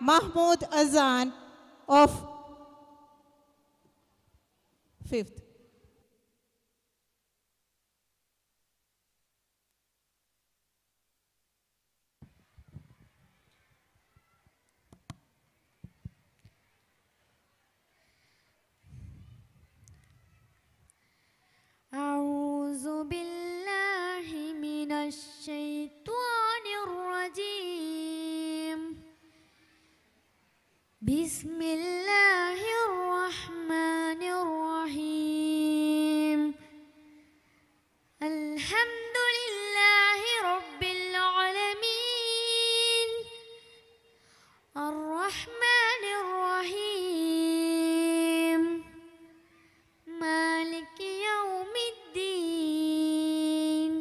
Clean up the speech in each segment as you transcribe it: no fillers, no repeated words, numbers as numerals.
Mahmoud Azan of 5th. أعوذ بالله من الشيطان الرجيم. بسم الله الرحمن الرحيم. الحمد لله رب العالمين الرحمن الرحيم مالك يوم الدين.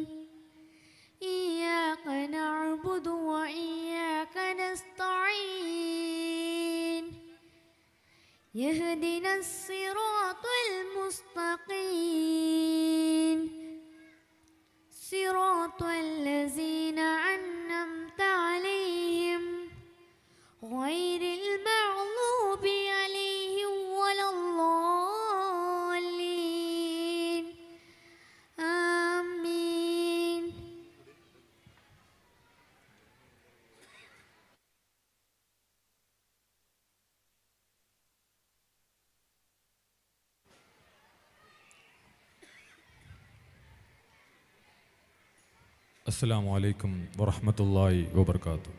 إياك نعبد وإياك نستعين. يهدنا الصراط المستقيم صراط الذين أنعمت عليهم غير المغضوب عليهم ولا الضالين. آمين. അസ്സലാമു അലൈക്കും വറഹ്മത്തുള്ളാഹി വബർക്കാത്തു.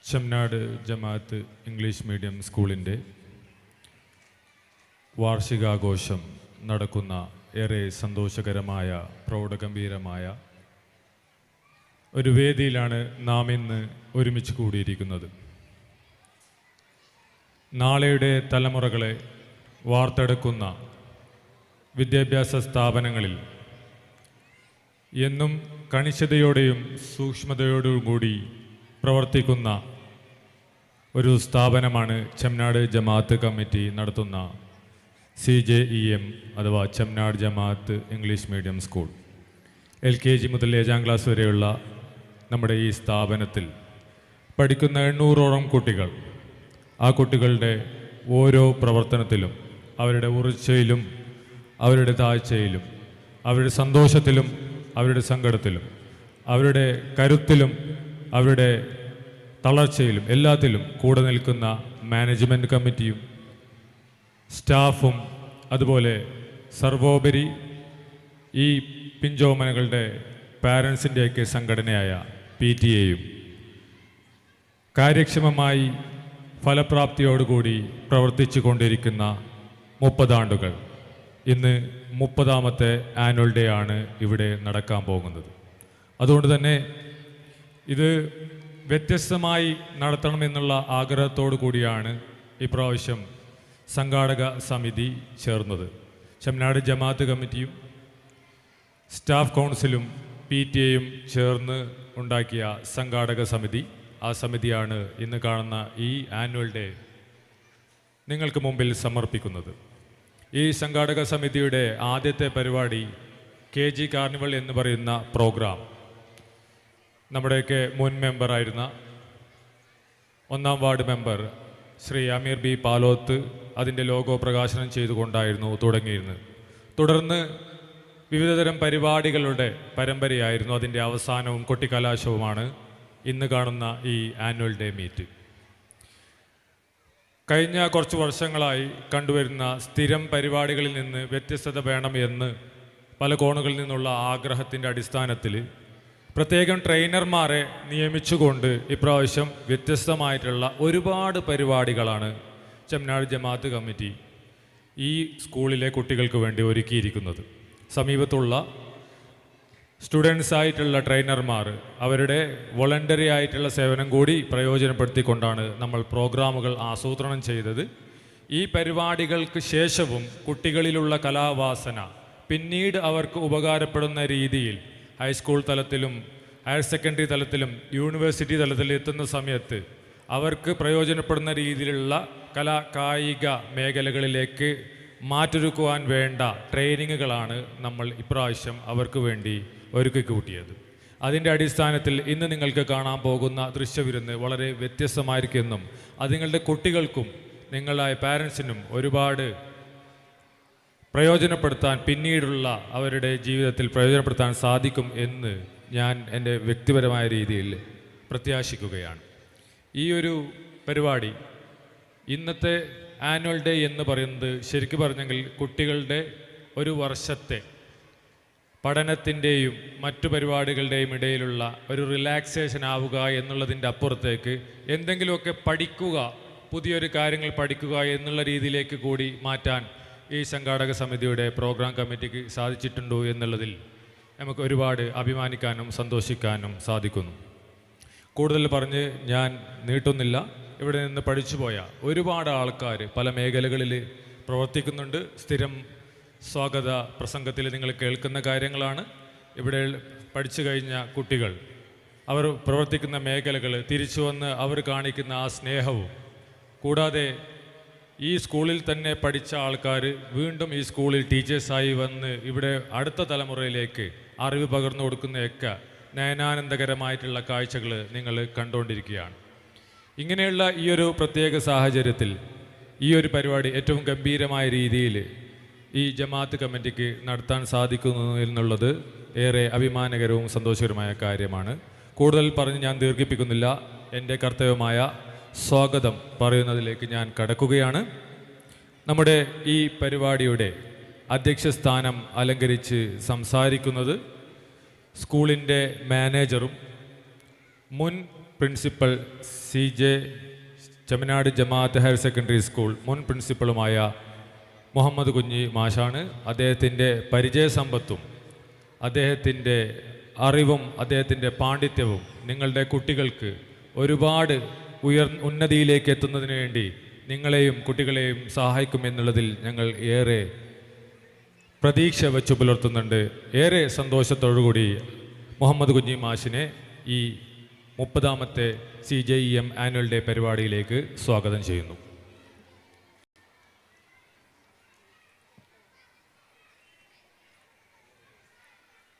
ചെമ്നാട് ജമാഅത്ത് ഇംഗ്ലീഷ് മീഡിയം സ്കൂളിൻ്റെ വാർഷികാഘോഷം നടക്കുന്ന ഏറെ സന്തോഷകരമായ പ്രൗഢഗംഭീരമായ ഒരു വേദിയിലാണ് നാം ഇന്ന് ഒരുമിച്ച് കൂടിയിരിക്കുന്നത്. നാളെയുടെ തലമുറകളെ വാർത്തെടുക്കുന്ന വിദ്യാഭ്യാസ സ്ഥാപനങ്ങളിൽ എന്നും കണിശതയോടെയും സൂക്ഷ്മതയോടും കൂടി പ്രവർത്തിക്കുന്ന ഒരു സ്ഥാപനമാണ് ചെമ്നാട് ജമാഅത്ത് കമ്മിറ്റി നടത്തുന്ന CJEM അഥവാ ചെമ്നാട് ജമാഅത്ത് ഇംഗ്ലീഷ് മീഡിയം സ്കൂൾ. LKG മുതൽ 7ാം ക്ലാസ് വരെയുള്ള നമ്മുടെ ഈ സ്ഥാപനത്തിൽ പഠിക്കുന്ന 800ഓളം കുട്ടികൾ. ആ കുട്ടികളുടെ ഓരോ പ്രവർത്തനത്തിലും അവരുടെ ഉയർച്ചയിലും അവരുടെ താഴ്ചയിലും അവരുടെ സന്തോഷത്തിലും അവരുടെ സങ്കടത്തിലും അവരുടെ കരുത്തിലും അവരുടെ തളർച്ചയിലും എല്ലാത്തിലും കൂടെ നിൽക്കുന്ന മാനേജ്മെൻറ്റ് കമ്മിറ്റിയും സ്റ്റാഫും അതുപോലെ സർവോപരി ഈ പിഞ്ചോമനകളുടെ പാരൻസിൻ്റെയൊക്കെ സംഘടനയായ PTA-യും കാര്യക്ഷമമായി ഫലപ്രാപ്തിയോടുകൂടി പ്രവർത്തിച്ചു കൊണ്ടിരിക്കുന്ന 30 ആണ്ടുകൾ. ഇന്ന് 30ാമത്തെ ആനുവൽ ഡേ ആണ് ഇവിടെ നടക്കാൻ പോകുന്നത്. അതുകൊണ്ട് തന്നെ ഇത് വ്യത്യസ്തമായി നടത്തണമെന്നുള്ള ആഗ്രഹത്തോടു കൂടിയാണ് ഇപ്രാവശ്യം സംഘാടക സമിതി ചേർന്നത്. ചെമ്നാട് ജമാഅത്ത് കമ്മിറ്റിയും സ്റ്റാഫ് കൗൺസിലും PTA-യും ചേർന്ന് ഉണ്ടാക്കിയ സംഘാടക സമിതി. ആ സമിതിയാണ് ഇന്ന് കാണുന്ന ഈ ആനുവൽ ഡേ നിങ്ങൾക്ക് മുമ്പിൽ സമർപ്പിക്കുന്നത്. ഈ സംഘാടക സമിതിയുടെ ആദ്യത്തെ പരിപാടി KG കാർണിവൽ എന്ന് പറയുന്ന പ്രോഗ്രാം നമ്മുടെയൊക്കെ മുൻ മെമ്പറായിരുന്ന 1ാം വാർഡ് മെമ്പർ ശ്രീ അമീർ B പാലോത്ത് അതിൻ്റെ ലോഗോ പ്രകാശനം ചെയ്തുകൊണ്ടായിരുന്നു തുടങ്ങിയിരുന്നത്. തുടർന്ന് വിവിധതരം പരിപാടികളുടെ പരമ്പരയായിരുന്നു. അതിൻ്റെ അവസാനവും കൊട്ടിക്കലാശവുമാണ് ഇന്ന് കാണുന്ന ഈ ആനുവൽ ഡേ മീറ്റ്. കഴിഞ്ഞ കുറച്ച് വർഷങ്ങളായി കണ്ടുവരുന്ന സ്ഥിരം പരിപാടികളിൽ നിന്ന് വ്യത്യസ്തത വേണം എന്ന് പല കോണുകളിൽ നിന്നുള്ള ആഗ്രഹത്തിൻ്റെ അടിസ്ഥാനത്തിൽ പ്രത്യേകം ട്രെയിനർമാരെ നിയമിച്ചുകൊണ്ട് ഇപ്രാവശ്യം വ്യത്യസ്തമായിട്ടുള്ള ഒരുപാട് പരിപാടികളാണ് ചെമ്നാട് ജമാഅത്ത് കമ്മിറ്റി ഈ സ്കൂളിലെ കുട്ടികൾക്ക് വേണ്ടി ഒരുക്കിയിരിക്കുന്നത്. സമീപത്തുള്ള സ്റ്റുഡൻസ് ആയിട്ടുള്ള ട്രെയിനർമാർ അവരുടെ വോളണ്ടറി ആയിട്ടുള്ള സേവനം കൂടി പ്രയോജനപ്പെടുത്തിക്കൊണ്ടാണ് നമ്മൾ പ്രോഗ്രാമുകൾ ആസൂത്രണം ചെയ്തത്. ഈ പരിപാടികൾക്ക് ശേഷവും കുട്ടികളിലുള്ള കലാവാസന പിന്നീട് അവർക്ക് ഉപകാരപ്പെടുന്ന രീതിയിൽ ഹൈസ്കൂൾ തലത്തിലും ഹയർ സെക്കൻഡറി തലത്തിലും യൂണിവേഴ്സിറ്റി തലത്തിലും എത്തുന്ന സമയത്ത് അവർക്ക് പ്രയോജനപ്പെടുന്ന രീതിയിലുള്ള കായിക മേഖലകളിലേക്ക് മാറ്റൊരുക്കുവാൻ വേണ്ട ട്രെയിനിങ്ങുകളാണ് നമ്മൾ ഇപ്രാവശ്യം അവർക്ക് വേണ്ടി ഒരുക്കി കൂട്ടിയത്. അതിൻ്റെ അടിസ്ഥാനത്തിൽ ഇന്ന് നിങ്ങൾക്ക് കാണാൻ പോകുന്ന ദൃശ്യവിരുന്ന് വളരെ വ്യത്യസ്തമായിരിക്കുമെന്നും അത് നിങ്ങളുടെ കുട്ടികൾക്കും നിങ്ങളായ പാരൻസിനും ഒരുപാട് പ്രയോജനപ്പെടുത്താൻ പിന്നീടുള്ള അവരുടെ ജീവിതത്തിൽ പ്രയോജനപ്പെടുത്താൻ സാധിക്കും എന്ന് ഞാൻ എൻ്റെ വ്യക്തിപരമായ രീതിയിൽ പ്രത്യാശിക്കുകയാണ്. ഈ ഒരു പരിപാടി ഇന്നത്തെ ആനുവൽ ഡേ എന്ന് പറയുന്നത് ശരിക്കും പറഞ്ഞെങ്കിൽ കുട്ടികളുടെ ഒരു വർഷത്തെ പഠനത്തിൻ്റെയും മറ്റു പരിപാടികളുടെയും ഇടയിലുള്ള ഒരു റിലാക്സേഷൻ ആവുക എന്നുള്ളതിൻ്റെ അപ്പുറത്തേക്ക് എന്തെങ്കിലുമൊക്കെ പഠിക്കുക, പുതിയൊരു കാര്യങ്ങൾ പഠിക്കുക എന്നുള്ള രീതിയിലേക്ക് കൂടി മാറ്റാൻ ഈ സംഘാടക സമിതിയുടെ പ്രോഗ്രാം കമ്മിറ്റിക്ക് സാധിച്ചിട്ടുണ്ടോ എന്നുള്ളതിൽ നമുക്ക് ഒരുപാട് അഭിമാനിക്കാനും സന്തോഷിക്കാനും സാധിക്കുന്നു. കൂടുതൽ പറഞ്ഞ് ഞാൻ നീട്ടുന്നില്ല. ഇവിടെ നിന്ന് പഠിച്ചുപോയ ഒരുപാട് ആൾക്കാർ പല മേഖലകളിൽ പ്രവർത്തിക്കുന്നുണ്ട്. സ്ഥിരം സ്വാഗത പ്രസംഗത്തിൽ നിങ്ങൾ കേൾക്കുന്ന കാര്യങ്ങളാണ്. ഇവിടെ പഠിച്ചു കഴിഞ്ഞ കുട്ടികൾ അവർ പ്രവർത്തിക്കുന്ന മേഖലകൾ, തിരിച്ചു വന്ന് അവർ കാണിക്കുന്ന ആ സ്നേഹവും, കൂടാതെ ഈ സ്കൂളിൽ തന്നെ പഠിച്ച ആൾക്കാർ വീണ്ടും ഈ സ്കൂളിൽ ടീച്ചേഴ്സായി വന്ന് ഇവിടെ അടുത്ത തലമുറയിലേക്ക് അറിവ് പകർന്നു കൊടുക്കുന്നതൊക്കെ നയനാനന്ദകരമായിട്ടുള്ള കാഴ്ചകൾ നിങ്ങൾ കണ്ടുകൊണ്ടിരിക്കുകയാണ്. ഇങ്ങനെയുള്ള ഈ ഒരു പ്രത്യേക സാഹചര്യത്തിൽ ഈ ഒരു പരിപാടി ഏറ്റവും ഗംഭീരമായ രീതിയിൽ ഈ ജമാഅത്ത് കമ്മിറ്റിക്ക് നടത്താൻ സാധിക്കുന്നു എന്നുള്ളത് ഏറെ അഭിമാനകരവും സന്തോഷകരമായ കാര്യമാണ്. കൂടുതൽ പറഞ്ഞ് ഞാൻ ദീർഘിപ്പിക്കുന്നില്ല. എൻ്റെ കർത്തവ്യമായ സ്വാഗതം പറയുന്നതിലേക്ക് ഞാൻ കടക്കുകയാണ്. നമ്മുടെ ഈ പരിപാടിയുടെ അധ്യക്ഷ സ്ഥാനം അലങ്കരിച്ച് സംസാരിക്കുന്നത് സ്കൂളിൻ്റെ മാനേജറും മുൻ പ്രിൻസിപ്പൽ CJ ചെമ്മനാട് ജമാഅത്ത് ഹയർ സെക്കൻഡറി സ്കൂൾ മുൻ പ്രിൻസിപ്പളുമായ മുഹമ്മദ് കുഞ്ഞി മാഷാണ്. അദ്ദേഹത്തിൻ്റെ പരിചയസമ്പത്തും അദ്ദേഹത്തിൻ്റെ അറിവും അദ്ദേഹത്തിൻ്റെ പാണ്ഡിത്യവും നിങ്ങളുടെ കുട്ടികൾക്ക് ഒരുപാട് ഉന്നതിയിലേക്ക് എത്തുന്നതിന് വേണ്ടി നിങ്ങളെയും കുട്ടികളെയും സഹായിക്കുമെന്നുള്ളതിൽ ഞങ്ങൾ ഏറെ പ്രതീക്ഷ വെച്ചു പുലർത്തുന്നുണ്ട്. ഏറെ സന്തോഷത്തോടുകൂടി മുഹമ്മദ് കുഞ്ഞി മാഷിനെ ഈ 30ാമത്തെ CJEM ആനുവൽ ഡേ പരിപാടിയിലേക്ക് സ്വാഗതം ചെയ്യുന്നു.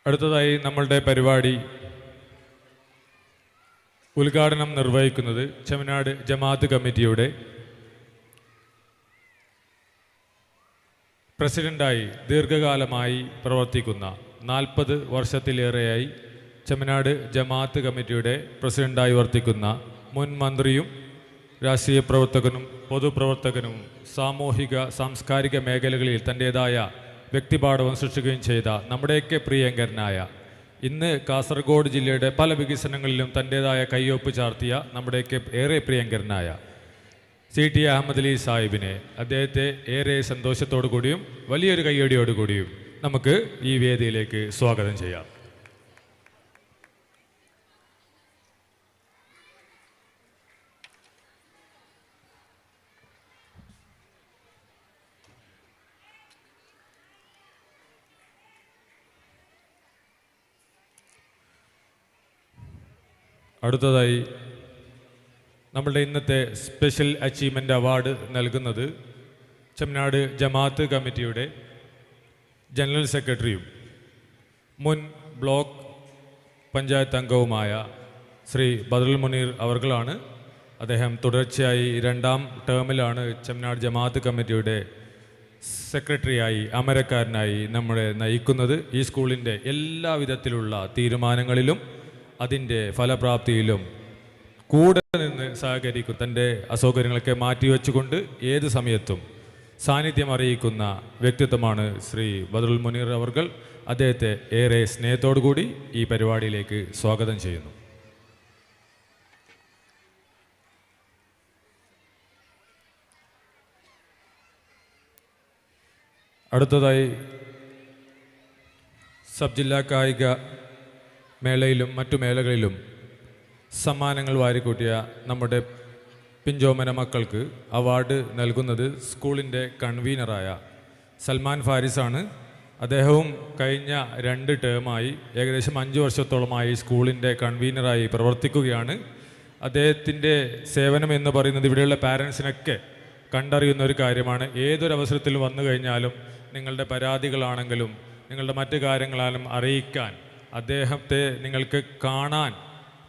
അടുത്തതായി നമ്മളുടെ പരിപാടി ഉദ്ഘാടനം നിർവഹിക്കുന്നത് ചെമ്മനാട് ജമാഅത്ത് കമ്മിറ്റിയുടെ പ്രസിഡൻ്റായി ദീർഘകാലമായി പ്രവർത്തിക്കുന്ന 40 വർഷത്തിലേറെയായി ചെമ്മനാട് ജമാഅത്ത് കമ്മിറ്റിയുടെ പ്രസിഡൻ്റായി വർത്തിക്കുന്ന മുൻ മന്ത്രിയും രാഷ്ട്രീയ പ്രവർത്തകനും പൊതുപ്രവർത്തകനും സാമൂഹിക സാംസ്കാരിക മേഖലകളിൽ തൻ്റേതായ വ്യക്തിപാഠവും സൃഷ്ടിക്കുകയും ചെയ്ത നമ്മുടെയൊക്കെ പ്രിയങ്കരനായ, ഇന്ന് കാസർഗോഡ് ജില്ലയുടെ പല വികസനങ്ങളിലും തൻ്റേതായ കയ്യൊപ്പ് ചാർത്തിയ നമ്മുടെയൊക്കെ ഏറെ പ്രിയങ്കരനായ CT അഹമ്മദ് അലി സാഹിബിനെ, അദ്ദേഹത്തെ ഏറെ സന്തോഷത്തോടു കൂടിയും വലിയൊരു കയ്യടിയോടുകൂടിയും നമുക്ക് ഈ വേദിയിലേക്ക് സ്വാഗതം ചെയ്യാം. അടുത്തതായി നമ്മളുടെ ഇന്നത്തെ സ്പെഷ്യൽ അച്ചീവ്മെൻ്റ് അവാർഡ് നൽകുന്നത് ചെമ്മനാട് ജമാഅത്ത് കമ്മിറ്റിയുടെ ജനറൽ സെക്രട്ടറിയും മുൻ ബ്ലോക്ക് പഞ്ചായത്ത് അംഗവുമായ ശ്രീ ബദറുൽ മുനീർ അവർകളാണ്. അദ്ദേഹം തുടർച്ചയായി 2ാം ടേമിലാണ് ചെമ്മനാട് ജമാഅത്ത് കമ്മിറ്റിയുടെ സെക്രട്ടറിയായി അമരക്കാരനായി നമ്മളെ നയിക്കുന്നത്. ഈ സ്കൂളിൻ്റെ എല്ലാ വിധത്തിലുള്ള തീരുമാനങ്ങളിലും അതിൻ്റെ ഫലപ്രാപ്തിയിലും കൂടെ നിന്ന് സഹകരിക്കും. തൻ്റെ അസൗകര്യങ്ങളൊക്കെ മാറ്റിവെച്ചുകൊണ്ട് ഏത് സമയത്തും സാന്നിധ്യം അറിയിക്കുന്ന വ്യക്തിത്വമാണ് ശ്രീ ബദറുൽ മുനീർ അവർകൾ. അദ്ദേഹത്തെ ഏറെ സ്നേഹത്തോടു കൂടി ഈ പരിപാടിയിലേക്ക് സ്വാഗതം ചെയ്യുന്നു. അടുത്തതായി സബ് ജില്ലാ കായിക മേളയിലും മറ്റു മേളകളിലും സമ്മാനങ്ങൾ വാരിക്കൂട്ടിയ നമ്മുടെ പിഞ്ചോമന മക്കൾക്ക് അവാർഡ് നൽകുന്നത് സ്കൂളിൻ്റെ കൺവീനറായ സൽമാൻ ഫാരിസാണ്. അദ്ദേഹവും കഴിഞ്ഞ 2 ടേമായി ഏകദേശം 5 വർഷത്തോളമായി സ്കൂളിൻ്റെ കൺവീനറായി പ്രവർത്തിക്കുകയാണ്. അദ്ദേഹത്തിൻ്റെ സേവനം എന്ന് പറയുന്നത് ഇവിടെയുള്ള പാരൻസിനൊക്കെ കണ്ടറിയുന്ന ഒരു കാര്യമാണ്. ഏതൊരവസരത്തിൽ വന്നു കഴിഞ്ഞാലും നിങ്ങളുടെ പരാതികളാണെങ്കിലും നിങ്ങളുടെ മറ്റു കാര്യങ്ങളാലും അറിയിക്കാൻ അദ്ദേഹത്തെ നിങ്ങൾക്ക് കാണാൻ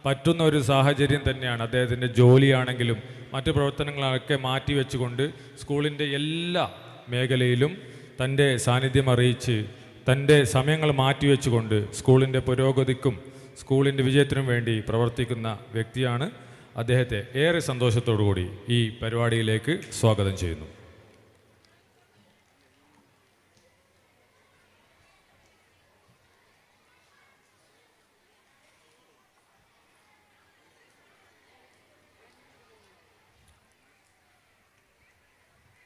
പറ്റുന്ന ഒരു സാഹചര്യം തന്നെയാണ്. അദ്ദേഹത്തിൻ്റെ ജോലിയാണെങ്കിലും മറ്റ് പ്രവർത്തനങ്ങളൊക്കെ മാറ്റിവെച്ചുകൊണ്ട് സ്കൂളിൻ്റെ എല്ലാ മേഖലയിലും തൻ്റെ സാന്നിധ്യം അറിയിച്ച് തൻ്റെ സമയങ്ങൾ മാറ്റിവെച്ചുകൊണ്ട് സ്കൂളിൻ്റെ പുരോഗതിക്കും സ്കൂളിൻ്റെ വിജയത്തിനും വേണ്ടി പ്രവർത്തിക്കുന്ന വ്യക്തിയാണ്. അദ്ദേഹത്തെ ഏറെ സന്തോഷത്തോടു കൂടി ഈ പരിപാടിയിലേക്ക് സ്വാഗതം ചെയ്യുന്നു.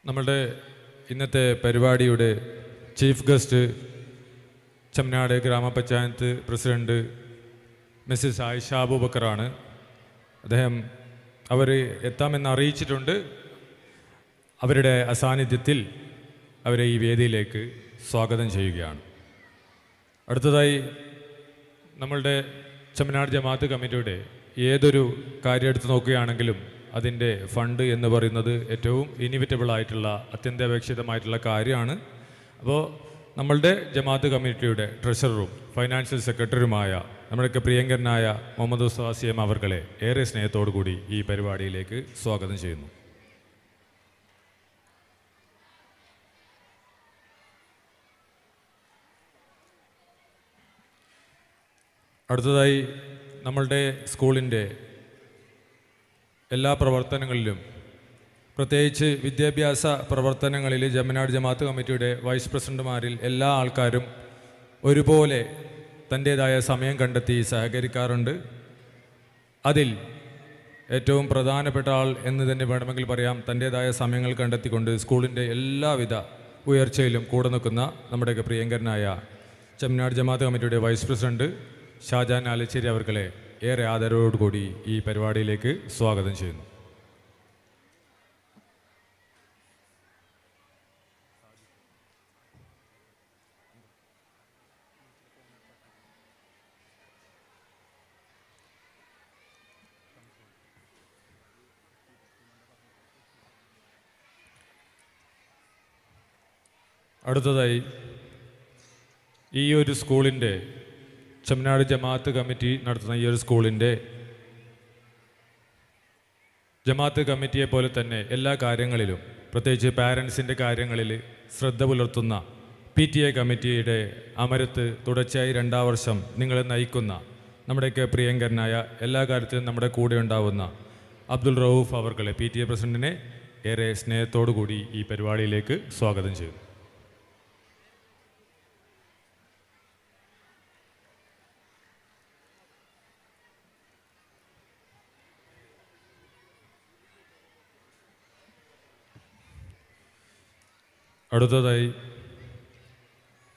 നമ്മളുടെ ഇന്നത്തെ പരിപാടിയുടെ ചീഫ് ഗസ്റ്റ് ചെമ്മനാട് ഗ്രാമപഞ്ചായത്ത് പ്രസിഡന്റ് മിസ്സിസ് ആയിഷ അബൂബക്കറാണ്. അവർ എത്താമെന്ന് അറിയിച്ചിട്ടുണ്ട്. അവരുടെ അസാന്നിധ്യത്തിൽ അവരെ ഈ വേദിയിലേക്ക് സ്വാഗതം ചെയ്യുകയാണ്. അടുത്തതായി നമ്മളുടെ ചെമ്മനാട് ജമാഅത്ത് കമ്മിറ്റിയുടെ ഏതൊരു കാര്യം എടുത്തു നോക്കുകയാണെങ്കിലും അതിൻ്റെ ഫണ്ട് എന്ന് പറയുന്നത് ഏറ്റവും ഇനിവിറ്റബിൾ ആയിട്ടുള്ള അത്യന്താപേക്ഷിതമായിട്ടുള്ള കാര്യമാണ്. അപ്പോൾ നമ്മളുടെ ജമാഅത്ത് കമ്മിറ്റിയുടെ ട്രഷററും ഫൈനാൻഷ്യൽ സെക്രട്ടറിയുമായ നമ്മുടെയൊക്കെ പ്രിയങ്കരനായ മുഹമ്മദ് ഉസ്താസിയം അവർകളെ ഏറെ സ്നേഹത്തോടു കൂടി ഈ പരിപാടിയിലേക്ക് സ്വാഗതം ചെയ്യുന്നു. അടുത്തതായി നമ്മളുടെ സ്കൂളിൻ്റെ എല്ലാ പ്രവർത്തനങ്ങളിലും പ്രത്യേകിച്ച് വിദ്യാഭ്യാസ പ്രവർത്തനങ്ങളിൽ ചെമ്മനാട് ജമാഅത്ത് കമ്മിറ്റിയുടെ വൈസ് പ്രസിഡന്റുമാരിൽ എല്ലാ ആൾക്കാരും ഒരുപോലെ തൻ്റേതായ സമയം കണ്ടെത്തി സഹകരിക്കാറുണ്ട്. അതിൽ ഏറ്റവും പ്രധാനപ്പെട്ട ആൾ എന്ന് തന്നെ വേണമെങ്കിൽ പറയാം. തൻ്റേതായ സമയങ്ങൾ കണ്ടെത്തിക്കൊണ്ട് സ്കൂളിൻ്റെ എല്ലാവിധ ഉയർച്ചയിലും കൂടെ നിൽക്കുന്ന നമ്മുടെയൊക്കെ പ്രിയങ്കരനായ ചെമ്മനാട് ജമാഅത്ത് കമ്മിറ്റിയുടെ വൈസ് പ്രസിഡന്റ് ഷാജാൻ ആലച്ചേരി അവർകളെ ഏറെ ആദരവോടുകൂടി ഈ പരിപാടിയിലേക്ക് സ്വാഗതം ചെയ്യുന്നു. അടുത്തതായി ഈ ഒരു സ്കൂളിൻ്റെ ചെമ്മനാട് ജമാഅത്ത് കമ്മിറ്റി നടത്തുന്ന ഈ ഒരു സ്കൂളിൻ്റെ ജമാഅത്ത് കമ്മിറ്റിയെ പോലെ തന്നെ എല്ലാ കാര്യങ്ങളിലും പ്രത്യേകിച്ച് പാരൻസിൻ്റെ കാര്യങ്ങളിൽ ശ്രദ്ധ പുലർത്തുന്ന PTA കമ്മിറ്റിയുടെ അമരത്ത് തുടർച്ചയായി 2ാം വർഷം നിങ്ങളെ നയിക്കുന്ന നമ്മുടെയൊക്കെ പ്രിയങ്കരനായ എല്ലാ കാര്യത്തിലും നമ്മുടെ കൂടെ ഉണ്ടാവുന്ന അബ്ദുൾ റൌഫ് അവർകളെ PTA പ്രസിഡന്റിനെ ഏറെ സ്നേഹത്തോടു കൂടി ഈ പരിപാടിയിലേക്ക് സ്വാഗതം ചെയ്യുന്നു. അടുത്തതായി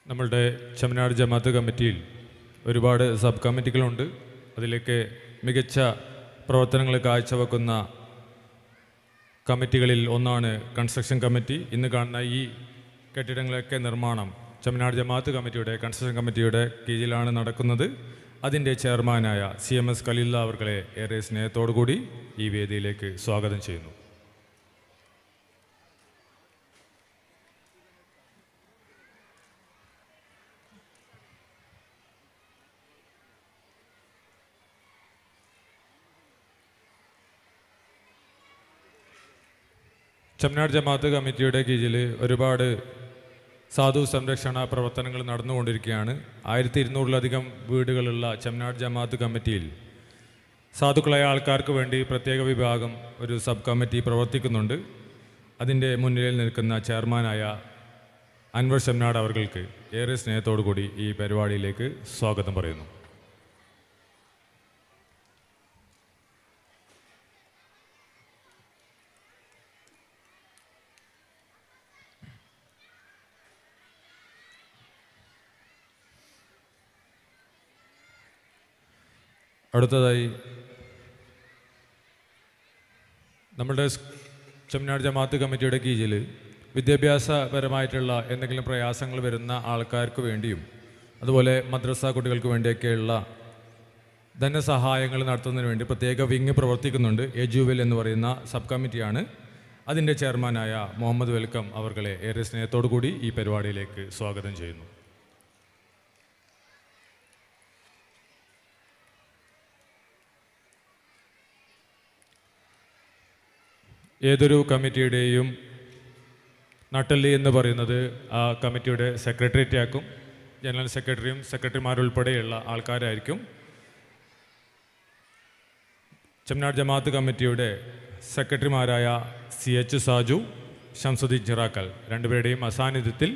നമ്മളുടെ ചെമ്മനാട് ജമാഅത്ത് കമ്മിറ്റിയിൽ ഒരുപാട് സബ് കമ്മിറ്റികളുണ്ട്. അതിലേക്ക് മികച്ച പ്രവർത്തനങ്ങൾ കാഴ്ചവെക്കുന്ന കമ്മിറ്റികളിൽ ഒന്നാണ് കൺസ്ട്രക്ഷൻ കമ്മിറ്റി. ഇന്ന് കാണുന്ന ഈ കെട്ടിടങ്ങളൊക്കെ നിർമ്മാണം ചെമ്മനാട് ജമാഅത്ത് കമ്മിറ്റിയുടെ കൺസ്ട്രക്ഷൻ കമ്മിറ്റിയുടെ കീഴിലാണ് നടക്കുന്നത്. അതിൻ്റെ ചെയർമാനായ CMS ഖലീൽ അവർകളെ ഏറെ സ്നേഹത്തോടു കൂടി ഈ വേദിയിലേക്ക് സ്വാഗതം ചെയ്യുന്നു. ചെമ്മനാട് ജമാഅത്ത് കമ്മിറ്റിയുടെ കീഴിൽ ഒരുപാട് സാധു സംരക്ഷണ പ്രവർത്തനങ്ങൾ നടന്നുകൊണ്ടിരിക്കുകയാണ്. 1200-ലധികം വീടുകളുള്ള ചെമ്മനാട് ജമാഅത്ത് കമ്മിറ്റിയിൽ സാധുക്കളായ ആൾക്കാർക്ക് വേണ്ടി പ്രത്യേക വിഭാഗം ഒരു സബ് കമ്മിറ്റി പ്രവർത്തിക്കുന്നുണ്ട്. അതിൻ്റെ മുന്നിൽ നിൽക്കുന്ന ചെയർമാനായ അൻവർ ചെമ്മനാട് അവർക്ക് ഏറെ സ്നേഹത്തോടു കൂടി ഈ പരിപാടിയിലേക്ക് സ്വാഗതം പറയുന്നു. അടുത്തതായി നമ്മുടെ ചെമ്മനാട് ജമാഅത്ത് കമ്മിറ്റിയുടെ കീഴിൽ വിദ്യാഭ്യാസപരമായിട്ടുള്ള എന്തെങ്കിലും പ്രയാസങ്ങൾ വരുന്ന ആൾക്കാർക്ക് വേണ്ടിയും അതുപോലെ മദ്രസ കുട്ടികൾക്ക് വേണ്ടിയൊക്കെയുള്ള ധനസഹായങ്ങൾ നടത്തുന്നതിന് വേണ്ടി പ്രത്യേക വിങ് പ്രവർത്തിക്കുന്നുണ്ട്. എജുവെൽ എന്ന് പറയുന്ന സബ് കമ്മിറ്റിയാണ്. അതിൻ്റെ ചെയർമാനായ മുഹമ്മദ് വെൽക്കം അവർകളെ ഏറെ സ്നേഹത്തോടു കൂടി ഈ പരിപാടിയിലേക്ക് സ്വാഗതം ചെയ്യുന്നു. ഏതൊരു കമ്മിറ്റിയുടെയും നട്ടെല്ല് എന്ന് പറയുന്നത് ആ കമ്മിറ്റിയുടെ സെക്രട്ടേറിയറ്റ് ആക്കും. ജനറൽ സെക്രട്ടറിയും സെക്രട്ടറിമാരുൾപ്പെടെയുള്ള ആൾക്കാരായിരിക്കും. ചെമ്മനാട് ജമാഅത്ത് കമ്മിറ്റിയുടെ സെക്രട്ടറിമാരായ CH സാജു, ഷംസുദ്ദീൻ ചിറാക്കൽ രണ്ടുപേരുടെയും അസാന്നിധ്യത്തിൽ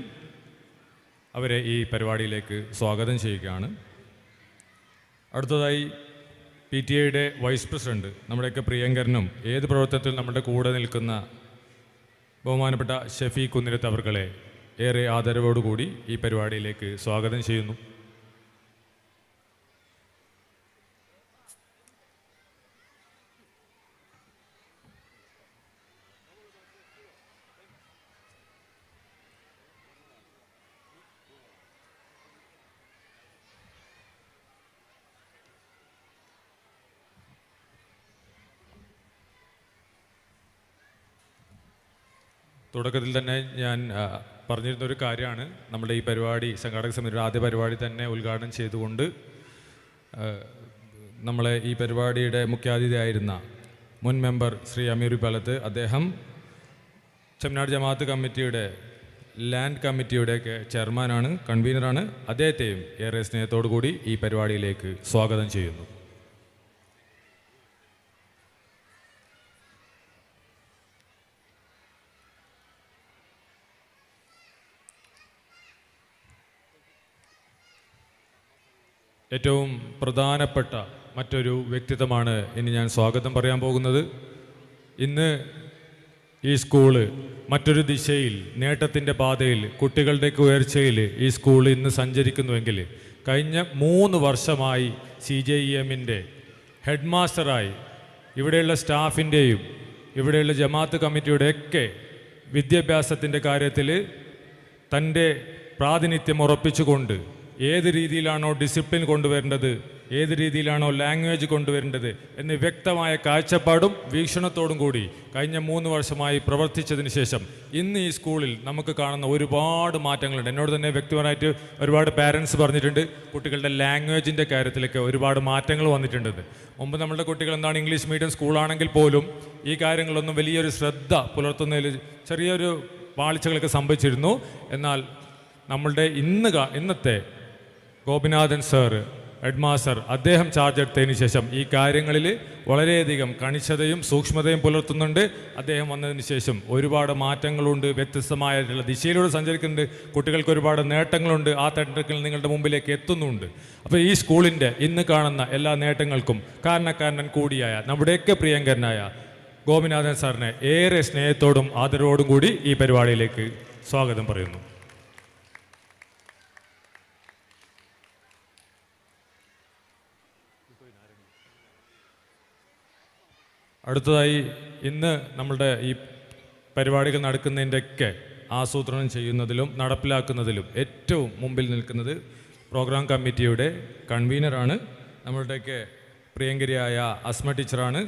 അവരെ ഈ പരിപാടിയിലേക്ക് സ്വാഗതം ചെയ്യുകയാണ്. അടുത്തതായി PTA വൈസ് പ്രസിഡന്റ്, നമ്മുടെയൊക്കെ പ്രിയങ്കരനും ഏത് പ്രവർത്തനത്തിലും നമ്മുടെ കൂടെ നിൽക്കുന്ന ബഹുമാനപ്പെട്ട ഷഫീഖ് കുന്നിരത്ത് അവർകളെ ഏറെ ആദരവോടുകൂടി ഈ പരിപാടിയിലേക്ക് സ്വാഗതം ചെയ്യുന്നു. തുടക്കത്തിൽ തന്നെ ഞാൻ പറഞ്ഞിരുന്നൊരു കാര്യമാണ്, നമ്മുടെ ഈ പരിപാടി സംഘാടക സമിതിയുടെ ആദ്യ പരിപാടി തന്നെ ഉദ്ഘാടനം ചെയ്തുകൊണ്ട് നമ്മളെ ഈ പരിപാടിയുടെ മുഖ്യാതിഥിയായിരുന്ന മുൻ മെമ്പർ ശ്രീ അമീർ പാലത്ത്, അദ്ദേഹം ചെമ്മനാട് ജമാഅത്ത് കമ്മിറ്റിയുടെ ലാൻഡ് കമ്മിറ്റിയുടെയൊക്കെ ചെയർമാനാണ്, കൺവീനറാണ്. അദ്ദേഹത്തെയും ഏറെ സ്നേഹത്തോടു കൂടി ഈ പരിപാടിയിലേക്ക് സ്വാഗതം ചെയ്യുന്നു. ഏറ്റവും പ്രധാനപ്പെട്ട മറ്റൊരു വ്യക്തിത്വമാണ് ഇനി ഞാൻ സ്വാഗതം പറയാൻ പോകുന്നത്. ഇന്ന് ഈ സ്കൂള് മറ്റൊരു ദിശയിൽ, നേട്ടത്തിൻ്റെ പാതയിൽ, കുട്ടികളുടെയൊക്കെ ഉയർച്ചയിൽ ഈ സ്കൂൾ ഇന്ന് സഞ്ചരിക്കുന്നുവെങ്കിൽ കഴിഞ്ഞ 3 വർഷമായി CJEMൻ്റെ ഹെഡ് മാസ്റ്ററായി ഇവിടെയുള്ള സ്റ്റാഫിൻ്റെയും ഇവിടെയുള്ള ജമാഅത്ത് കമ്മിറ്റിയുടെയൊക്കെ വിദ്യാഭ്യാസത്തിൻ്റെ കാര്യത്തിൽ തൻ്റെ പ്രാതിനിധ്യം ഉറപ്പിച്ചുകൊണ്ട് ഏത് രീതിയിലാണോ ഡിസിപ്ലിൻ കൊണ്ടുവരേണ്ടത്, ഏത് രീതിയിലാണോ ലാംഗ്വേജ് കൊണ്ടുവരേണ്ടത് എന്ന് വ്യക്തമായ കാഴ്ചപ്പാടും വീക്ഷണത്തോടും കൂടി കഴിഞ്ഞ 3 വർഷമായി പ്രവർത്തിച്ചതിന് ശേഷം ഇന്ന് ഈ സ്കൂളിൽ നമുക്ക് കാണുന്ന ഒരുപാട് മാറ്റങ്ങളുണ്ട്. എന്നോട് തന്നെ വ്യക്തിപരമായിട്ട് ഒരുപാട് പാരൻസ് പറഞ്ഞിട്ടുണ്ട്, കുട്ടികളുടെ ലാംഗ്വേജിൻ്റെ കാര്യത്തിലൊക്കെ ഒരുപാട് മാറ്റങ്ങൾ വന്നിട്ടുണ്ടെന്ന്. മുമ്പ് നമ്മളുടെ കുട്ടികൾ എന്താണ് ഇംഗ്ലീഷ് മീഡിയം സ്കൂളാണെങ്കിൽ പോലും ഈ കാര്യങ്ങളൊന്നും വലിയൊരു ശ്രദ്ധ പുലർത്തുന്നതിൽ ചെറിയൊരു പാളിച്ചകളൊക്കെ സംഭവിച്ചിരുന്നു. എന്നാൽ നമ്മളുടെ ഇന്നത്തെ ഗോപിനാഥൻ സാറ്, ഹെഡ് മാസ്റ്റർ, അദ്ദേഹം ചാർജ് എടുത്തതിന് ശേഷം ഈ കാര്യങ്ങളിൽ വളരെയധികം കണിശതയും സൂക്ഷ്മതയും പുലർത്തുന്നുണ്ട്. അദ്ദേഹം വന്നതിന് ശേഷം ഒരുപാട് മാറ്റങ്ങളുണ്ട്, വ്യത്യസ്തമായിട്ടുള്ള ദിശയിലൂടെ സഞ്ചരിക്കുന്നുണ്ട്, കുട്ടികൾക്ക് ഒരുപാട് നേട്ടങ്ങളുണ്ട്. ആ നേട്ടങ്ങൾ നിങ്ങളുടെ മുമ്പിലേക്ക് എത്തുന്നുണ്ട്. അപ്പോൾ ഈ സ്കൂളിൻ്റെ ഇന്ന് കാണുന്ന എല്ലാ നേട്ടങ്ങൾക്കും കാരണക്കാരൻ കൂടിയായ നമ്മുടെയൊക്കെ പ്രിയങ്കരനായ ഗോപിനാഥൻ സാറിനെ ഏറെ സ്നേഹത്തോടും ആദരവോടും കൂടി ഈ പരിപാടിയിലേക്ക് സ്വാഗതം പറയുന്നു. അടുത്തതായി ഇന്ന് നമ്മളുടെ ഈ പരിപാടികൾ നടക്കുന്നതിൻ്റെയൊക്കെ ആസൂത്രണം ചെയ്യുന്നതിലും നടപ്പിലാക്കുന്നതിലും ഏറ്റവും മുമ്പിൽ നിൽക്കുന്നത് പ്രോഗ്രാം കമ്മിറ്റിയുടെ കൺവീനറാണ്, നമ്മളുടെയൊക്കെ പ്രിയങ്കരിയായ അസ്മ ടീച്ചറാണ്.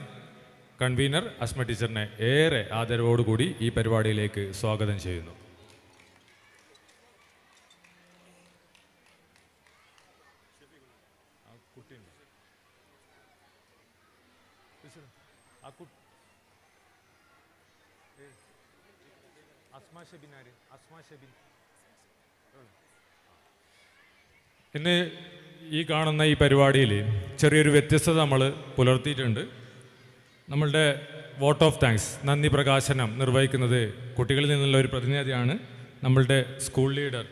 കൺവീനർ അസ്മ ടീച്ചറിനെ ഏറെ ആദരവോടുകൂടി ഈ പരിപാടിയിലേക്ക് സ്വാഗതം ചെയ്യുന്നു. ഇന്ന് ഈ കാണുന്ന ഈ പരിപാടിയിൽ ചെറിയൊരു വ്യത്യസ്തത നമ്മൾ പുലർത്തിയിട്ടുണ്ട്. നമ്മളുടെ വോട്ട് ഓഫ് താങ്ക്സ്, നന്ദി പ്രകാശനം നിർവഹിക്കുന്നത് കുട്ടികളിൽ നിന്നുള്ള ഒരു പ്രതിനിധിയാണ്, നമ്മളുടെ സ്കൂൾ ലീഡർ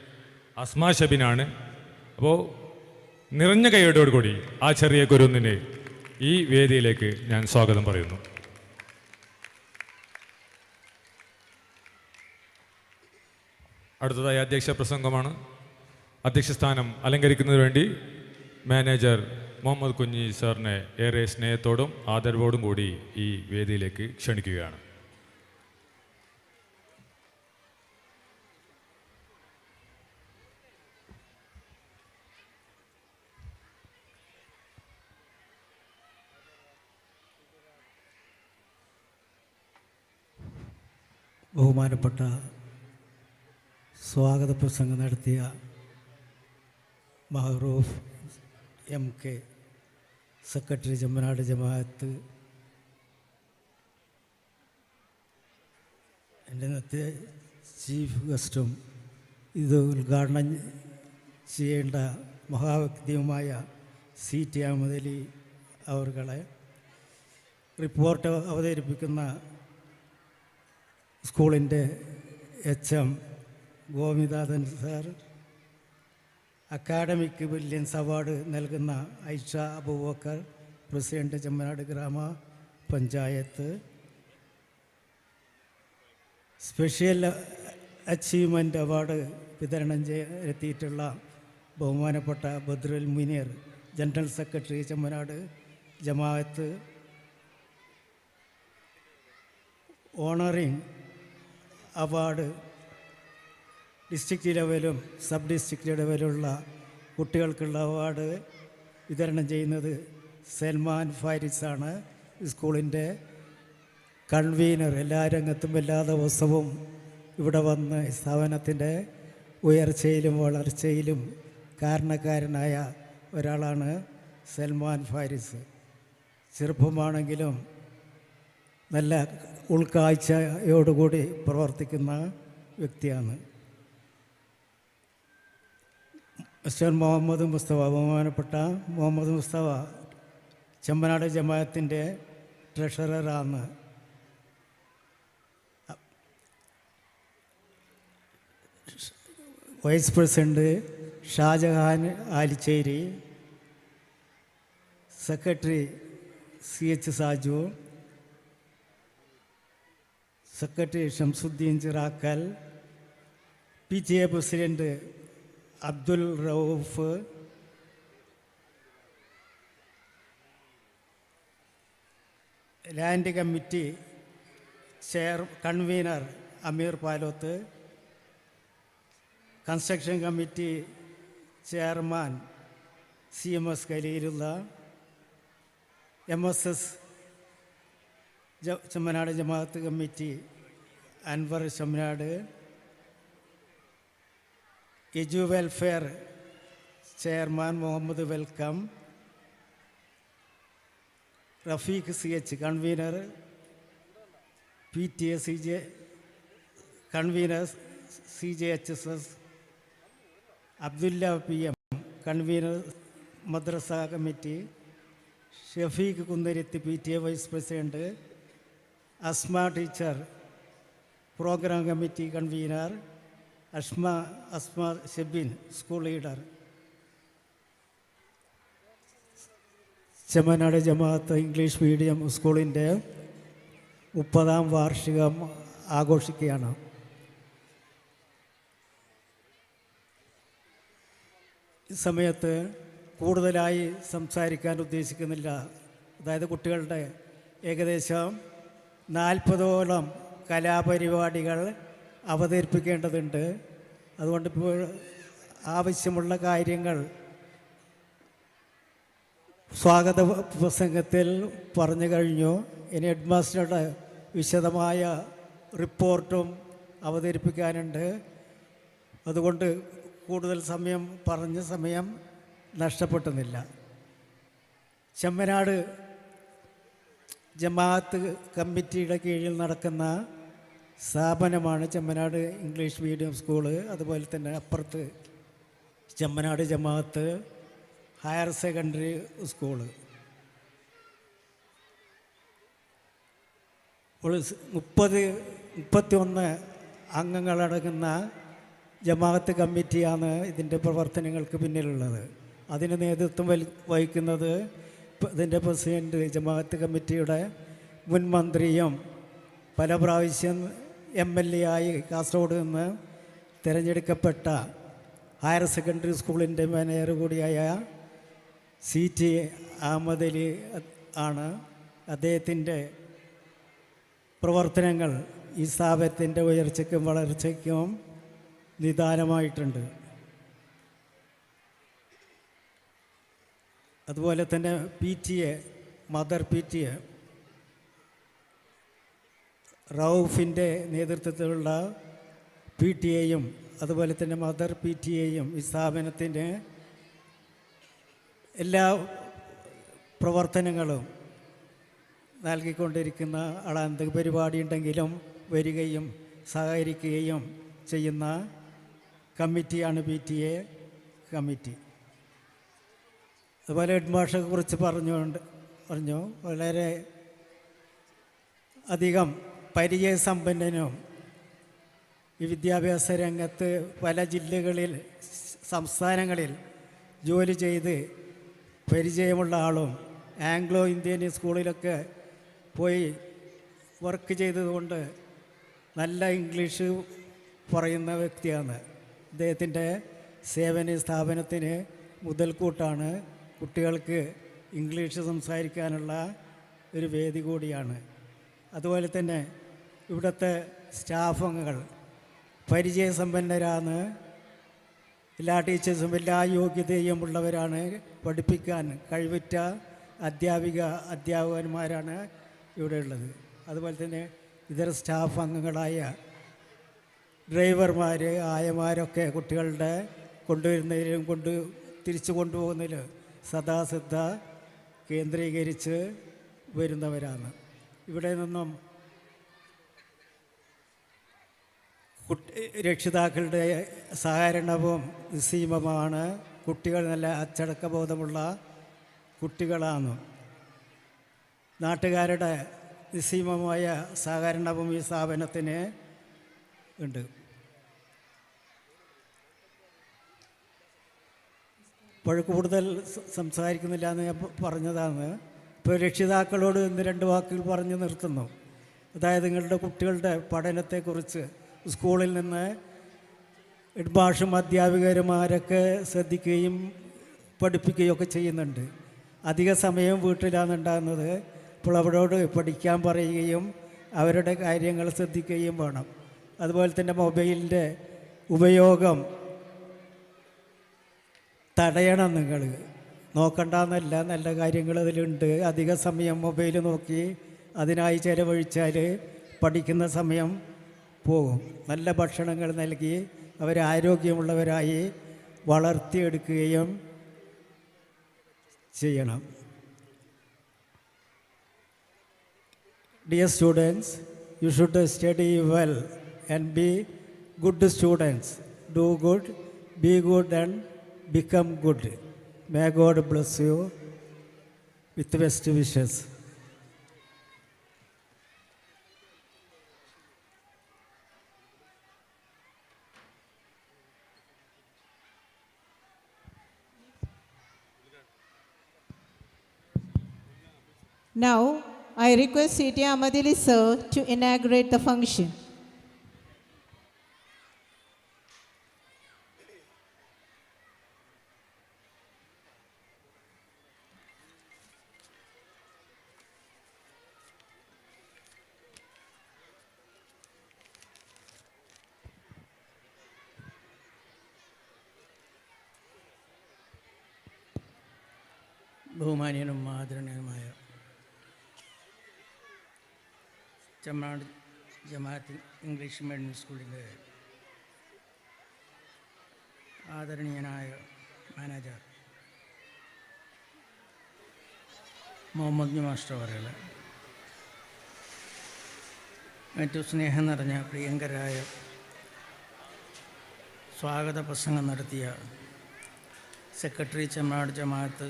അസ്മ ഷബിനാണ്. അപ്പോൾ നിറഞ്ഞ കൈയോടുകൂടി ആ ചെറിയ കുരുന്നിനെ ഈ വേദിയിലേക്ക് ഞാൻ സ്വാഗതം പറയുന്നു. അടുത്തതായി അധ്യക്ഷ പ്രസംഗമാണ്. അധ്യക്ഷസ്ഥാനം അലങ്കരിക്കുന്നതിന് വേണ്ടി മാനേജർ മുഹമ്മദ് കുഞ്ഞി സാറിനെ ഏറെ സ്നേഹത്തോടും ആദരവോടും കൂടി ഈ വേദിയിലേക്ക് ക്ഷണിക്കുകയാണ്. ബഹുമാനപ്പെട്ട സ്വാഗത പ്രസംഗം നടത്തിയ മഹറൂഫ് MK, സെക്രട്ടറി ചെമ്മനാട് ജമാഅത്ത്, എൻ്റെ ഇന്നത്തെ ചീഫ് ഗസ്റ്റും ഇത് ഉദ്ഘാടനം ചെയ്യേണ്ട മഹാവ്യക്തിയുമായ CT അഹമ്മദ് അലി അവർകളെ, റിപ്പോർട്ട് അവതരിപ്പിക്കുന്ന സ്കൂളിൻ്റെ HM Gopinathan sir, academic brilliance award നൽകുന്ന ഐഷ അബൂബക്കർ, പ്രസിഡന്റ് ചെമ്മനാട് ഗ്രാമപഞ്ചായത്ത്, സ്പെഷ്യൽ അച്ചീവ്മെൻ്റ് അവാർഡ് വിതരണം എത്തിയിട്ടുള്ള ബഹുമാനപ്പെട്ട ബദ്രുൽ മുനീർ, ജനറൽ സെക്രട്ടറി ചെമ്മനാട് ജമാഅത്ത്, ഓണറിങ് അവാർഡ് ഡിസ്ട്രിക്റ്റ് ലെവലും സബ് ഡിസ്ട്രിക്റ്റ് ലെവലുള്ള കുട്ടികൾക്കുള്ള അവാർഡ് വിതരണം ചെയ്യുന്നത് സൽമാൻ ഫാരിസാണ്. സ്കൂളിൻ്റെ കൺവീനർ, എല്ലാ രംഗത്തും എല്ലാ ദിവസവും ഇവിടെ വന്ന് സ്ഥാപനത്തിൻ്റെ ഉയർച്ചയിലും വളർച്ചയിലും കാരണക്കാരനായ ഒരാളാണ് സൽമാൻ ഫാരിസ്. ചെറുപ്പമാണെങ്കിലും നല്ല ഉൾക്കാഴ്ചയോടുകൂടി പ്രവർത്തിക്കുന്ന വ്യക്തിയാണ്. മിസ്റ്റർ മുഹമ്മദ് മുസ്തഫ, ബഹുമാനപ്പെട്ട മുഹമ്മദ് മുസ്തഫ ചെമ്മനാട് ജമാഅത്തിൻ്റെ ട്രഷററാണ്. Vice president Shajahan Alichery, secretary CH Saju, secretary Shamsuddin Chirakkal, PTA president Abdul Rauf, land committee convener Ameer Paloth, construction committee chairman CMS Khaleelulla, MSS Chemmanad Jamaat committee Anwar Chemmanad, edu welfare chairman Muhammad welcome, Rafeeq CH convener, PTA convener CJHSS, Abdulla PM convener മദ്രസ committee, Shafeeq Kunnaruthi PTA vice president, Asma teacher programme committee convener, Asma Shebin school leader. Chemmanad Jamaat English medium സ്കൂളിൻ്റെ 30ാം വാർഷികം ആഘോഷിക്കുകയാണ്. ഈ സമയത്ത് കൂടുതലായി സംസാരിക്കാൻ ഉദ്ദേശിക്കുന്നില്ല. അതായത് കുട്ടികളുടെ ഏകദേശം 40ഓളം കലാപരിപാടികൾ അവതരിപ്പിക്കേണ്ടതുണ്ട്. അതുകൊണ്ട് ഇപ്പോൾ ആവശ്യമുള്ള കാര്യങ്ങൾ സ്വാഗത പ്രസംഗത്തിൽ പറഞ്ഞു കഴിഞ്ഞു. ഇനി ഹെഡ് മാസ്റ്ററുടെ വിശദമായ റിപ്പോർട്ടും അവതരിപ്പിക്കാനുണ്ട്. അതുകൊണ്ട് കൂടുതൽ സമയം നഷ്ടപ്പെടുന്നില്ല. ചെമ്മനാട് ജമാഅത്ത് കമ്മിറ്റിയുടെ കീഴിൽ നടക്കുന്ന സ്ഥാപനമാണ് ചെമ്മനാട് ഇംഗ്ലീഷ് മീഡിയം സ്കൂള്. അതുപോലെ തന്നെ അപ്പുറത്ത് ചെമ്മനാട് ജമാഅത്ത് ഹയർ സെക്കൻഡറി സ്കൂള്. 31 അംഗങ്ങളടങ്ങുന്ന ജമാഅത്ത് കമ്മിറ്റിയാണ് ഇതിൻ്റെ പ്രവർത്തനങ്ങൾക്ക് പിന്നിലുള്ളത്. അതിന് നേതൃത്വം വഹിക്കുന്നത് ഇതിൻ്റെ പ്രസിഡന്റ്, ജമാഅത്ത് കമ്മിറ്റിയുടെ മുൻ മന്ത്രിയും പല പ്രാവശ്യം MLA ആയി കാസർഗോഡ് നിന്ന് തിരഞ്ഞെടുക്കപ്പെട്ട ഹയർ സെക്കൻഡറി സ്കൂളിൻ്റെ മാനേജർ കൂടിയായ CT അഹമ്മദ് അലി ആണ്. അദ്ദേഹത്തിൻ്റെ പ്രവർത്തനങ്ങൾ ഈ സ്ഥാപനത്തിൻ്റെ ഉയർച്ചയ്ക്കും വളർച്ചയ്ക്കും നിദാനമായിട്ടുണ്ട്. അതുപോലെ തന്നെ PTA, മദർ PTA റൌഫിൻ്റെ നേതൃത്വത്തിലുള്ള PTA-യും അതുപോലെ തന്നെ മദർ PTA-യും ഈ സ്ഥാപനത്തിൻ്റെ എല്ലാ പ്രവർത്തനങ്ങളും നൽകിക്കൊണ്ടിരിക്കുന്ന ആളാണ്. എന്ത് പരിപാടി ഉണ്ടെങ്കിലും വരികയും സഹകരിക്കുകയും ചെയ്യുന്ന കമ്മിറ്റിയാണ് PTA കമ്മിറ്റി. അതുപോലെ ഹെഡ് മാസ്റ്ററെ കുറിച്ച് പറഞ്ഞു വളരെ അധികം പരിചയസമ്പന്നനും ഈ വിദ്യാഭ്യാസ രംഗത്ത് പല ജില്ലകളിൽ സംസ്ഥാനങ്ങളിൽ ജോലി ചെയ്ത് പരിചയമുള്ള ആളും ആംഗ്ലോ ഇന്ത്യൻ സ്കൂളിലൊക്കെ പോയി വർക്ക് ചെയ്തതുകൊണ്ട് നല്ല ഇംഗ്ലീഷ് പറയുന്ന വ്യക്തിയാണ്. അദ്ദേഹത്തിൻ്റെ സേവന സ്ഥാപനത്തിന് മുതൽക്കൂട്ടാണ്. കുട്ടികൾക്ക് ഇംഗ്ലീഷ് സംസാരിക്കാനുള്ള ഒരു വേദി കൂടിയാണ്. അതുപോലെ തന്നെ ഇവിടുത്തെ സ്റ്റാഫുകൾ പരിചയസമ്പന്നരാണ്. എല്ലാ ടീച്ചേഴ്സും എല്ലാ യോഗ്യതയും ഉള്ളവരാണ്. പഠിപ്പിക്കാൻ കഴിവുറ്റ അധ്യാപകന്മാരാണ് ഇവിടെ ഉള്ളത്. അതുപോലെ തന്നെ ഇതര സ്റ്റാഫ് അംഗങ്ങളായ ഡ്രൈവർമാർ, ആയമാരൊക്കെ കുട്ടികളുടെ കൊണ്ടുവരുന്നതിലും തിരിച്ചു കൊണ്ടുപോകുന്നതിലും സദാശ്രദ്ധ കേന്ദ്രീകരിച്ച് വരുന്നവരാണ്. ഇവിടെ നിന്നും രക്ഷിതാക്കളുടെ സഹകരണവും നിസ്സീമമാണ്. കുട്ടികൾ നല്ല അച്ചടക്കബോധമുള്ള കുട്ടികളാണ്. നാട്ടുകാരുടെ നിസ്സീമമായ സഹകരണവും ഈ സ്ഥാപനത്തിന് ഉണ്ട്. ഇപ്പോൾ കൂടുതൽ സംസാരിക്കുന്നില്ല എന്ന് ഞാൻ പറഞ്ഞതാണ്. ഇപ്പോൾ രക്ഷിതാക്കളോട് 1-2 വാക്കുകൾ പറഞ്ഞു നിർത്തുന്നു. അതായത് നിങ്ങളുടെ കുട്ടികളുടെ പഠനത്തെക്കുറിച്ച് സ്കൂളിൽ നിന്ന് ഹെഡ്മാഷും അധ്യാപകന്മാരൊക്കെ ശ്രദ്ധിക്കുകയും പഠിപ്പിക്കുകയും ഒക്കെ ചെയ്യുന്നുണ്ട്. അധിക സമയം വീട്ടിലാണ് ഉണ്ടാകുന്നത്. അപ്പോൾ അവരോട് പഠിക്കാൻ പറയുകയും അവരുടെ കാര്യങ്ങൾ ശ്രദ്ധിക്കുകയും വേണം. അതുപോലെ തന്നെ മൊബൈലിൻ്റെ ഉപയോഗം തടയണം. നിങ്ങൾ നോക്കണ്ടെന്നല്ല, നല്ല കാര്യങ്ങൾ അതിലുണ്ട്. അധിക സമയം മൊബൈൽ നോക്കി അതിനായി ചിലവഴിച്ചാൽ പഠിക്കുന്ന സമയം പോകും. നല്ല ഭക്ഷണങ്ങൾ നൽകി അവരെ ആരോഗ്യമുള്ളവരായി വളർത്തിയെടുക്കുകയും ചെയ്യണം. Dear students, you should study well and be good students. Do good, be good and become good. May God bless you with best wishes. Now, I request C.T. Ahmadili sir to inaugurate the function. ബഹുമാനീയനും ആദരണീയനുമായ Chemmad Jamaat English medium സ്കൂളിൻ്റെ ആദരണീയനായ manager Muhammad master അവരുടെ ഏറ്റവും സ്നേഹം നിറഞ്ഞ പ്രിയങ്കരായ സ്വാഗത പ്രസംഗം നടത്തിയ സെക്രട്ടറി ചെമ്മാട് ജമാഅത്ത്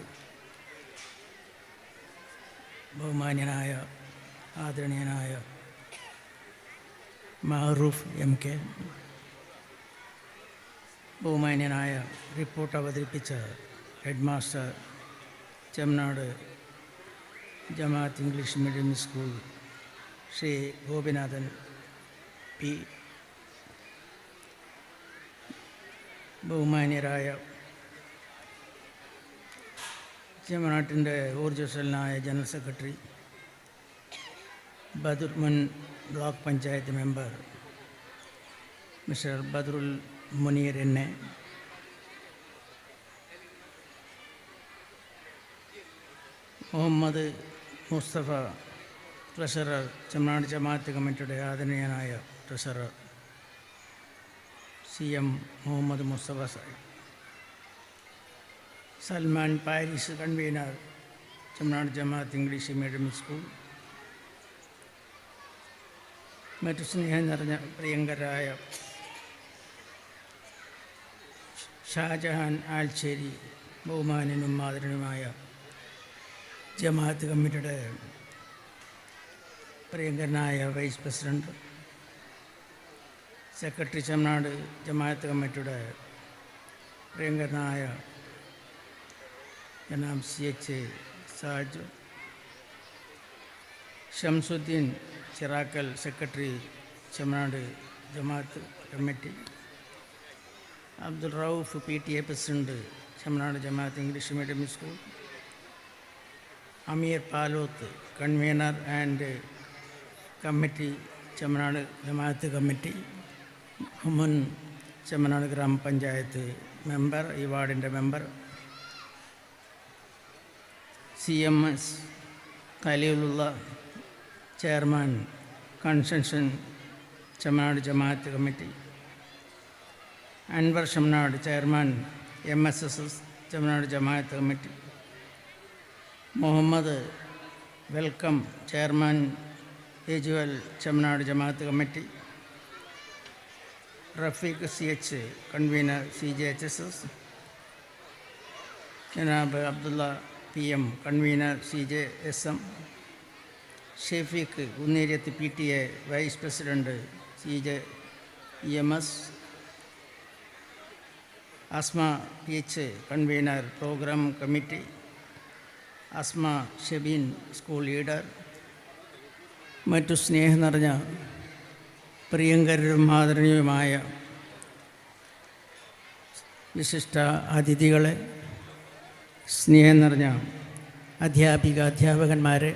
ബഹുമാന്യനായ ആദരണീയനായ മഹറൂഫ് MK, ബഹുമാന്യനായ റിപ്പോർട്ട് അവതരിപ്പിച്ച head master Chemmanad Jamaat English medium school Shri Gopinathan P, ബഹുമാന്യരായ ചെമ്മനാട്ടിൻ്റെ ഊർജ്ജസ്വലനായ ജനറൽ സെക്രട്ടറി മുൻ block panchayat member mister Badarul Muneer എന്നെ, മുഹമ്മദ് മുസ്തഫ ട്രഷറർ ചെമ്മനാട് ജമാഅത്ത് കമ്മിറ്റിയുടെ ആദരണീയനായ treasurer CM Muhammad Mustafa Sahib, Salman Paris convener Chemmanad Jamaat English medium school, മറ്റു സ്നേഹം നിറഞ്ഞ പ്രിയങ്കരായ ഷാജഹാൻ ആൽച്ചേരി, ബഹുമാന്യനും മാതൃനുമായ ജമാഅത്ത് കമ്മിറ്റിയുടെ പ്രിയങ്കരനായ vice president, secretary Chemmanad Jamaat കമ്മിറ്റിയുടെ പ്രിയങ്കരനായ Janab CH Saju, Shamsuddin Chirakkal, secretary Chemmanad Jamaat committee, Abdul Rauf PTA president Chemmanad Jamaat English medium school, Ameer Paloth convener and committee Chemmanad Jamaat committee, മുൻ ചെമ്മനാട് ഗ്രാമപഞ്ചായത്ത് മെമ്പർ, ഈ വാർഡിൻ്റെ member, CMS Khaleelulla chairman construction Chemmanad Jamaat committee, Anwar Chemmanad chairman MSSS Chemmanad Jamaat committee, Muhammad welcome chairman ഏജുവൽ Chemmanad Jamaat committee, Rafeeq CH convener CJHSS, ജനാബ് Abdulla PM convener CJSM, Shefeeq Kunneriyath PTA vice president CJEMS, Asma PH convener programme committee, Asma Shebin school leader, മറ്റു സ്നേഹം നിറഞ്ഞ പ്രിയങ്കരും ആദരണീയമായ വിശിഷ്ട അതിഥികളെ, സ്നേഹം നിറഞ്ഞ അധ്യാപകന്മാരെ,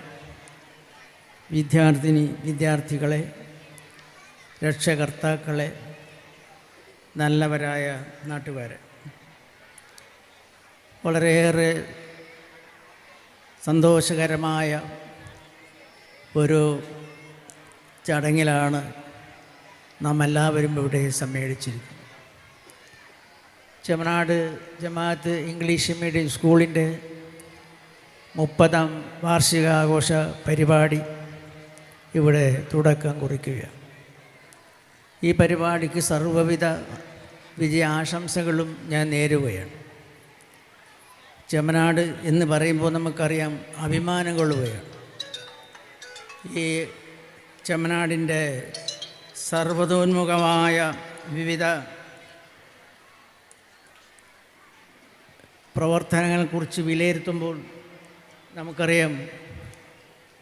വിദ്യാർത്ഥികളെ, രക്ഷകർത്താക്കളെ, നല്ലവരായ നാട്ടുകാരെ, വളരെയേറെ സന്തോഷകരമായ ഒരു ചടങ്ങിലാണ് നാം എല്ലാവരും ഇവിടെ സമ്മേളിച്ചിരിക്കുന്നത്. ചെമ്മനാട് ജമാഅത്ത് ഇംഗ്ലീഷ് മീഡിയം സ്കൂളിൻ്റെ 30ാം വാർഷികാഘോഷ പരിപാടി ഇവിടെ തുടക്കം കുറിക്കുകയാണ്. ഈ പരിപാടിക്ക് സർവ്വവിധ വിജയാശംസകളും ഞാൻ നേരുകയാണ്. ചെമ്മനാട് എന്ന് പറയുമ്പോൾ നമുക്കറിയാം അഭിമാനം കൊള്ളുകയാണ്. ഈ ചെമ്മനാടിൻ്റെ സർവ്വതോന്മുഖമായ വിവിധ പ്രവർത്തനങ്ങളെക്കുറിച്ച് വിലയിരുത്തുമ്പോൾ നമുക്കറിയാം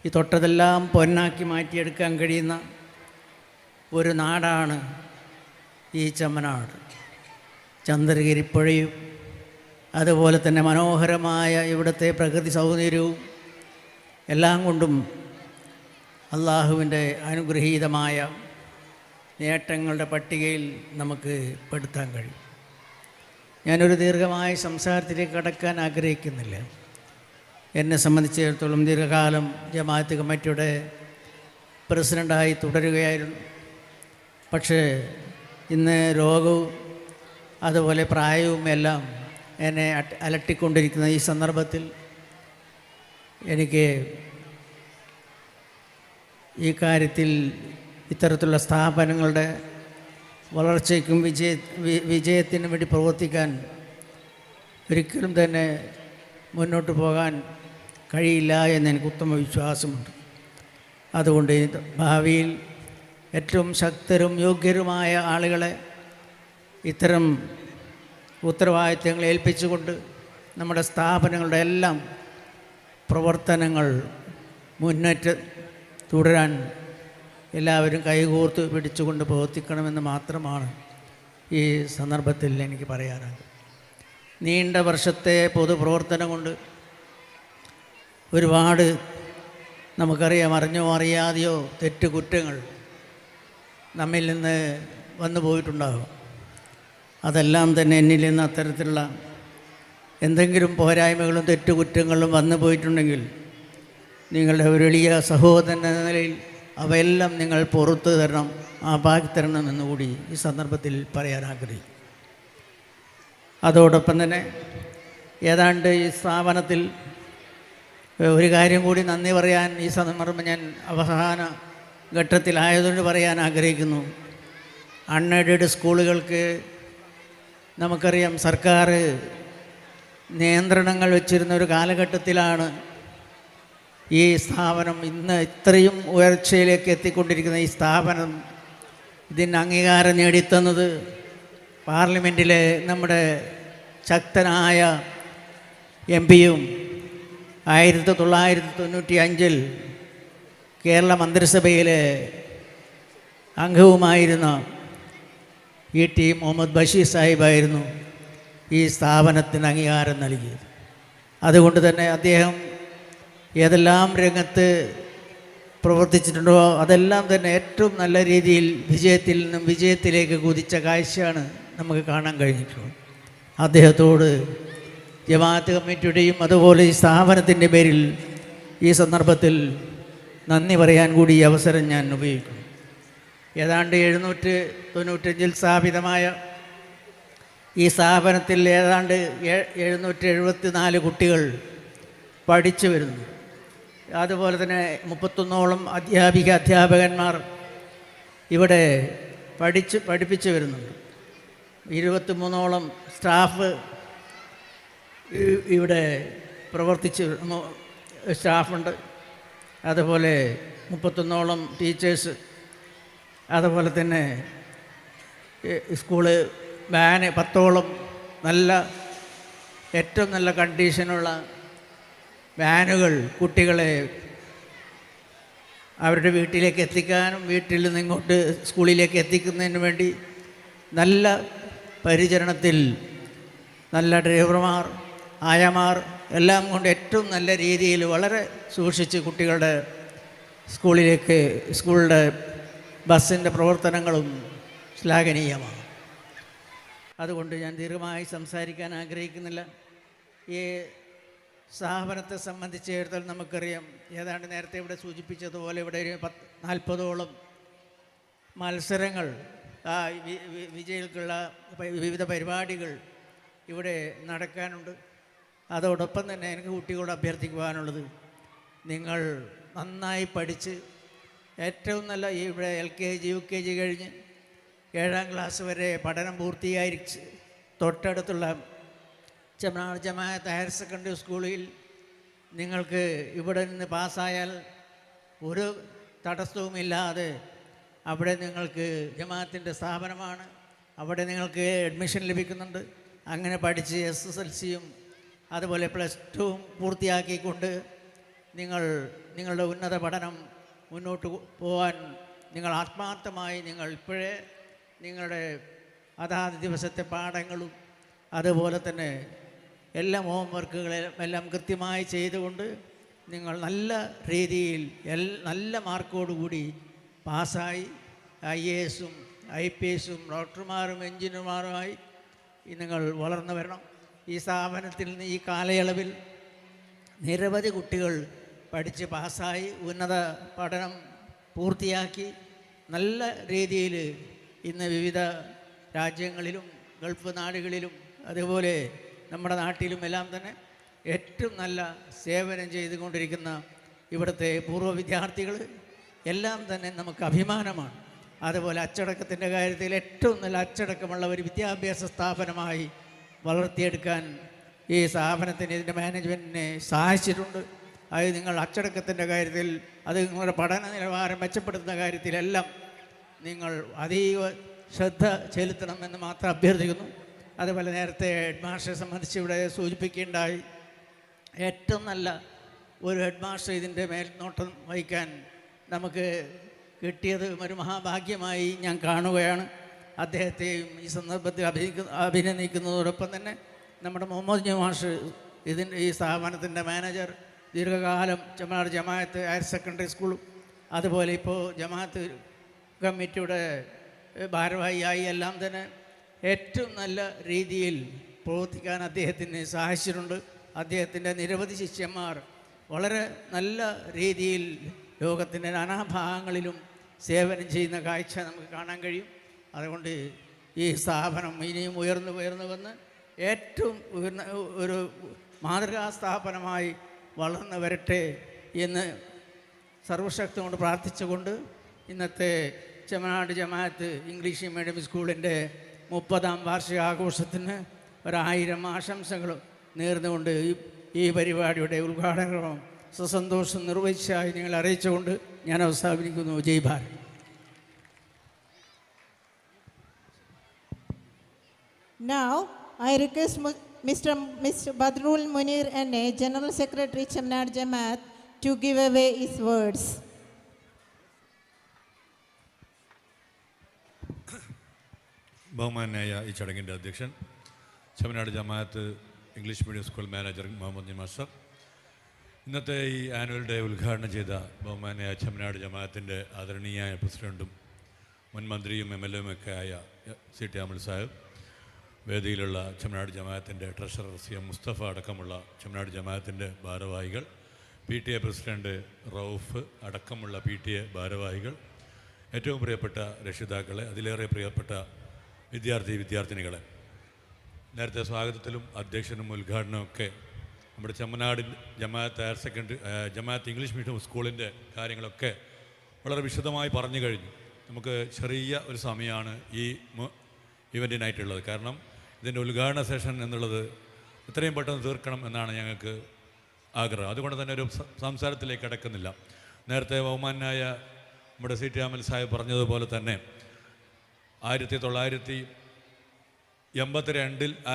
ഈ തൊട്ടതെല്ലാം പൊന്നാക്കി മാറ്റിയെടുക്കാൻ കഴിയുന്ന ഒരു നാടാണ് ഈ ചെമ്മനാട്. ചന്ദ്രഗിരിപ്പുഴയും അതുപോലെ തന്നെ മനോഹരമായ ഇവിടുത്തെ പ്രകൃതി സൗന്ദര്യവും എല്ലാം കൊണ്ടും അള്ളാഹുവിൻ്റെ അനുഗ്രഹീതമായ നേട്ടങ്ങളുടെ പട്ടികയിൽ നമുക്ക് പെടുത്താൻ കഴിയും. ഞാനൊരു ദീർഘമായ സംസാരത്തിലേക്ക് കടക്കാൻ ആഗ്രഹിക്കുന്നില്ല. എന്നെ സംബന്ധിച്ചിടത്തോളം ദീർഘകാലം ജമാഅത്ത് കമ്മിറ്റിയുടെ പ്രസിഡൻ്റായി തുടരുകയായിരുന്നു. പക്ഷേ ഇന്ന് രോഗവും അതുപോലെ പ്രായവും എല്ലാം എന്നെ അലട്ടിക്കൊണ്ടിരിക്കുന്ന ഈ സന്ദർഭത്തിൽ എനിക്ക് ഈ കാര്യത്തിൽ ഇത്തരത്തിലുള്ള സ്ഥാപനങ്ങളുടെ വളർച്ചയ്ക്കും വിജയത്തിനും വേണ്ടി പ്രവർത്തിക്കാൻ ഒരിക്കലും തന്നെ മുന്നോട്ട് പോകാൻ കഴിയില്ല എന്ന് എനിക്ക് ഉത്തമ വിശ്വാസമുണ്ട്. അതുകൊണ്ട് ഭാവിയിൽ ഏറ്റവും ശക്തരും യോഗ്യരുമായ ആളുകളെ ഇത്തരം ഉത്തരവാദിത്തങ്ങൾ ഏൽപ്പിച്ചുകൊണ്ട് നമ്മുടെ സ്ഥാപനങ്ങളുടെ എല്ലാം പ്രവർത്തനങ്ങൾ മുന്നേറ്റ് തുടരാൻ എല്ലാവരും കൈകോർത്ത് പിടിച്ചുകൊണ്ട് പ്രവർത്തിക്കണമെന്ന് മാത്രമാണ് ഈ സന്ദർഭത്തിൽ എനിക്ക് പറയാനുള്ളത്. നീണ്ട വർഷത്തെ പൊതുപ്രവർത്തനം കൊണ്ട് ഒരുപാട് നമുക്കറിയാം, അറിഞ്ഞോ അറിയാതെയോ തെറ്റുകുറ്റങ്ങൾ നമ്മിൽ നിന്ന് വന്നു പോയിട്ടുണ്ടാകും. അതെല്ലാം തന്നെ എന്നിൽ നിന്ന് അത്തരത്തിലുള്ള എന്തെങ്കിലും പോരായ്മകളും തെറ്റുകുറ്റങ്ങളും വന്നു പോയിട്ടുണ്ടെങ്കിൽ നിങ്ങളുടെ ഒരു എളിയ സഹോദരൻ എന്ന നിലയിൽ അവയെല്ലാം നിങ്ങൾ പുറത്തു തരണം, മാപ്പാക്കി തരണമെന്നുകൂടി ഈ സന്ദർഭത്തിൽ പറയാൻ ആഗ്രഹിക്കും. അതോടൊപ്പം തന്നെ ഏതാണ്ട് ഈ സ്ഥാപനത്തിൽ ഒരു കാര്യം കൂടി നന്ദി പറയാൻ ഈ സന്ദർഭം ഞാൻ അവസാന ഘട്ടത്തിലായതുകൊണ്ട് പറയാൻ ആഗ്രഹിക്കുന്നു. അൺഎയ്ഡഡ് സ്കൂളുകൾക്ക് നമുക്കറിയാം സർക്കാർ നിയന്ത്രണങ്ങൾ വെച്ചിരുന്ന ഒരു കാലഘട്ടത്തിലാണ് ഈ സ്ഥാപനം ഇന്ന് ഇത്രയും ഉയർച്ചയിലേക്ക് എത്തിക്കൊണ്ടിരിക്കുന്ന ഈ സ്ഥാപനം ഇതിന് അംഗീകാരം നേടിത്തന്നത് പാർലമെൻറ്റിലെ നമ്മുടെ ശക്തനായ എം പിയും 1995 കേരള മന്ത്രിസഭയിലെ അംഗവുമായിരുന്ന E.T. മുഹമ്മദ് ബഷീർ സാഹിബായിരുന്നു ഈ സ്ഥാപനത്തിന് അംഗീകാരം നൽകിയത്. അതുകൊണ്ട് തന്നെ അദ്ദേഹം ഏതെല്ലാം രംഗത്ത് പ്രവർത്തിച്ചിട്ടുണ്ടോ അതെല്ലാം തന്നെ ഏറ്റവും നല്ല രീതിയിൽ വിജയത്തിൽ നിന്നും വിജയത്തിലേക്ക് കുതിച്ച കാഴ്ചയാണ് നമുക്ക് കാണാൻ കഴിഞ്ഞിട്ടുള്ളത്. അദ്ദേഹത്തോട് ജമാഅത്ത് കമ്മിറ്റിയുടെയും അതുപോലെ ഈ സ്ഥാപനത്തിൻ്റെ പേരിൽ ഈ സന്ദർഭത്തിൽ നന്ദി പറയാൻ കൂടി ഈ അവസരം ഞാൻ ഉപയോഗിക്കുന്നു. ഏതാണ്ട് 795 സ്ഥാപിതമായ ഈ സ്ഥാപനത്തിൽ ഏതാണ്ട് 774 കുട്ടികൾ പഠിച്ചു വരുന്നു. അതുപോലെ തന്നെ 31ഓളം അധ്യാപകന്മാർ ഇവിടെ പഠിപ്പിച്ചു വരുന്നുണ്ട്. 23ഓളം സ്റ്റാഫ് ഇവിടെ സ്റ്റാഫുണ്ട്. അതുപോലെ 31ഓളം ടീച്ചേഴ്സ്, അതുപോലെ തന്നെ സ്കൂള് വാന് 10ഓളം ഏറ്റവും നല്ല കണ്ടീഷനുള്ള വാനുകൾ കുട്ടികളെ അവരുടെ വീട്ടിലേക്ക് എത്തിക്കാനും വീട്ടിൽ നിന്ന് ഇങ്ങോട്ട് സ്കൂളിലേക്ക് എത്തിക്കുന്നതിന് വേണ്ടി നല്ല പരിചരണത്തിൽ നല്ല ഡ്രൈവർമാർ, ആയമാർ എല്ലാം കൊണ്ട് ഏറ്റവും നല്ല രീതിയിൽ വളരെ സൂക്ഷിച്ച് കുട്ടികളുടെ സ്കൂളിൻ്റെ ബസ്സിൻ്റെ പ്രവർത്തനങ്ങളും ശ്ലാഘനീയമാണ്. അതുകൊണ്ട് ഞാൻ ദീർഘമായി സംസാരിക്കാൻ ആഗ്രഹിക്കുന്നില്ല. ഈ സ്ഥാപനത്തെ സംബന്ധിച്ചിടത്തോളം നമുക്കറിയാം, ഏതാണ്ട് നേരത്തെ ഇവിടെ സൂചിപ്പിച്ചതുപോലെ ഇവിടെ ഒരു 40ഓളം മത്സരങ്ങൾ, വിജയികൾക്കുള്ള വിവിധ പരിപാടികൾ ഇവിടെ നടക്കാനുണ്ട്. അതോടൊപ്പം തന്നെ എനിക്ക് കുട്ടികളോട് അഭ്യർത്ഥിക്കുവാനുള്ളത്, നിങ്ങൾ നന്നായി പഠിച്ച് ഏറ്റവും നല്ല ഇവിടെ LKG UKG കഴിഞ്ഞ് 7ാം ക്ലാസ് വരെ പഠനം പൂർത്തീകരിച്ച് തൊട്ടടുത്തുള്ള ചെമ്മനാട് ജമാഅത്ത് ഹയർ സെക്കൻഡറി സ്കൂളിൽ നിങ്ങൾക്ക് ഇവിടെ നിന്ന് പാസ്സായാൽ ഒരു തടസ്സവുമില്ലാതെ അവിടെ നിങ്ങൾക്ക് ജമാഅത്തിൻ്റെ സ്ഥാപനമാണ്, അവിടെ നിങ്ങൾക്ക് അഡ്മിഷൻ ലഭിക്കുന്നുണ്ട്. അങ്ങനെ പഠിച്ച് SSLCയും അതുപോലെ +2 പൂർത്തിയാക്കിക്കൊണ്ട് നിങ്ങളുടെ ഉന്നത പഠനം മുന്നോട്ട് പോകാൻ നിങ്ങൾ ആത്മാർത്ഥമായി ഇപ്പോഴേ നിങ്ങളുടെ അതാത് ദിവസത്തെ പാഠങ്ങളും അതുപോലെ തന്നെ എല്ലാ ഹോംവർക്കുകളെല്ലാം കൃത്യമായി ചെയ്തുകൊണ്ട് നിങ്ങൾ നല്ല രീതിയിൽ നല്ല മാർക്കോടുകൂടി പാസ്സായി IASഉം IPSഉം ഡോക്ടർമാരും എഞ്ചിനീയർമാരുമായി നിങ്ങൾ വളർന്നു വരണം. ഈ സ്ഥാപനത്തിൽ നിന്ന് ഈ കാലയളവിൽ നിരവധി കുട്ടികൾ പഠിച്ച് പാസ്സായി ഉന്നത പഠനം പൂർത്തിയാക്കി നല്ല രീതിയിൽ ഇന്ന് വിവിധ രാജ്യങ്ങളിലും ഗൾഫ് നാടുകളിലും അതുപോലെ നമ്മുടെ നാട്ടിലും എല്ലാം തന്നെ ഏറ്റവും നല്ല സേവനം ചെയ്തുകൊണ്ടിരിക്കുന്ന ഇവിടുത്തെ പൂർവ്വ വിദ്യാർത്ഥികൾ എല്ലാം തന്നെ നമുക്ക് അഭിമാനമാണ്. അതുപോലെ അച്ചടക്കത്തിൻ്റെ കാര്യത്തിൽ ഏറ്റവും നല്ല അച്ചടക്കമുള്ള ഒരു വിദ്യാഭ്യാസ സ്ഥാപനമായി വളർത്തിയെടുക്കാൻ ഈ സ്ഥാപനത്തിന് ഇതിൻ്റെ മാനേജ്മെൻറ്റിനെ സഹായിച്ചിട്ടുണ്ട്. അത് നിങ്ങൾ അച്ചടക്കത്തിൻ്റെ കാര്യത്തിൽ അത് നിങ്ങളുടെ പഠന നിലവാരം മെച്ചപ്പെടുത്തുന്ന കാര്യത്തിലെല്ലാം നിങ്ങൾ അതീവ ശ്രദ്ധ ചെലുത്തണമെന്ന് മാത്രം അഭ്യർത്ഥിക്കുന്നു. അതുപോലെ നേരത്തെ ഹെഡ് മാസ്റ്ററെ സംബന്ധിച്ച് ഇവിടെ സൂചിപ്പിക്കുകയുണ്ടായി. ഏറ്റവും നല്ല ഒരു ഹെഡ് മാസ്റ്റർ ഇതിൻ്റെ മേൽനോട്ടം വഹിക്കാൻ നമുക്ക് കിട്ടിയത് ഒരു മഹാഭാഗ്യമായി ഞാൻ കാണുകയാണ്. അദ്ദേഹത്തെയും ഈ സന്ദർഭത്തിൽ അഭിനന്ദിക്കുന്നതോടൊപ്പം തന്നെ നമ്മുടെ മുഹമ്മദ് മാഷ് ഈ സ്ഥാപനത്തിൻ്റെ മാനേജർ, ദീർഘകാലം ചെമ്മനാട് ജമാഅത്ത് ഹയർ സെക്കൻഡറി സ്കൂളും അതുപോലെ ഇപ്പോൾ ജമാഅത്ത് കമ്മിറ്റിയുടെ ഭാരവാഹിയായി എല്ലാം തന്നെ ഏറ്റവും നല്ല രീതിയിൽ പ്രവർത്തിക്കാൻ അദ്ദേഹത്തിന് സഹായിച്ചിട്ടുണ്ട്. അദ്ദേഹത്തിൻ്റെ നിരവധി ശിഷ്യന്മാർ വളരെ നല്ല രീതിയിൽ ലോകത്തിൻ്റെ നാനാഭാഗങ്ങളിലും സേവനം ചെയ്യുന്ന കാഴ്ച നമുക്ക് കാണാൻ കഴിയും. അതുകൊണ്ട് ഈ സ്ഥാപനം ഇനിയും ഉയർന്നു വന്ന് ഏറ്റവും ഉയർന്ന ഒരു മാതൃകാ സ്ഥാപനമായി വളർന്നു വരട്ടെ എന്ന് സർവശക്തി കൊണ്ട് പ്രാർത്ഥിച്ചുകൊണ്ട് ഇന്നത്തെ ചെമ്മനാട് ജമാഅത്ത് ഇംഗ്ലീഷ് മീഡിയം സ്കൂളിൻ്റെ 30ാം വാർഷികാഘോഷത്തിന് 1000 ആശംസകൾ നേർന്നുകൊണ്ട് ഈ പരിപാടിയുടെ ഉദ്ഘാടനം സസന്തോഷം നിർവഹിച്ചായി നിങ്ങൾ അറിയിച്ചുകൊണ്ട് ഞാൻ അവസാനിപ്പിക്കുന്നു. ജയ് Bharat. Now, I request Mr. Badrul Munir Enne, General Secretary Chaminad Jamaat, to give away his words. ബഹുമാനായ ഈ ചടങ്ങിൻ്റെ അധ്യക്ഷൻ Chemmanad Jamaat English medium school manager Muhammad master, ഇന്നത്തെ ഈ ആനുവൽ ഡേ ഉദ്ഘാടനം ചെയ്ത ബഹുമാനായ ചെമ്മനാട് ജമാഅത്തിൻ്റെ ആദരണീയായ പ്രസിഡൻറ്റും മുൻ മന്ത്രിയും MLA ഒക്കെ ആയ CT അമൽ സാഹിബ്, വേദിയിലുള്ള ചെമ്മനാട് ജമാഅത്തിൻ്റെ ട്രഷറർ CM മുസ്തഫ അടക്കമുള്ള ചെമ്മനാട് ജമാഅത്തിൻ്റെ ഭാരവാഹികൾ, PTA പ്രസിഡൻറ്റ് റൌഫ് അടക്കമുള്ള PTA ഭാരവാഹികൾ, ഏറ്റവും പ്രിയപ്പെട്ട രക്ഷിതാക്കളെ, അതിലേറെ പ്രിയപ്പെട്ട വിദ്യാർത്ഥിനികളെ, നേരത്തെ സ്വാഗതത്തിലും അധ്യക്ഷനും ഉദ്ഘാടനമൊക്കെ നമ്മുടെ ചെമ്മനാട് ജമാഅത്ത് ഹയർ സെക്കൻഡറി ജമാഅത്ത് ഇംഗ്ലീഷ് മീഡിയം സ്കൂളിൻ്റെ കാര്യങ്ങളൊക്കെ വളരെ വിശദമായി പറഞ്ഞു കഴിഞ്ഞു. നമുക്ക് ചെറിയ ഒരു സമയമാണ് ഈ ഇവൻറ്റിനായിട്ടുള്ളത്. കാരണം ഇതിൻ്റെ ഉദ്ഘാടന സെഷൻ എന്നുള്ളത് എത്രയും പെട്ടെന്ന് തീർക്കണം എന്നാണ് ഞങ്ങൾക്ക് ആഗ്രഹം. അതുകൊണ്ട് തന്നെ ഒരു സംസാരത്തിലേക്ക് കടക്കുന്നില്ല. നേരത്തെ ബഹുമാനായ നമ്മുടെ CT അമൽ സാഹിബ് പറഞ്ഞതുപോലെ തന്നെ 1982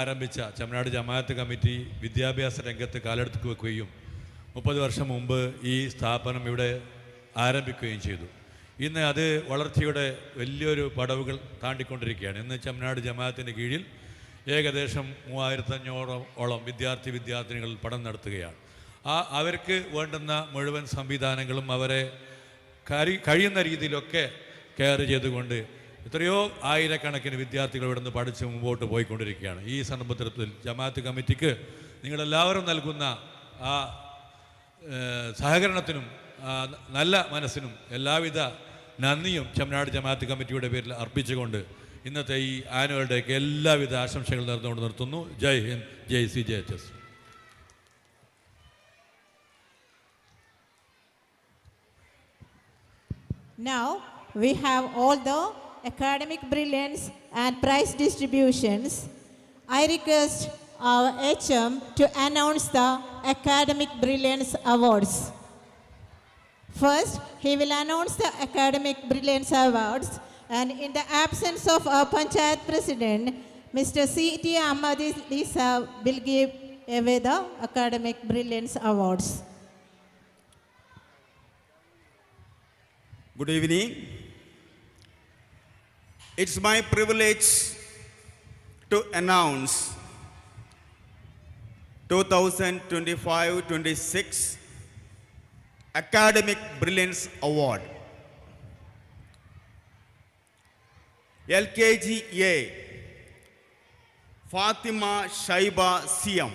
ആരംഭിച്ച ചെമ്മനാട് ജമാഅത്ത് കമ്മിറ്റി വിദ്യാഭ്യാസ രംഗത്ത് കാലെടുത്ത് വെക്കുകയും 30 വർഷം മുമ്പ് ഈ സ്ഥാപനം ഇവിടെ ആരംഭിക്കുകയും ചെയ്തു. ഇന്ന് അത് വളർച്ചയുടെ വലിയൊരു പടവുകൾ താണ്ടിക്കൊണ്ടിരിക്കുകയാണ്. ഇന്ന് ചെമ്മനാട് ജമാഅത്തിൻ്റെ കീഴിൽ ഏകദേശം 3500ഓളം വിദ്യാർത്ഥിനികൾ പഠനം നടത്തുകയാണ്. അവർക്ക് വേണ്ടുന്ന മുഴുവൻ സംവിധാനങ്ങളും അവരെ കഴിയുന്ന രീതിയിലൊക്കെ കെയർ ചെയ്തുകൊണ്ട് എത്രയോ ആയിരക്കണക്കിന് വിദ്യാർത്ഥികൾ ഇവിടെ നിന്ന് പഠിച്ച് മുമ്പോട്ട് പോയിക്കൊണ്ടിരിക്കുകയാണ്. ഈ സന്ദർഭത്തിൽ ജമാഅത്ത് കമ്മിറ്റിക്ക് നിങ്ങളെല്ലാവരും നൽകുന്ന ആ സഹകരണത്തിനും നല്ല മനസ്സിനും എല്ലാവിധ നന്ദിയും ചെമ്മനാട് ജമാഅത്ത് കമ്മിറ്റിയുടെ പേരിൽ അർപ്പിച്ചുകൊണ്ട് ഇന്നത്തെ ഈ ആനുവൽ ഡേക്ക് എല്ലാവിധ ആശംസകൾ നേർന്നുകൊണ്ട് നിർത്തുന്നു. ജയ് ഹിന്ദ്, ജയ് CJHS. Now, we have all the academic brilliance and prize distributions. I request our HM to announce the Academic Brilliance Awards. First, he will announce the Academic Brilliance Awards, and in the absence of our Panchayat President, Mr. CT Ahmad Lisa will give away the Academic Brilliance Awards. Good evening. It's my privilege to announce 2025-26 Academic Brilliance Award. LKG A, Fatima Shaiba CM,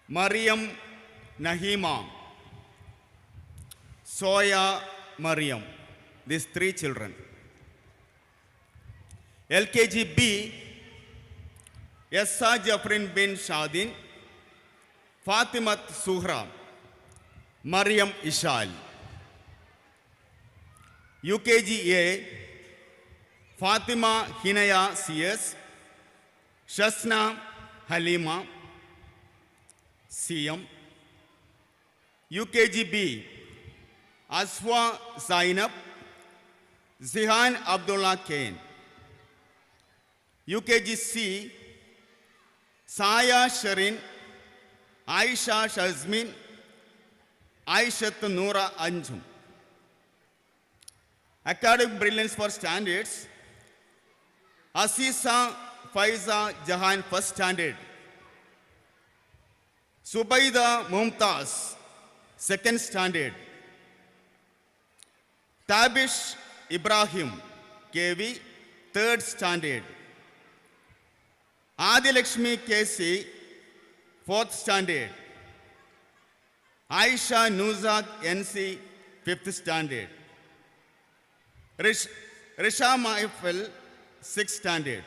Mariam Nahima, Soya Mariam, these 3 children. LKG B, Yassa Jafrin bin Shadin, Fatimat Suhra, Mariam Ishal. UKG A, Fatima Hinaya CS, Shasna Halima CM. UKG B, Aswa Zainab, Zihan Abdullah Kane. UKG C, Saya Sharin, Aisha Shazmin, Aishat Noora Anjum. Academic Brilliance for Standards, Asisa Faiza Jahan First Standard, Subaida Mumtaz Second Standard, Tabish Ibrahim KV Third Standard, Adilakshmi KC Fourth Standard, Aisha Nuzad NC Fifth Standard, Risha Maifel Sixth Standard,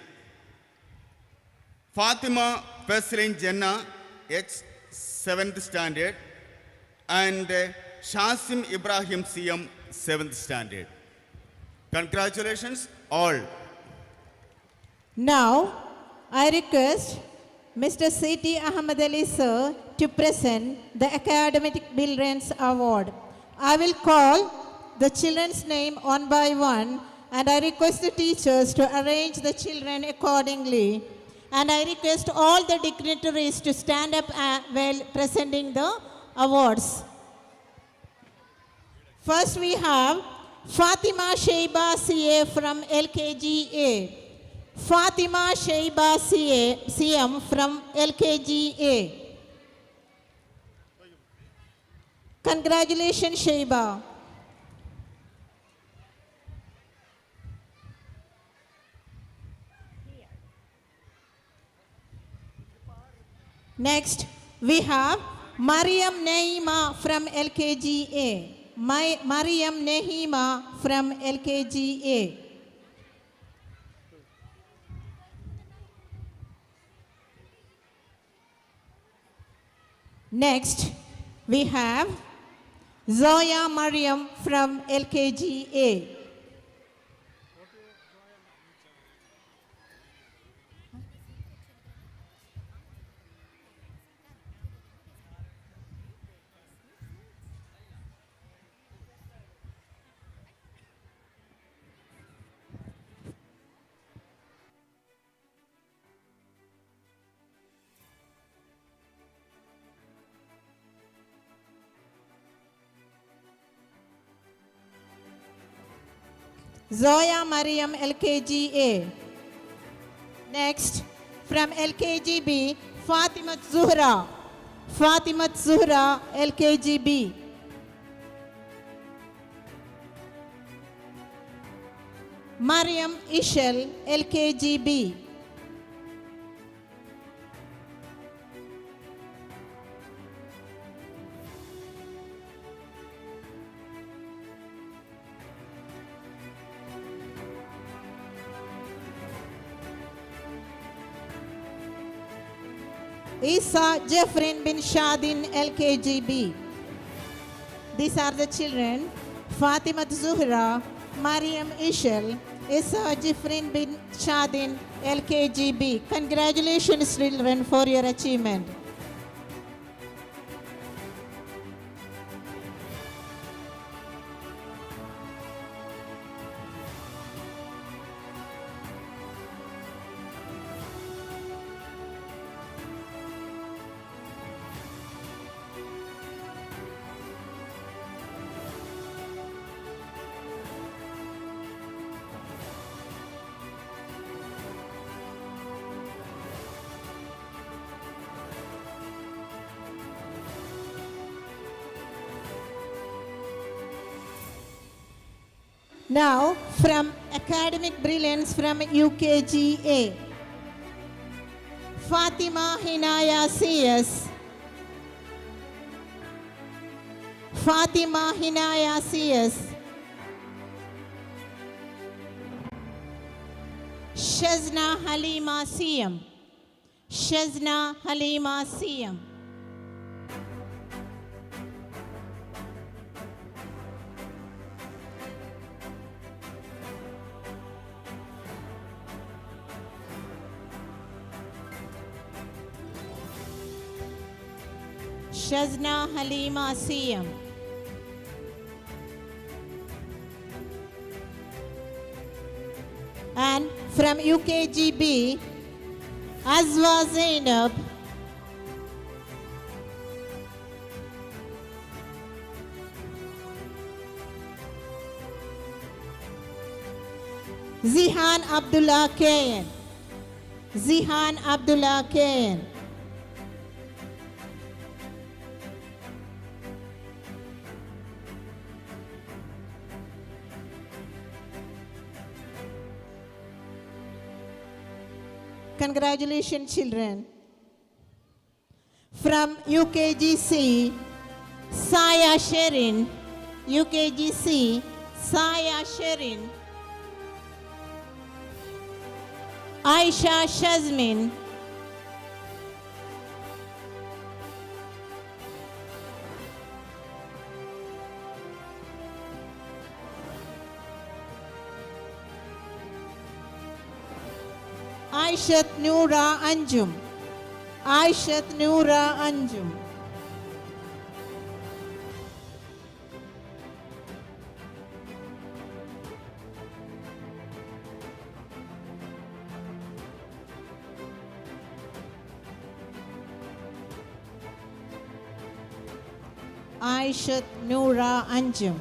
Fatima Feslin Jenna H Seventh Standard, and Shasim Ibrahim CM, 7th standard. Congratulations all. Now, I request Mr. C.T. Ahmed Ali sir to present the Academic Brilliance Award. I will call the children's name one by one, and I request the teachers to arrange the children accordingly. And I request all the dignitaries to stand up while presenting the awards. First we have Fatima Sheiba CA from LKGA. Fatima Sheiba CM from LKGA. Congratulations, Sheiba. Next, we have Mariam Nehima from LKGA. Mariam Nehima from LKGA. Next, we have Zoya Mariam from LKGA. Zoya Mariam LKGA. Next, from LKGB, Fatimat Zuhra. Fatimat Zuhra LKGB. Mariam Ishel LKGB. Isa Jeffrin bin Shadin LKGB. These are the children, Fatimat Zuhra, Mariam Ishel, Isa Jeffrin bin Shadin LKGB. Congratulations, children, for your achievement. Now, from Academic Brilliance from UKGA, Fatima Hinaya CS. Fatima Hinaya CS. Shazna Halima CM. Shazna Halima CM. Shazna Halima CM. And from UKGB, Azwa Zainab. Zihan Abdullah Kayan. Zihan Abdullah Kayan. Congratulations, children. From UKGC, Saya Sherin. UKGC, Saya Sherin. Aisha Shazmin. Aishat Noora Anjum. Aishat Noora Anjum. Aishat Noora Anjum.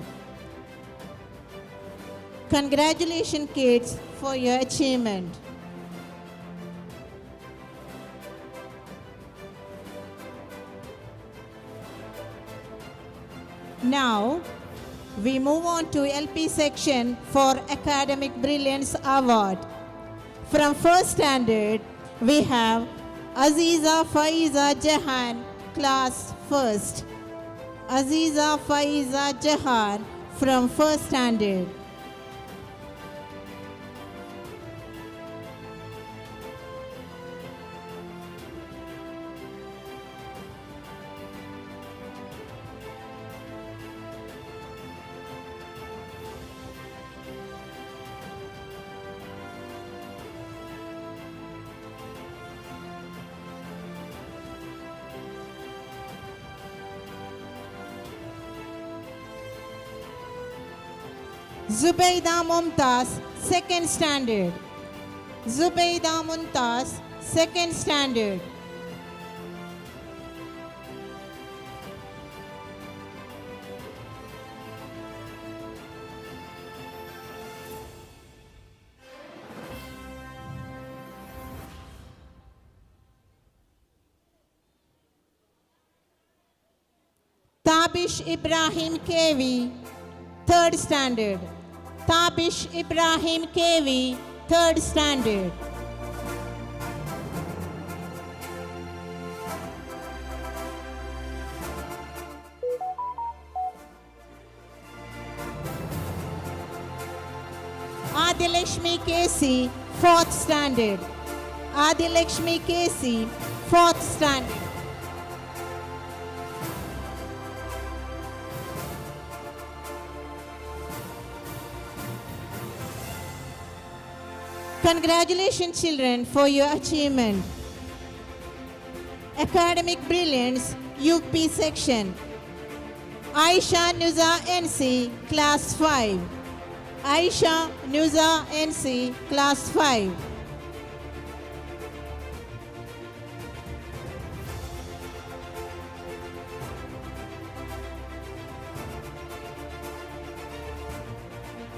Congratulations, kids, for your achievement. Now, we move on to LP section for Academic Brilliance Award. From first standard, we have Aziza Faiza Jahan, class first. Aziza Faiza Jahan from first standard. Zubayda Mumtaz, second standard. Zubayda Mumtaz, second standard. Tabish Ibrahim KV, third standard. Tabish Ibrahim KV, third standard. Adilakshmi KC, fourth standard. Adilakshmi KC, fourth standard. Congratulations, children, for your achievement. Academic Brilliance, UP section. Aisha Nuza NC, class 5. Aisha Nuza NC, class 5.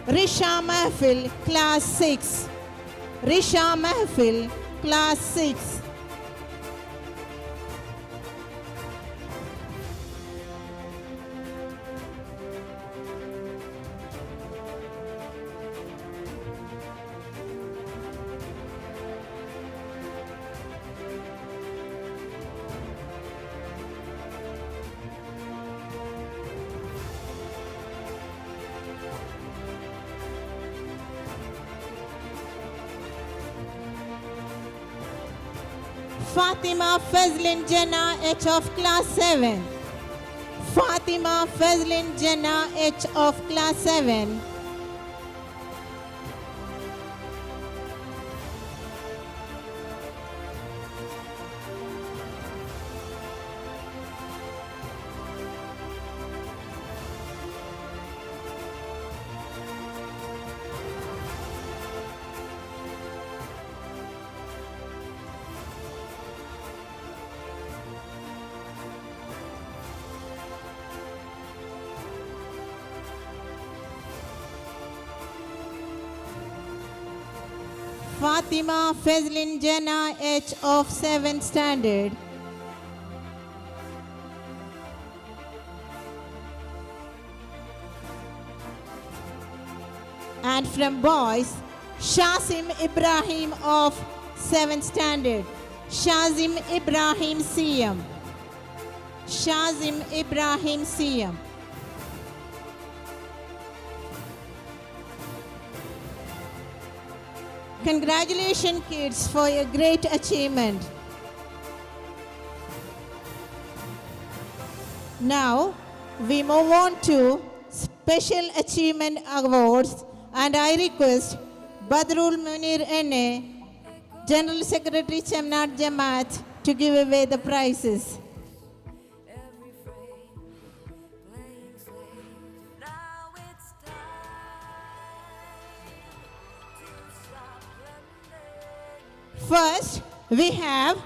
Risha Mahfil, class 6. Risha Mahfil, class 6. Fatima Fazlin Jannah H of class 7. Fatima Fazlin Jannah H of class 7. Fatima Fazlin Jannah H of 7th standard. And from boys, Shazim Ibrahim of 7th standard. Shazim Ibrahim CM. Shazim Ibrahim CM. Congratulations, kids, for your great achievement. Now, we move on to Special Achievement Awards, and I request Badrul Munir N.A., General Secretary Chaminade Jamaat to give away the prizes. First, we have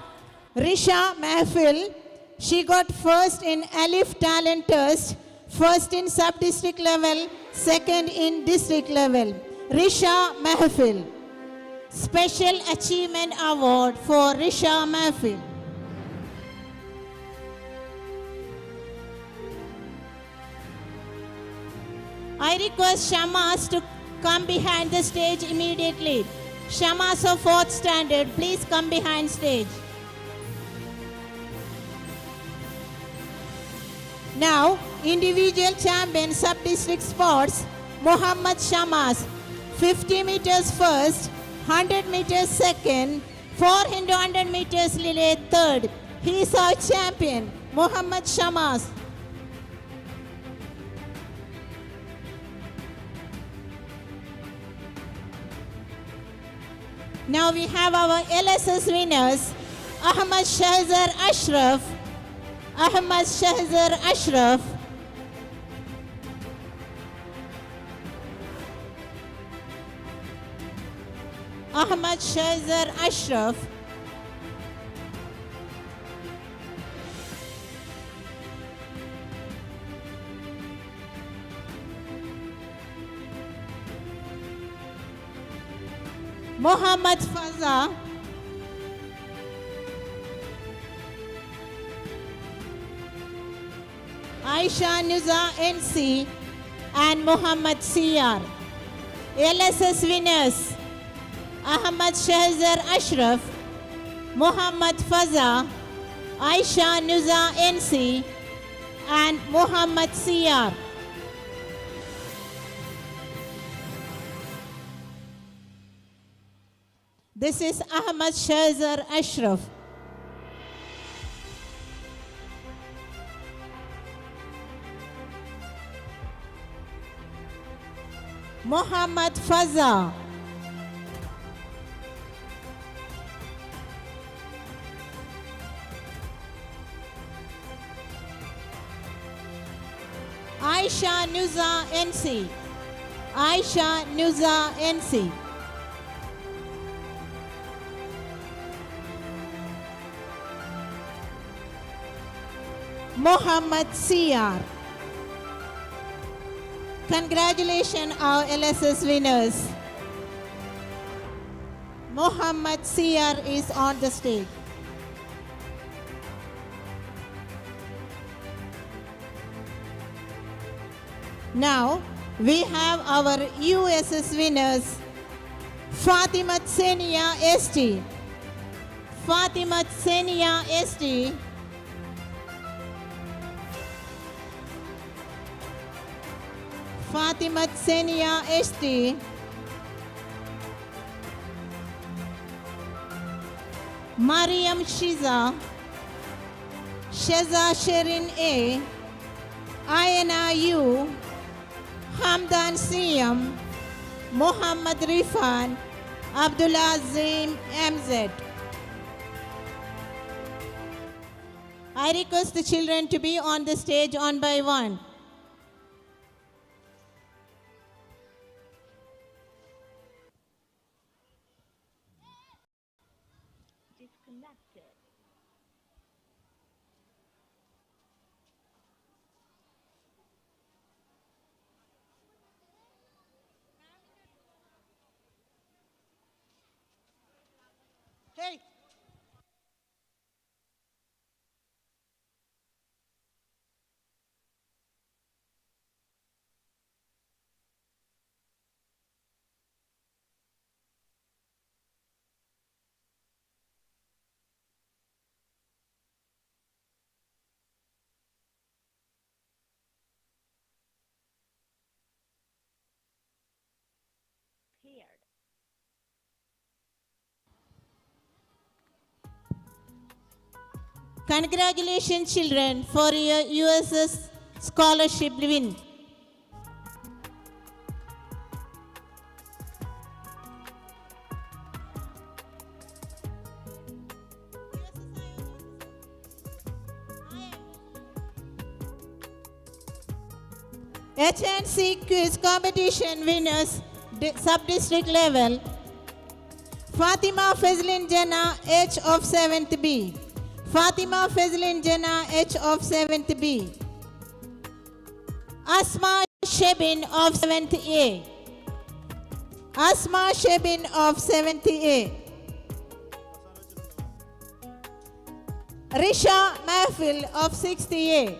Risha Mahfil. She got first in Alif Talent Test, first in sub-district level, second in district level. Risha Mahfil. Special Achievement Award for Risha Mahfil. I request Shamas to come behind the stage immediately. Shamas of 4th standard, please come behind stage. Now, individual champion sub-district sports, Muhammad Shamas, 50 meters first, 100 meters second, 4 into 100 meters relay third. He is our champion, Muhammad Shamas. Now we have our LSS winners, Ahmad Shahzar Ashraf, Ahmad Shahzar Ashraf, Ahmad Shahzar Ashraf, Muhammad Faza, Aisha Nuza NC and Muhammad CR. LSS winners, Ahmad Shahzar Ashraf, Muhammad Faza, Aisha Nuza NC and Muhammad CR. This is Ahmad Shahzar Ashraf. Muhammad Faza. Aisha Nuza NC. Aisha Nuza NC. Muhammad CR. Congratulations our LSS winners. Muhammad CR is on the stage. Now we have our USS winners, Fatima Senia ST. Fatima Senia ST. Fatima Senia ST. Mariam Shiza. Sheza Sherin A. Ayana U. Hamdan Siyam. Muhammad Rifan. Abdullah Azim MZ. I request the children to be on the stage one by one. Hey. Congratulations children for your USS scholarship win. HNC quiz competition winners sub-district level. Fatima Fezlin Jannah, H of 7th B. Fatima Fezlin Jannah, H of 7th B. Asma Shebin of 7th A. Asma Shebin of 7th A. Risha Mahfil of 6th A.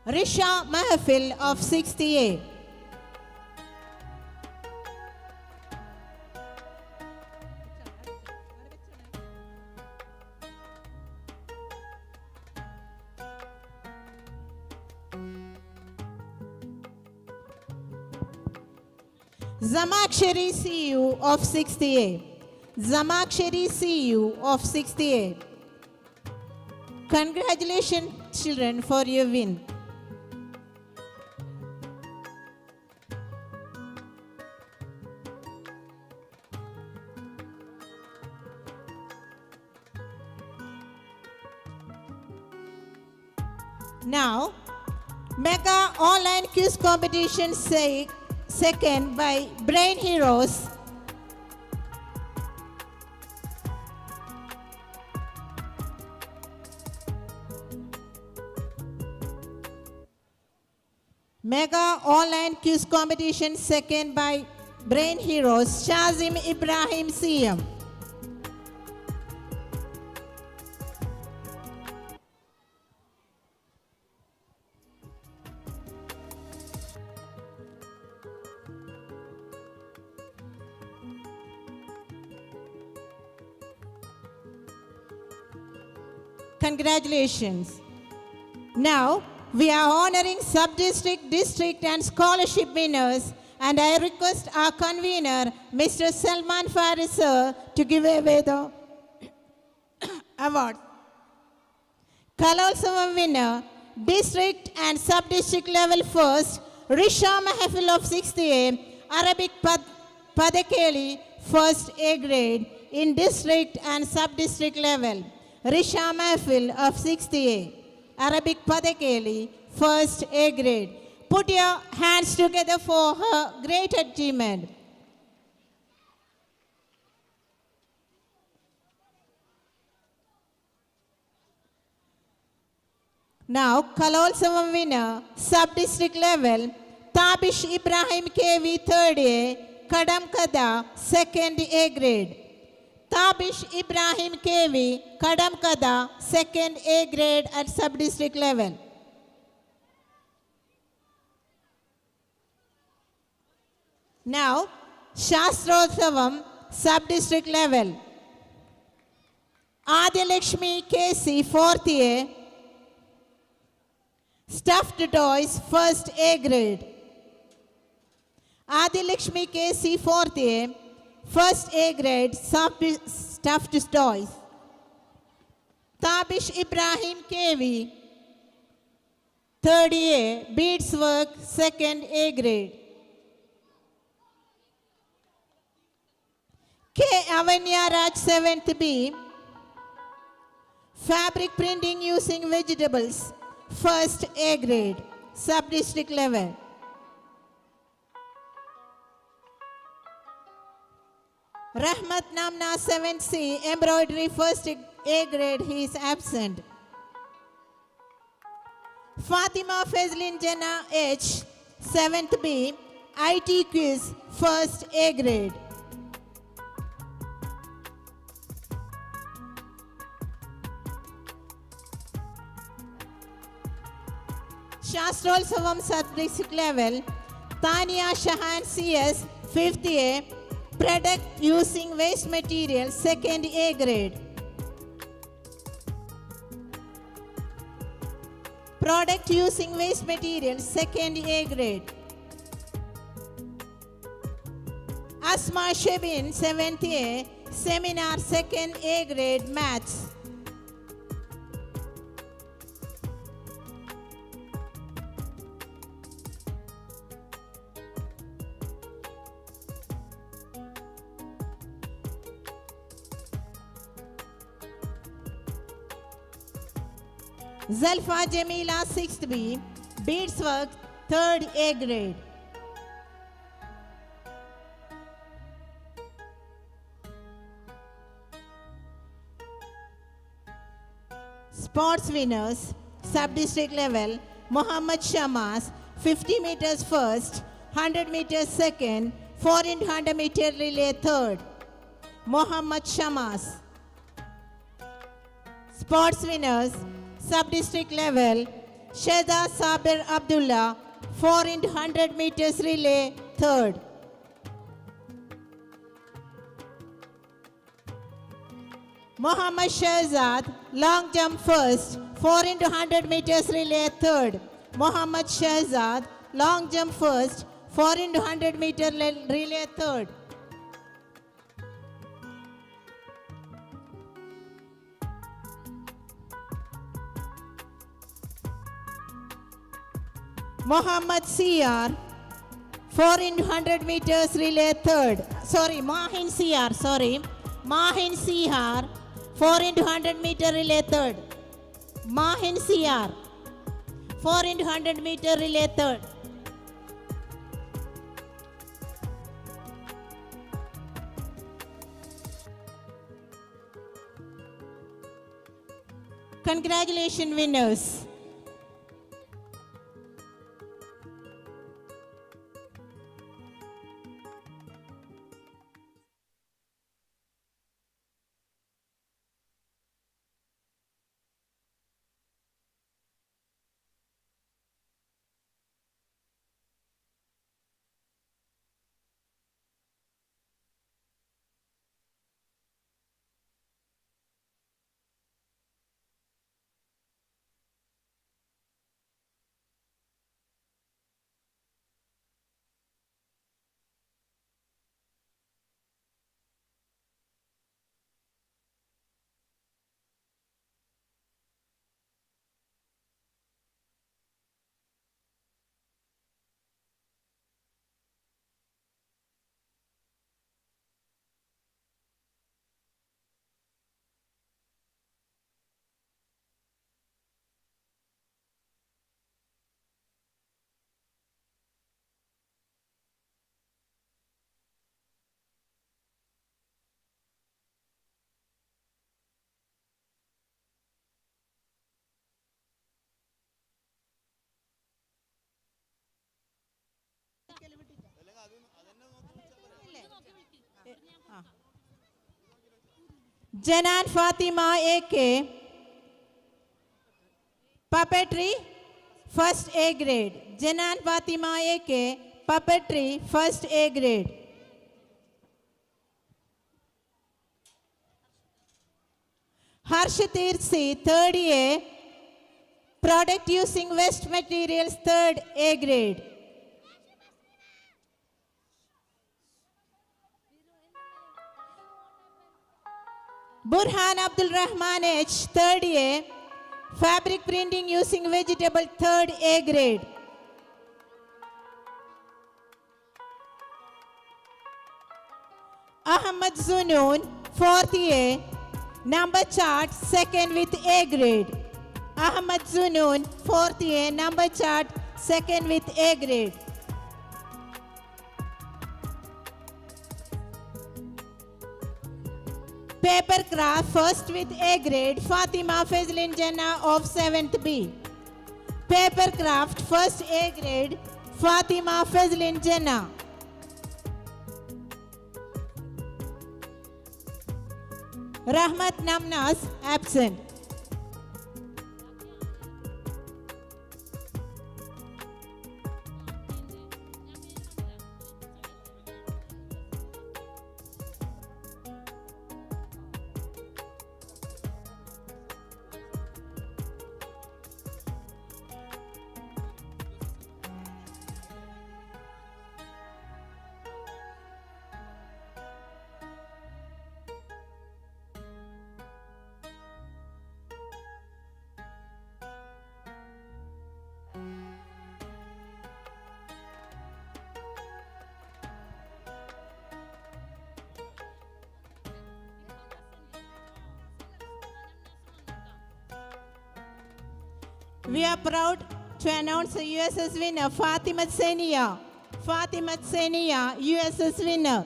Risha Mahfil of 6th A. Zamakshari CU of 6th A. Zamakshari CU of 6th A. Congratulations, children, for your win. Now, Mega Online Quiz Competition second by Brain Heroes. Mega Online Quiz Competition second by Brain Heroes, Shazim Ibrahim CM. Congratulations. Now, we are honoring sub-district, district and scholarship winners, and I request our convener, Mr. Salman Faris sir, to give away the award. Kalolsavam winner, district and sub-district level first, Risha Mahfil of 6th A, Arabic Padakeli, first A grade, in district and sub-district level. Risha Mahfil of 6th A, Arabic Padakeli, first A grade. Put your hands together for her great achievement. Now, Kalolsavam winner, sub-district level, Tabish Ibrahim KV, 3rd A, Kadam Kada, 2nd A grade. Tabish Ibrahim KV, Kadam Kada, 2nd A grade at sub-district level. Now, Shastrotsavam, sub-district level. Adya Lakshmi KC, 4th A, Stuffed Toys, 1st A grade. Adya Lakshmi KC, 4th A, 1st A grade, Stuffed Toys. Tabish Ibrahim KV, 3rd A, Beads Work, 2nd A grade. K. Avanya Raj, 7th B, Fabric Printing using Vegetables, 1st A grade, sub-district level. Rahmat Namna, 7th C, Embroidery, 1st A grade, he is absent. Fatima Fezlin Jannah H, 7th B, IT Quiz, 1st A grade. Shastrotsavam sub-district level, Tania Shahan CS, 5th A, Product using waste material, 2nd A grade. Product using waste material, 2nd A grade. Asma Shebin, 7th A, Seminar, 2nd A grade, Maths. Zalfa Jamila 6th B, Beadswork 3rd A grade. Sports winners, sub-district level, Muhammad Shamas, 50 meters first, 100 meters second, 4 into 100 meter relay third. Muhammad Shamas. Sports winners, sub-district level, Sheza Sabir Abdullah, 4 into 100 meters relay third. Muhammad Shahzad, long jump first, 4 into 100 meters relay third. Muhammad Shahzad, long jump first, 4 into 100 meter relay third. Muhammad Siyar, 4 into 100 meters relay third. Mahin Siyar, Mahin Siyar, 4 into 100 meter relay third. Mahin Siyar, 4 into 100 meter relay third. Congratulations winners. Janan Fatima AK, puppetry, first A grade. Janan Fatima AK, puppetry, first A grade. Harshatir C, third A, product using waste materials, third A grade. Burhan Abdul Rahman H, third A, fabric printing using vegetable, third A grade. Ahmad Zunoon, fourth A, number chart, second with A grade. Ahmad Zunoon, fourth A, number chart, second with A grade. Paper craft, first with A grade, Fatima Fezlin Jannah of 7th B. Paper craft, first A grade, Fatima Fezlin Jannah. Rahmat Namnas, absent. We are proud to announce the USS winner, Fatimat Senia. Fatimat Senia, USS winner.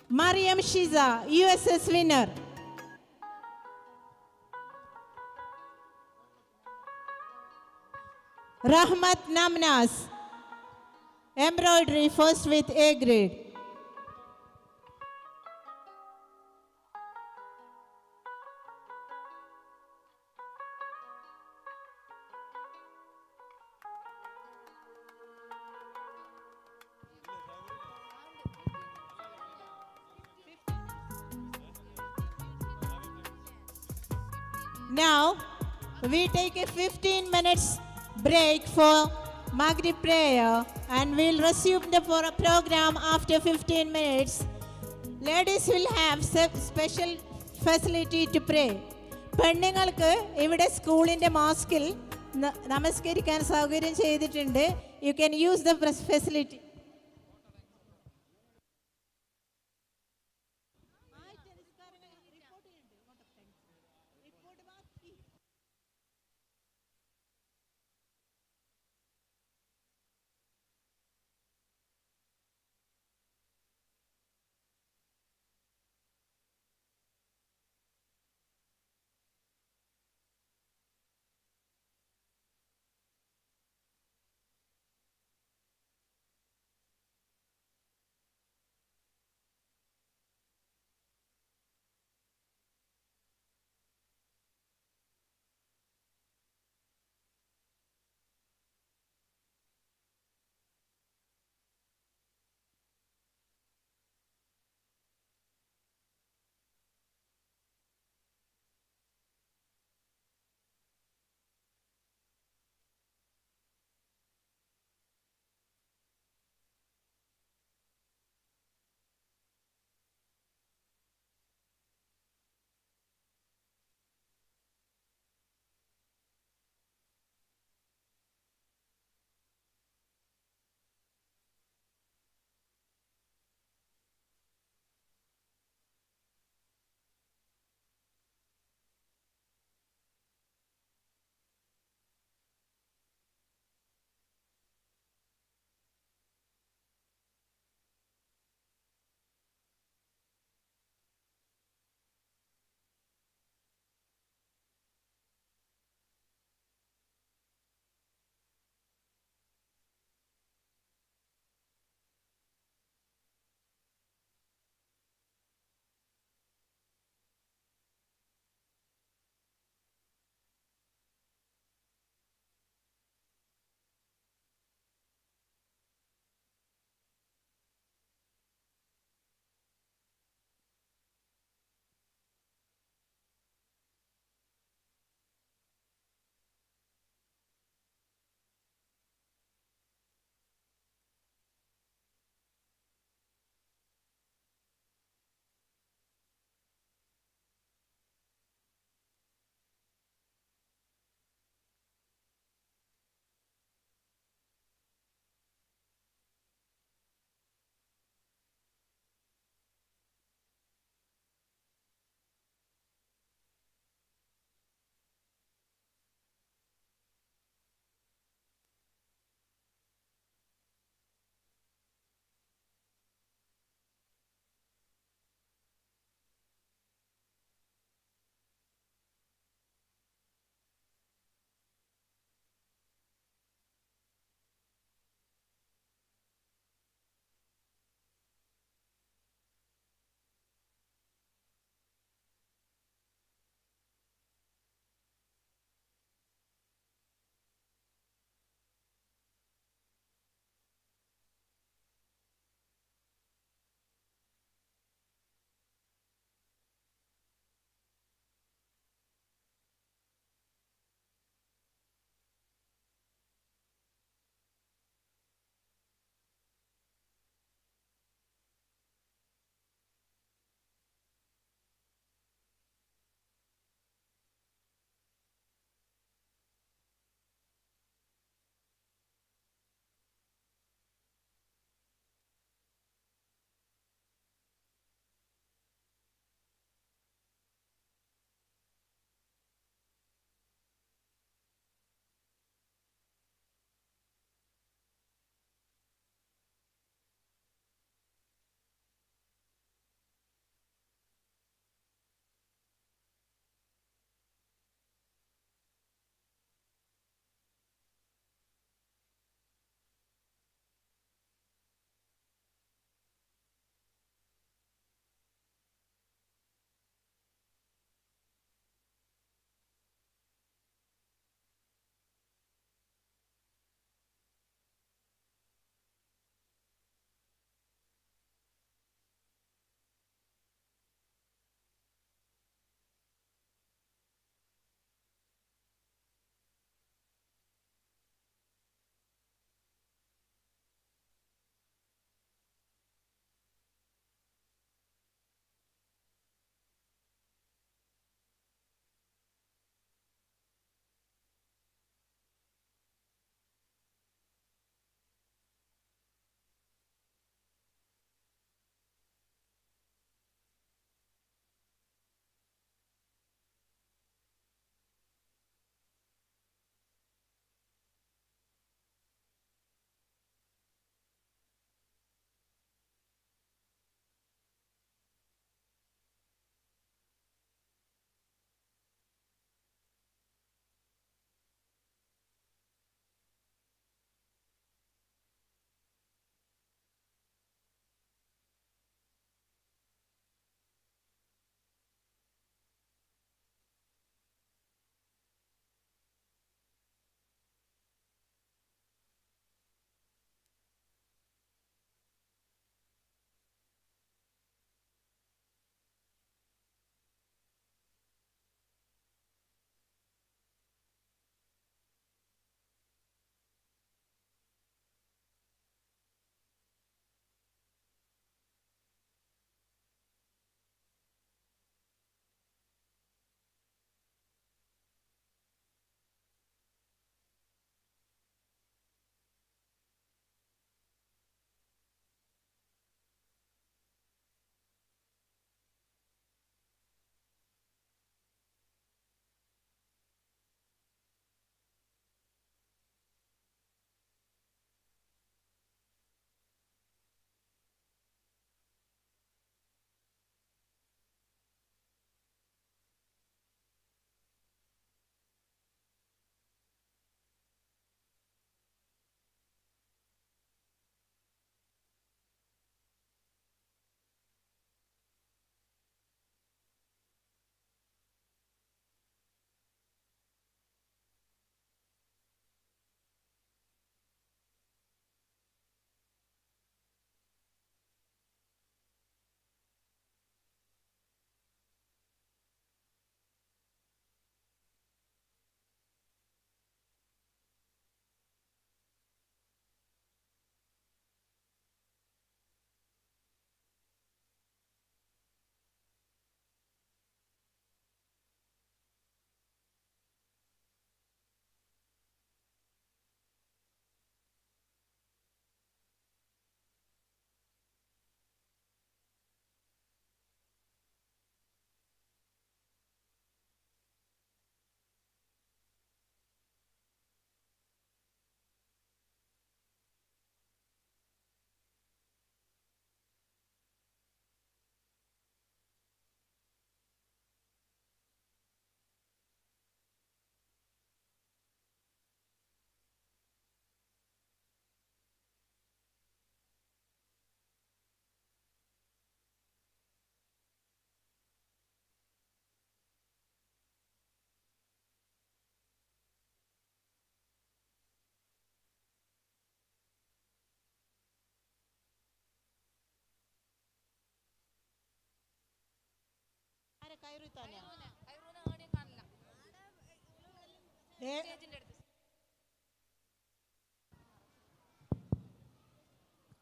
Mariam Shiza, USS winner. Rahmat Namnas, embroidery, first with A grade. Now, we take a 15 minutes break for Maghrib prayer and we'll resume the program after 15 minutes. Ladies will have special facility to pray. പെണ്ണുങ്ങൾക്ക് ഇവിടെ സ്കൂളിൻ്റെ മോസ്കിൽ നമസ്കരിക്കാൻ സൗകര്യം ചെയ്തിട്ടുണ്ട്. You can use the facility.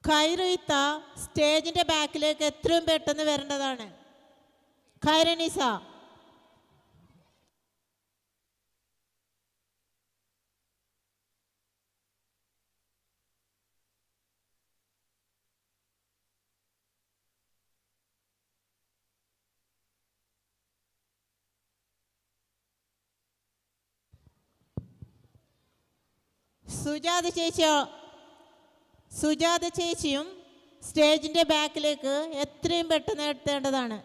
ഖൈറുയിത്ത സ്റ്റേജിന്റെ ബാക്കിലേക്ക് എത്രയും പെട്ടെന്ന് വരേണ്ടതാണ്. ഖൈറനിസ. സുജാത ചേച്ചിയും സ്റ്റേജിന്റെ ബാക്കിലേക്ക് എത്രയും പെട്ടെന്ന് എത്തേണ്ടതാണ്.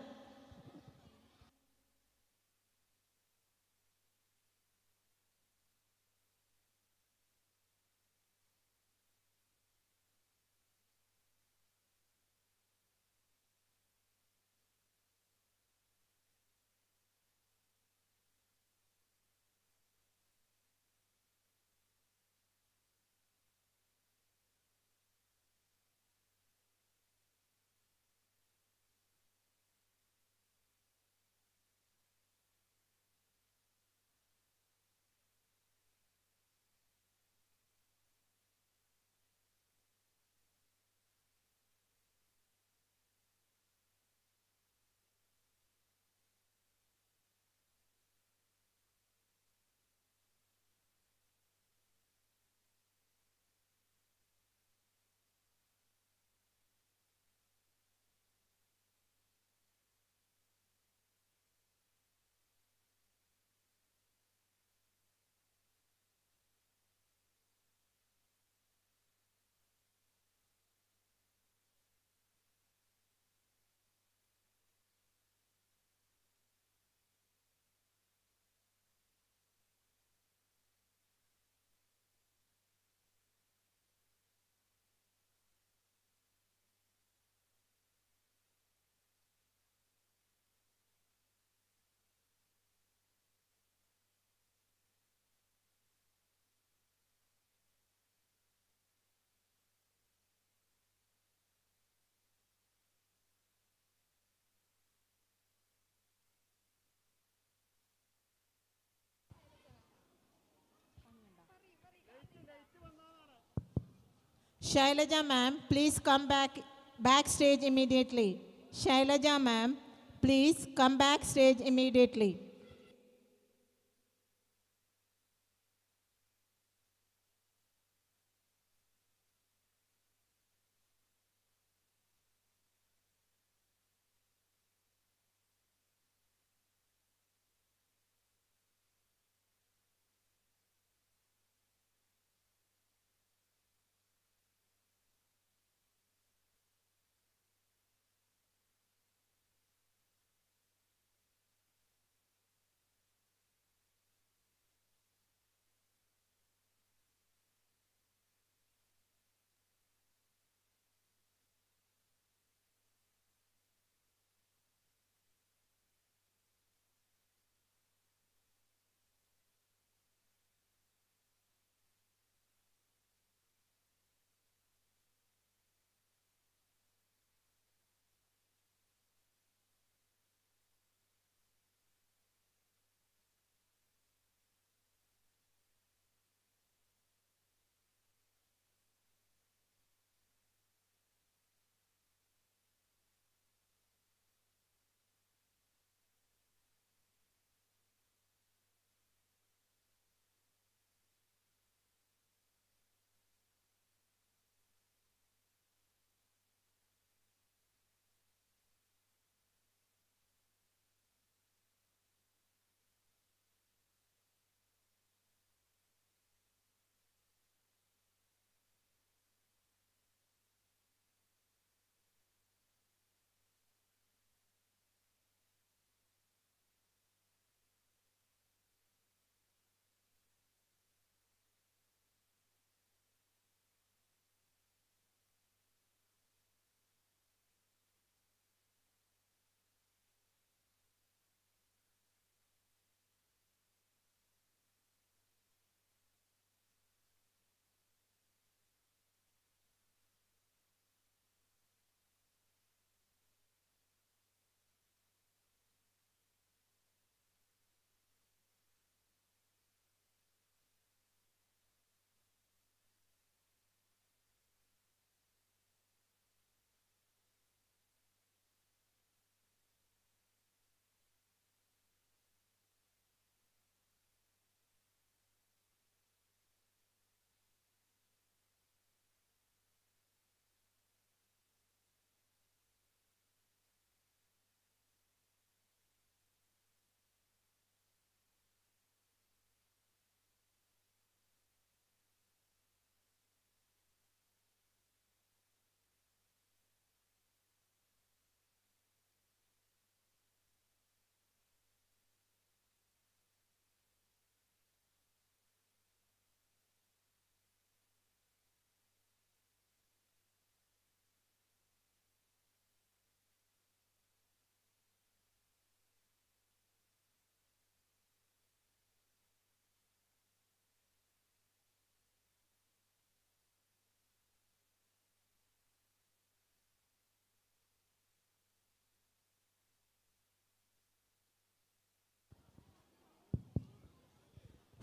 Shailaja ma'am, please come backstage immediately. Shailaja ma'am, please come backstage immediately.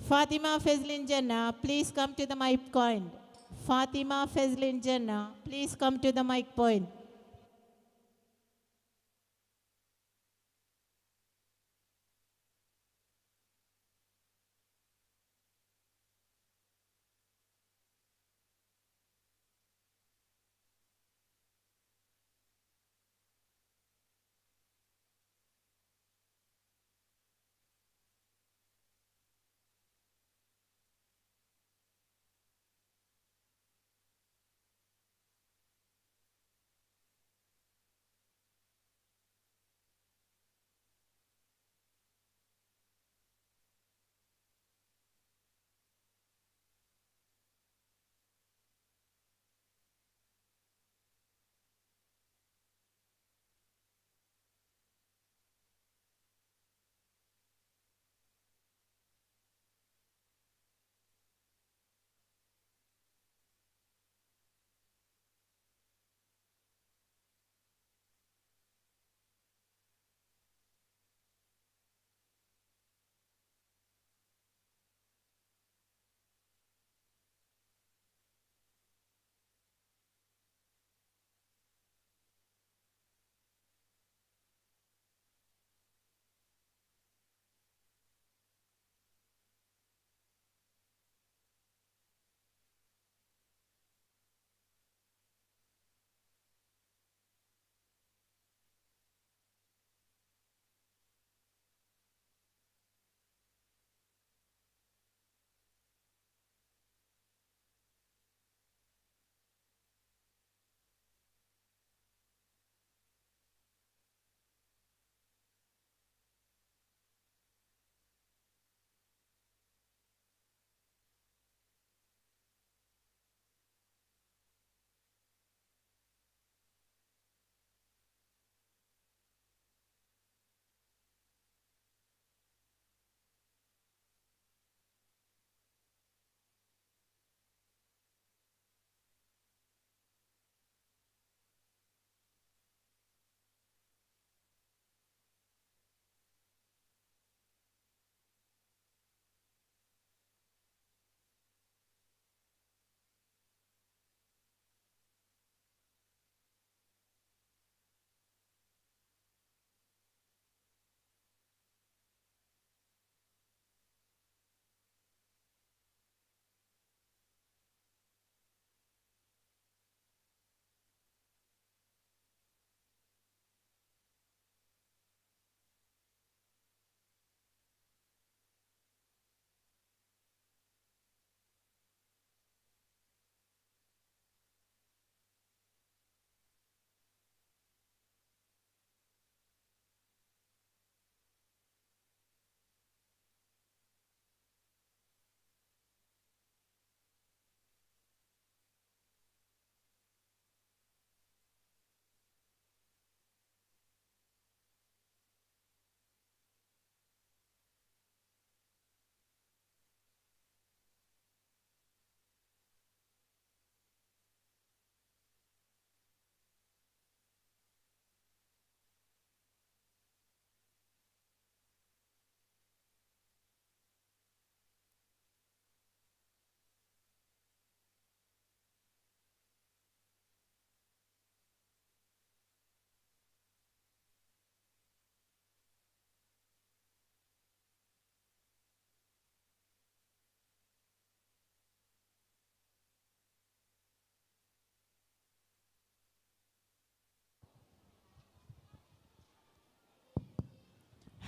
Fatima Fezlin Jannah, please come to the mic point. Fatima Fezlin Jannah, please come to the mic point.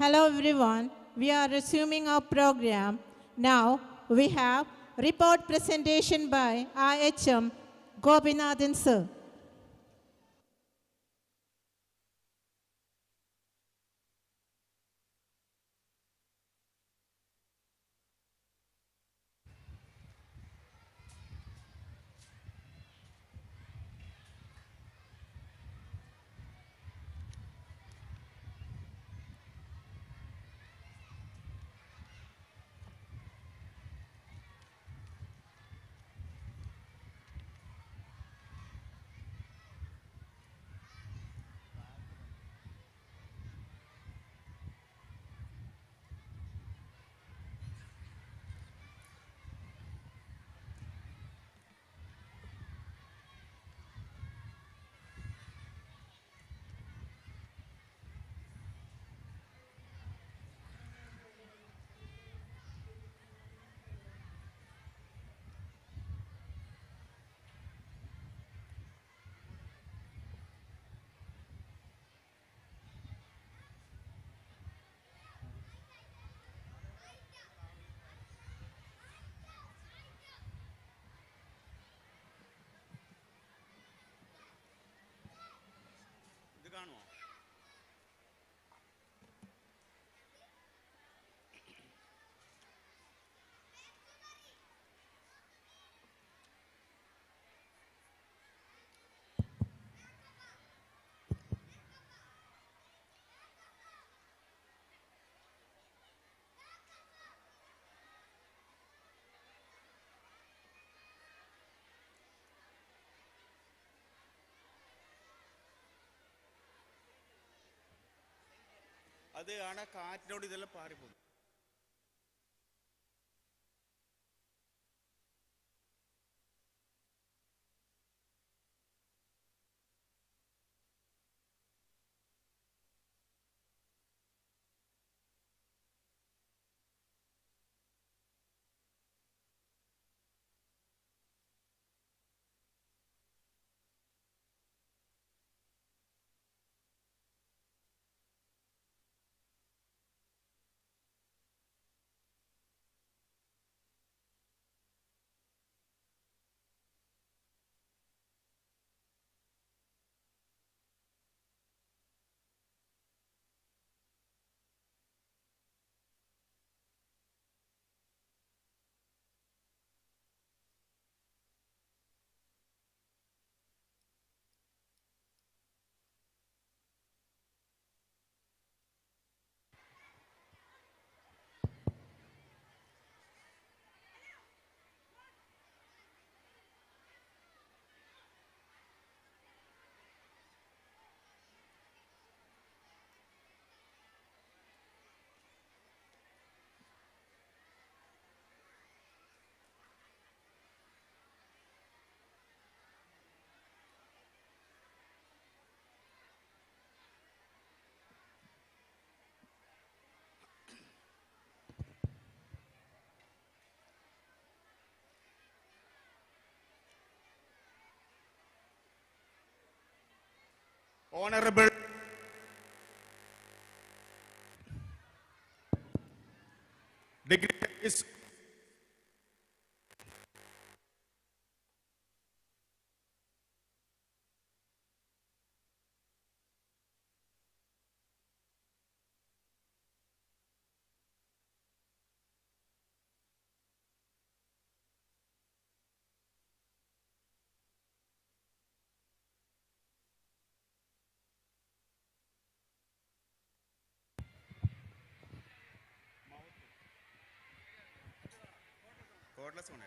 Hello everyone, we are resuming our program. Now we have report presentation by IHM Gopinathan sir. അത് ആണ് കാറ്റിനോട് ഇതെല്ലാം പാറിപ്പോകും. Honorable dignitaries, cordless one.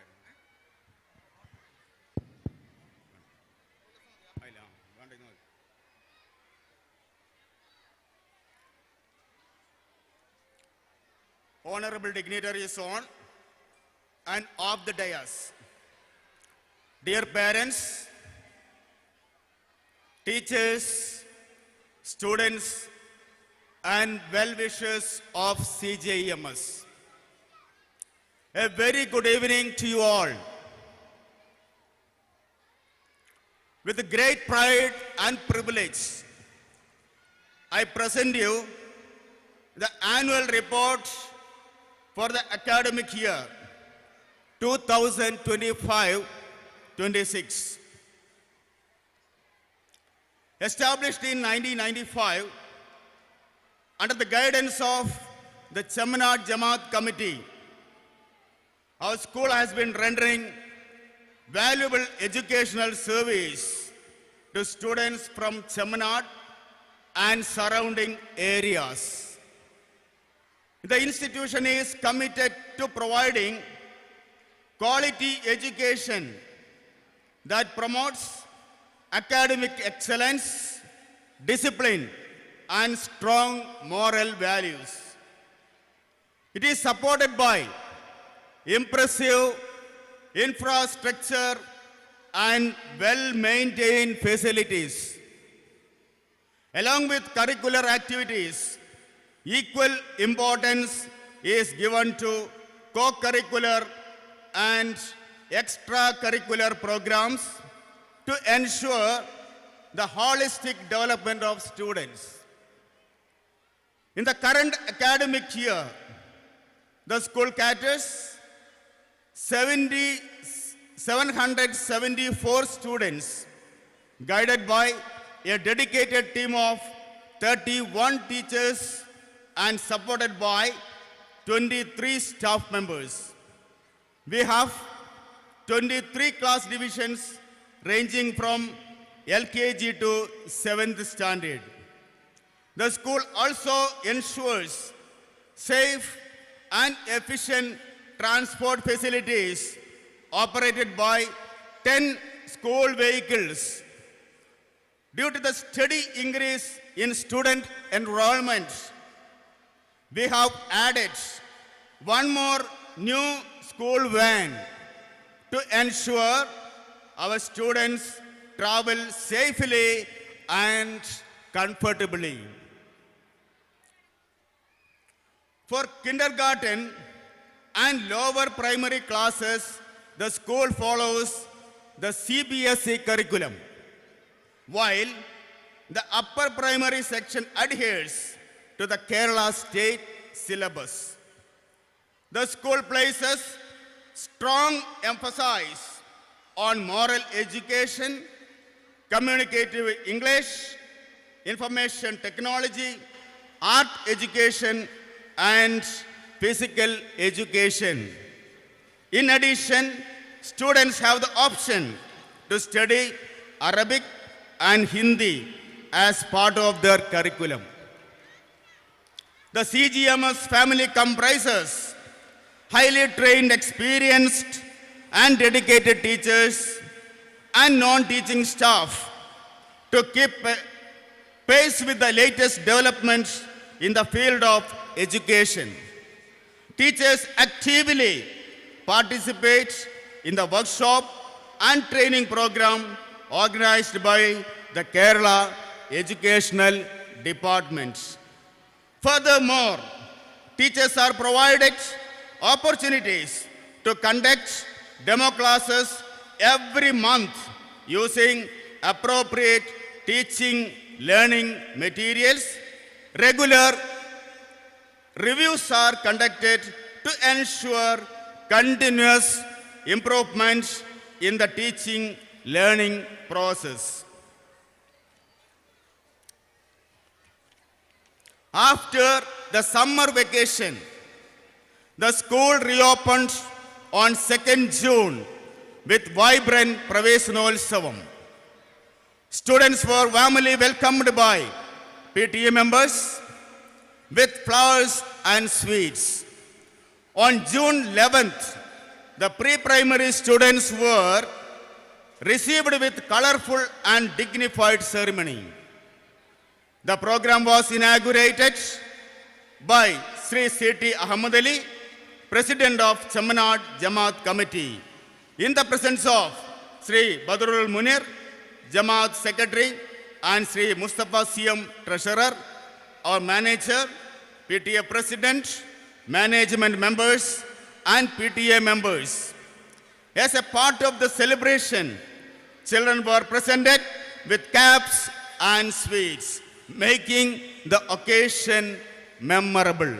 Honorable dignitaries on and off the dais, dear parents, teachers, students, and well-wishers of CJEMS. A very good evening to you all. With great pride and privilege, I present you the annual report for the academic year 2025-26. Established in 1995 under the guidance of the Chaminad Jamaat Committee, our school has been rendering valuable educational service to students from Chaminad and surrounding areas. The institution is committed to providing quality education that promotes academic excellence, discipline, and strong moral values. It is supported by impressive infrastructure and well-maintained facilities. Along with curricular activities, equal importance is given to co-curricular and extracurricular programs to ensure the holistic development of students. In the current academic year, the school caters 774 students, guided by a dedicated team of 31 teachers and supported by 23 staff members. We have 23 class divisions ranging from LKG to 7th standard. The school also ensures safe and efficient transport facilities operated by 10 school vehicles. Due to the steady increase in student enrollment, we have added one more new school van to ensure our students travel safely and comfortably. For kindergarten and lower primary classes, the school follows the CBSE curriculum, while the upper primary section adheres to the Kerala state syllabus. The school places strong emphasis on moral education, communicative English, information technology, art education, and physical education. In addition, students have the option to study Arabic and Hindi as part of their curriculum. The CGMS family comprises highly trained, experienced, and dedicated teachers and non-teaching staff to keep pace with the latest developments in the field of education. Teachers actively participate in the workshop and training program organized by the Kerala Educational Department. Furthermore, teachers are provided opportunities to conduct demo classes every month using appropriate teaching learning materials. Regular reviews are conducted to ensure continuous improvements in the teaching learning process. After the summer vacation, the school reopened on 2nd June with vibrant Pravesanotsavam. Students were warmly welcomed by PTA members with flowers and sweets. On June 11th, the pre-primary students were received with colorful and dignified ceremony. The program was inaugurated by Sri C.T. Ahmad Ali, President of Chamanad Jamaat Committee, in the presence of Sri Badrul Munir, Jamaat Secretary, and Sri Mustafa Siem, Treasurer, our manager, PTA President, management members, and PTA members. As a part of the celebration, children were presented with caps and sweets, making the occasion memorable.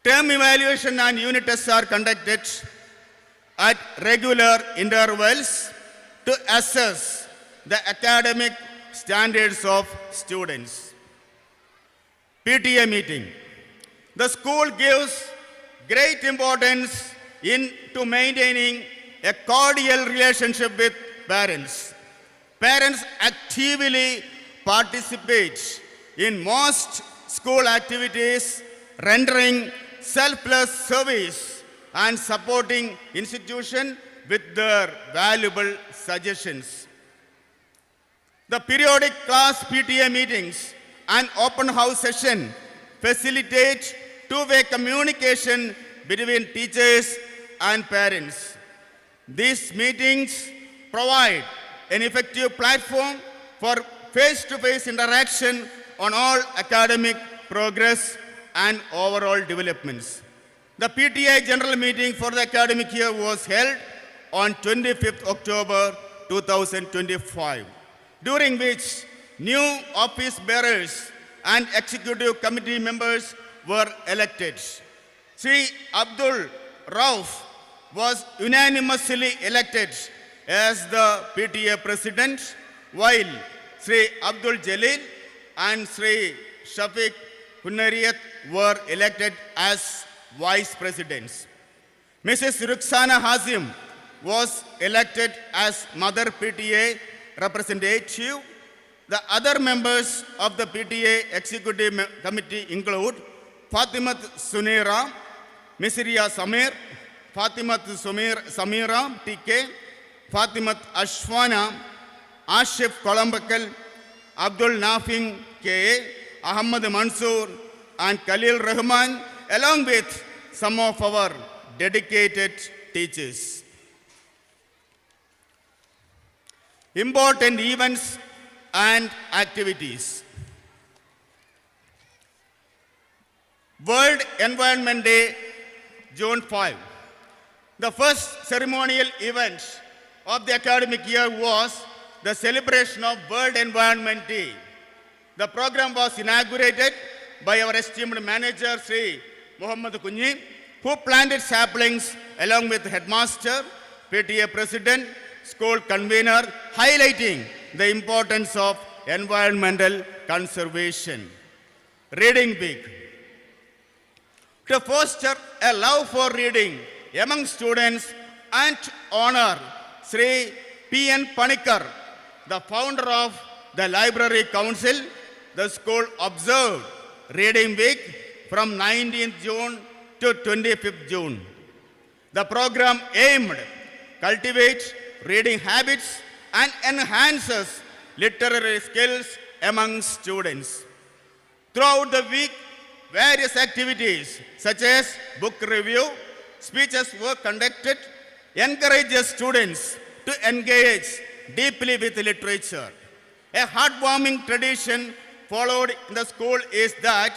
Term evaluation and unit tests are conducted at regular intervals to assess the academic standards of students. PTA meeting. The school gives great importance to maintaining a cordial relationship with parents. Parents actively participate in most school activities, rendering selfless service and supporting institution with their valuable suggestions. The periodic class PTA meetings and open house session facilitate two-way communication between teachers and parents. These meetings provide an effective platform for face-to-face interaction on all academic progress and overall developments. The PTA General Meeting for the academic year was held on 25th October 2025, during which new office bearers and executive committee members were elected. Sri Abdul Rauf was unanimously elected as the PTA President, while Sri Abdul Jalil and Sri Shafiq Hunnariyat were elected as Vice Presidents. Mrs. Ruxana Hazim was elected as Mother PTA Representative. The other members of the PTA Executive Committee include Fatimat Sunera, Misriya Samir, Fatimat Samira TK, Fatimat Ashwana, Ashif Kolambakal, Abdul Nafing K, Ahmad Mansoor and Khalil Rahman, along with some of our dedicated teachers. Important events and activities. World Environment Day, June 5. The first ceremonial event of the academic year was the celebration of World Environment Day. The program was inaugurated by our esteemed manager, Sri Muhammad Kunji, who planted saplings along with headmaster, PTA president, school convener, highlighting the importance of environmental conservation. Reading Week. To foster a love for reading among students and to honor Sri P.N. Panikar, the founder of the Library Council, the school observed Reading Week from 19th June to 25th June. The program aimed cultivate reading habits and enhances literary skills among students. Throughout the week, various activities such as book review, speeches were conducted, encourages students to engage deeply with literature. A heartwarming tradition followed in the school is that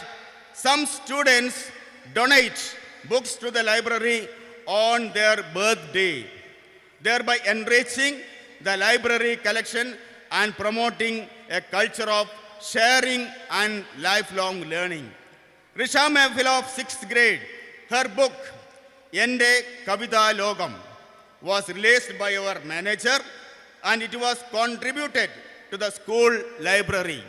some students donate books to the library on their birthday, thereby enriching the library collection and promoting a culture of sharing and lifelong learning. Risha Mehfil of 6th grade, her book, Ende Kavitha Logam, was released by our manager and it was contributed to the school library.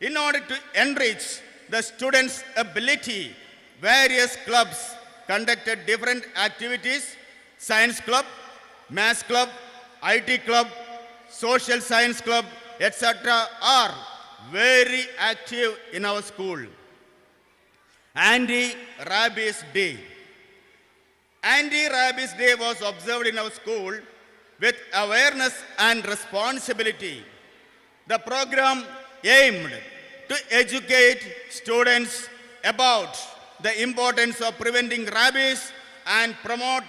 In order to enrich the students' ability, various clubs conducted different activities. Science club, maths club, IT club, social science club, etc. are very active in our school. Anti-Rabies Day. Anti-Rabies Day was observed in our school with awareness and responsibility. The program aimed to educate students about the importance of preventing rabies and promote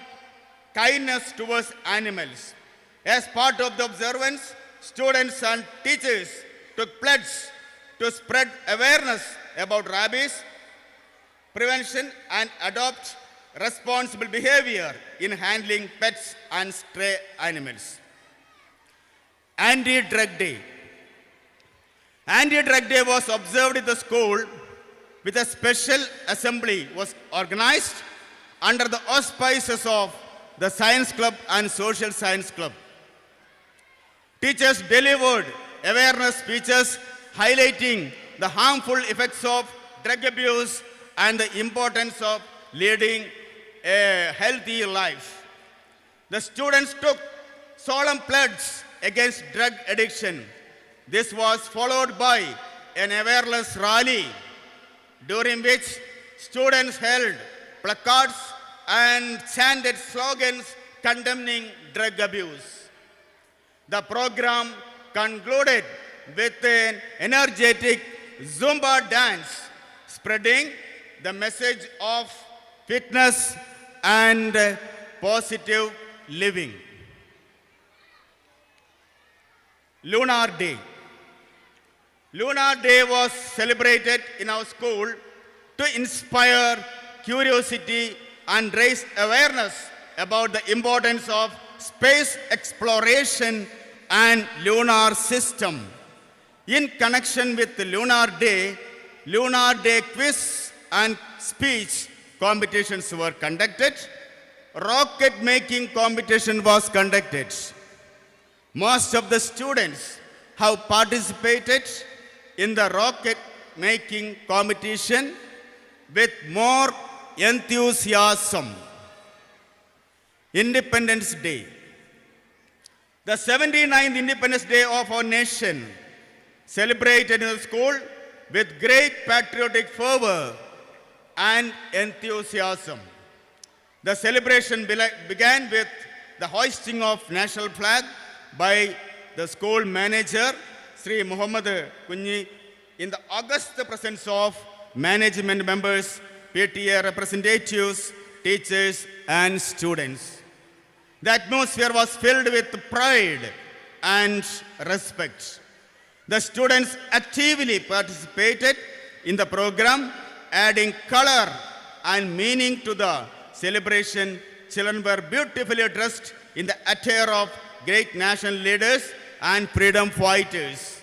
kindness towards animals. As part of the observance, students and teachers took pledge to spread awareness about rabies prevention and adopt responsible behavior in handling pets and stray animals. Anti-Drug Day. Anti-Drug Day was observed in the school with a special assembly was organized under the auspices of the Science Club and Social Science Club. Teachers delivered awareness speeches highlighting the harmful effects of drug abuse and the importance of leading a healthy life. The students took solemn pledges against drug addiction. This was followed by an awareness rally during which students held placards and chanted slogans condemning drug abuse. The program concluded with an energetic Zumba dance, spreading the message of fitness and positive living. Lunar Day. Lunar Day was celebrated in our school to inspire curiosity and raise awareness about the importance of space exploration and lunar system. In connection with the Lunar Day quiz and speech competitions were conducted. Rocket making competition was conducted. Most of the students have participated in the rocket making competition with more enthusiasm. Independence Day. The 79th Independence Day of our nation, celebrated in the school with great patriotic fervor and enthusiasm. The celebration began with the hoisting of national flag by the school manager, Sri Muhammad Kunji, in the august presence of management members, PTA representatives, teachers, and students. The atmosphere was filled with pride and respect. The students actively participated in the program, adding color and meaning to the celebration. Children were beautifully dressed in the attire of great national leaders and freedom fighters.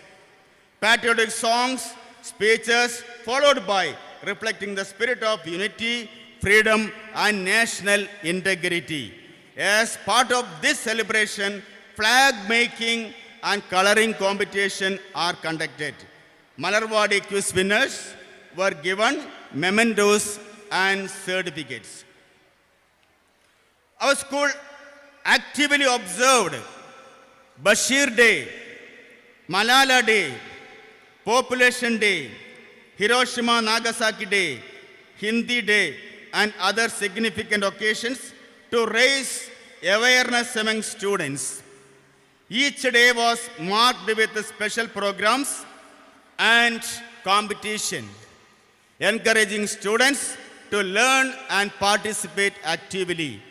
Patriotic songs, speeches, followed by reflecting the spirit of unity, freedom, and national integrity. As part of this celebration, flag making and coloring competition are conducted. Malarwadi quiz winners were given mementos and certificates. Our school actively observed Bashir Day, Malala Day, Population Day, Hiroshima Nagasaki Day, Hindi Day, and other significant occasions to raise awareness among students. Each day was marked with special programs and competition, encouraging students to learn and participate actively.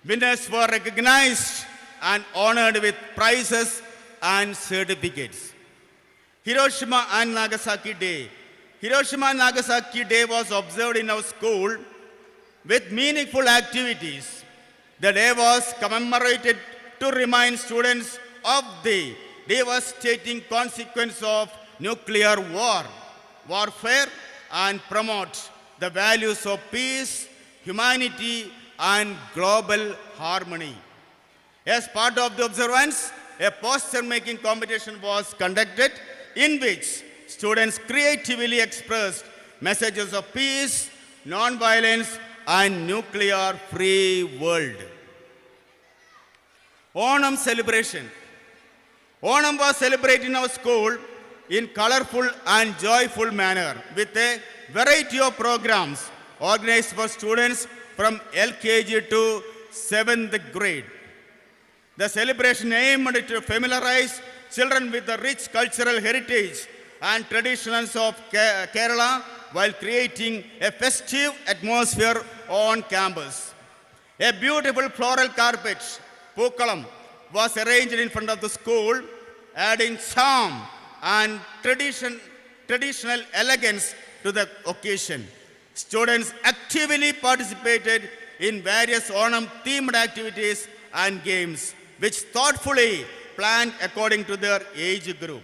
Winners were recognized and honored with prizes and certificates. Hiroshima and Nagasaki Day. Hiroshima and Nagasaki Day was observed in our school with meaningful activities. The day was commemorated to remind students of the devastating consequence of nuclear warfare, and promote the values of peace, humanity, and global harmony. As part of the observance, a poster-making competition was conducted in which students creatively expressed messages of peace, non-violence, and nuclear-free world. Onam celebration. Onam was celebrated in our school in colorful and joyful manner with a variety of programs organized for students from LKG to 7th grade. The celebration aimed to familiarize children with the rich cultural heritage and traditions of Kerala while creating a festive atmosphere on campus. A beautiful floral carpet, Pookalam, was arranged in front of the school, adding charm and traditional elegance to the occasion. Students actively participated in various Onam themed activities and games, which thoughtfully planned according to their age group.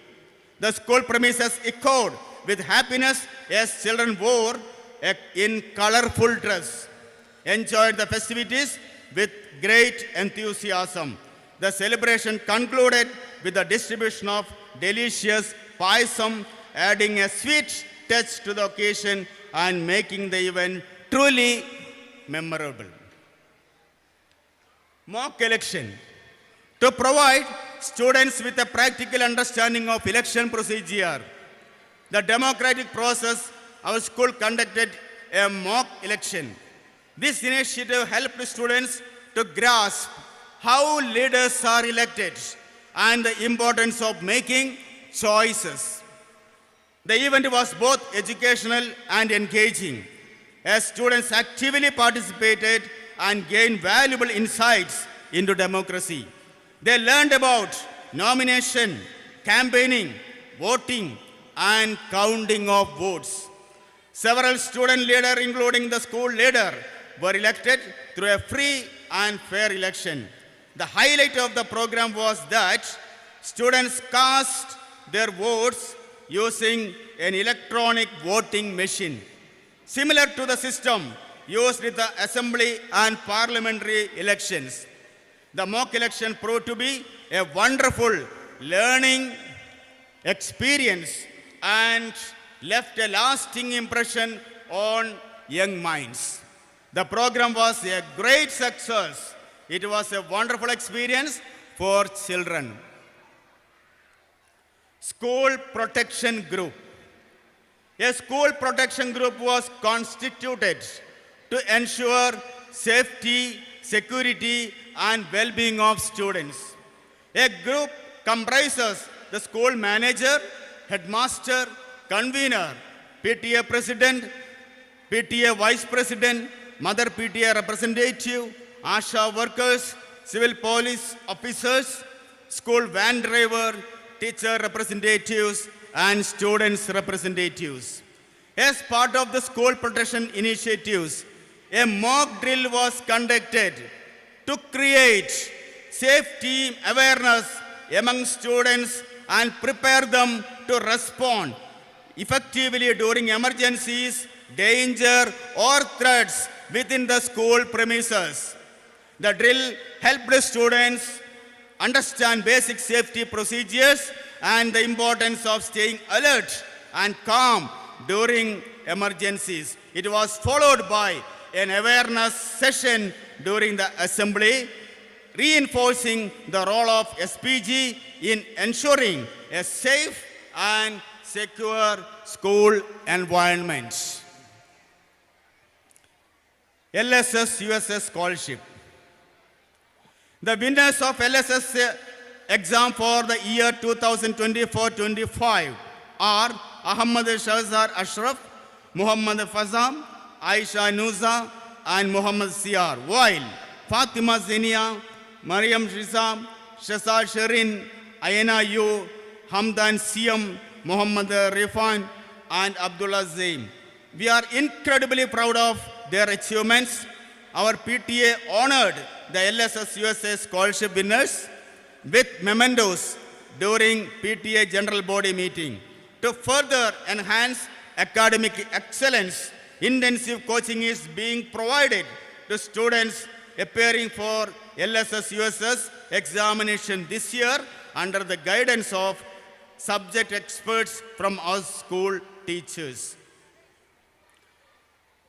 The school premises echoed with happiness as children wore in colorful dress, enjoyed the festivities with great enthusiasm. The celebration concluded with the distribution of delicious payasam, adding a sweet touch to the occasion and making the event truly memorable. Mock election. To provide students with a practical understanding of election procedure, the democratic process, our school conducted a mock election. This initiative helped students to grasp how leaders are elected and the importance of making choices. The event was both educational and engaging, as students actively participated and gained valuable insights into democracy. They learned about nomination, campaigning, voting, and counting of votes. Several student leaders, including the school leader, were elected through a free and fair election. The highlight of the program was that students cast their votes using an electronic voting machine, similar to the system used in the assembly and parliamentary elections. The mock election proved to be a wonderful learning experience and left a lasting impression on young minds. The program was a great success. It was a wonderful experience for children. School Protection Group. A school protection group was constituted to ensure safety, security, and well-being of students. A group comprises the school manager, headmaster, convener, PTA president, PTA vice president, mother PTA representative, ASHA workers, civil police officers, school van driver, teacher representatives, and students representatives. As part of the school protection initiatives, a mock drill was conducted to create safety awareness among students and prepare them to respond effectively during emergencies, danger, or threats within the school premises. The drill helped students understand basic safety procedures and the importance of staying alert and calm during emergencies. It was followed by an awareness session during the assembly, reinforcing the role of SPG in ensuring a safe and secure school environment. LSS USS Scholarship. The winners of LSS exam for the year 2024-25 are Ahmad Shahzar Ashraf, Muhammad Fazam, Aisha Nuza, and Muhammad Siyar, while Fatima Zinia, Mariam Rizam, Shazad Sherin, Ayana Yu, Hamdan Siyam, Muhammad Rifan, and Abdullah Zain. We are incredibly proud of their achievements. Our PTA honored the LSS USA scholarship winners with mementos during PTA General Body meeting. To further enhance academic excellence, intensive coaching is being provided to students appearing for LSS USS examination this year under the guidance of subject experts from our school teachers.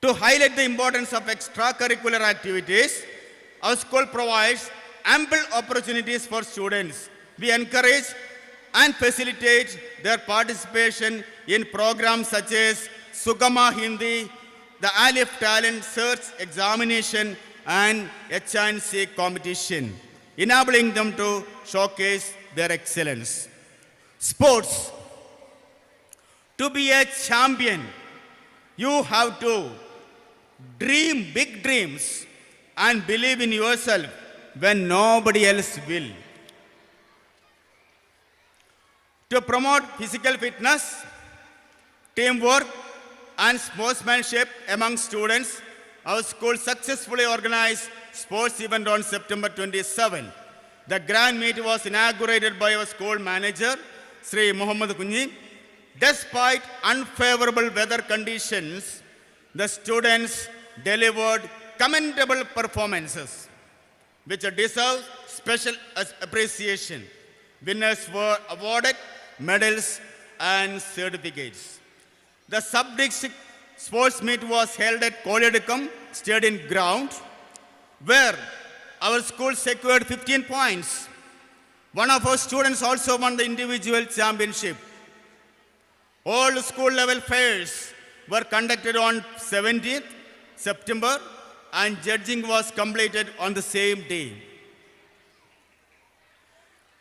To highlight the importance of extracurricular activities, our school provides ample opportunities for students. We encourage and facilitate their participation in programs such as Sugama Hindi, the Alif Talent Search Examination, and HNC competition, enabling them to showcase their excellence. Sports. To be a champion, you have to dream big dreams and believe in yourself when nobody else will. To promote physical fitness, teamwork, and sportsmanship among students, our school successfully organized sports event on September 27. The grand meet was inaugurated by our school manager, Sri Muhammad Kunji. Despite unfavorable weather conditions, the students delivered commendable performances, which deserve special appreciation. Winners were awarded medals and certificates. The sub-district sports meet was held at Kolyadukam Stadium ground, where our school secured 15 points. One of our students also won the individual championship. All school level fairs were conducted on 17th September and judging was completed on the same day.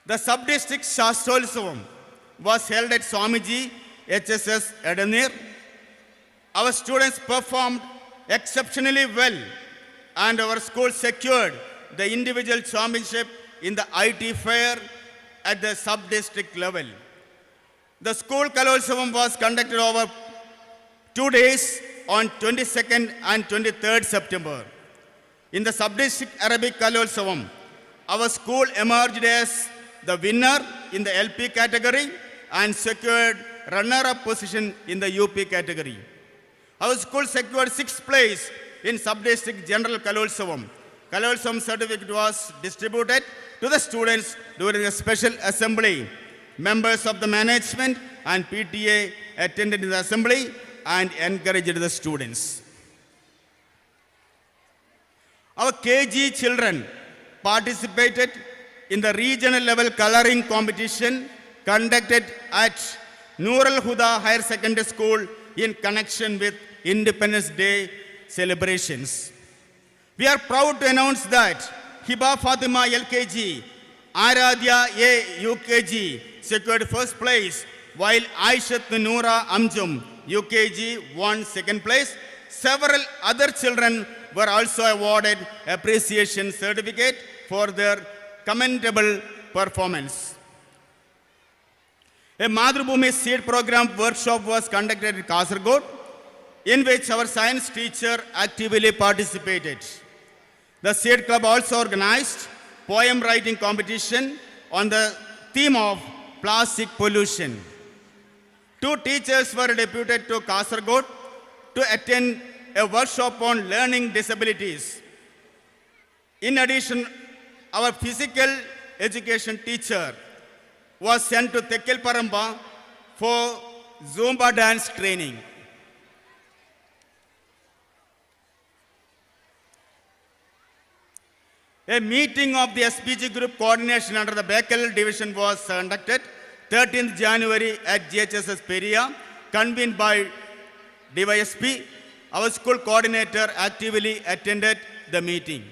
The sub-district Shastolsavam was held at Swamiji HSS Edanir. Our students performed exceptionally well and our school secured the individual championship in the IT fair at the sub-district level. The school Kalolsavam was conducted over 2 days on 22nd and 23rd September. In the sub-district Arabic Kalolsavam, our school emerged as the winner in the LP category and secured runner-up position in the UP category. Our school secured 6th place in sub-district General Kalolsavam. Kalolsavam certificate was distributed to the students during a special assembly. Members of the management and PTA attended the assembly and encouraged the students. Our KG children participated in the regional level coloring competition conducted at Nur al-Huda Higher Secondary School in connection with Independence Day celebrations. We are proud to announce that Hiba Fatima LKG, Aradhya A UKG secured first place while Aishat Noora Amjum, UKG, won second place. Several other children were also awarded appreciation certificate for their commendable performance. A Madhrubhumi Seed Program workshop was conducted in Kasaragod, in which our science teacher actively participated. The Seed Club also organized poem writing competition on the theme of plastic pollution. 2 teachers were deputed to Kasaragod to attend a workshop on learning disabilities. In addition, our physical education teacher was sent to Tekkal Paramba for Zumba dance training. A meeting of the SPG group coordination under the Bekel division was conducted 13th January at GHSS Peria, convened by DYSP. Our school coordinator actively attended the meeting.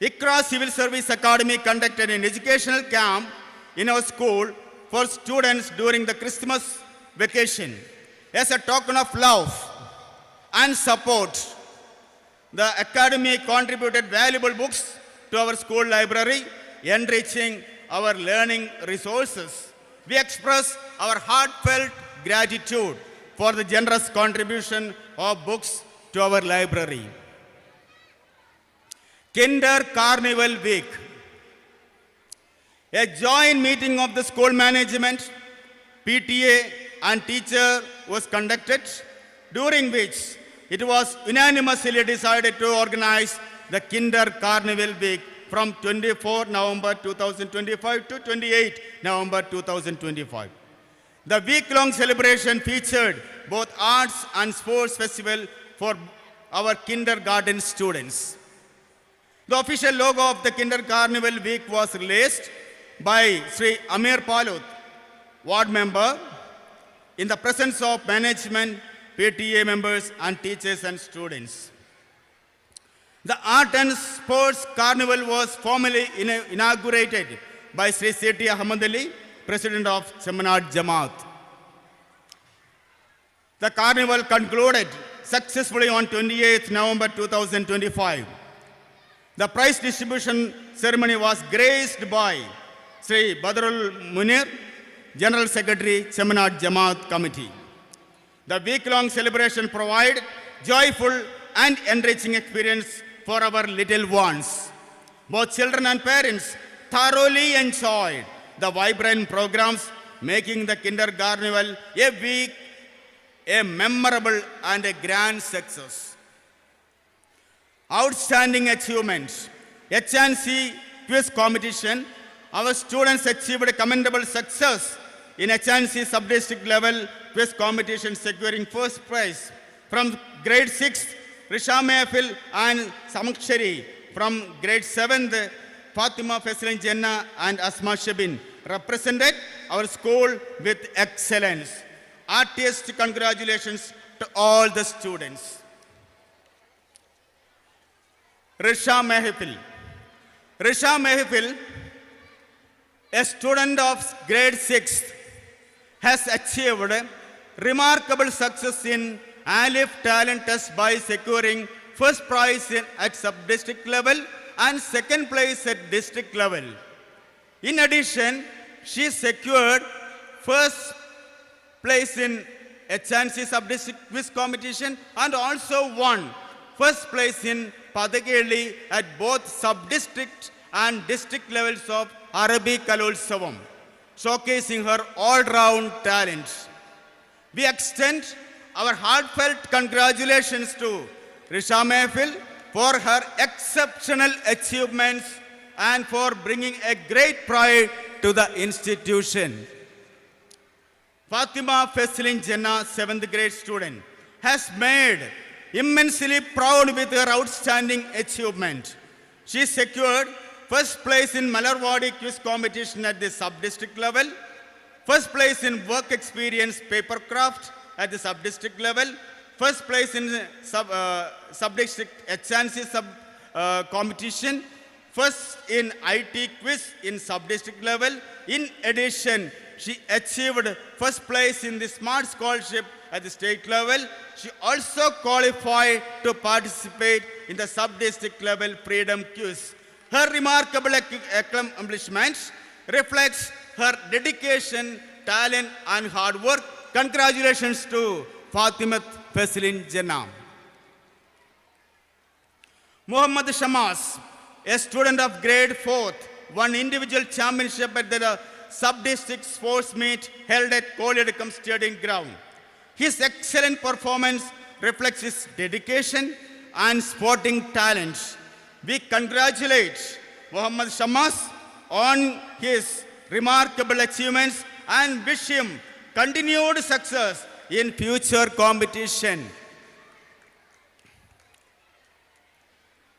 ICRA Civil Service Academy conducted an educational camp in our school for students during the Christmas vacation. As a token of love and support, the academy contributed valuable books to our school library, enriching our learning resources. We express our heartfelt gratitude for the generous contribution of books to our library. Kinder Carnival Week. A joint meeting of the school management, PTA and teacher was conducted, during which it was unanimously decided to organize the Kinder Carnival Week from 24 November 2025 to 28 November 2025. The week-long celebration featured both arts and sports festival for our kindergarten students. The official logo of the Kinder Carnival Week was released by Sri Amir Palut, ward member, in the presence of management, PTA members and teachers and students. The Art and Sports Carnival was formally inaugurated by Sri Seti Ahmad Ali, President of Chaminad Jamaat. The carnival concluded successfully on 28th November 2025. The prize distribution ceremony was graced by Sri Badrul Munir, General Secretary, Chaminad Jamaat Committee. The week-long celebration provided joyful and enriching experience for our little ones. Both children and parents thoroughly enjoyed the vibrant programs, making the Kinder Carnival a week a memorable and a grand success. Outstanding achievements. HNC quiz competition. Our students achieved commendable success in HNC sub-district level quiz competition, securing first prize. From grade 6, Risha Mehfil and Samakshari. From grade 7th, Fatima Feslin Jenna and Asma Shabin represented our school with excellence. Heartiest congratulations to all the students. Risha Mehfil. Risha Mehfil, a student of grade 6, has achieved remarkable success in Alif Talent Test by securing first prize at sub-district level and second place at district level. In addition, she secured first place in HNC sub-district quiz competition and also won first place in Padakeli at both sub-district and district levels of Arabic Kalolsavam, showcasing her all-round talent. We extend our heartfelt congratulations to Risha Mehfil for her exceptional achievements and for bringing a great pride to the institution. Fatima Feslin Jenna, 7th grade student, has made immensely proud with her outstanding achievement. She secured first place in Malarwadi quiz competition at the sub-district level, first place in work experience papercraft at the sub-district level, first place in sub-district HNC competition, first in IT quiz in sub-district level. In addition, she achieved first place in the Smart Scholarship at the state level. She also qualified to participate in the sub-district level Freedom Quiz. Her remarkable accomplishments reflects her dedication, talent and hard work. Congratulations to Fatimat Faslin Jannah. Muhammad Shamas, a student of grade 4th, won individual championship at the sub-district sports meet held at Koliyadakam Stadium ground. His excellent performance reflects his dedication and sporting talents. We congratulate Muhammad Shamas on his remarkable achievements and wish him continued success in future competition.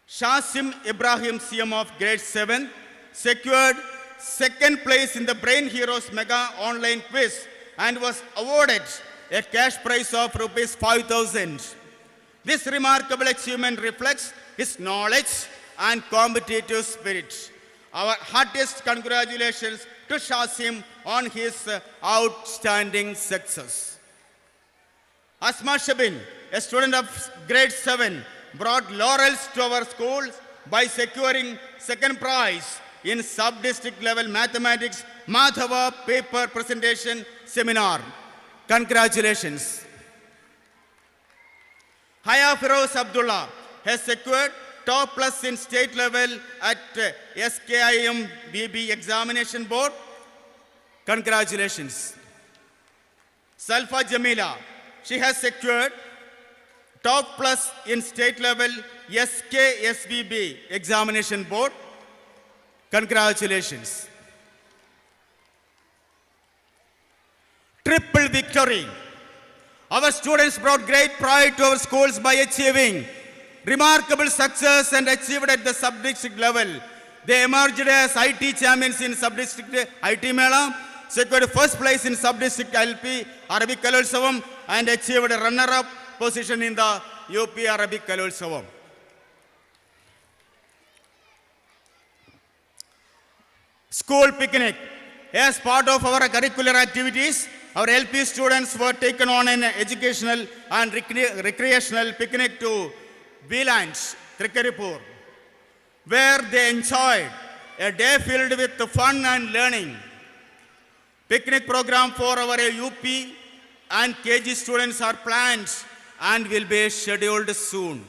Shasim Ibrahim CM of grade 7 secured second place in the Brain Heroes Mega Online Quiz and was awarded a cash prize of rupees 5,000. This remarkable achievement reflects his knowledge and competitive spirit. Our heartiest congratulations to Shasim on his outstanding success. Asma Shabin, a student of grade 7, brought laurels to our school by securing second prize in sub-district level mathematics Madhava paper presentation seminar. Congratulations. Haya Firoz Abdullah has secured top plus in state level at SKIM BB examination board. Congratulations. Salfa Jamila, she has secured top plus in state level SKSBB examination board. Congratulations. Triple victory. Our students brought great pride to our schools by achieving remarkable success and achieved at the sub-district level. They emerged as IT champions in sub-district IT Mela, secured first place in sub-district LP Arabic Kalolsavam and achieved a runner-up position in the UP Arabic Kalolsavam. School picnic. As part of our curricular activities, our LP students were taken on an educational and recreational picnic to Wheelands, Trikaripur, where they enjoyed a day filled with fun and learning. Picnic program for our UP and KG students are planned and will be scheduled soon.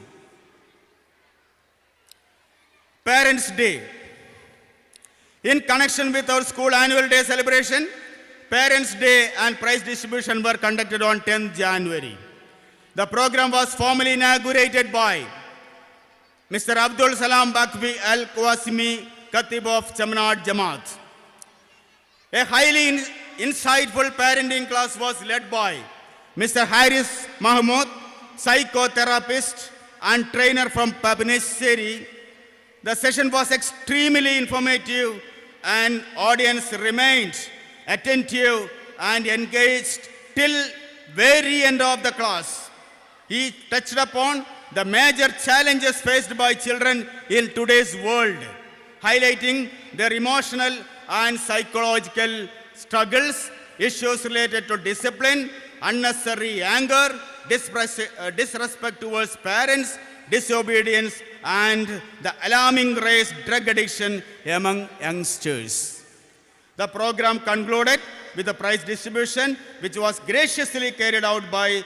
Parents' Day. In connection with our school annual day celebration, Parents' Day and prize distribution were conducted on 10th January. The program was formally inaugurated by Mr. Abdul Salam Bakvi Al-Qasimi, Khatib of Chaminad Jamaat. A highly insightful parenting class was led by Mr. Haris Mahmood, psychotherapist and trainer from Pabanesheri. The session was extremely informative and audience remained attentive and engaged till very end of the class. He touched upon the major challenges faced by children in today's world, highlighting their emotional and psychological struggles, issues related to discipline, unnecessary anger, disrespect towards parents, disobedience, and the alarming rise drug addiction among youngsters. The program concluded with a prize distribution, which was graciously carried out by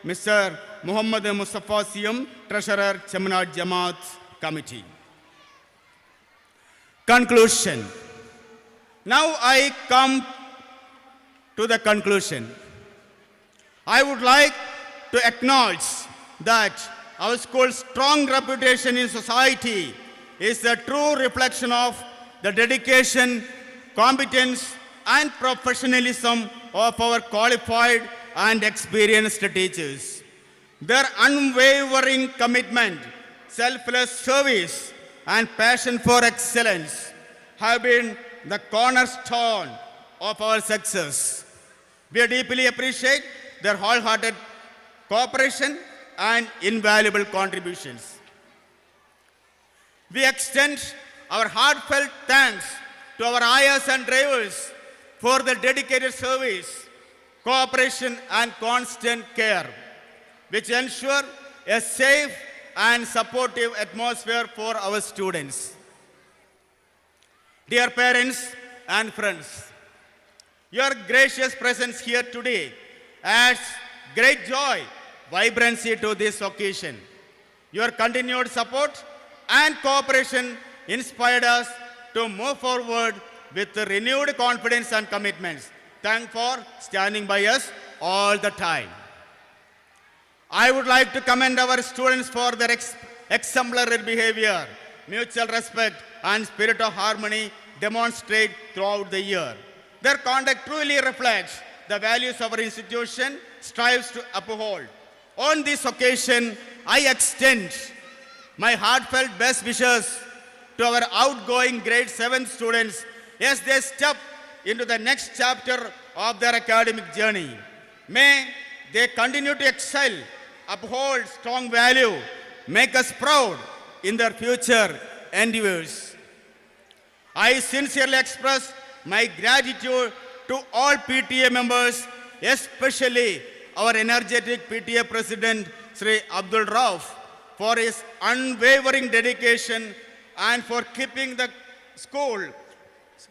Mr. Muhammad Mustafa Siyam, Treasurer, Chaminad Jamaat Committee. Conclusion. Now I come to the conclusion. I would like to acknowledge that our school's strong reputation in society is a true reflection of the dedication, competence and professionalism of our qualified and experienced teachers. Their unwavering commitment, selfless service and passion for excellence have been the cornerstone of our success. We deeply appreciate their wholehearted cooperation and invaluable contributions. We extend our heartfelt thanks to our ayahs and drivers for the dedicated service, cooperation, and constant care, which ensure a safe and supportive atmosphere for our students. Dear parents and friends, your gracious presence here today adds great joy, vibrancy to this occasion. Your continued support and cooperation inspired us to move forward with renewed confidence and commitments. Thanks for standing by us all the time. I would like to commend our students for their exemplary behavior, mutual respect, and spirit of harmony demonstrated throughout the year. Their conduct truly reflects the values our institution strives to uphold. On this occasion, I extend my heartfelt best wishes to our outgoing grade 7 students as they step into the next chapter of their academic journey. May they continue to excel, uphold strong value, make us proud in their future endeavors. I sincerely express my gratitude to all PTA members, especially our energetic PTA President, Sri Abdul Rauf, for his unwavering dedication and for keeping the school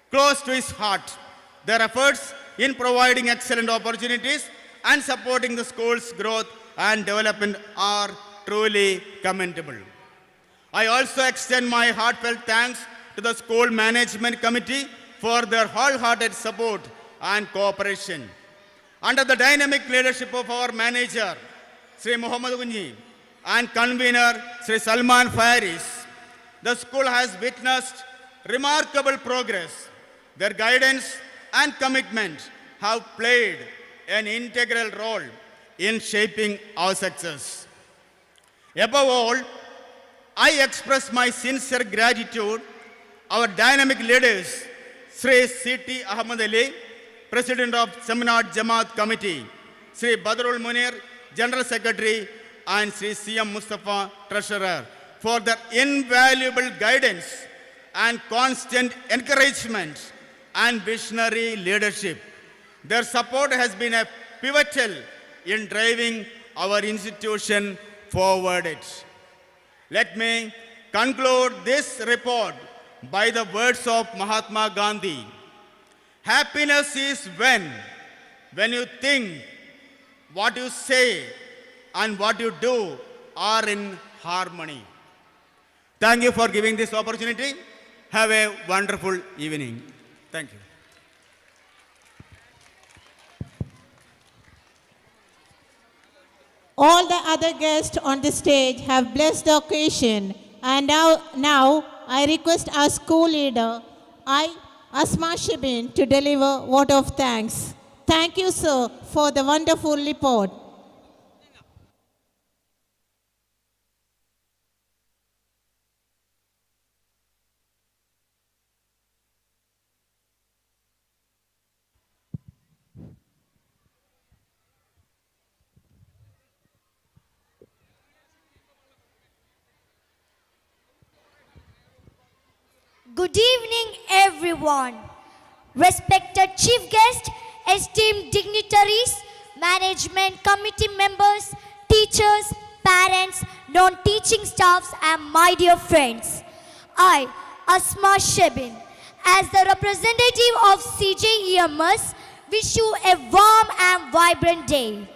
close to his heart. Their efforts in providing excellent opportunities and supporting the school's growth and development are truly commendable. I also extend my heartfelt thanks to the school management committee for their wholehearted support and cooperation. Under the dynamic leadership of our manager, Sri Muhammad Unji, and convener, Sri Salman Faris, the school has witnessed remarkable progress. Their guidance and commitment have played an integral role in shaping our success. Above all, I express my sincere gratitude our dynamic leaders, Sri C.T. Ahmad Ali, President of Chaminade Jamaat Committee, Sri Badrul Munir, General Secretary, and Sri C.M. Mustafa, Treasurer, for their invaluable guidance and constant encouragement and visionary leadership. Their support has been a pivotal in driving our institution forward. Let me conclude this report by the words of Mahatma Gandhi. Happiness is when you think, what you say, and what you do are in harmony. Thank you for giving this opportunity. Have a wonderful evening. Thank you. All the other guests on the stage have blessed the occasion, and now I request our school leader, Asma Shibin, to deliver vote of thanks. Thank you, sir, for the wonderful report. Good evening, everyone. Respected chief guest, esteemed dignitaries, management committee members, teachers, parents, non-teaching staffs, and my dear friends. I, Asma Shebin, as the representative of CJEMS, wish you a warm and vibrant day.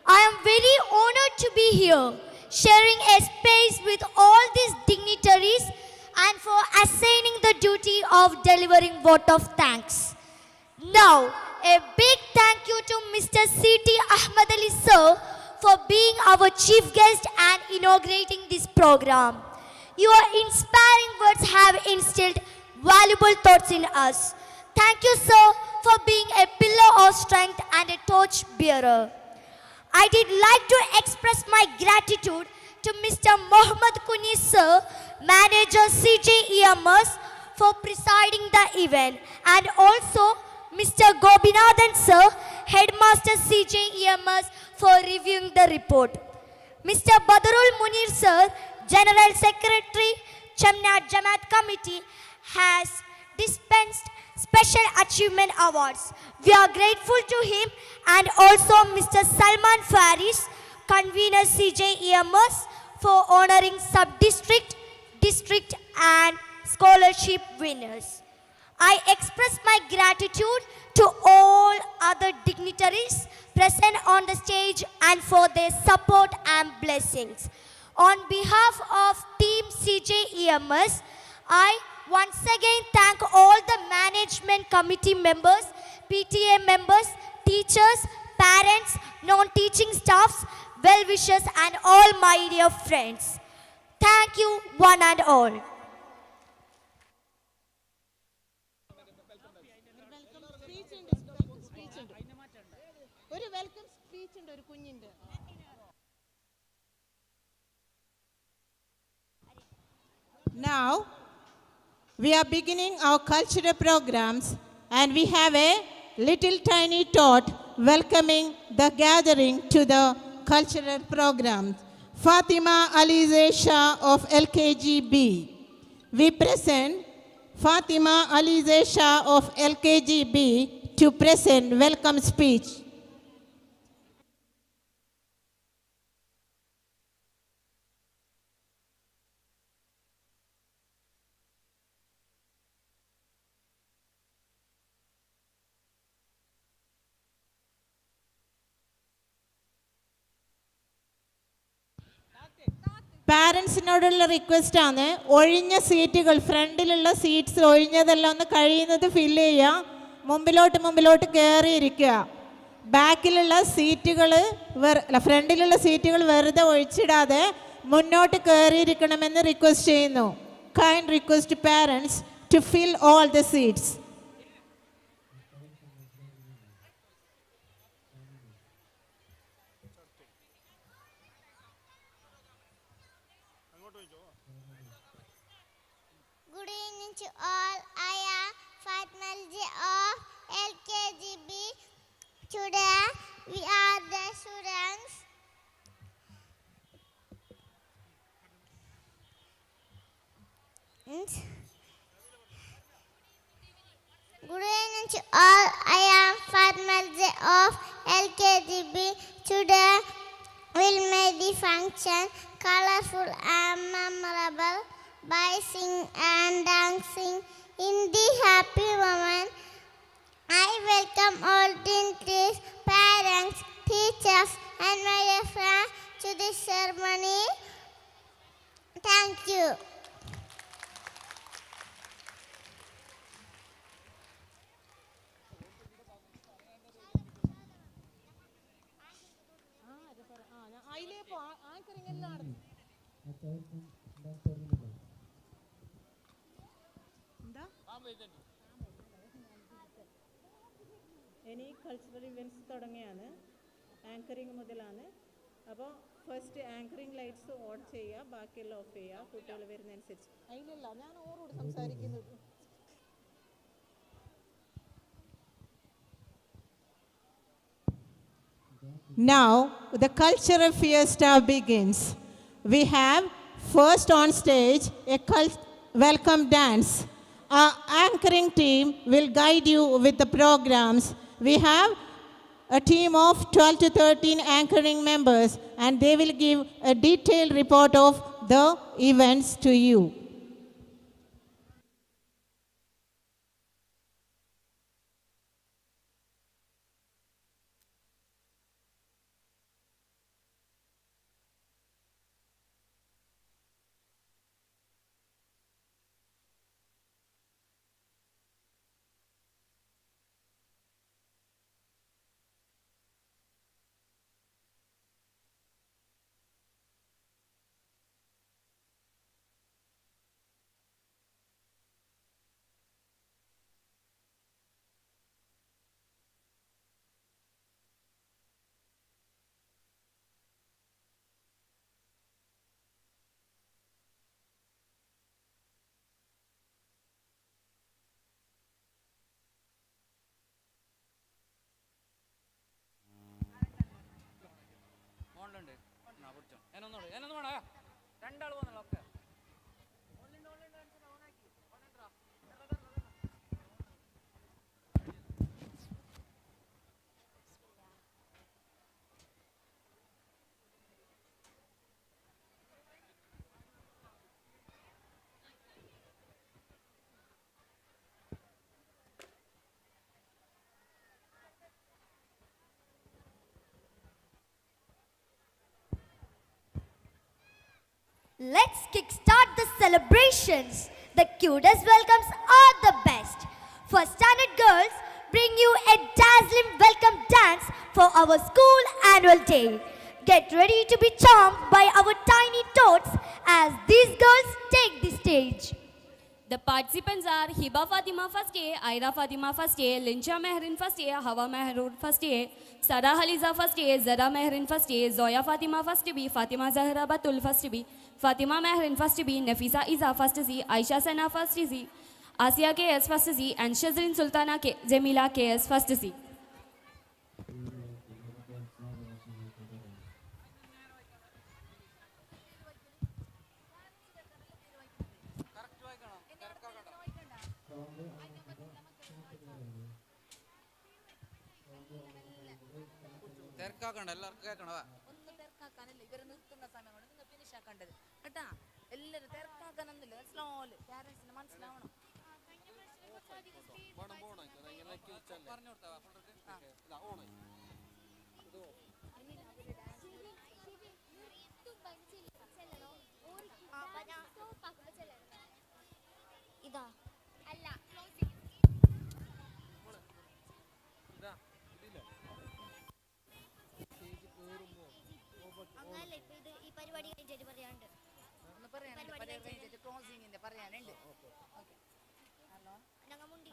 I am very honored to be here, sharing a space with all these dignitaries and for assigning the duty of delivering vote of thanks. Now, a big thank you to Mr. C.T. Ahmad Ali sir for being our chief guest and inaugurating this program. Your inspiring words have instilled valuable thoughts in us. Thank you, sir, for being a pillar of strength and a torch bearer. I did like to express my gratitude to Mr. Mohammad Kuni sir, Manager CJEMS, for presiding the event, and also Mr. Gobinathan sir, Headmaster CJEMS, for reviewing the report. Mr. Badrul Munir sir, General Secretary, Chaminade Jamaat Committee, has dispensed Special Achievement Awards. We are grateful to him and also Mr. Salman Faris, convener CJEMS, for honoring sub-district, district and scholarship winners. I express my gratitude to all other dignitaries present on the stage and for their support and blessings. On behalf of Team CJEMS, I once again thank all the management committee members, PTA members, teachers, parents, non-teaching staffs, well-wishers and all my dear friends. Thank you one and all. Now, we are beginning our cultural programs and we have a little tiny tot welcoming the gathering to the cultural programs. Fatima Alize Shah of LKGB. We present Fatima Alize Shah of LKGB to present welcome speech. പാരൻസിനോടുള്ള request ആണ്, ഒഴിഞ്ഞ സീറ്റുകൾ ഫ്രണ്ടിലുള്ള seats ഒഴിഞ്ഞതെല്ലാം ഒന്ന് കഴിയുന്നത് fill ചെയ്യുക, മുമ്പിലോട്ട് കയറിയിരിക്കുക. ബാക്കിലുള്ള സീറ്റുകൾ ഫ്രണ്ടിലുള്ള സീറ്റുകൾ വെറുതെ ഒഴിച്ചിടാതെ മുന്നോട്ട് കയറിയിരിക്കണമെന്ന് റിക്വസ്റ്റ് ചെയ്യുന്നു. Kind request parents to fill all the seats. Good evening to all. I am Fatima Alize of LKGB. Today we are the students. Good evening to all. I am Fatima Alize of LKGB. Today we'll make the function colorful and memorable by singing and dancing in the happy moment. I welcome all dignitaries, parents, teachers and my dear friends to this ceremony. Thank you. ഇനി cultural events തുടങ്ങിയാണ്, anchoring മുതലാണ്. അപ്പോൾ first anchoring lights on ചെയ്യുക, ബാക്കിയെല്ലാം of ചെയ്യുക, കുട്ടികൾ വരുന്നതനുസരിച്ച്. അതിലല്ല ഞാൻ ഓരോട് സംസാരിക്കുന്നത്. Now the cultural fiesta begins. We have first on stage a welcome dance. Our anchoring team will guide you with the programs. We have a team of 12 to 13 anchoring members and they will give a detailed report of the events to you. Let's kickstart the celebrations. The cutest welcomes are the best. First standard girls bring you a dazzling welcome dance for our school annual day. Get ready to be charmed by our tiny tots as these girls take the stage. The participants are Hiba Fatima first A, Aira Fatima first A, Lincha Mehrin first A, Hawa Mehrur first A, Sara Haliza first A, Zara Mehrin first A, Zoya Fatima first B, Fatima Zahra Batul first B, Fatima Mehrin first B, Nafisa Iza first C, Aisha Sana first C, Asia KS first C, and Shazrin Sultana Jamila KS first C. തിരക്കാക്കണ്ട എല്ലാവർക്കും കേൾക്കണ ഒന്ന് തിരക്കാക്കാനല്ല ഇവർ നിൽക്കുന്ന സമയം കൊണ്ട് നിങ്ങൾ finish ആക്കേണ്ടത് കേട്ടാ എല്ലാവരും തിരക്കാക്കാനൊന്നുമില്ല സ്ലോല് പാരൻസിന് മനസ്സിലാവണം പറഞ്ഞു കൊടുത്താ ഇതാ അല്ല അങ്ങനല്ല ഇപ്പൊ ഇത് ഈ പരിപാടി കഴിഞ്ഞിട്ട് പറയാനുണ്ട് ഒന്ന് പറയാനുണ്ട് ക്ലോസിങ്ങിന്റെ പറയാനുണ്ട് ഞങ്ങൾ മുണ്ടി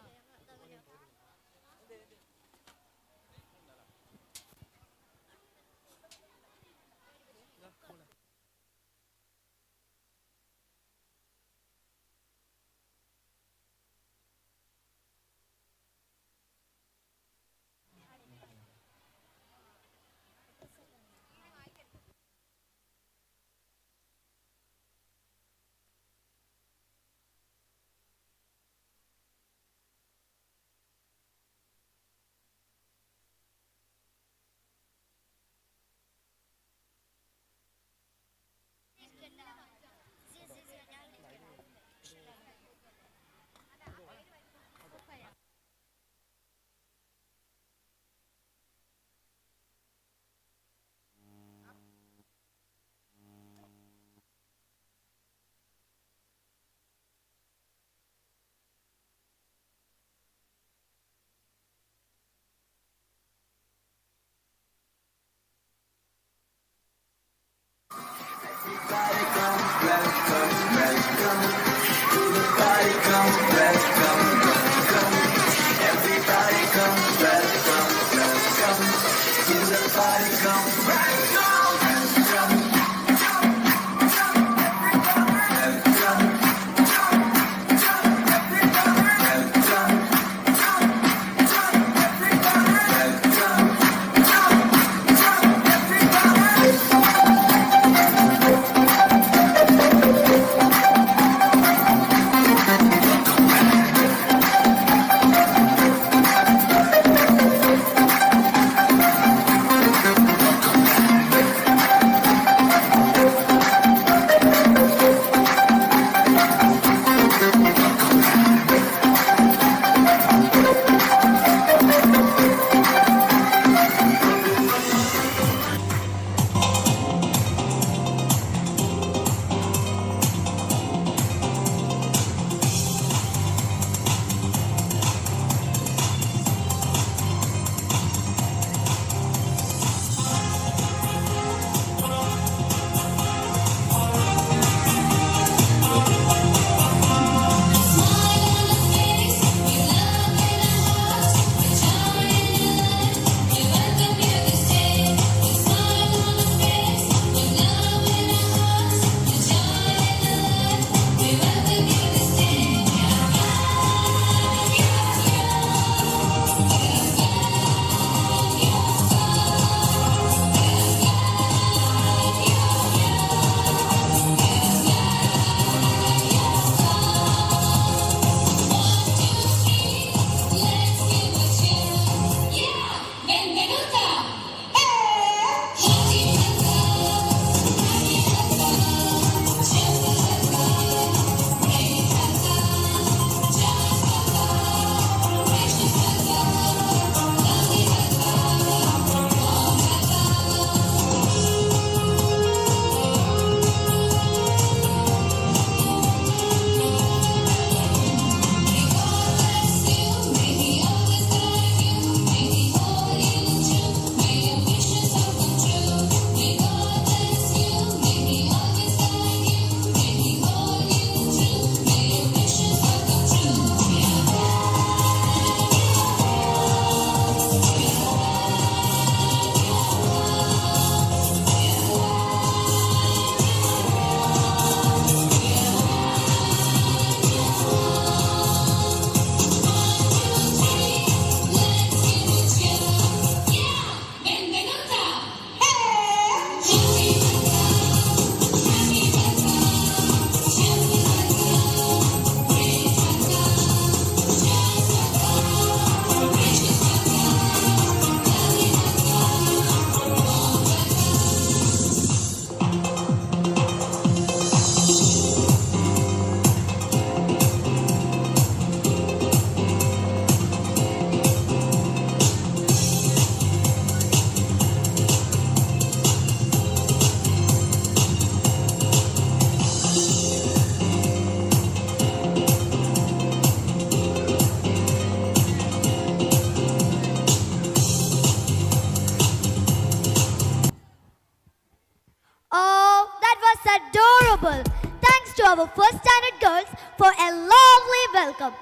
our first standard girls for a lovely welcome.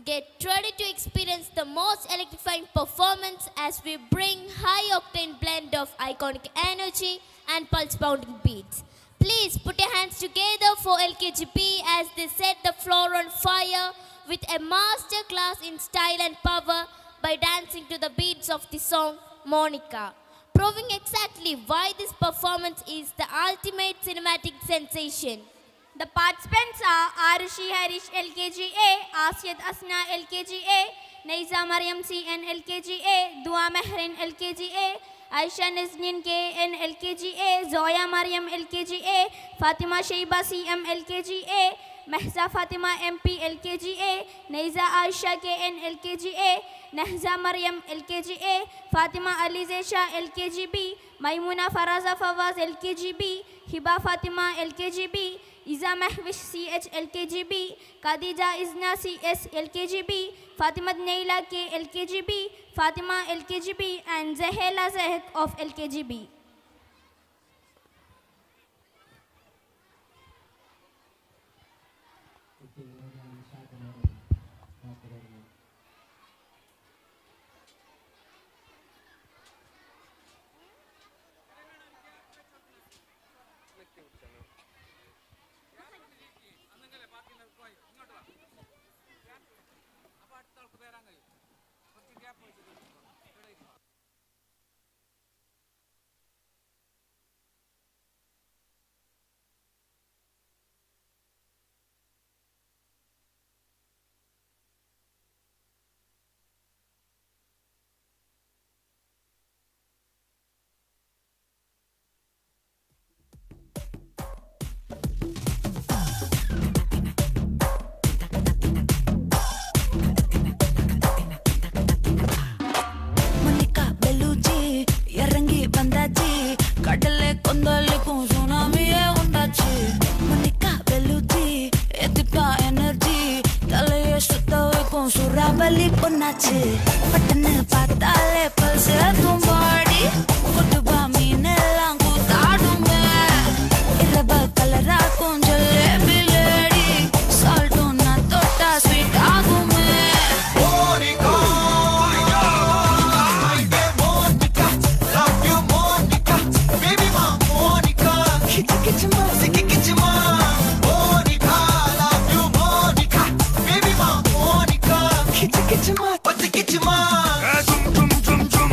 Get ready to experience the most electrifying performance as we bring high-octane blend of iconic energy and pulse-pounding beats. Please put your hands together for LKGP as they set the floor on fire with a master class in style and power by dancing to the beats of the song Monica, proving exactly why this performance is the ultimate cinematic sensation. The participants are Arushi Harish LKGA, Asyad Asna LKGA, Naiza Mariam CN LKGA, Dua Mehrin LKGA, Aisha Niznin KN LKGA, Zoya Mariam LKGA, Fatima Shaiba CM LKGA, Mehza Fatima MP LKGA, Naiza Aisha KN LKGA, Nahza Mariam LKGA, Fatima Alizesha LKGB, Maimuna Faraza Fawaz LKGB, Hiba Fatima LKGB, Iza Mahwish CH LKGB, Khadija Izna CS LKGB, Fatima Neila K LKGB, Fatima LKGB, and Zahela Zahek of LKGB. Surabali ponache, patne patale palse tumbadi, kutuba mine langu tadume, iraba kalara konjale biledi, salto na tota sweet agume. Monica, Monica, love you Monica, baby ma Monica, kichma, kichma. Kichma, what the kichma? Zoom zoom zoom zoom.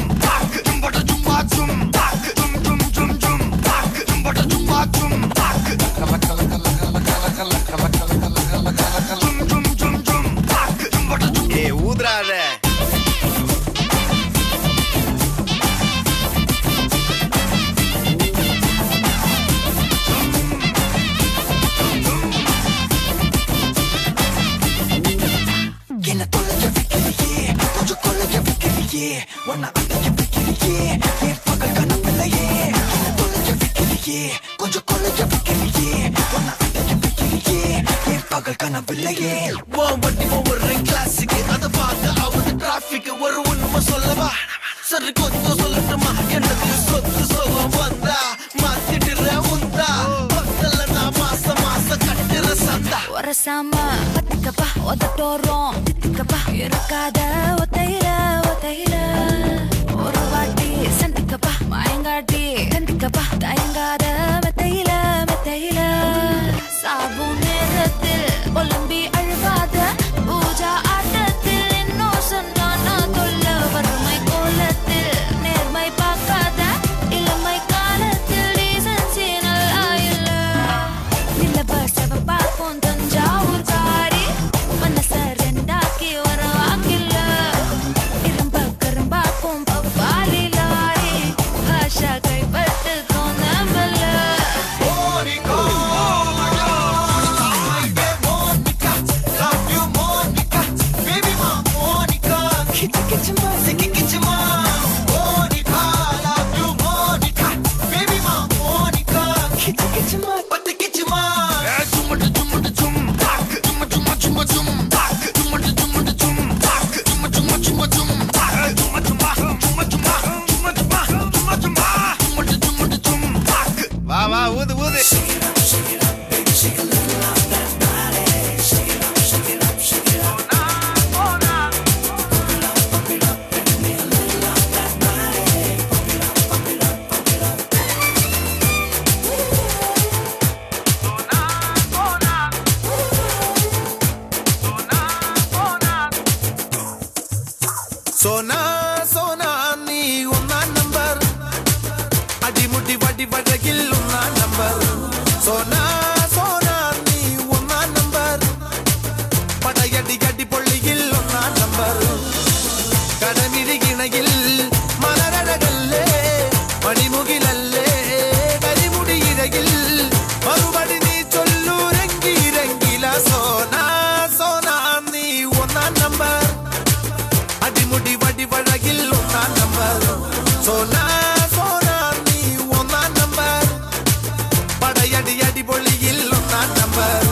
வைக்கலையே கொஞ்சம் கொள்ளைய வைக்கலையே ஒன்ன அடைய வைக்கலையே என் பகல் கனவில்லையே ஓம் வண்டி ஒவ்வொரு கிளாஸுக்கு அதை பார்த்து அவரு டிராபிக் ஒரு உண்மை சொல்லவா சரி கொஞ்சம் சொல்லட்டுமா எனக்கு சொத்து சோகம் வந்தா மாத்திடுற உந்தா பக்கத்துல நான் மாசம் மாசம் கட்டுற சந்தா ஒரசாம பத்துக்கப்பா ஒதட்டோரம் தித்துக்கப்பா இருக்காத ஒத்தையில ஒத்தையில ஒரு வாட்டி சந்திக்கப்பா மாயங்காட்டி கந்திக்கப்பா தயங்காத மெத்தையில மெத்தையில சாபு நேரத்தில் ஒலம்பி அழுவாத பூஜா ஆட்டத்தில் இன்னும் சொன்னானா தொல்ல வறுமை கோலத்தில் நேர்மை பார்க்காத இளமை காலத்தில் டீசன்சி நல்லா இல்ல நிலவ செவப்பாக்கும் தஞ்சாவூர் காரி மனச ரெண்டாக்கி வர வாக்கில்ல இரும்ப கரும்பாக்கும் பப்பாரி லாரி ஆஷா கைப்பட்டுக்கும் நம்பல வா வா ஊது ஊது சோனா சோனா நீ ஒன்னா நம்பர் அடிமுடி வடி வடகில் ஒன்னா நம்பர் சோனா சோனா நீ ஒன்னா நம்பர் படையடி கடி பொள்ளியில் ஒன்னா நம்பர் கடமிழி இணையில் மலரழகல்லே மணிமுகிலல்லே கரிமுடி இடையில் மறுபடி நீ சொல்லு ரெங்கி ரெங்கில சோனா சோனா நீ ஒன்னா நம்பர் அடிமுடி வடி வழகில் ஒன்னா நம்பர் சோனா சோனா நீ ஒன்னா நம்பர் படையடி அடி பொள்ளியில் ஒன்னா number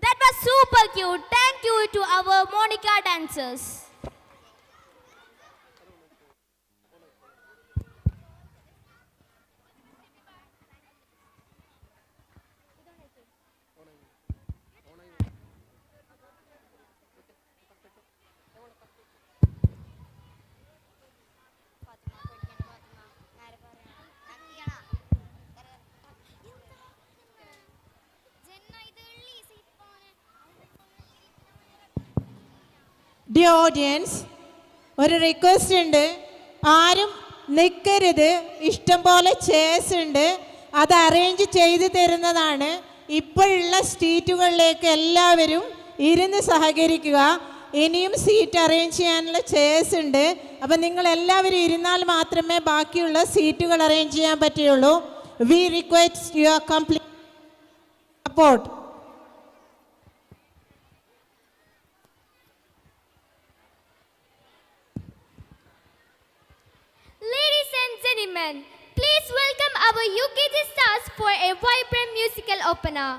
That was super cute. Thank you to our Monica dancers. Dear audience, ഒരു റിക്വസ്റ്റ് ഉണ്ട്, ആരും നിൽക്കരുത്. ഇഷ്ടം പോലെ ചെയർസ് ഉണ്ട്, അത് അറേഞ്ച് ചെയ്ത് തരുന്നതാണ്. ഇപ്പോഴുള്ള സീറ്റുകളിലേക്ക് എല്ലാവരും ഇരുന്ന് സഹകരിക്കുക. ഇനിയും സീറ്റ് അറേഞ്ച് ചെയ്യാനുള്ള ചെയർസ് ഉണ്ട്. അപ്പം നിങ്ങൾ എല്ലാവരും ഇരുന്നാൽ മാത്രമേ ബാക്കിയുള്ള സീറ്റുകൾ അറേഞ്ച് ചെയ്യാൻ പറ്റുള്ളൂ. V request your complete support. Ladies and gentlemen, please welcome our UKG stars for a vibrant musical opener.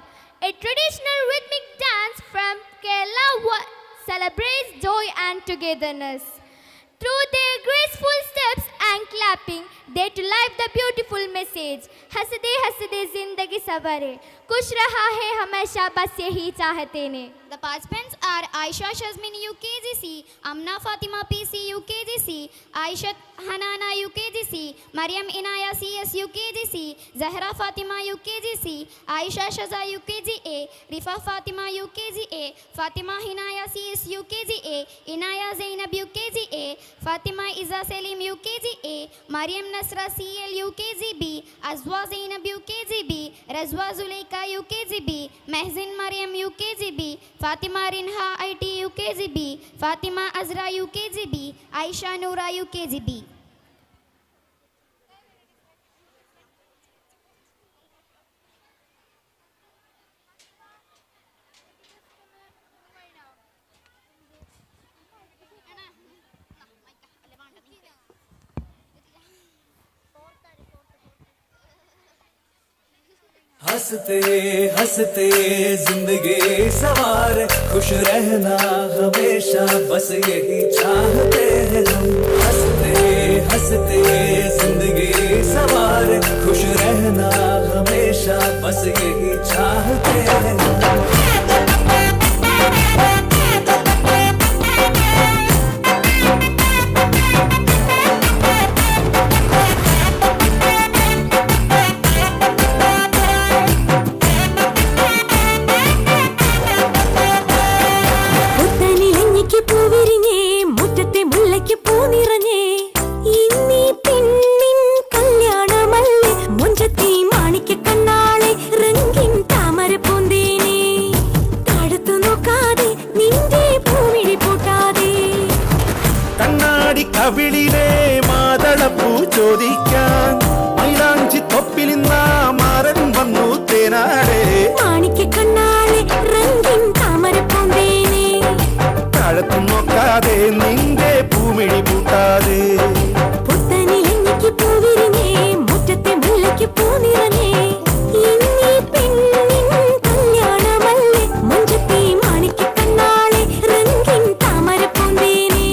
A traditional rhythmic dance from Kerala celebrates joy and togetherness. Through their graceful steps and clapping, they to life the beautiful message. हंसदे हंसदे जिंदगी सवरे, खुश रहा है हमेशा बस यही चाहते ने. The participants are Aisha Shazmin UKGC, Amna Fatima PC UKGC, Aisha Hanana UKGC, Mariam Inaya CS UKGC, Zahra Fatima UKGC, Aisha Shaza UKGA, Rifa Fatima UKG A, Fatima Hinaya CS UKG A, Inaya Zainab UKG A, Fatima Iza Selim UKG A, Mariam Nasra CL UKG B, Azwa Zainab UKG B, Razwa Zuleika UKG B, Mehzin Mariam UKG B, Fatima Rinha IT UKG B, Fatima Azra UKG B, Aisha Noora UKG B. हंसते हंसते जिंदगी सवार खुश रहना हमेशा बस यही चाहते हैं हम हंसते हंसते जिंदगी सवार खुश रहना हमेशा बस यही चाहते हैं हम കവിളിലെ മാതളപ്പൂ ചോദിക്കാൻ മൈലാഞ്ചി തൊപ്പിൽ നിന്നാ മാറൻ വന്നു തേനാടെ മാണിക്കണ്ണാളെ രംഗിൻ താമരപ്പൂന്തേനെ താഴത്തു നോക്കാതെ നിന്റെ പൂമിഴി പൂട്ടാതെ പുത്തനിലഞ്ഞിക്ക് പൂവിരിഞ്ഞേ മുറ്റത്തെ മുല്ലയ്ക്ക് പൂ നിറഞ്ഞേ ഇന്നീ പെണ്ണിൻ കല്യാണമല്ലേ മുഞ്ചത്തി മാണിക്കണ്ണാളെ രംഗിൻ താമരപ്പൂന്തേനെ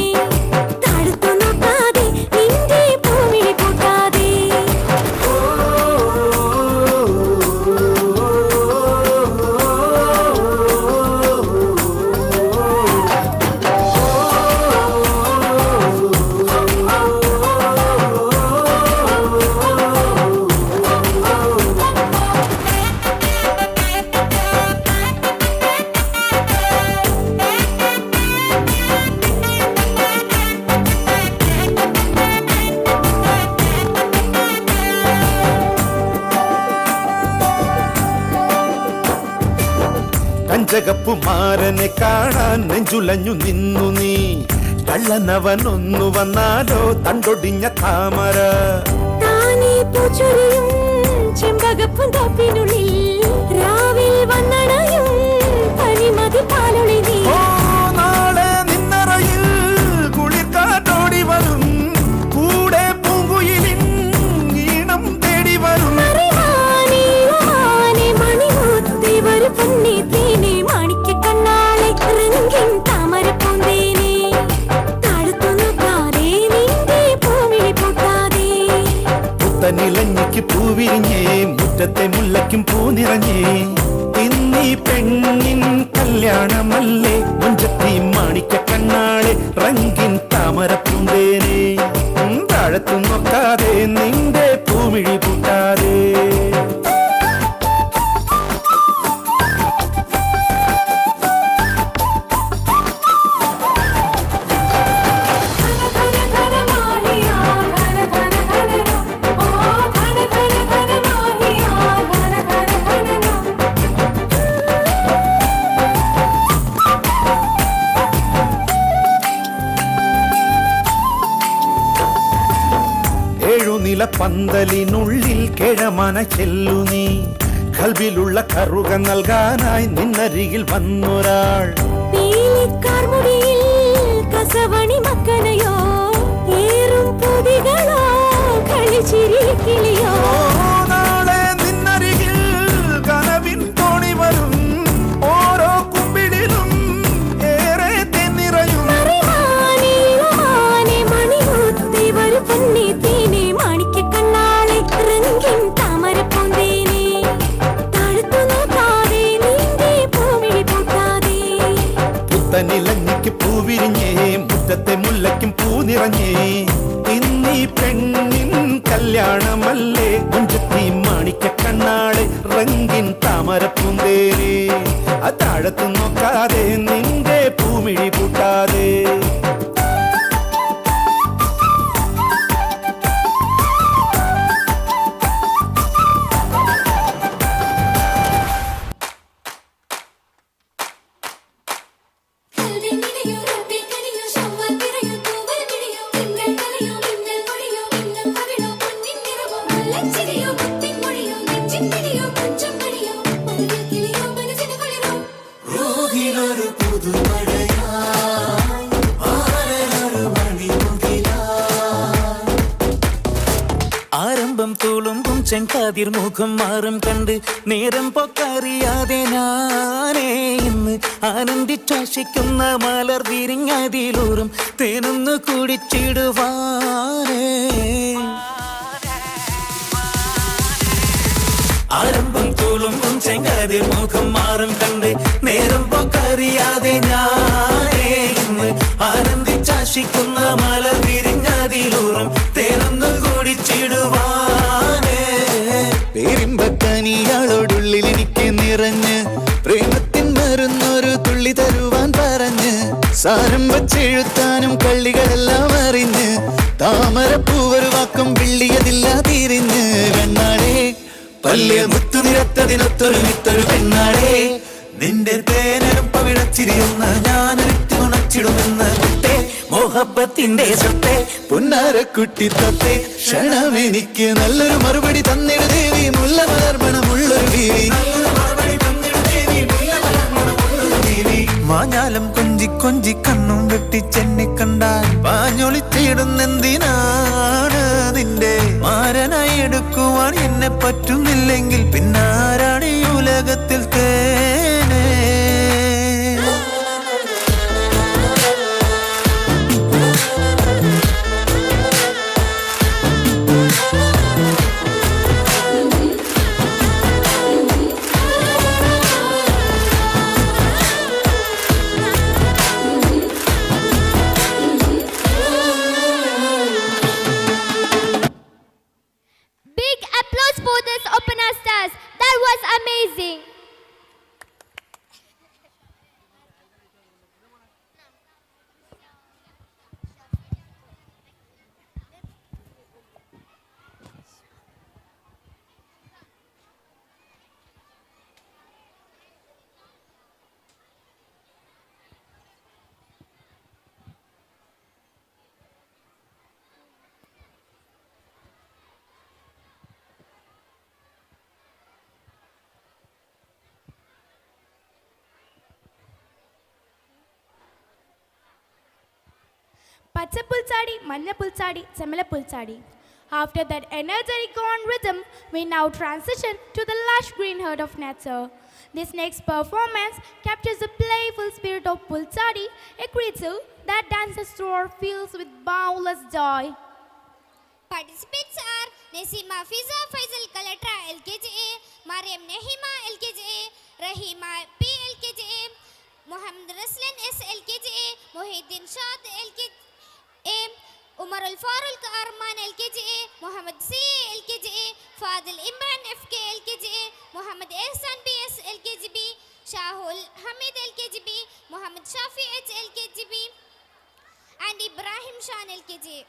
കഞ്ചകപ്പുമാരനെ കാണാൻ നെഞ്ചുലഞ്ഞു നിന്നു നീ കള്ളനവനൊന്നു വന്നാലോ തണ്ടൊടിഞ്ഞ താമര ചെമ്പകപ്പുന്തോപ്പിനുള്ളിൽ രാവിൽ വന്നണയും പനിമതി പാലൊളി നീ നാളെ നിന്നറയിൽ കുളിർക്കാറ്റോടി വരും കൂടെ പൂങ്കുയിലിൻ ഈണം തേടി വരും പുത്തനിലഞ്ഞിക്ക് പൂവിരിഞ്ഞേ മുറ്റത്തെ മുല്ലയ്ക്കും പൂ നിറഞ്ഞേ ഇന്നീ പെണ്ണിൻ കല്യാണമല്ലേ മുഞ്ചത്തി മാണിക്കണ്ണാളെ റംഗിൻ താമരപ്പൂന്തേനെ താഴത്തു നോക്കാതെ നിന്റെ പൂമിഴി പൂട്ടാതെ പന്തലിനുള്ളിൽ കിഴമന ചെല്ലു നീ കൽബിലുള്ള കറുക നൽകാനായി നിന്നരികിൽ വന്നൊരാൾ കസവണി മക്കനയോ ഏറും പൊതികളോ കളിച്ചിരിക്കിളിയോ നാളെ നിന്നരികിൽ കനവിൻ തോണി വരും ഓരോ കുമ്പിടിലും ഏറെ തെന്നിറയും പുത്തനിലഞ്ഞിക്ക് പൂവിരിഞ്ഞേ മുറ്റത്തെ മുല്ലയ്ക്കും പൂ നിറഞ്ഞേ ഇന്നീ പെണ്ണിൻ കല്യാണമല്ലേ മുഞ്ചത്തി മാണിക്കണ്ണാളെ റംഗിൻ താമരപ്പൂന്തേനെ താഴത്തു നോക്കാതെ നിന്റെ പൂമിഴി പൂട്ടാതെ. ആരംഭം തുളുമ്പും ചെങ്കാതിർ മുഖം മാറും കണ്ട് നേരം പൊക്കറിയാതെ ഞാനേ ഇന്ന് ആനന്ദിച്ചാശിക്കുന്ന മലർ വിരിഞ്ഞതിലൂറും തേനൊന്നു കുടിച്ചിടുവാനേ. ആരംഭം തുളുമ്പും ചെങ്കാതിർ മുഖം മാറും കണ്ട് നേരം പൊക്കറിയാതെ ഞാനേ ഇന്ന് ആനന്ദിച്ചാശിക്കുന്ന മലർ വിരിഞ്ഞതിലൂറും തേനൊന്നു കുടിച്ചിടുവാനേ. പേരിമ്പക്കനിയാളോടുള്ളിൽ എനിക്ക് നിറഞ്ഞ് പ്രേമത്തിൻ മരുന്നൊരു തുള്ളി തരുവാൻ പറഞ്ഞ് സാരം വച്ചെഴുത്താനും കള്ളികളെല്ലാം അറിഞ്ഞ് താമരപ്പൂവൊരു വാക്കം വെള്ളിയതില്ല തിരിഞ്ഞ് പെണ്ണാടേ പല്ലിയ മുത്തു നിരത്തതിനൊത്തൊരു മിത്തൊരു പെണ്ണാടേ നിന്റെ തേനരും പവിഴച്ചിരിയുന്ന ഞാനൊരിറ്റ് ഉണച്ചിടുമെന്ന് കുട്ടേ മോഹബത്തിന്റെ സത്തെ പുന്നാരക്കുട്ടി തൊട്ടേ ക്ഷണമെനിക്ക് നല്ലൊരു മറുപടി തന്നിട ദേവി മുല്ല മലർമണമുള്ളൊരു ദേവി. മാഞ്ഞാലം കൊഞ്ചി കൊഞ്ചി കണ്ണും വെട്ടിച്ചെന്നെ കണ്ടാൽ പാഞ്ഞൊളിച്ചിടുന്നെന്തിനാണ് നിന്റെ മാരനായി എടുക്കുവാൻ എന്നെ പറ്റുന്നില്ലെങ്കിൽ പിന്നാരാണ് ഈ ഉലകത്തിൽ തേനേ. Big applause for this opener stars. That was amazing. പച്ചപ്പുൽച്ചാടി, മഞ്ഞപ്പുൽച്ചാടി, ചെമ്മലപ്പുൽച്ചാടി. After that energetic on rhythm, we now transition to the lush green herd of nature. This next performance captures the playful spirit of Pulchadi, a creature that dances through our fields with boundless joy. Participants are Nesima Fiza Faisal Kalatra LKJA, Mariam Nehima LKJA, Rahima P LKJA, Muhammad Raslan S LKJA, Muhyiddin Shad LKJA, Umar Al Farul Arman LKJA, Muhammad C LKJA, Fadil Imran FK LKJA, Muhammad Ehsan BS LKGB, Shahul Hamid LKGB, Muhammad Shafi H LKGB, and Ibrahim Shan LKJA.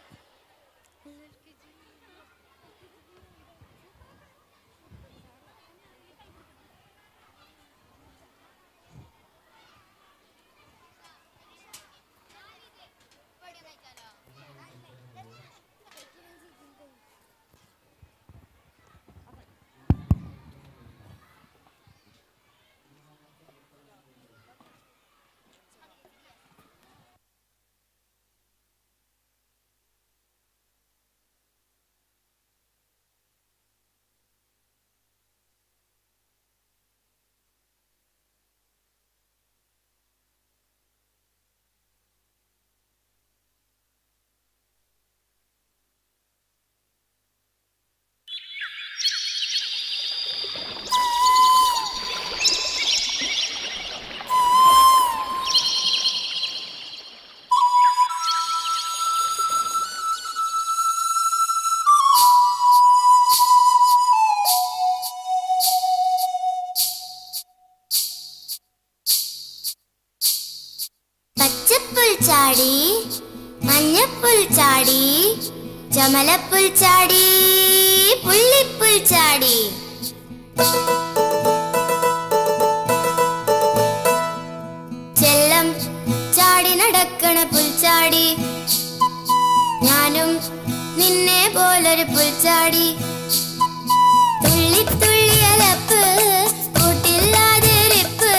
ചാടി മഞ്ഞപ്പുൽ ചാടി ചമലപ്പുൽ ചാടി പുള്ളിപ്പുൽ ചാടി ചെല്ലം ചാടി നടക്കണ പുൽച്ചാടി ഞാനും നിന്നെ പോലൊരു പുൽച്ചാടി തുള്ളി തുള്ളി അലപ്പ് കൂട്ടില്ലാതിരിപ്പ്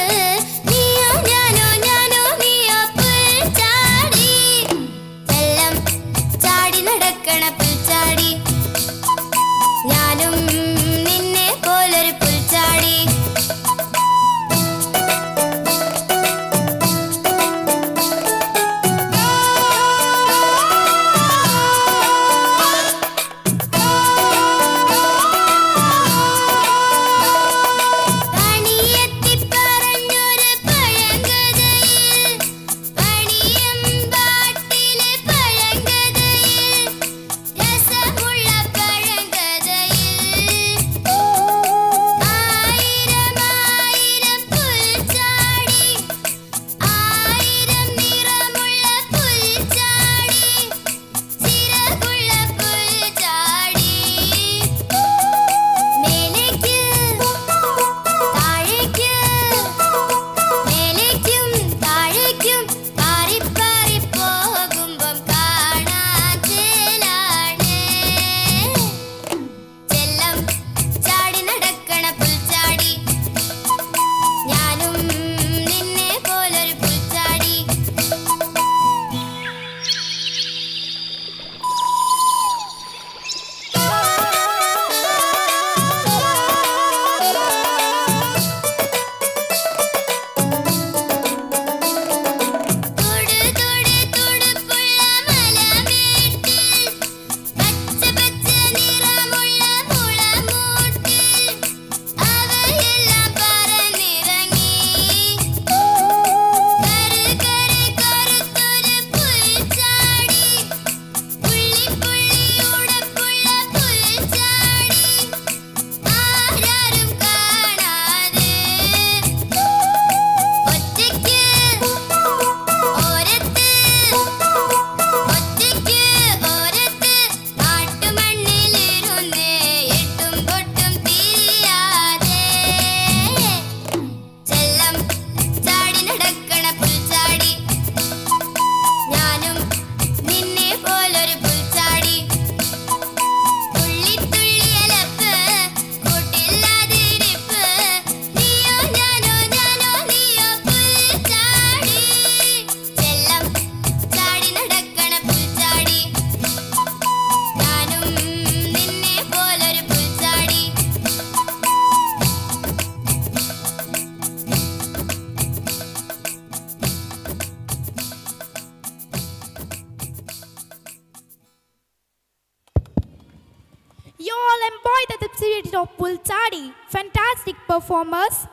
നീയോ ഞാനോ ഞാനോ നീയോ പുൽച്ചാടി ചെല്ലം ചാടി നടക്കണ പുൽച്ചാടി ഞാനും നിന്നെ പോലൊരു പുൽച്ചാടി You all embodied the spirit of Pulchadi. Fantastic performers.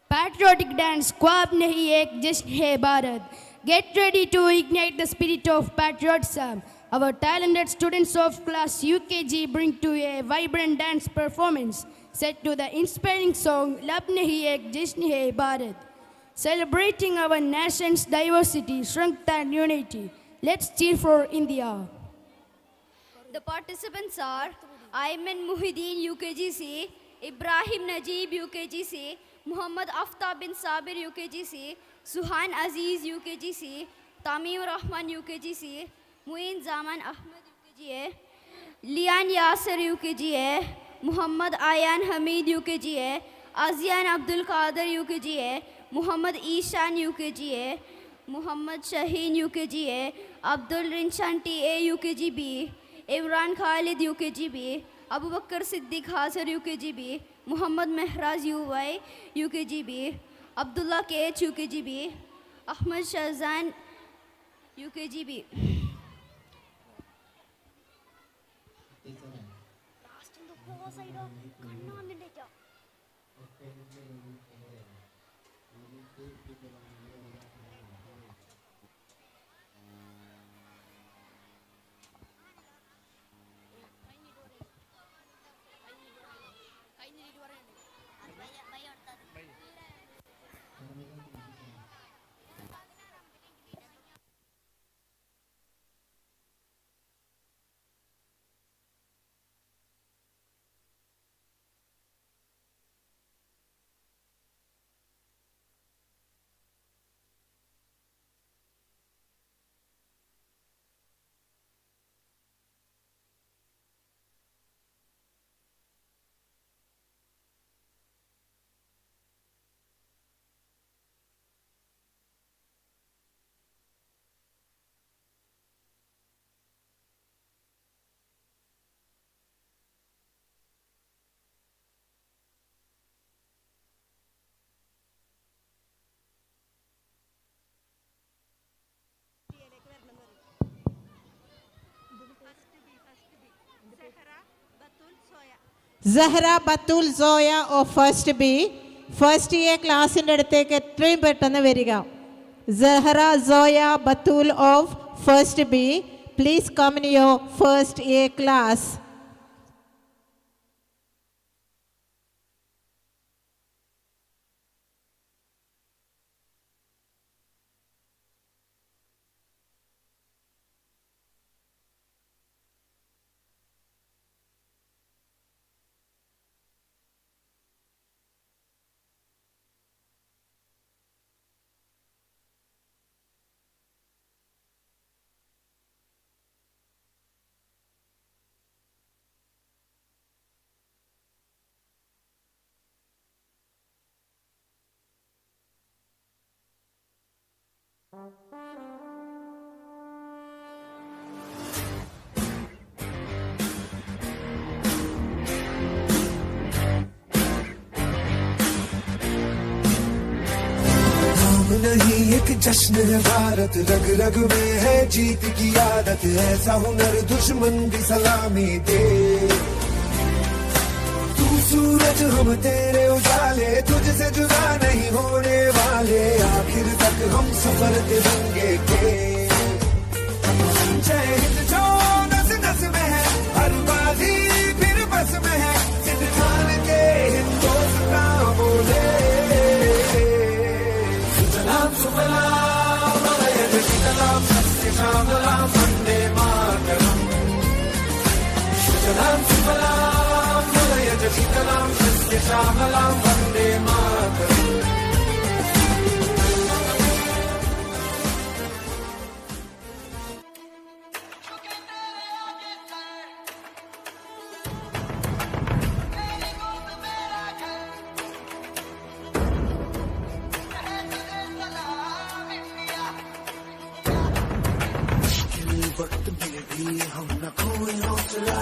Patriotic dance, Kwab Nahi Ek Jashn Hai Bharat. Get ready to ignite the spirit of patriotism. Our talented students of class UKG bring to you a vibrant dance performance set to the inspiring song Lab Nahi Ek Jashn Hai Bharat. Celebrating our nation's diversity, strength and unity. Let's cheer for India. The participants are Ayman Muhyiddin UKGC, Ibrahim Najib UKGC, Muhammad Aftab bin Sabir UKGC, Suhan Aziz UKGC, Tamim Rahman UKGC, Muin Zaman Ahmed UKGA, Lian Yasser UKGA, Muhammad Ayan Hamid UKGA, Azian Abdul Qadir UKGA, Muhammad Ishan UKGA, Muhammad Shaheen UKGA, Abdul Rinshan TA UKGB, Imran Khalid UKGB, Abu Bakr Siddiq Hazar UKGB, Muhammad Mehraz UY UKGB, Abdullah KH UKGB, Ahmad Shahzan UKGB. Zahra Batul Zoya of First B, First A class in അടുത്തേക്ക് എത്രയും പെട്ടെന്ന് വരിക. Zahra Zoya Batul of First B, please come in your First A class. नहीं एक जश्न है भारत, रग रग में है जीत की आदत, ऐसा हुनर दुश्मन भी सलामी दे। तू सूरज हम तेरे उजाले, तुझसे जुदा नहीं होने वाले, आखिर तक हम सफर तिरंगे के। जय हिंद जो नस नस में है, हर बाजी फिर बस में है, सिद्धांत के हिंदुस्तान बोले। सुफलाम शीतलाम सत्य श्यामलाम वंदे मातरम। सुजलाम सुफलाम शीतलाम सत्य श्यामलाम वंदे मातरम। वक्त में भी हम न खोए हौसला,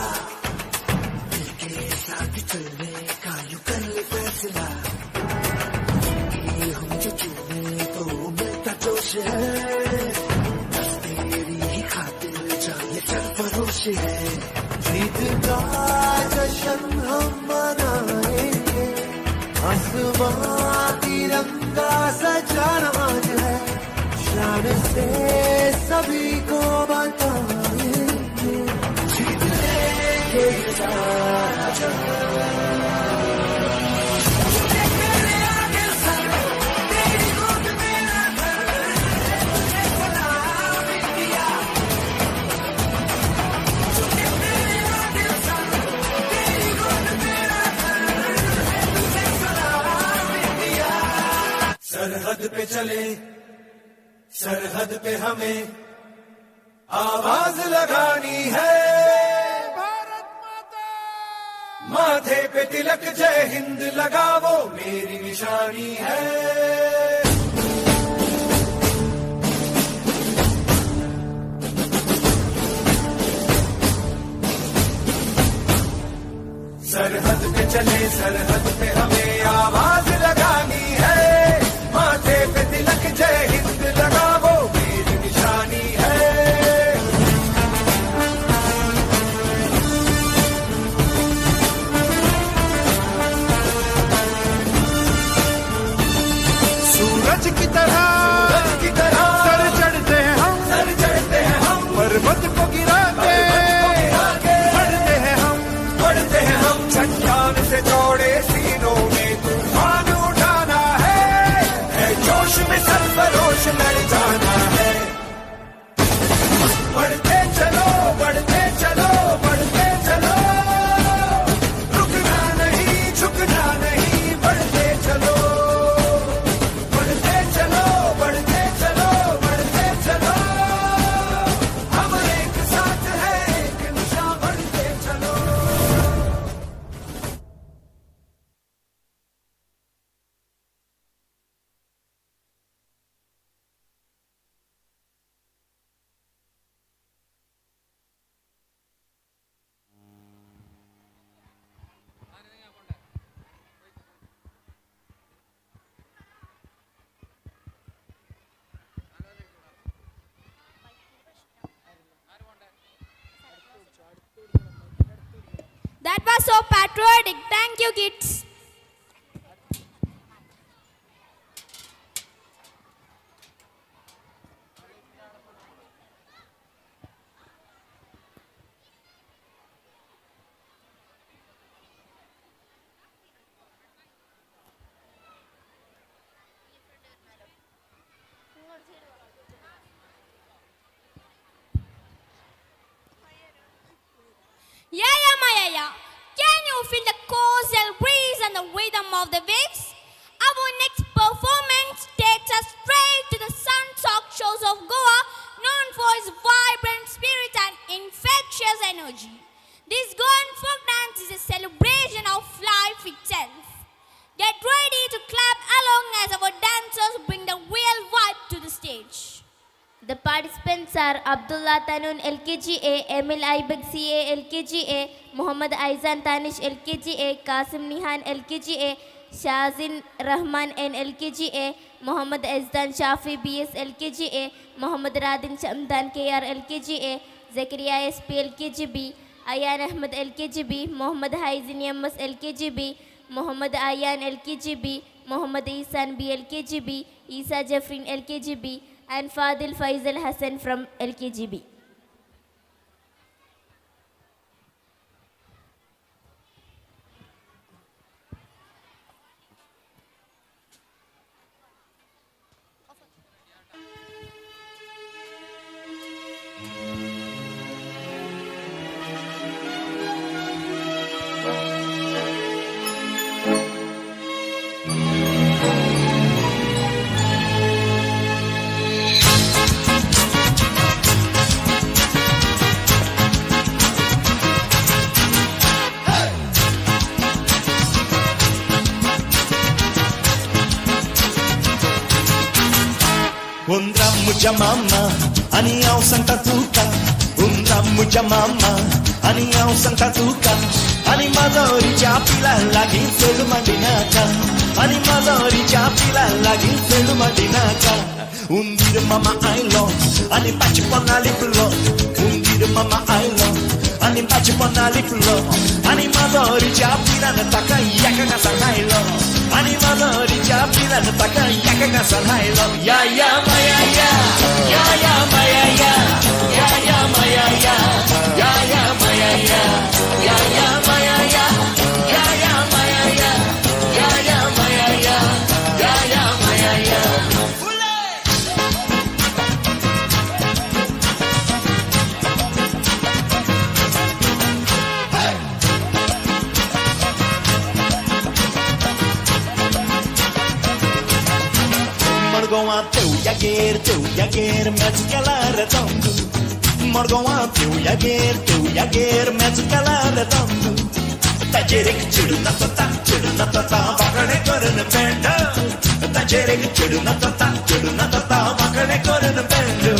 मिलके साथ चलने का यूं कर ले फैसला। हम जो चुने तो मिलता जोश है, बस तेरी ही खातिर जाने चल फरोश है। जीत का जश्न हम मनाएंगे, आसमां तिरंगा सजाना है, शान से सभी को बताएंगे, जीत लेंगे सारा जहां। सरहद पे चले, सरहद पे हमें आवाज लगानी है। भारत माता, माथे पे तिलक जय हिंद लगावो, मेरी निशानी है। सरहद पे चले, सरहद पे हमें आवाज लगानी है, माथे पे तिलक जय हिंद लगावो, मेरी निशानी है। सूरज की तरह सर चढ़ते हैं हम पर्वत को गिरा के बढ़ते हैं हम चट्टान से जोड़े सीनों में तूफान उठाना है जोश में सरफरोश लड़ जाना है। बढ़ते चलो बढ़ते चलो बढ़ते चलो रुकना नहीं झुकना नहीं बढ़ते चलो बढ़ते चलो बढ़ते चलो बढ़ते चलो हम एक साथ हैं एक निशा बढ़ते चलो। That was so patriotic. Thank you, kids. Yeah. Can you feel the coastal breeze and the rhythm of the waves? Our next performance takes us straight to the sun-soaked shores of Goa, known for its vibrant spirit and infectious energy. This Goan folk dance is a celebration of life itself. Get ready to clap along as our dancers bring the real vibe to the stage. The participants are Abdullah Tanun LKGA, Emil Aibak CA LKGA, Muhammad Aizan Tanish LKGA, Qasim Nihan LKGA, Shazin Rahman N LKGA, Muhammad Azdan Shafi BS LKGA, Muhammad Radin Shamdan KR LKGA, Zakaria SP LKGB, Ayan Ahmad LKGB, Muhammad Haizin Yammas LKGB, Muhammad Ayan LKGB, Muhammad Isan B LKGB, Isa Jafrin LKGB, and Fadil Faisal Hassan from LKGB. Mama, ani ao Santa Tuca, mucha mama, ani ao Santa Tuca, ani madori chapila lagi selu madinaka, ani madori chapila lagi selu madinaka. Undir mama I love, ani pachi pona liplo, undir mama I love, ani pachi pona liplo, ani madori chapila nataka yaka na sanailo. Ani madori chapila nataka yaka na sanailo. Ya maya ya maya ya maya ya maya ya maya ya maya ya. Morgoa teu yager, mezcala redondo. Morgoa teu yager, mezcala redondo. Tajerek chidu na tata, vakane koran bendo. Tajerek chidu na tata, vakane koran bendo.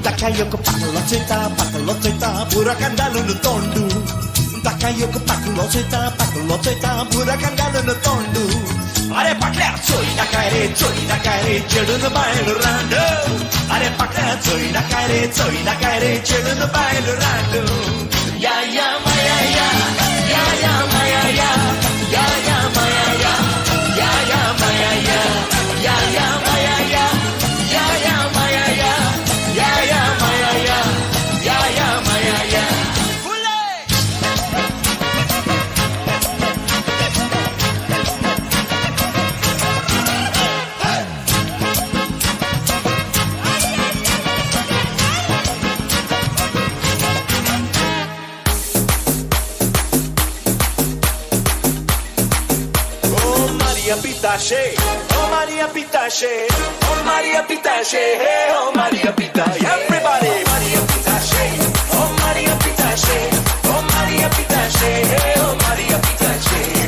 Takayoko paklo cita, burakan dalunu tondu. Takayoko paklo cita, burakan dalunu tondu. Are pakla choi na kare chedu na bail rando. Are pakla choi na kare chedu na bail rando. Ya maya ya maya ya maya ya maya ya maya ya maya Pitache, oh Maria Pitache, oh Maria Pitache, hey, oh Maria Pitache. Everybody, Maria Pitache, oh Maria Pitache, oh Maria Pitache, hey, oh Maria Pitache.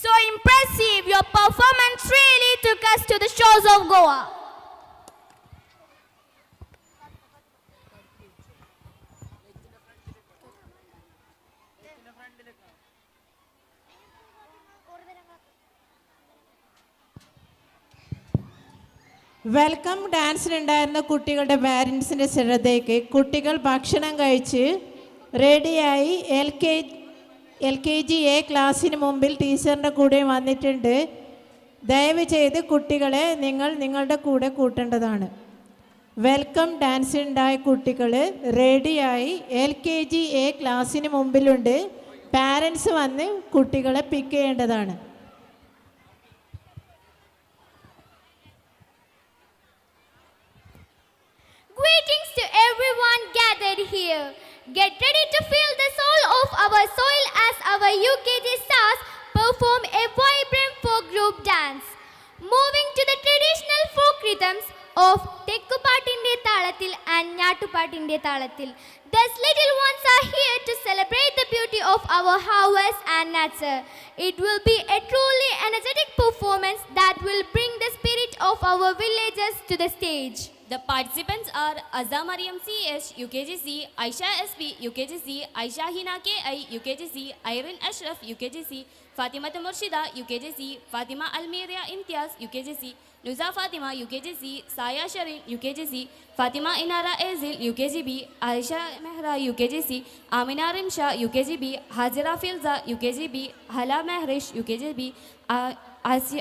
So impressive! Your performance really took us to the shores of Goa. Welcome ഡാൻസിനുണ്ടായിരുന്ന കുട്ടികളുടെ പാരൻസിൻ്റെ ശ്രദ്ധയ്ക്ക് കുട്ടികൾ ഭക്ഷണം കഴിച്ച് റെഡിയായി L K G A ക്ലാസ്സിന് മുമ്പിൽ ടീച്ചറിൻ്റെ കൂടെ വന്നിട്ടുണ്ട്. ദയവ് ചെയ്ത് കുട്ടികളെ നിങ്ങളുടെ കൂടെ കൂട്ടേണ്ടതാണ്. വെൽക്കം ഡാൻസിനുണ്ടായ കുട്ടികൾ റെഡിയായി എൽ കെ ജി എ ക്ലാസ്സിന് മുമ്പിലുണ്ട്. പാരൻസ് വന്ന് കുട്ടികളെ പിക്ക് ചെയ്യേണ്ടതാണ്. Greetings to everyone gathered here. Get ready to feel the soul of our soil as our UKG stars perform a vibrant folk group dance. Moving to the traditional folk rhythms of Tekkupatinte Thalathil and Nyatupatinte Thalathil. These little ones are here to celebrate the beauty of our harvest and nature. It will be a truly energetic performance that will bring the spirit of our villages to the stage. The participants are Azza Mariam CH, UKGC, Aisha SP, UKGC, Aisha Hina KI, UKGC, Irene Ashraf, UKGC, Fatima Murshida, UKGC, Fatima Almeria Imtiaz, UKGC, Nuza Fatima, UKGC, Saya Sharin, UKGC, Fatima Inara Ezil, UKGB, Aisha Mehra, UKGC, Amina Rimsha, UKGB, Hajira Filza, UKGB, Hala Mehrish, UKGB,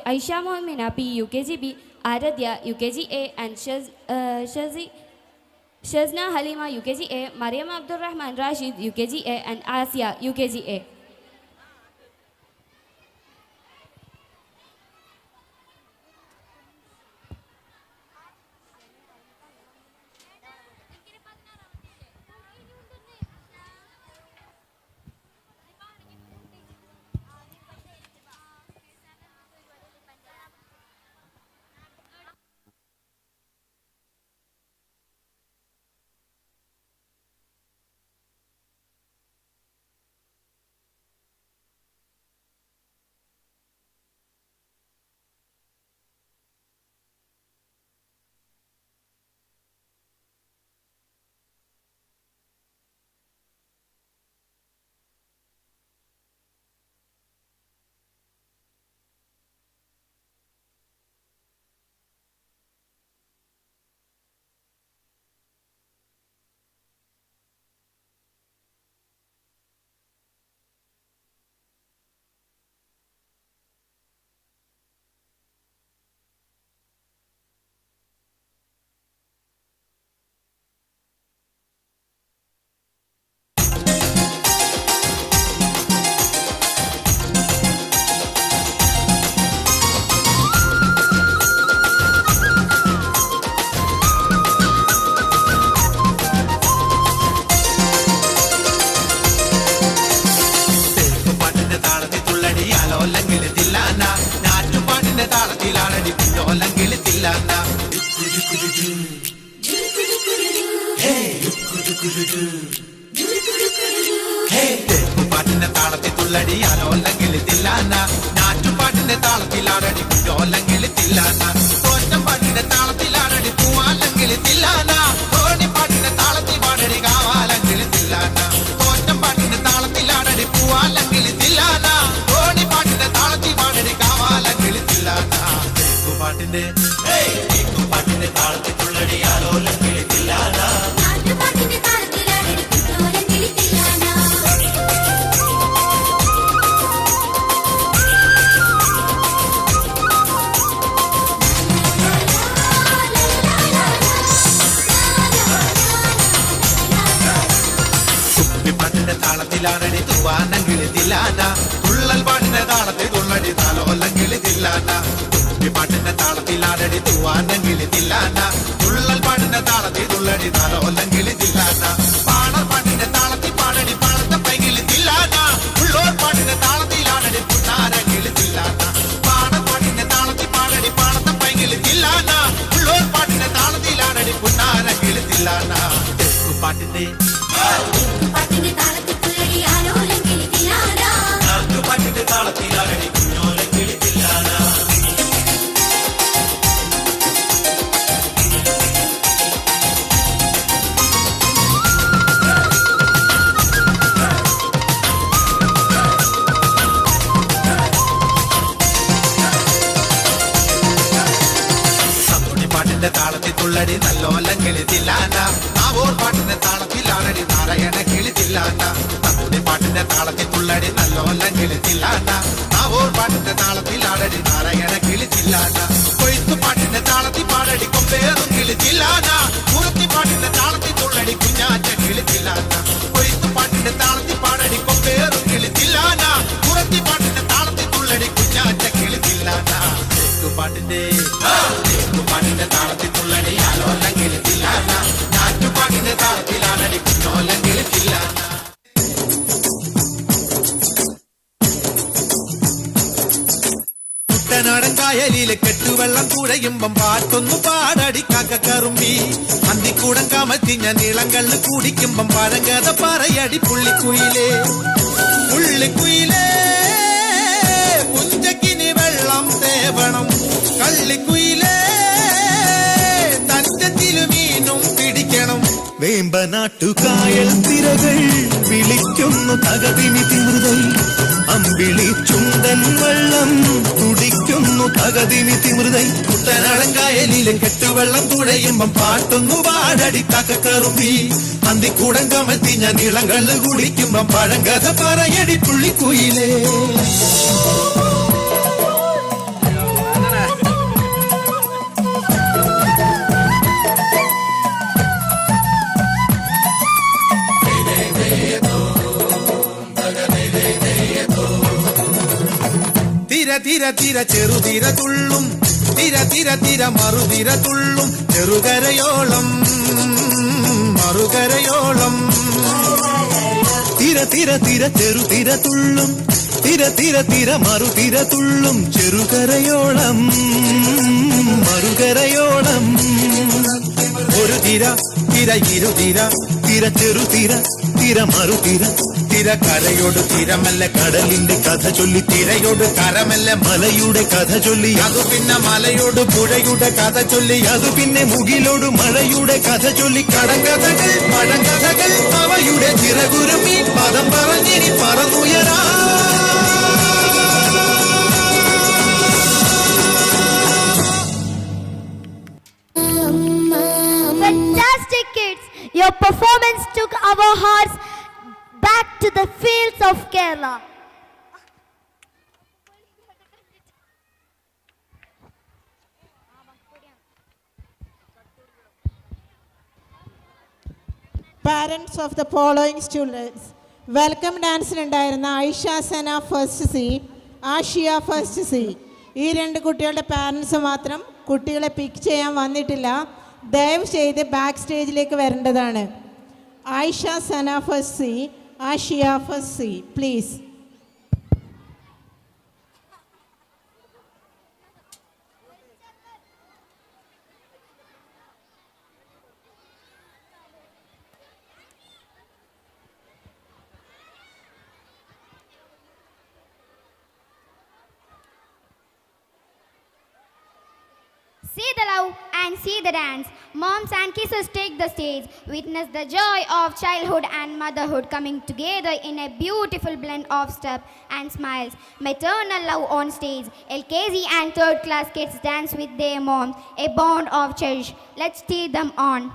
Aisha Mohamina P, UKGB, Aradhya, UKGA, and Shazna Halima, UKGA, Mariam Abdul Rahman Rashid, UKGA, and Asia, UKGA. തുള്ളടി ആലോല്ലെങ്കിൽ തില്ലാന ഞാറ്റുപാട്ടിന്റെ താളത്തിലാടടി കുഞ്ഞോല്ലെങ്കിൽ തില്ലാന തോറ്റമ്പാട്ടിന്റെ താളത്തിലാടടി പൂവാല്ലെങ്കിൽ തില്ലാന തോണിപ്പാട്ടിന്റെ താളത്തിൽ പാടടി കാവാലെങ്കിൽ തില്ലാന തോറ്റമ്പാട്ടിന്റെ താളത്തിലാടടി പൂവാല്ലെങ്കിൽ തില്ലാന തോണിപ്പാട്ടിന്റെ താളത്തിൽ പാടടി കാവാലെങ്കിൽ തില്ലാന പാട്ടിന്റെ പാട്ടിന്റെ താളത്തിൽ തുള്ളടി ആലോല്ലെങ്കിൽ തില്ലാന പാട്ടിന്റെ താളത്തിലാണടി തൂവാനെങ്കിൽ തില്ലാന തുള്ളൽ പാട്ടിന്റെ താളത്തിൽ തുള്ളടി താലോല്ലെങ്കിൽ തില്ലാന പാട്ടിന്റെ താളത്തിലാടടി തൂവാനെങ്കിൽ തില്ലാന തുള്ളൽ പാട്ടിന്റെ താളത്തിൽ തുള്ളടി താലോല്ലെങ്കിൽ തില്ലാന പാണർ പാട്ടിന്റെ താളത്തിൽ പാടടി പാടത്തെ പൈകിൽ തില്ലാന ഉള്ളോർ പാട്ടിന്റെ താളത്തിലാടടി പുന്നാരെങ്കിൽ തില്ലാന പാണർ പാട്ടിന്റെ താളത്തിൽ പാടടി പാടത്തെ പൈകിൽ തില്ലാന ഉള്ളോർ പാട്ടിന്റെ താളത്തിലാടടി പുന്നാരെങ്കിൽ തില്ലാന പാട്ടിന്റെ പാട്ടിന്റെ താളത്തിൽ തുള്ളടി ആലോല്ലെങ്കിൽ തില്ലാന പാട്ടിന്റെ താളത്തിലാടടി കുഞ്ഞോലെങ്കിൽ തില്ലാന പാട്ടിന്റെ താളത്തിൽ തുള്ളടി നല്ലോല്ലെങ്കിൽ തില്ലാന നാവോർ പാട്ടിന്റെ താളത്തിലാണടി നാരായണ കിളി തില്ലാന തക്കുടി പാട്ടിന്റെ താളത്തിൽ തുള്ളടി നല്ലോല്ലെങ്കിൽ തില്ലാന നാവോർ പാട്ടിന്റെ താളത്തിലാണടി നാരായണ കിളി തില്ലാന കൊയ്ത്തു പാട്ടിന്റെ താളത്തിൽ പാടടി കൊമ്പേറും കിളി തില്ലാന കുറുത്തി പാട്ടിന്റെ താളത്തിൽ തുള്ളടി കുഞ്ഞാറ്റ കിളി തില്ലാന കൊയ്ത്തു പാട്ടിന്റെ താളത്തിൽ പാടടി കൊമ്പേറും കിളി തില്ലാന കുറുത്തി പാട്ടിന്റെ താളത്തിൽ തുള്ളടി കുഞ്ഞാറ്റ കിളി തില്ലാന പാട്ടിന്റെ പാട്ടിന്റെ താളത്തിൽ തുള്ളടി ആലോല്ലെങ്കിൽ തില്ലാന ഞാറ്റുപാട്ടിന്റെ താളത്തിലാണടി കുഞ്ഞോല്ലെങ്കിൽ തില്ലാന കുട്ടനാടൻ കായലിലെ കെട്ടുവെള്ളം കുഴയുമ്പം പാട്ടൊന്നു പാടടി കാക്കക്കറുമ്പി അന്തിക്കൂടം കമത്തി ഞാൻ ഇളങ്കള്ള് കുടിക്കുമ്പം പഴങ്കഥ പറയടി പുള്ളിക്കുയിലേ പുള്ളിക്കുയിലേ പുഞ്ചക്കിനി വെള്ളം തേവണം കള്ളിക്കുയിലേ തഞ്ചത്തിലു മീനും പിടിക്കണം വേമ്പനാട്ടുകായൽ തിരകൾ വിളിക്കുന്നു തകതിനി തിമൃതൈ അമ്പിളി ചുണ്ടൻ വെള്ളം തുടിക്കുന്നു തകതിനി തിമൃതൈ കുട്ടനാടൻ കായലിലും കെട്ടുവെള്ളം തുഴയുമ്പം പാട്ടൊന്നു പാടടി കാക്കക്കറുമ്പി അന്തിക്കൂടം കമത്തി ഞാൻ ഇളങ്കള്ള് കുടിക്കുമ്പം പഴങ്കഥ പറയടി പുള്ളിക്കുയിലേ തിര തിര ചെറുതിര തുള്ളും തിര തിര തിര മറുതിര തുള്ളും ചെറുകരയോളം മറുകരയോളം തിര തിര തിര ചെറുതിര തുള്ളും തിര തിര തിര മറുതിര തുള്ളും ചെറുകരയോളം മറുകരയോളം ഒരു തിര തിര ഇരുതിര തിര ചെറുതിര തിര മറുതിര തിര കരയോട് തിരമല്ല കടലിന്റെ കഥ ചൊല്ലി തിരയോട് കരമല്ല മലയുടെ കഥ ചൊല്ലി അതു പിന്നെ മലയോട് പുഴയുടെ കഥ ചൊല്ലി അതു പിന്നെ മുകിലോട് മഴയുടെ കഥ ചൊല്ലി കടങ്കഥകൾ പഴങ്കഥകൾ അവയുടെ ചിറകുരുമി പദം പറഞ്ഞിനി പറന്നുയരാ Fantastic kids! Your performance took our hearts back to the fields of Kerala. Parents of the following students, welcome ഡാൻസിനുണ്ടായിരുന്ന Aisha Sana first C, Ashiya first C. ഈ രണ്ട് കുട്ടികളുടെ പാരൻസ് മാത്രം കുട്ടികളെ പിക്ക് ചെയ്യാൻ വന്നിട്ടില്ല. ദയവ് ചെയ്ത് ബാക്ക് സ്റ്റേജിലേക്ക് വരേണ്ടതാണ്. Ayisha Sana first C, Ashiya first C, please. and see the dance. Moms and kisses take the stage. Witness the joy of childhood and motherhood coming together in a beautiful blend of step and smiles. Maternal love on stage. LKG and third class kids dance with their moms. A bond of cherish. Let's steer them on.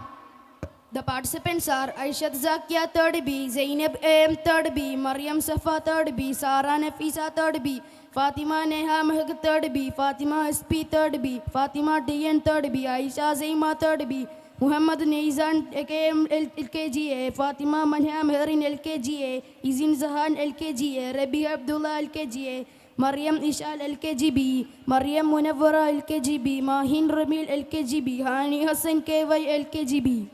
The participants are Aishat Zakia 3rd B, Zainab AM 3rd B, Maryam Safa 3rd B, Sara Nafisa 3rd B, Fatima Neha Mahak 3rd B, Fatima SP 3rd B, Fatima DN 3rd B, Aisha Zaima 3rd B, Muhammad Neizan AKM LKGA, Fatima Manha Mehrin LKGA, Izin Zahan LKGA, Rabi Abdullah LKGA, Maryam Ishal LKGB, Maryam Munawwara LKGB, Mahin Ramil LKGB, Hani Hassan KY LKGB.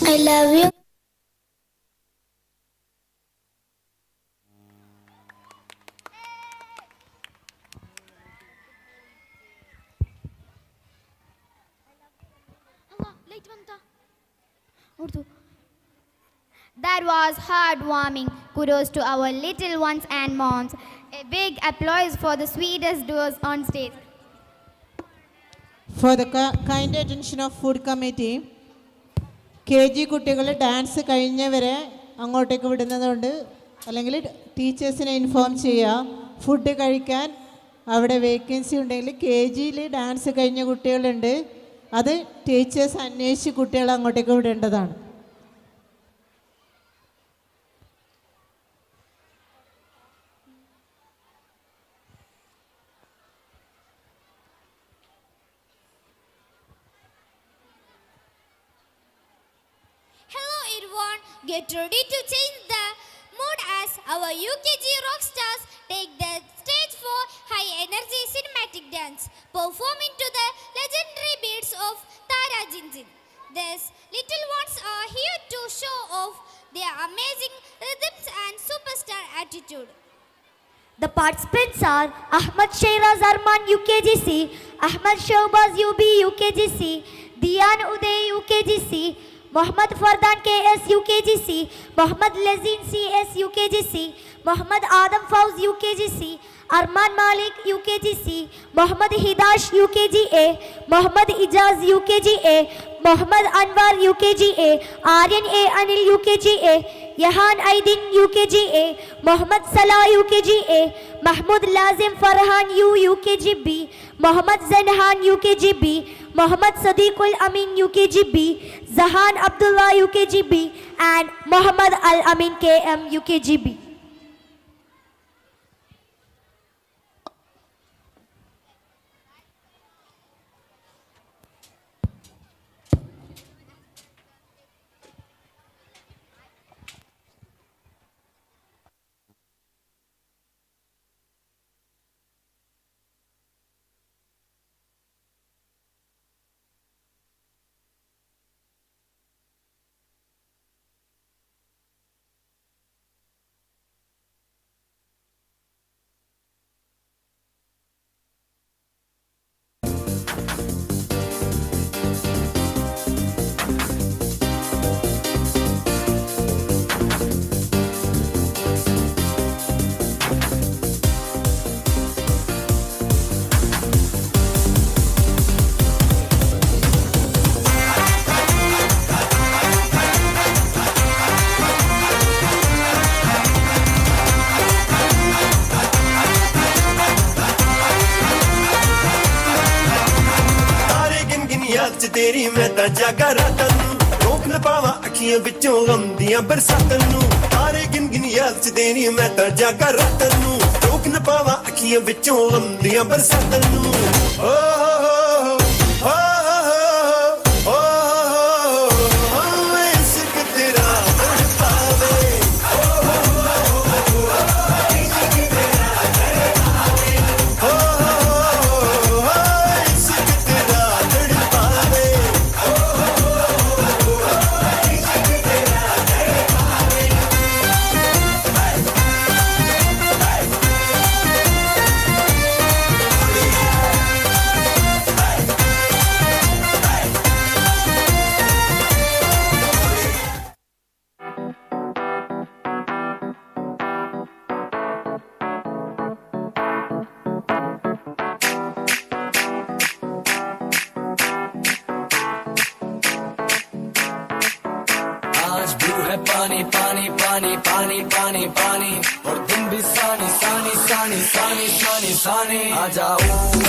I love you. That was heartwarming. Kudos to our little ones and moms. A big applause for the sweetest doers on stage. For the kind attention of food committee, KG കുട്ടികൾ dance കഴിഞ്ഞവരെ അങ്ങോട്ടേക്ക് വിടുന്നതുകൊണ്ട് അല്ലെങ്കിൽ ടീച്ചേഴ്സിനെ inform ചെയ്യുക. Food കഴിക്കാൻ അവിടെ vacancy ഉണ്ടെങ്കിൽ KGയിൽ dance കഴിഞ്ഞ കുട്ടികളുണ്ട്, അത് ടീച്ചേഴ്സ് അന്വേഷിച്ച് കുട്ടികളെ അങ്ങോട്ടേക്ക് വിടേണ്ടതാണ്. Hello everyone, get ready to change the mood as our UKG rock stars take the stage for high energy cinematic dance, performing to the legendary beats of Tara Jinjin. These little ones are here to show off their amazing rhythms and superstar attitude. The participants are Ahmad Shairaz Arman UKGC, Ahmad Shahbaz UB UKGC, Diyan Uday UKGC, Mohammad Fardan KS UKGC, Mohammad Lazin CS UKGC, Mohammad Adam Fawz UKGC, Arman Malik UKGC, Mohammad Hidash UKGA, Mohammad Ijaz UKGA, Mohammad Anwar UKGA, Aryan A Anil UKGA, Yahan Aidin UKGA, Mohammad Salah UKGA, Mahmud Lazim Farhan UKGB, Mohammad Zanhan UKGB, Mohammad Sadiqul Amin UKGB, Zahan Abdullah UKGB, and Mohammad Al Amin KM UKGB. तेरी मैं ता जागा रातां नू रोक न पावा अखियां विचों गम दियां बरसातां नू तारे गिन गिन याद च तेरी मैं ता जागा रातां नू रोक न पावा अखियां विचों गम दियां बरसातां नू ओ हो इश्क तेरा तड़पावे पानी पानी पानी पानी पानी पानी और तुम भी सानी सानी सानी सानी सानी सानी आ जाओ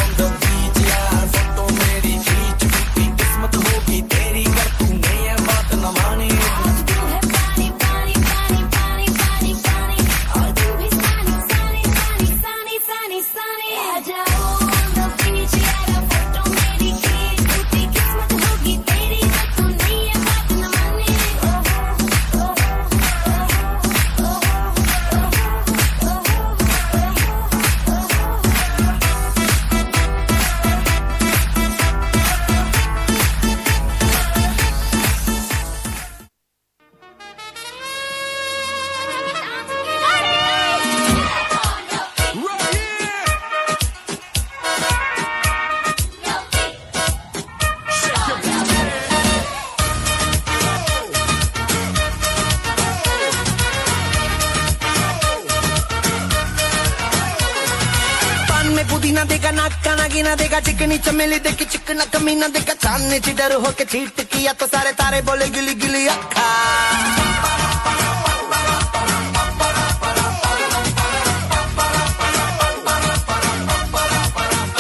on the beach यार फोटो मेरी खींच भी किस्मत होगी तेरी कर तूने ये बात न मानी ना देखा चिकनी चमेली देखी चिकना कमीना देखा चांद ने चिडर होके चीट किया तो सारे तारे बोले गिली गिली अक्खा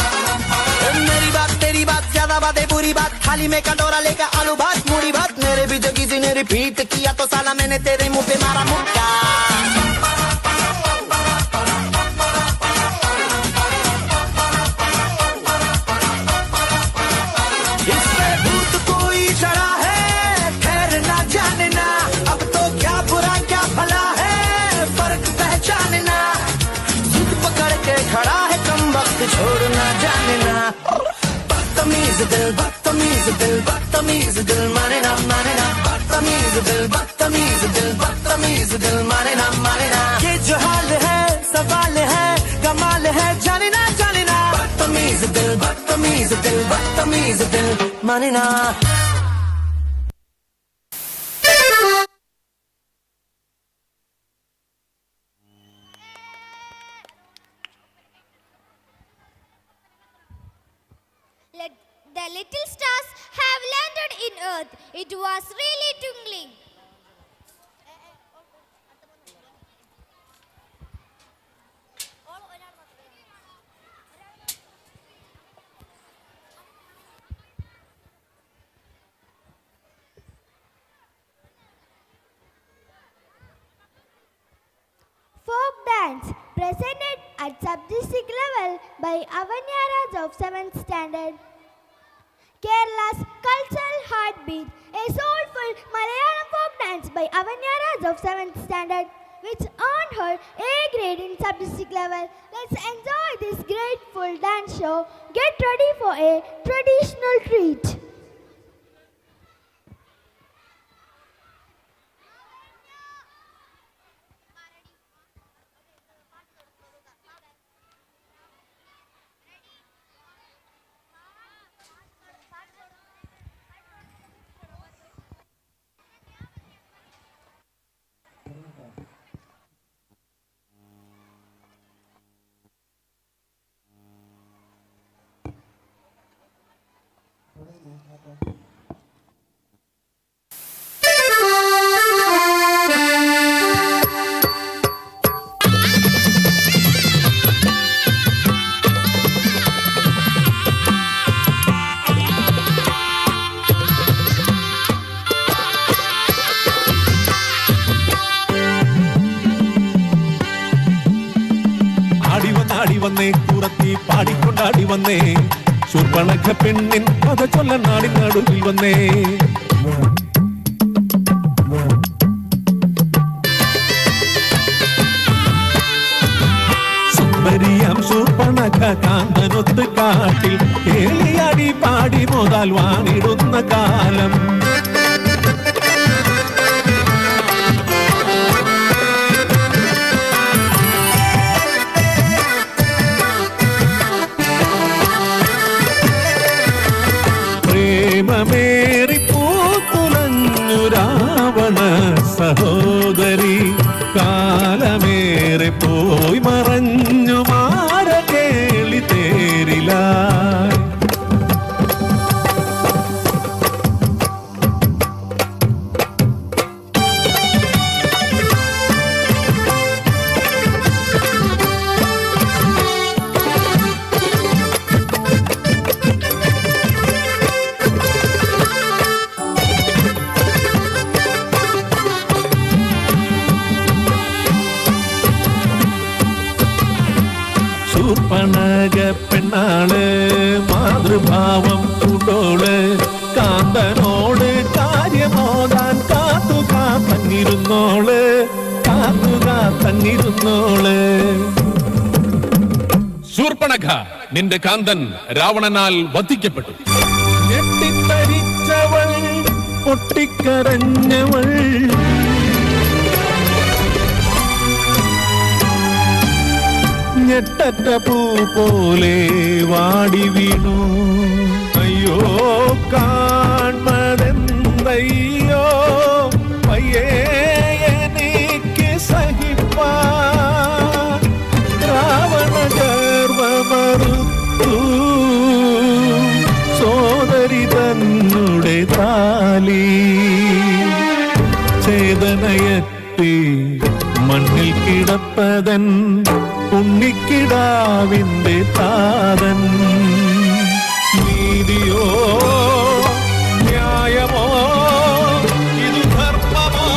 मेरी बात तेरी बात ज्यादा बातें बुरी बात थाली में कटोरा लेकर आलू भात मूरी भात मेरे भी जो किसी ने रिपीट किया तो साला मैंने तेरे मुंह पे मारा मुक्का छोड़ना जानना बदतमीज दिल बदतमीज दिल बदतमीज दिल माने ना बदतमीज दिल बदतमीज दिल बदतमीज दिल माने ना ये जो हाल है सवाल है कमाल है जाने ना बदतमीज दिल बदतमीज दिल बदतमीज दिल माने ना The little stars have landed in earth. It was really twinkling. Folk dance presented at sub-district level by Avanyaras of 7th standard. Kerala's cultural heartbeat, a soulful Malayalam folk dance by Avanyaras of 7th standard, which earned her A grade in sub-district level. Let's enjoy this grateful dance show. Get ready for a traditional treat. വന്നേ കുറത്തി പാടിക്കൊണ്ടാടി വന്നേ ശൂർപ്പണഖ പെണ്ണിൻ കഥ ചൊല്ല നാടിൻ നടുവിൽ വന്നേ സുന്ദരിയാം ശൂർപ്പണഖ കാന്തനൊത്ത് കാട്ടിൽ കേളിയാടി പാടി മോതാൽ വാണിടുന്ന കാലം പ്രേമമേറി പൂത്തുലഞ്ഞു രാവണ സഹോദരി കാലമേറെ പോയി മറഞ്ഞു മാര കേളി തേരിലായി ശൂർപ്പണഖ പെണ്ണാള് മാതൃഭാവം പൂണ്ടോള് കാന്തനോട് കാര്യമോതാൻ കാത്തുകാത്തങ്ങിരുന്നോള് ശൂർപ്പണഖ നിന്റെ കാന്തൻ രാവണനാൽ വധിക്കപ്പെട്ടു. ഞെട്ടിത്തരിച്ചവൾ പൊട്ടിക്കരഞ്ഞവൾ ഞെട്ടറ്റ പൂ പോലെ വാടി വീണു. അയ്യോ കാൺമതെന്തയ്യോ പയ്യേ എനിക്ക് സഹിപ്പാൻ രാവണ ഗർവമറുത്തു താലി ചേതനയറ്റി മണ്ണിൽ കിടപ്പതൻ ഉണ്ണിക്കിടാവിന്റെ താതൻ നീതിയോ ന്യായമോ ഇത് ധർമ്മമോ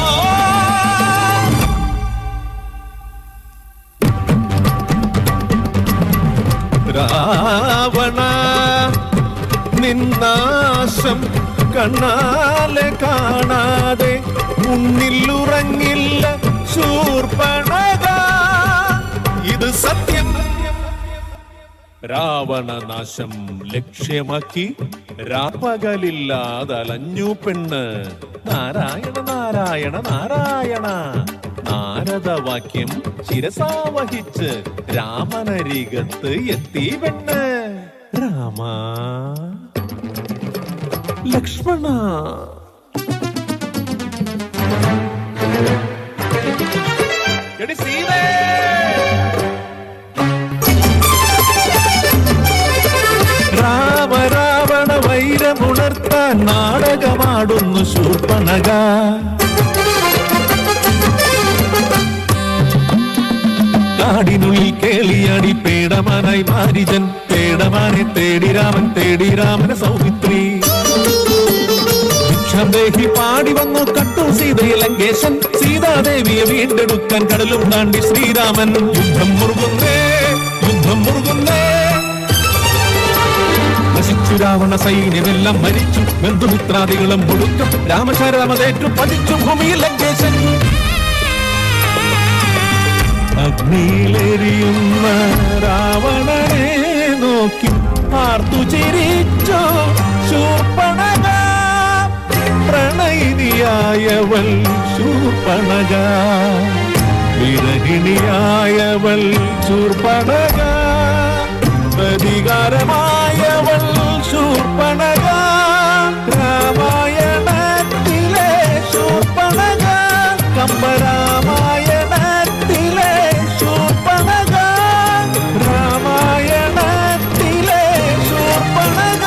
രാവണ നിന്നാശം കണ്ണാലെ കാണാതെ മുന്നിലുറങ്ങില്ല ശൂർപ്പണഖ ഇത് സത്യം രാവണനാശം ലക്ഷ്യമാക്കി രാപ്പകലില്ലാതലഞ്ഞു പെണ്ണ് നാരായണ നാരായണ നാരായണ നാരദവാക്യം ശിരസാവഹിച്ച് രാമനരികത്ത് എത്തി പെണ്ണ് രാമ ലക്ഷ്മണ എടി സീതേ രാവണ വൈരമുണർത്താൻ നാടകമാടുന്നു ശൂർപ്പണഖ കാടിനുള്ളിൽ കേളിയാടി പേടമാനായി മാരിജൻ പേടമാനെ തേടി രാമനെ സൗമിത്രി ഭിക്ഷാദേഹി പാടി വന്നു കട്ടു സീതയെ ലങ്കേശൻ സീതാദേവിയെ വീണ്ടെടുക്കാൻ കടലും താണ്ടി ശ്രീരാമൻ യുദ്ധം മുറുകുന്നേ നശിച്ചു രാവണ സൈന്യമെല്ലാം മരിച്ചു ബന്ധുമിത്രാദികളും ഒടുക്കം രാമശരമതേറ്റു പതിച്ചു ഭൂമിയിൽ ലങ്കേശൻ അഗ്നിയിലെരിയുന്ന രാവണനെ നോക്കി ആർത്തു ചിരിച്ചോ ശൂർപ്പണഖ പ്രണയിനിയായവൾ ശൂർപ്പണഖ വിരഹിണിയായവൾ ശൂർപ്പണഖ പ്രതികാരമായവൾ ശൂർപ്പണഖ രാമായണത്തിലെ ശൂർപ്പണഖ കമ്പരാമായണത്തിലെ ശൂർപ്പണഖ രാമായണത്തിലെ Shurpanakha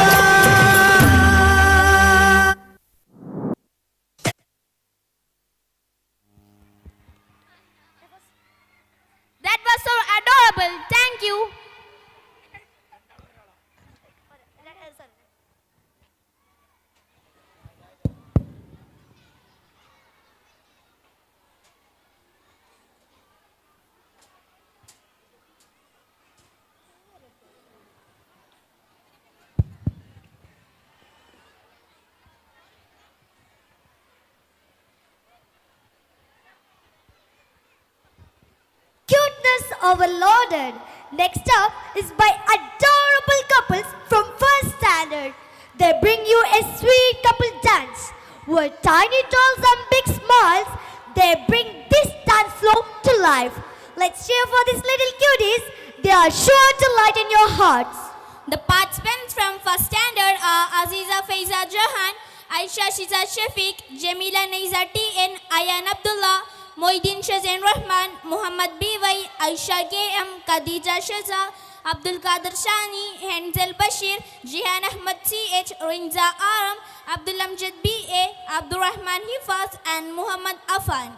That was so adorable. Thank you. Cuteness overloaded. Next up is by adorable couples from first standard. They bring you a sweet couple dance. With tiny dolls and big smiles, they bring this dance flow to life. Let's cheer for these little cuties. They are sure to lighten your hearts. The participants from first standard are Aziza Faiza Jahan, Aisha Shiza Shafiq, Jamila Naiza T.N., Ayan Abdullah, Moidin Shazin Rahman, Muhammad B.Y., Aisha K.M., Khadija Shaza, Abdul Qadir Shani, Henzel Bashir, Jihan Ahmad C.H., Rinza Aram, Abdul Amjad B.A., Abdul Rahman Hifaz, and Muhammad Afan.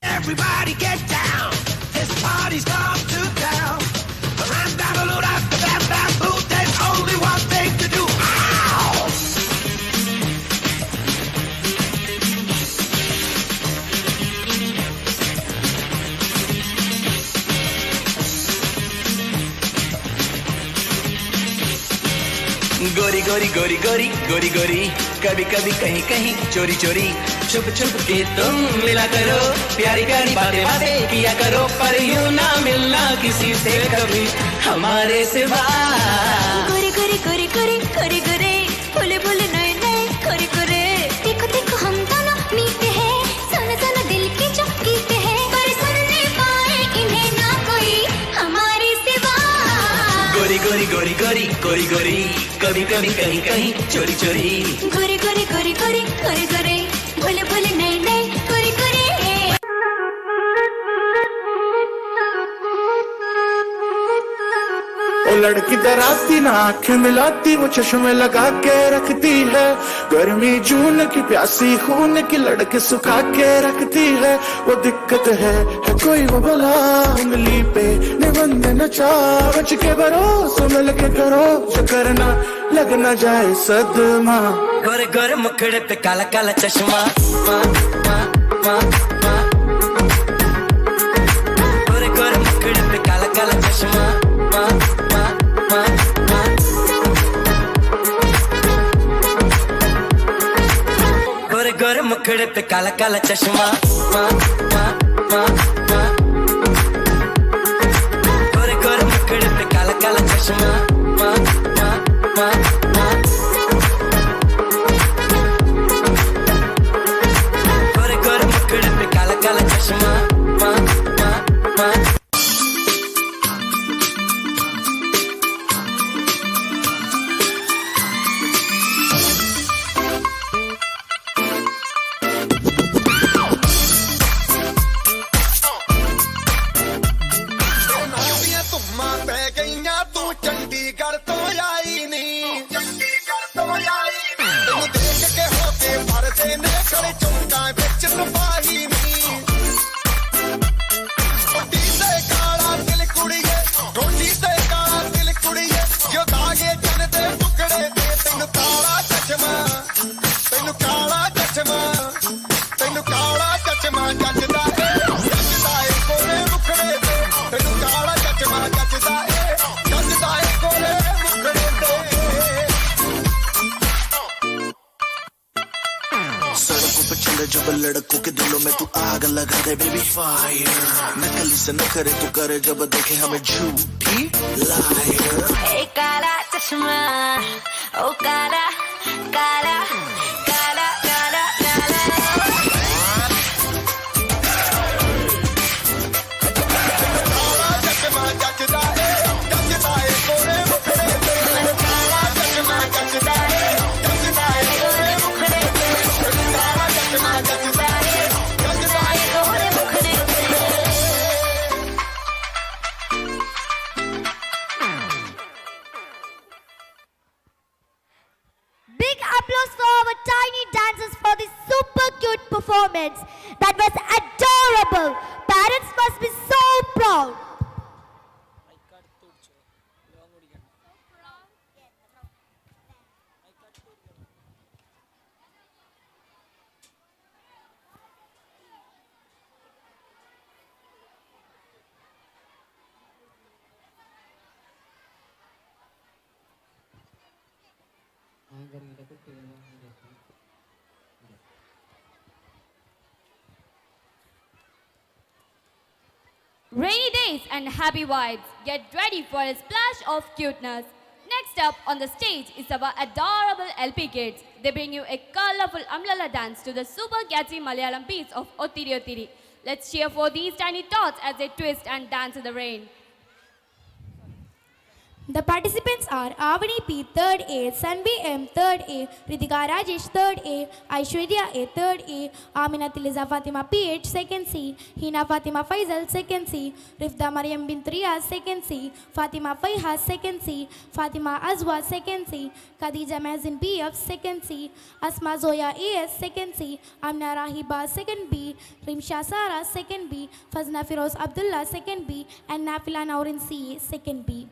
Everybody get down. This party's come to town. There's only one thing to do. Ow! गोरी गोरी गोरी गोरी गोरी गोरी कभी कभी कहीं कहीं चोरी चोरी छुप छुप के तुम मिला करो प्यारी प्यारी बातें बातें किया करो पर यूं ना मिलना किसी से कभी हमारे सिवा गोरी गोरी गोरी गोरी गोरी गोरी फुले फुले नए नए गोरी गोरी देखो देखो हम दोनों मीठे हैं सुनो सुनो दिल की चुपकी गोरी कभी कभी कहीं कहीं चोरी चोरी गोरी गोरी गोरी गोरी गोरी गोरी भोले भोले नहीं नहीं गोरी गोरी ओ लड़की डराती ना आंखें मिलाती वो चश्मे लगा के रखती है गर्मी जून की प्यासी खून की लड़के सुखा के रखती है वो दिक्कत है कोई वो भला उंगली पे निबंध नचा बच के भरोसे मिल के करो जो करना लग न जाए सदमा गोरे गोरे मुखड़े पे काला काला चश्मा गोरे गोरे मुखड़े पे काला काला चश्मा गोरे गोरे मुखड़े पे काला काला चश्मा गोरे गोरे मुखड़े पे काला काला चश्मा गोरे गोरे मुखड़े पे काला काला चश्मा चंडीगढ़ तो आई नहीं तैनू देख के होके भरते ने खड़े चौंका बिच सिपाही नहीं टोटी ते काला दिल कुड़िए टोटी ते काला दिल कुड़िए जो धागे चन दे टुकड़े दे तैनू काला चश्मा जचदा है कोरे मुखड़े दे तैनू काला चश्मा जचदा है सड़कों पे चले जब लड़कों के दिलों में तू आग लगा दे बेबी फायर नकली से न करे तू करे जब देखे हमें झूठी लायर काला चश्मा ओ काला काला काला काला काला चश्मा जचदा है कोरे मुखड़े पे काला चश्मा जचदा है कोरे मुखड़े पे काला चश्मा जचदा है कोरे मुखड़े पे Big applause for our tiny dancers for this super cute performance. That was adorable. Parents must be so proud. Rainy days and happy vibes. Get ready for a splash of cuteness. Next up on the stage is our adorable LP kids. They bring you a colorful Amlala dance to the super catchy Malayalam piece of Ottiri Ottiri. Let's cheer for these tiny tots as they twist and dance in the rain. The participants are Avani P, 3rd A, Sanvi M, 3rd A, Ritika Rajesh, 3rd A, Aishwarya A, 3rd A, Amina Tiliza Fatima PH, 2nd C, Hina Fatima Faisal, 2nd C, Rifda Mariam Bint Riyaz, 2nd C, Fatima Faihaz, 2nd C, Fatima Azwa, 2nd C, Khadija Mazin BF, 2nd C, Asma Zoya AS, 2nd C, Amna Rahiba, 2nd B, Rimsha Sara, 2nd B, Fazna Firoz Abdullah, 2nd B, and Nafila Naurin C, 2nd B.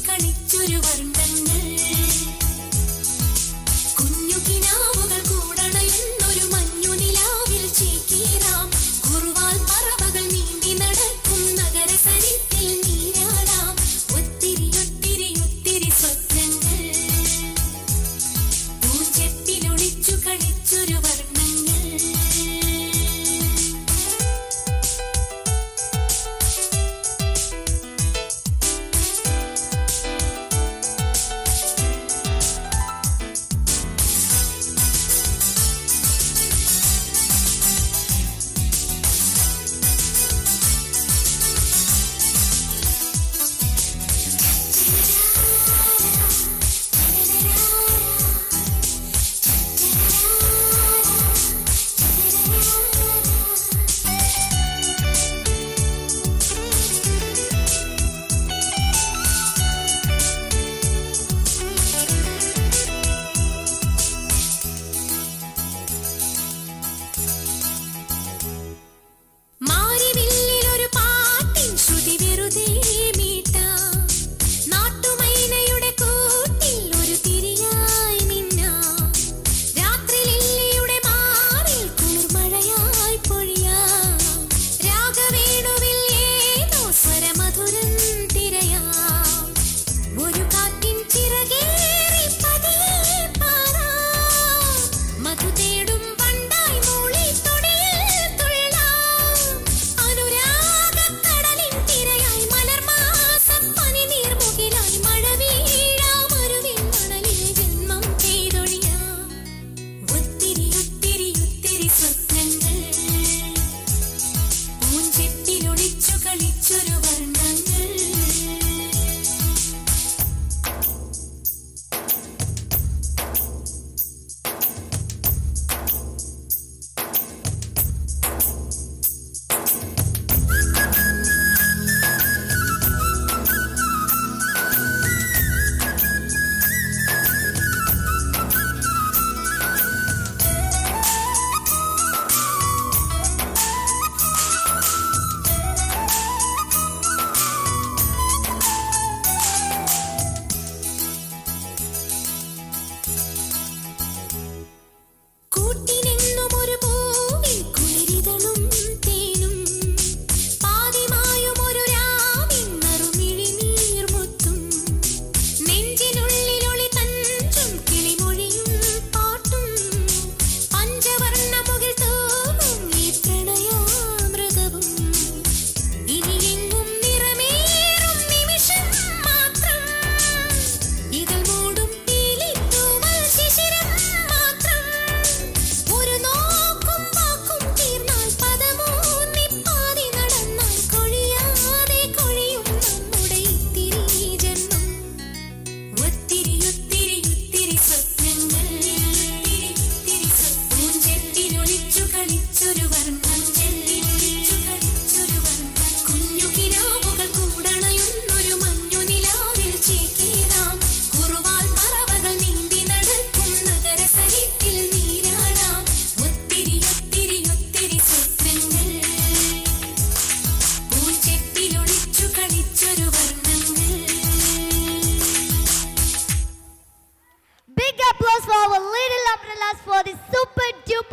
കളിച്ചൊരു വർണ്ണങ്ങൾ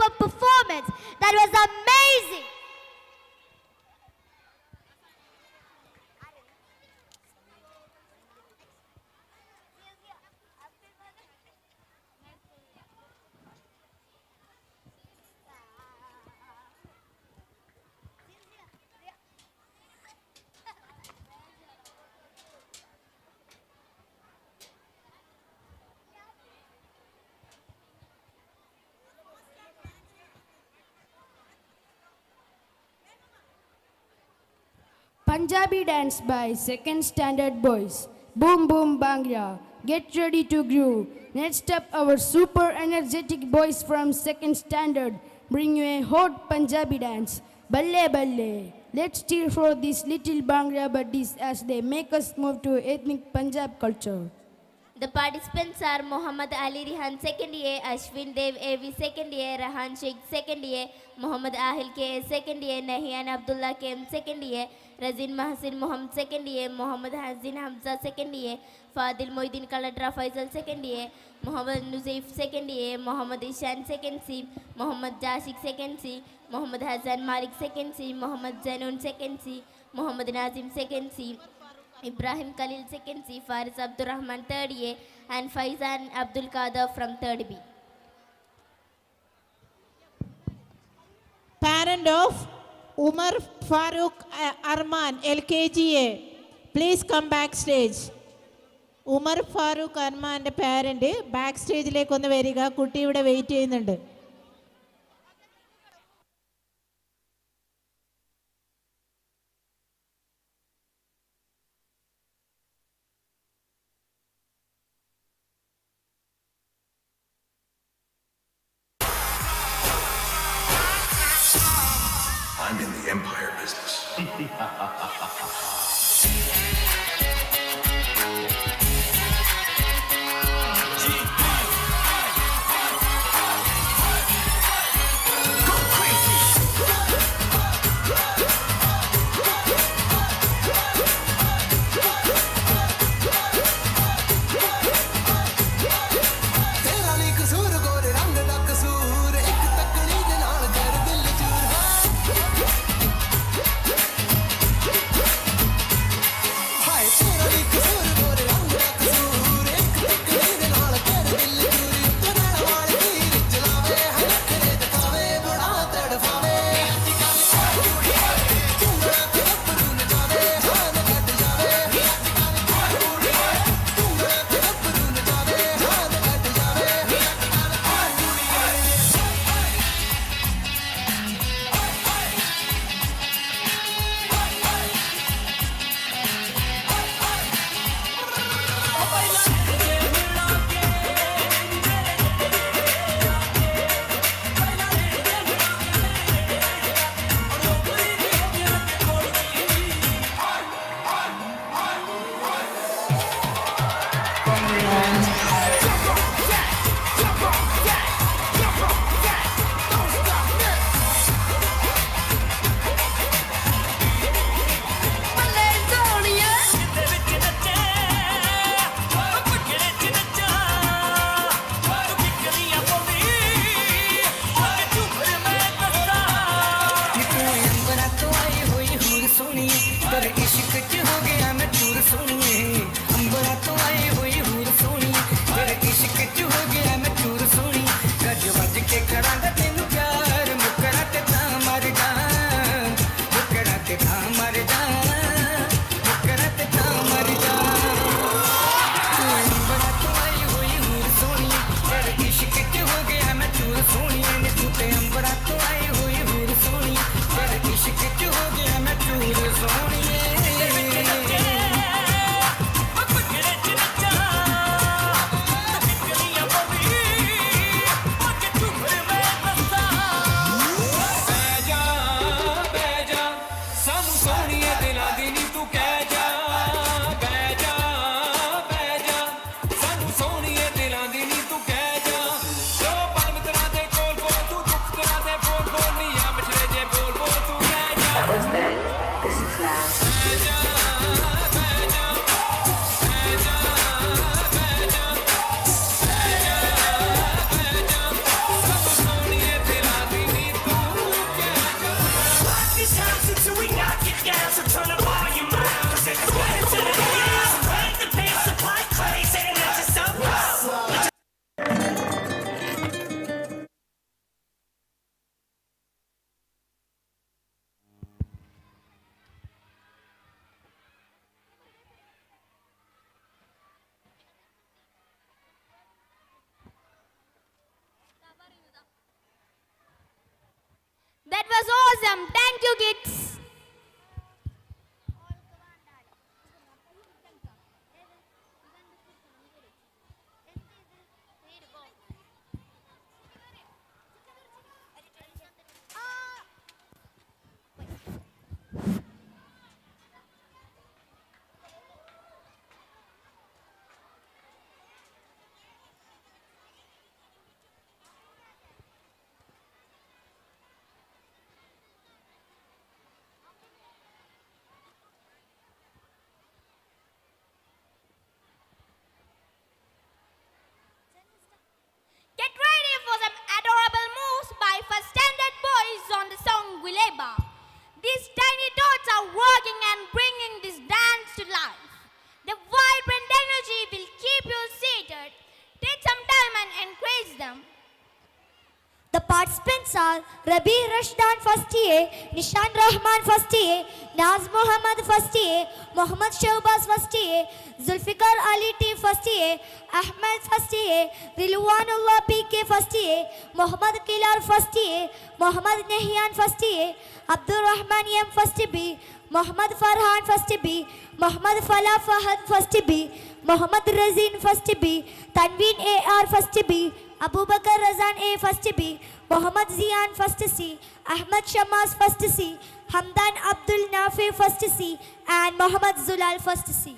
superb performance. That was amazing. Punjabi dance by second standard boys. Boom boom Bhangra. Get ready to groove. Next up, our super energetic boys from second standard bring you a hot Punjabi dance. Balle balle. Let's cheer for these little Bhangra buddies as they make us move to ethnic Punjab culture. The participants are Muhammad Ali Rihan second year, Ashwin Dev AV second year, Rahan Sheikh second year, Muhammad Ahil KS second year, Nahian Abdullah KM second year, Razin Mahsin Muhammad second year, Muhammad Hazin Hamza second year, Fadil Moidin Kalatra Faisal second year, Muhammad Nuzaif second year, Muhammad Ishan second C, Muhammad Jashik second C, Muhammad Hassan Malik second C, Muhammad Zanun second C, Muhammad Nazim second C, Ibrahim Khalil second C, Faris Abdul Rahman third year, and Faizan Abdul Qadir from third B. Parent of Umar Farooq Arman, LKGA, please come backstage. Umar Farooq Arman's parent backstage-ലേക്ക് ഒന്ന് വരിക. കുട്ടി ഇവിടെ wait ചെയ്യുന്നുണ്ട്. I'm in the empire business. welcome. Thank you, kids. Get ready for some adorable moves by first standard boys on the song Guleba. These tiny dots are working and bringing this dance to life. The vibrant energy will keep you seated. Take some time and encourage them. The participants are Rabi Rashdan first year, Nishan Rahman first year, Naz Muhammad first year, Muhammad Shahbaz first year, Zulfikar Ali T first year, Ahmed first year, Rilwanullah PK first year, Muhammad Kilar first year, Muhammad Nahyan first year, Abdul Rahman M first B, Muhammad Farhan first B, Muhammad Falah Fahad first B, Muhammad Razin first B, Tanveen AR first B, Abu Bakar Razan A first B, Muhammad Zian first C, Ahmad Shamaz first C, Hamdan Abdul Nafi first C, and Muhammad Zulal first C.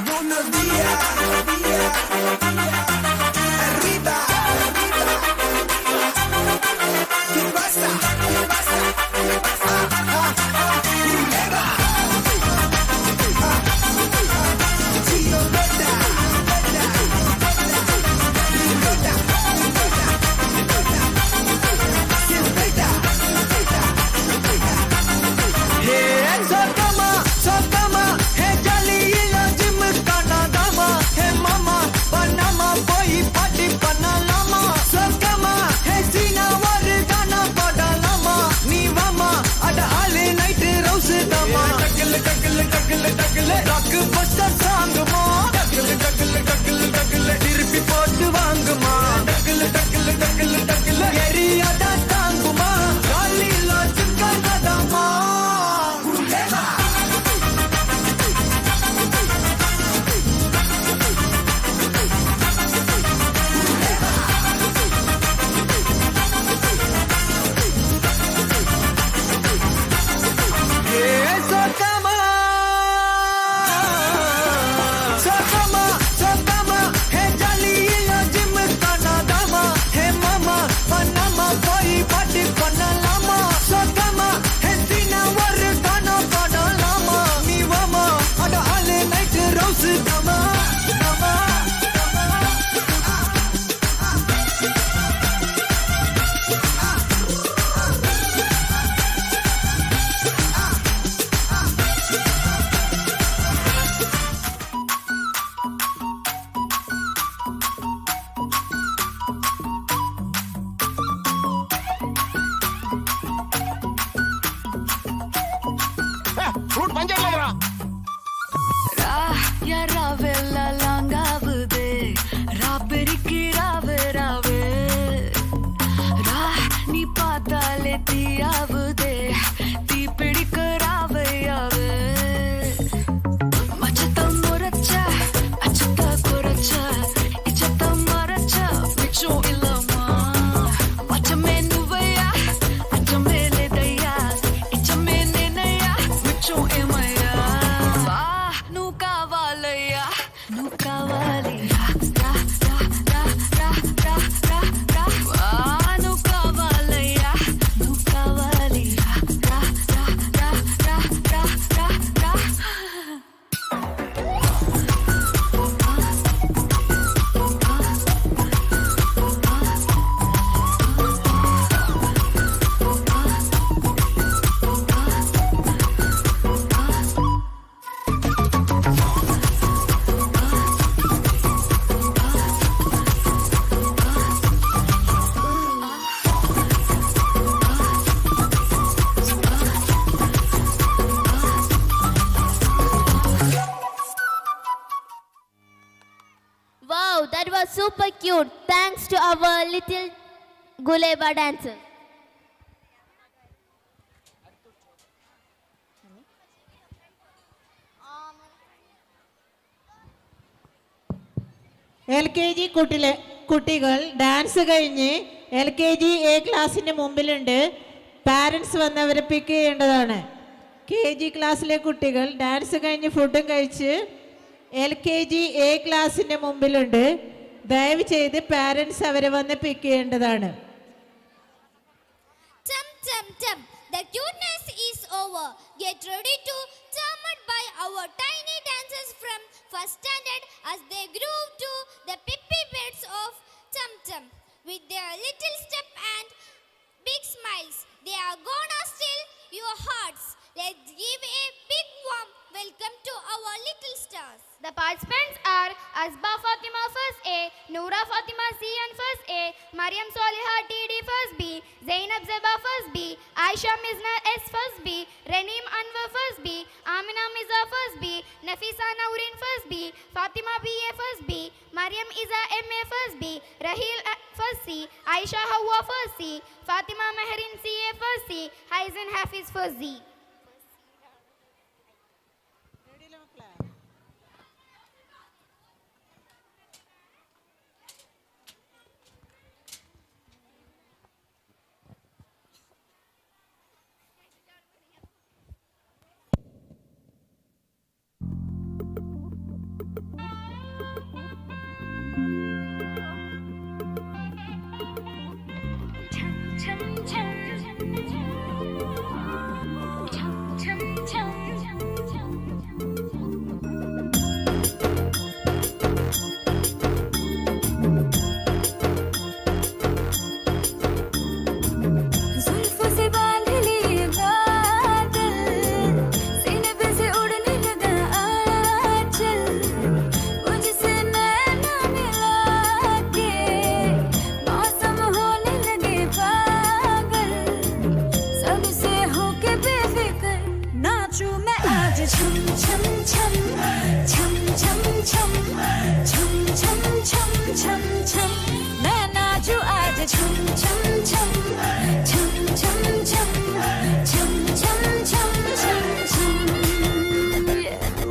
Buenos días, arriba, ¿qué pasa? திருப்பி போட்டு வாங்குமா டக்குல டக்குல டக்குல டக்குல எரியாதா தாங்குமா காலில சிக்கனதாமா Mama super cute thanks to our little Guleba dancer. LKG കുട്ടികൾ dance കഴിഞ്ഞ് LKG A ക്ലാസ്സിൻ്റെ മുമ്പിലുണ്ട്. Parents വന്നവരെ പിക്ക് ചെയ്യേണ്ടതാണ്. KG ക്ലാസ്സിലെ കുട്ടികൾ ഡാൻസ് കഴിഞ്ഞ് ഫുഡും കഴിച്ച് LKG A ക്ലാസ്സിൻ്റെ മുമ്പിലുണ്ട്. ദയവ് ചെയ്ത് പാരൻസ് അവരെ വന്ന് പിക്ക് ചെയ്യേണ്ടതാണ്. The cuteness is over. Get ready to charmed by our tiny dancers from first standard as they groove to the peppy beats of Chum Chum. With their little step and big smiles, they are gonna steal your hearts. Let's give a big warm welcome to our little stars. The participants are Asba Fatima first A, Noora Fatima CN first A, Mariam Soliha TD first B, Zainab Zeba first B, Aisha Mizna S first B, Reneem Anwar first B, Amina Miza first B, Nafisa Naurin first B, Fatima BA first B, Mariam Iza MA first B, Rahil first C, Aisha Hawa first C, Fatima Mehrin CA first C, Haizen Hafiz first Z.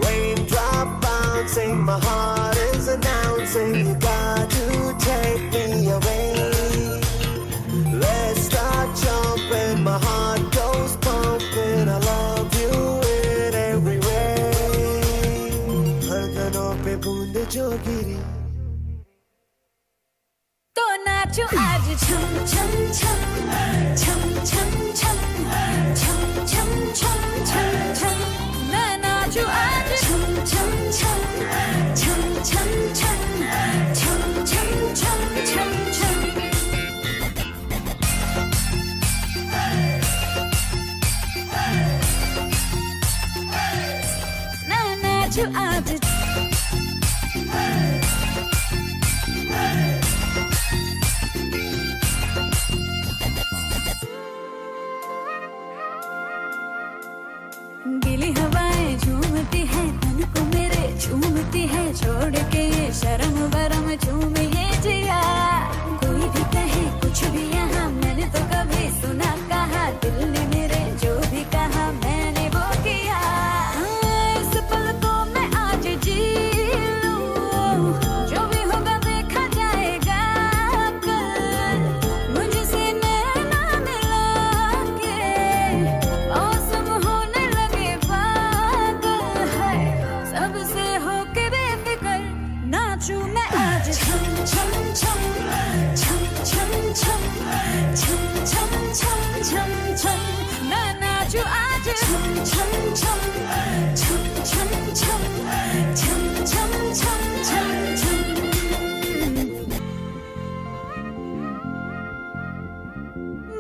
Raindrop bouncing, my heart is announcing, you got to take me away. Let's start jumping, my heart goes pumping, I love you in every way. धड़कनों पे बूंद जो गिरी तो नाचो आज छम छम छम छम छम छम छम छम छम छम छम मैं नाचो आज छम छम छम छम छम छम छम छम छम छम छम मैं नाचो आज गीली हवाएं झूमती है तन को मेरे झूमती है छोड़ के ये शर्म वरम झूम ये जिया कोई भी कहे कुछ भी यहाँ मैंने तो कभी सुना कहा दिल ने मेरे जो भी कहा मैंने वो किया इस पल को मैं आज जी लूं जो भी होगा देखा जाएगा कल मुझसे नैना मिला के मौसम होने लगे पागल है सबसे होके बेफिक्र नाचूं मैं आज छम छम छम छम छम छम छम छम छम छम छम मैं नाचूं आज छम छम छम छम छम छम छम छम छम छम छम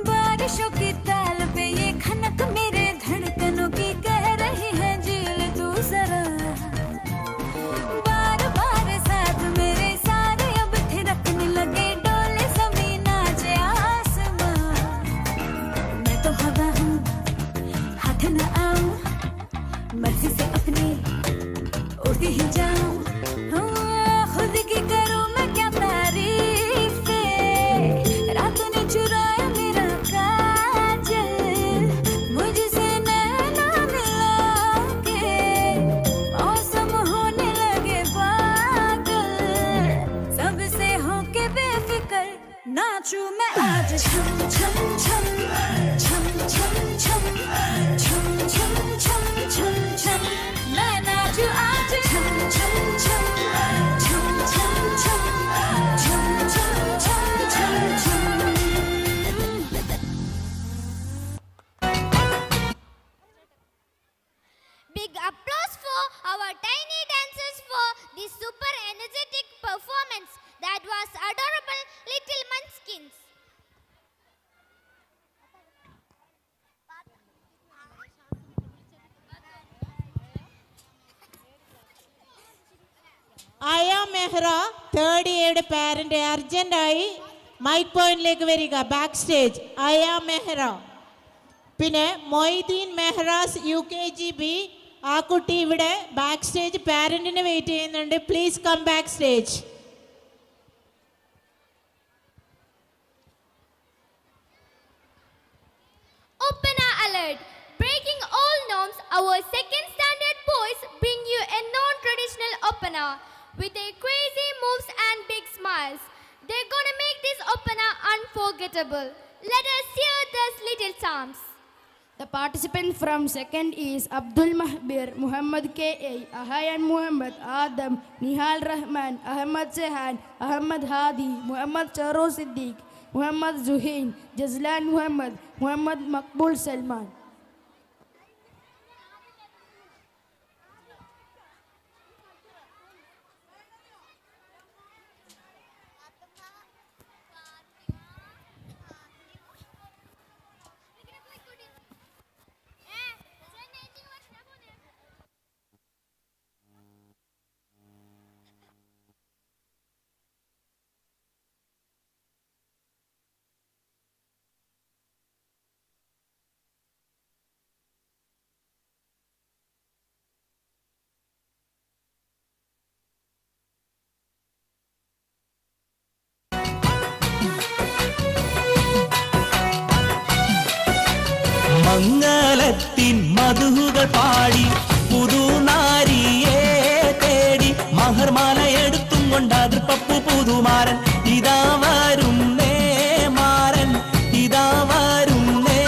बारिशों की ताल पे ये खनक मेरे धड़कनों की कह रही है झील तू जरा बार बार साथ मेरे सारे अब थिरकने लगे डोले जमीन नाचे आसमां मैं तो हवा हूँ हाथ न आऊं मर्जी से अपनी उड़ती ही जाऊं खुद की करूं मैं क्या तारीफ नाचूं मैं आज छम छम छम छम छम छम छम छम छम छम छम मैं नाचूं आज छम छम छम छम छम छम छम छम छम छम छम Big applause for our tiny dancers for this super energetic performance. That was adorable little munchkins. ആയ മെഹ്റ തേർഡ് ഇയറുടെ പാരന്റ് അർജന്റായി മൈക്ക് പോയിന്റിലേക്ക് വരിക, ബാക്ക് സ്റ്റേജ്. ആയ മെഹ്റ. പിന്നെ മൊയ്തീൻ മെഹ്റാസ് UKGB, ആ കുട്ടി ഇവിടെ ബാക്ക് സ്റ്റേജ് പാരന്റിനെ വെയിറ്റ് ചെയ്യുന്നുണ്ട്. Please come back stage. Opana alert! Breaking all norms, our second standard boys bring you a non-traditional Opana with their crazy moves and big smiles. They're gonna make this Opana unforgettable. Let us hear those little charms. The participant from second is Abdul Mahbir, Muhammad K.A., Ahayan Muhammad, Adam, Nihal Rahman, Ahmad Sehan, Ahmad Hadi, Muhammad Charo Siddiq, Muhammad Zuhain, Jazlan Muhammad, Muhammad Maqbul Salman. മംഗളത്തിൻ മധുകൾ പാടി പുതുനാരിയെ തേടി മഹർമാല എടുത്തും കൊണ്ടാതിർ പപ്പു പുതുമാരൻ ഇതാ വരുന്നേ മാരൻ ഇതാ വരുന്നേ.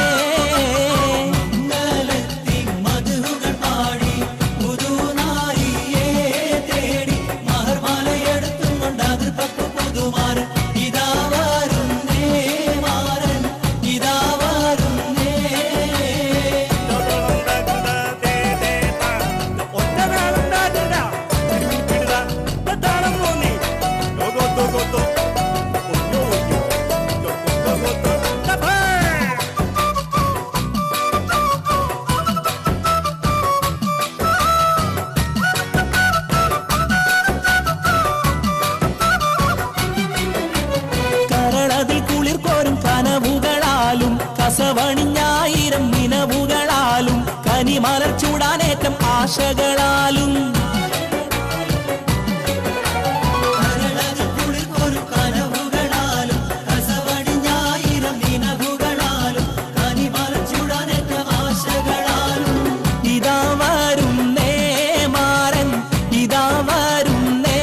മംഗളത്തിൻ മധുകൾ പാടി പുതുനാരിയെ തേടി മഹർമാല എടുത്തും കൊണ്ടാതിർ പപ്പു പുതുമാരൻ ഇതാ വരുന്നേ മാരൻ ഇതാ വരുന്നേ. കരളതിൽ കുളിർ കോരും കനവുകളാലും കസവണിഞ്ഞായിരം നിനവുകളാലും കനിമലർ ചൂടാനേറ്റം ആശകളാലും കരളതിൽ കുളിർ കോരും കനവുകളാലും കസവണിഞ്ഞായിരം നിനവുകളാലും കനിമലർ ചൂടാനേറ്റം ആശകളാലും ഇതാ വരുന്നേ മാരൻ ഇതാ വരുന്നേ.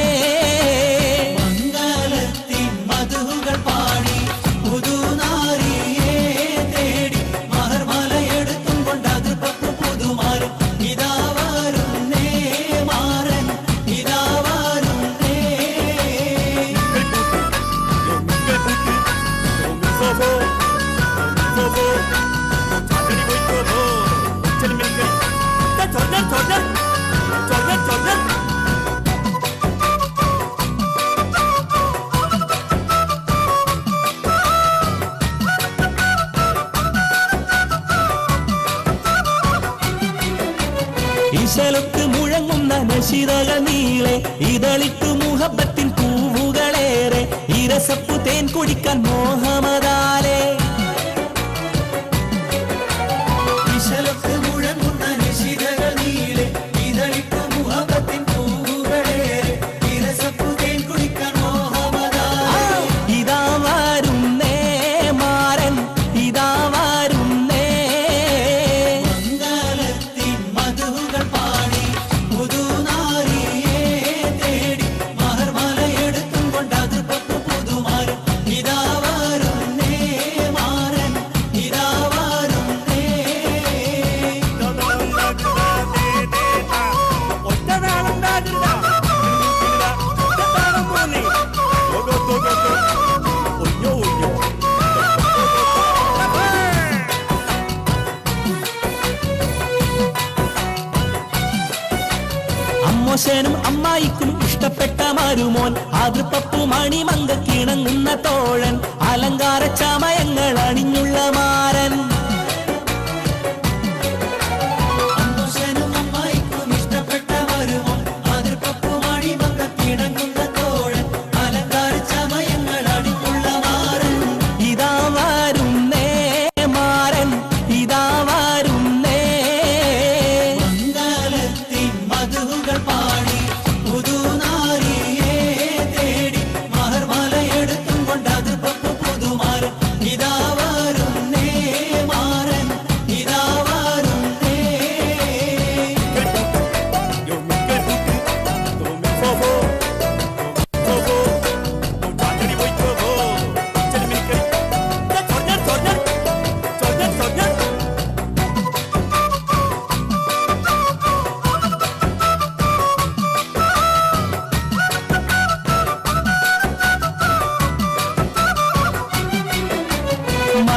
മംഗളത്തിൻ മധുകൾ പാടി പുതുനാരിയെ തേടി മഹർമാല എടുത്തും കൊണ്ടാതിർ പപ്പു പുതുമാരൻ ഇതാ വരുന്നേ മാരൻ ഇതാ വരുന്നേ. ഇശലത്ത് മുഴങ്ങുന്ന നശിതകൾ നീളെ ഇതളിട്ടു മുഹബത്തിൻ പൂവുകളേറെ ഇരസപ്പു തേൻ കുടിക്കാൻ മോഹമതാലേ. ഇശലത്ത് മുഴങ്ങുന്ന നശിതകൾ നീളെ ഇതളിട്ടു മുഹബത്തിൻ പൂവുകളേറെ ഇരസപ്പു തേൻ കുടിക്കാൻ മോഹമതാലേ. ഇതാ വരുന്നേ മാരൻ ഇതാ വരുന്നേ. മംഗളത്തിൻ മധുകൾ പാടി പുതുനാരിയെ തേടി മഹർമാല എടുത്തും കൊണ്ടാതിർ പപ്പു പുതുമാരൻ ഇതാ വരുന്നേ. അമ്മൂശനും അമ്മായിക്കും ഇഷ്ടപ്പെട്ട മരുമോൻ ആതൃപ്പപ്പു മണിമങ്കക്കിണങ്ങുന്ന തോഴൻ അലങ്കാര ചമയങ്ങൾ അണിഞ്ഞുള്ള മാരൻ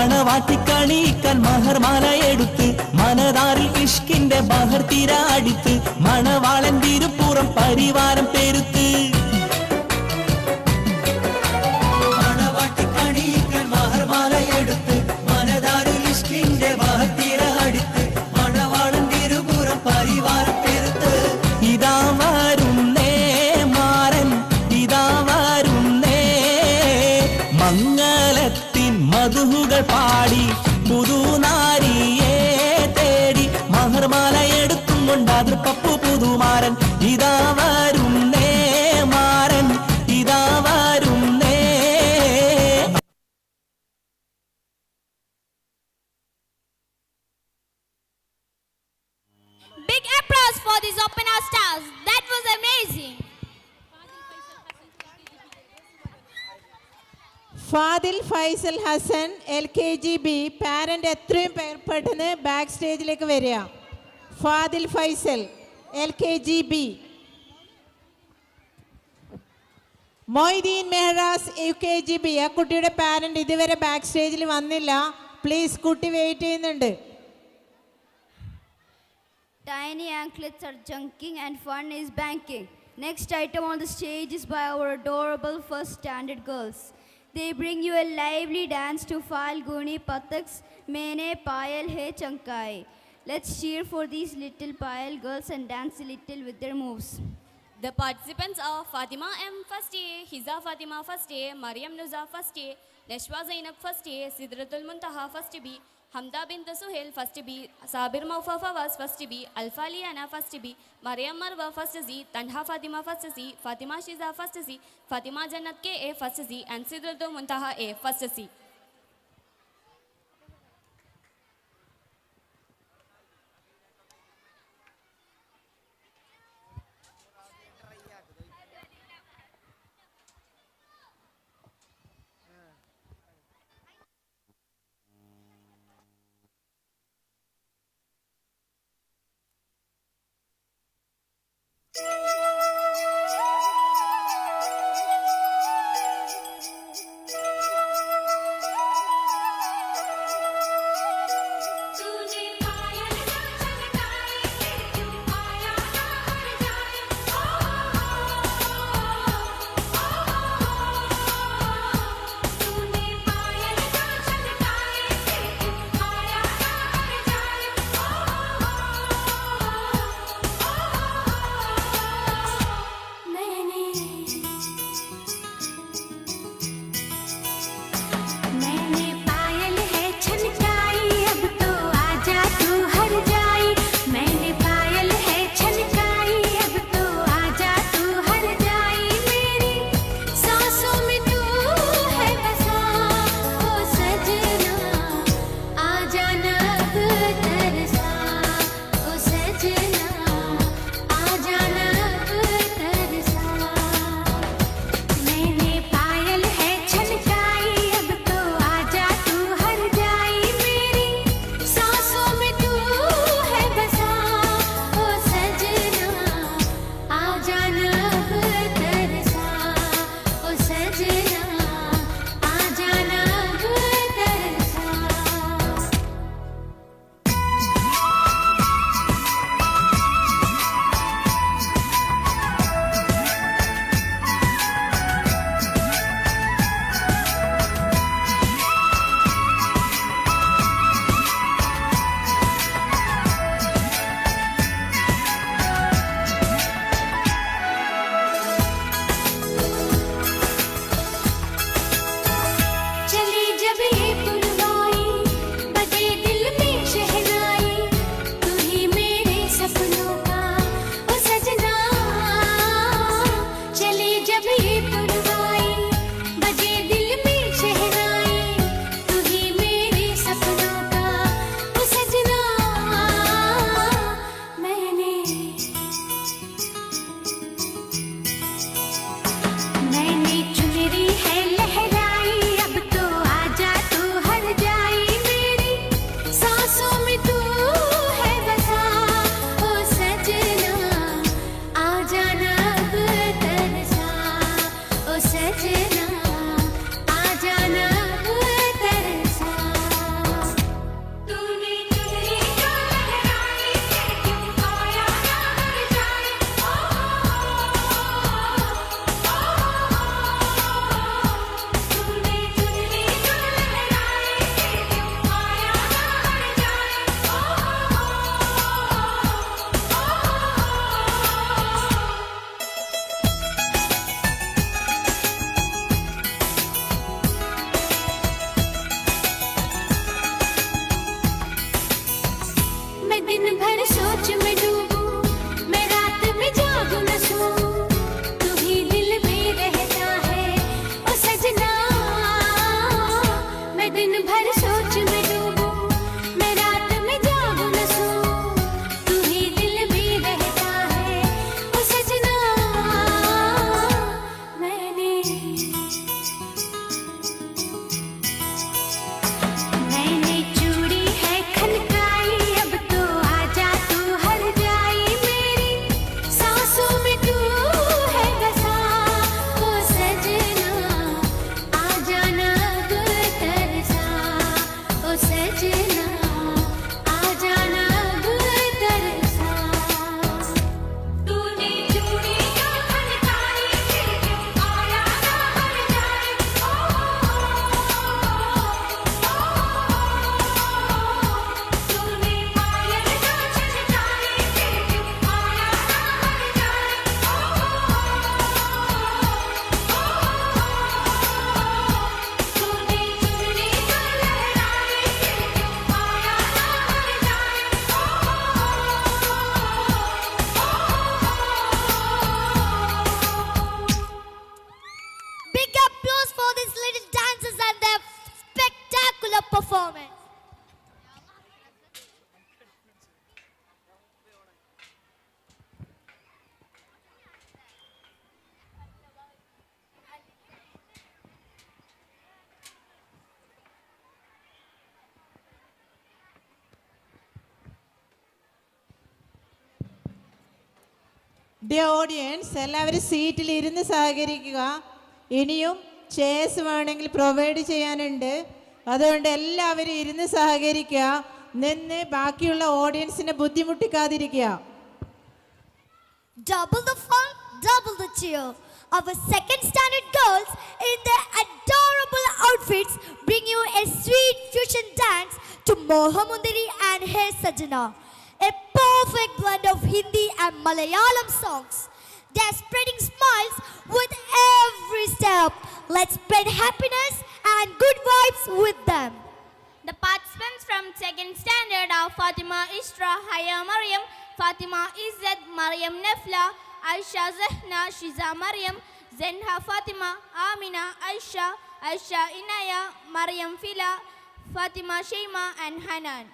മണവാട്ടിക്കണിക്കാൻ മഹർമാല എടുത്ത് മനതാറിൽ ഇഷ്കിന്റെ ബഹർ തിരാടിത്ത് മണവാളൻ തിരുപ്പുറം പരിവാരം പെരുത്ത് മണവാട്ടിക്കണിക്കാൻ മഹർമാല എടുത്ത് മനതാറിൽ ഇഷ്കിന്റെ ബഹർ തിരാടിത്ത് മണവാളൻ തിരുപ്പുറം പരിവാരം പെരുത്ത് ഇതാ വരുന്നേ മാരൻ ഇതാ വരുന്നേ മംഗളത്തിൻ മധുകൾ പാടി പുതുനാരിയെ തേടി മഹർമാല എടുത്തും കൊണ്ട് അതിർപ്പപ്പു പുതുമാരൻ ഇതാ വരുന്നേ മാരൻ ഇതാ വരുന്നേ. Big applause for these open house stars. That was amazing. Fadil Faisal Hasan LKGB parent എത്രയും പെട്ടെന്ന് ബാക്ക് സ്റ്റേജിലേക്ക് വരിക. ഫാദിൽ ഫൈസൽ LKGB. മൊയ്തീൻ മെഹ്റാസ് UKGB. ആ കുട്ടിയുടെ പാരന്റ് ഇതുവരെ ബാക്ക് സ്റ്റേജിൽ വന്നില്ല. പ്ലീസ്, കുട്ടി വെയിറ്റ് ചെയ്യുന്നുണ്ട്. Tiny anklets are junking and fun is banking. Next item on the stage is by our adorable first standard girls. They bring you a lively dance to Falguni Pathaks Mene Payal He Chankai. Let's cheer for these little Payal girls and dance a little with their moves. The participants are Fatima M first A, Hiza Fatima first A, Mariam Nuza first A, Nashwa Zainab first A, Sidratul Muntaha first B, Hamda bint Suhail first B, Sabir Maufa Fawaz first B, Alfa Liana first B, Mariam Marwa first Z, Tanha Fatima first C, Fatima Shiza first C, Fatima Jannat K A first C, and Sidratul Muntaha A first C. दिन भर सोच में डूबूं, मैं रात में जागूं न सोऊं, तू ही दिल में रहता है ओ सजना। मैंने चूड़ी है खनकाई, अब तो आजा तू हर जाई, मेरी सांसों में तू है बसा ओ सजना। आ जाना अब तरसा ओ सजना, आ जाना अब तरसा। तूने चूड़ी क्यों खनकाई, फिर क्यों आया ना हर जाए ओ। तूने पायल जो छनकाई, फिर क्यों आया ना हर जाए ओ। तूने चूड़ी जो लहराई, फिर क्यों आया ना हर जाए ओ। Big applause for these little dancers and their spectacular performance. Dear audience, എല്ലാവരും സീറ്റിൽ ഇരുന്ന് സഹകരിക്കുക. ഇനിയും ചെയർസ് വേണമെങ്കിൽ പ്രൊവൈഡ് ചെയ്യാനുണ്ട്. അതുകൊണ്ട് എല്ലാവരും ഇരുന്ന് സഹകരിക്കുക. നിന്ന് ബാക്കിയുള്ള ഓഡിയൻസിനെ ബുദ്ധിമുട്ടിക്കാതിരിക്കുക. Double the fun, double the cheer. Our second standard girls in their adorable outfits bring you a sweet fusion dance to Mohamundari and Hey Sajana, a perfect blend of Hindi and Malayalam songs. They are spreading smiles with every step. Let's spread happiness and good vibes with them. The participants from second standard are Fatima Isra, Haya Maryam, Fatima Izzat, Maryam Nefla, Aisha Zahna, Shiza Maryam, Zenha Fatima, Amina, Aisha, Aisha Inaya, Maryam Fila, Fatima Sheima and Hanan.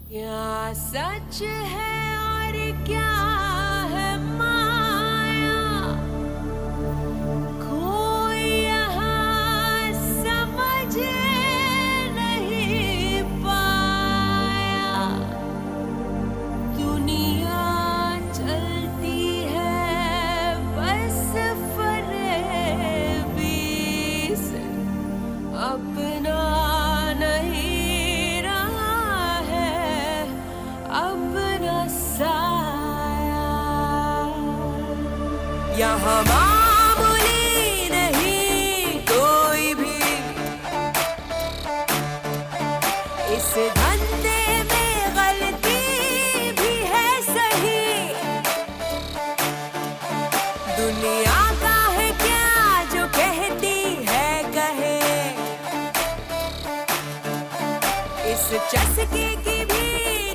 क्या सच है और क्या है माया, कोई यहाँ समझ नहीं पाया। दुनिया चलती है बस फरेबी से, अपना नहीं रहा है अपना यहाँ मामूली नहीं कोई भी इस धंधे में गलती भी है सही दुनिया का है क्या जो कहती है कहे इस चस्के की भी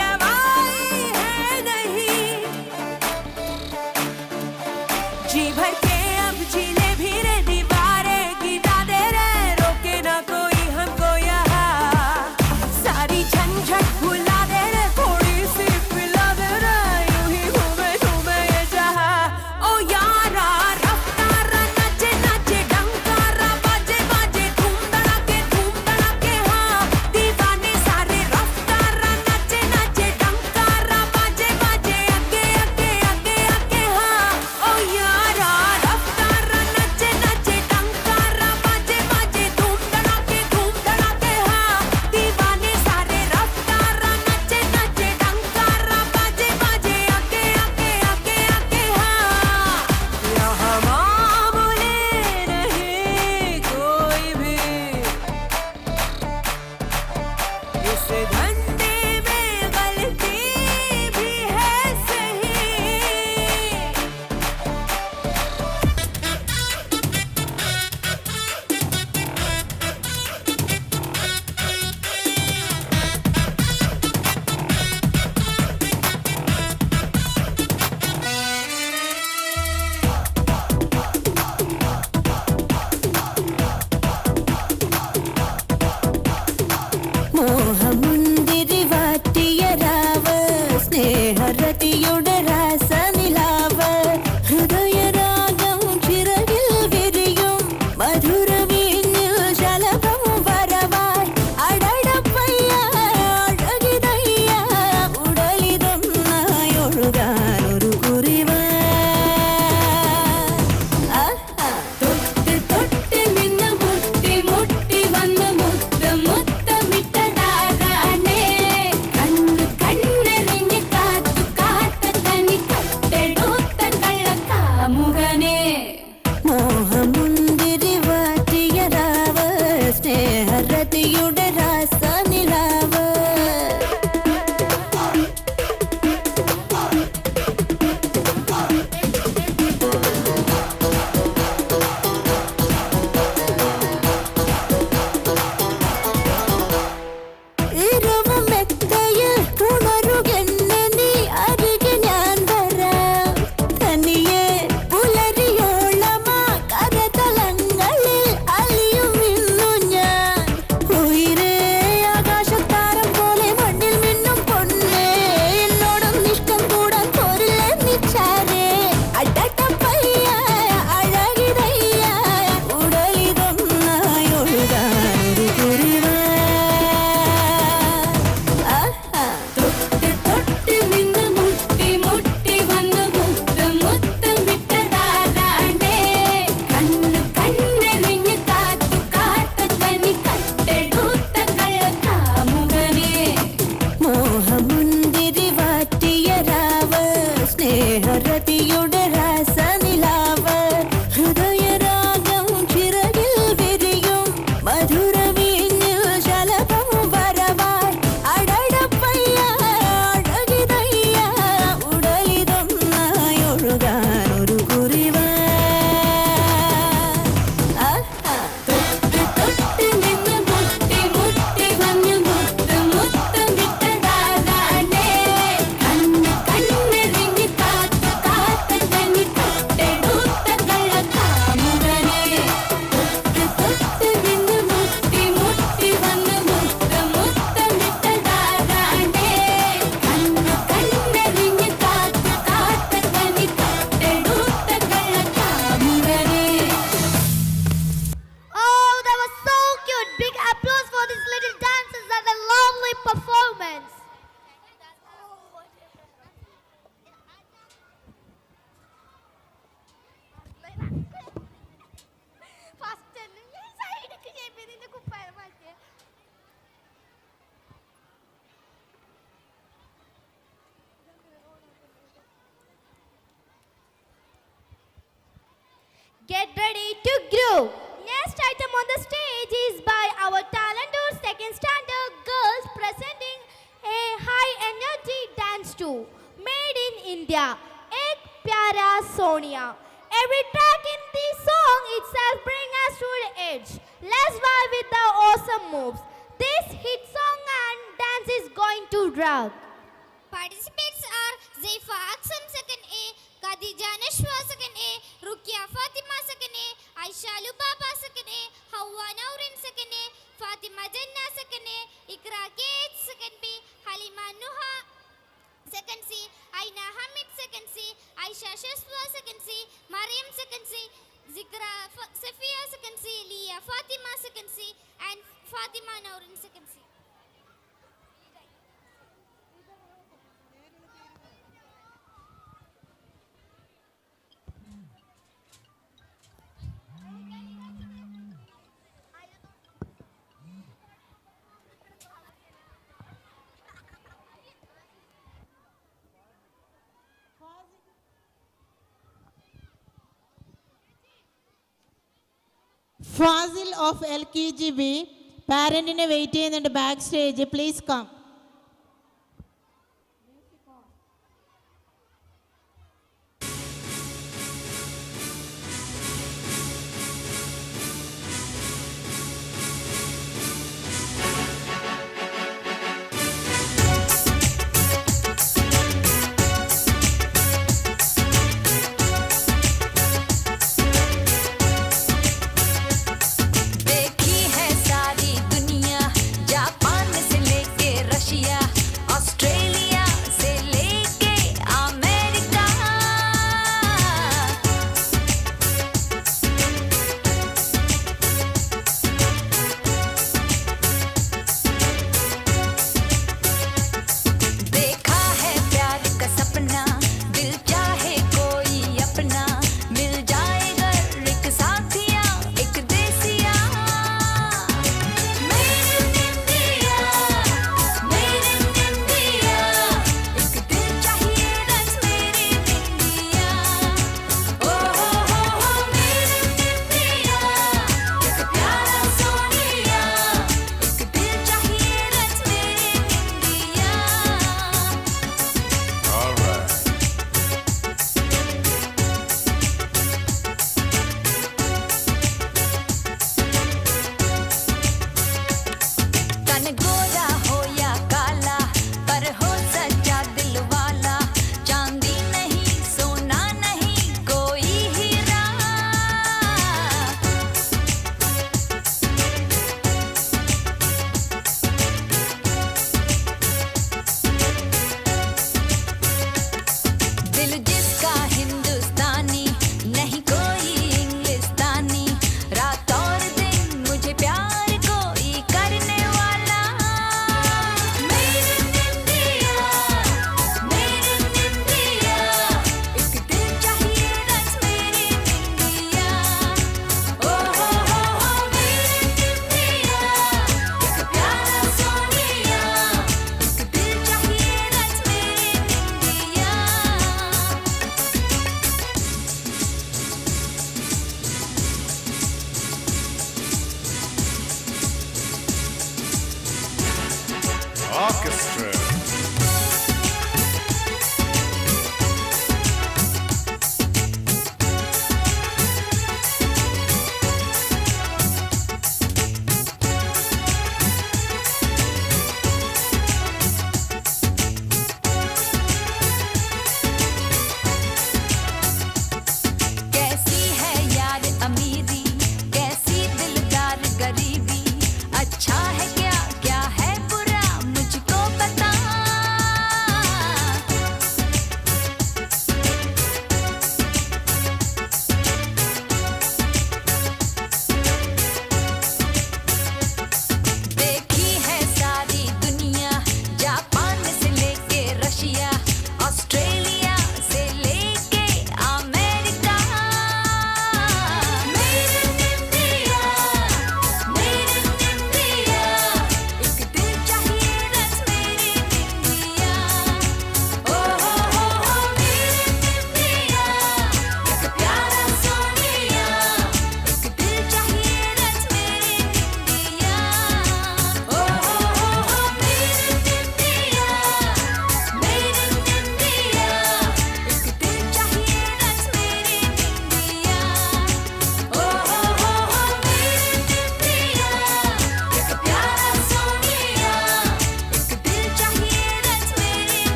दवाई है नहीं जी भर के अब झीले भी रे दीवारें गिरा दे रे रोके ना कोई हमको यहाँ सारी झंझट भुला दे रे थोड़ी सी पिला दे रे यूं ही घूमे घूमे ये जहाँ ओ यारा रफ्तारा नचे नचे डंकारा बाजे बाजे धूम धड़ाके हाँ दीवाने सारे रफ्तारा नचे नचे डंकारा बाजे बाजे आगे आगे आगे आगे हाँ ओ यारा रफ्तारा नचे नचे डंकारा बाजे बाजे धूम धड़ाके हाँ दीवाने सारे रफ्तारा नचे नचे डंकारा बाजे बाजे आगे आगे आगे आगे हाँ यहाँ मामूली नहीं कोई भी इस धंधे में गलती भी है सही മോഹമുന്തിരി വാറ്റിയരാവ് സ്നേഹരതിയുടെ രാസനിലാവ് ഹൃദയരാഗം ചിറകിൽ വിരിയും മധുര വീഞ്ഞിൽ ശലഭം വരവായി അടടപ്പയ്യ അഴകിതയ്യ ഉടലിതൊന്നായി ഒഴുകാനൊരു കുറിവാ തൊട്ട് തൊട്ട് നിന്ന് മുട്ടി മുട്ടി വന്ന് മുത്തം മുത്തമിട്ടതാരാണേ കണ്ണ് കണ്ണെറിഞ്ഞ് കാത്തു കാത്ത തനി കട്ടെടുത്ത കള്ളക്കാമുകനെ മോഹമുന്തിരി വാറ്റിയ രാവ് സ്നേഹരതിയുടെ രാസനിലാവ് ഇരുവമെത്തയിൽ ഉണരുകെന്നെ നീ അരികെ ഞാൻ വരാം തനിയെ പുലരിയോളമാ കരതലങ്ങളിൽ അലിയും ഇന്നു ഞാൻ ഉയിരേ ആകാശത്താരം പോലെ മണ്ണിൽ മിന്നും പൊന്നേ എന്നോടും നിഷ്കം കൂടാൻ പോരില്ലേ നിച്ചാരേ അടട്ടപ്പയ്യ അഴകിതയ്യ ഉടലിതൊന്നായി ഒഴുകാനൊരു കുറിവാ തൊട്ട് തൊട്ട് നിന്ന് മുട്ടി മുട്ടി വന്ന് മുത്തം മുത്തമിട്ടതാരാണ്ടേ കണ്ണ് കണ്ണെറിഞ്ഞ് കാത്തു കാത്ത തനി കട്ടെടുത്ത കള്ളക്കാമുകനെ മോഹമുന്തിരി വാറ്റിയ രാവ് സ്നേഹരതിയുടെ രാസനിലാവ് ഹൃദയരാഗം ചിറകിൽ വിരിയും മധുര വീഞ്ഞിൽ ശലഭം വരവായി അടടപ്പയ്യ അഴകിതയ്യ ഉടലിതൊന്നായി ഒഴുകാനൊരു കുറിവാ തൊട്ട് തൊട്ട് നിന്ന് മുട്ടി മുട്ടി വന്ന് മുത്തം മുത്തമിട്ടതാരാണേ കണ്ണ് കണ്ണെറിഞ്ഞ് കാത്തു കാത്ത India. Ek pyara Sonia. Every track in the song itself brings us to the edge. Let's vibe with the awesome moves. This hit song and dance is going to drag. Participants are Zaifa Aksam second A, Khadija Nashwa second A, Rukia Fatima second A, Aisha Lubaba second A, Hawa Naurin second A, Fatima Janna second A, Ikra Gates second B, Halima Nuha second C, Aina Hamid second C, Aisha Shaswa second C, Mariam second C, Zikra Safia second C, Leah Fatima second C, and Fatima Naurin second C. Fazil of LKGB, പാരന്റിനെ wait ചെയ്യുന്നുണ്ട് back stage. Please come. देखी है सारी दुनिया, Japan से लेके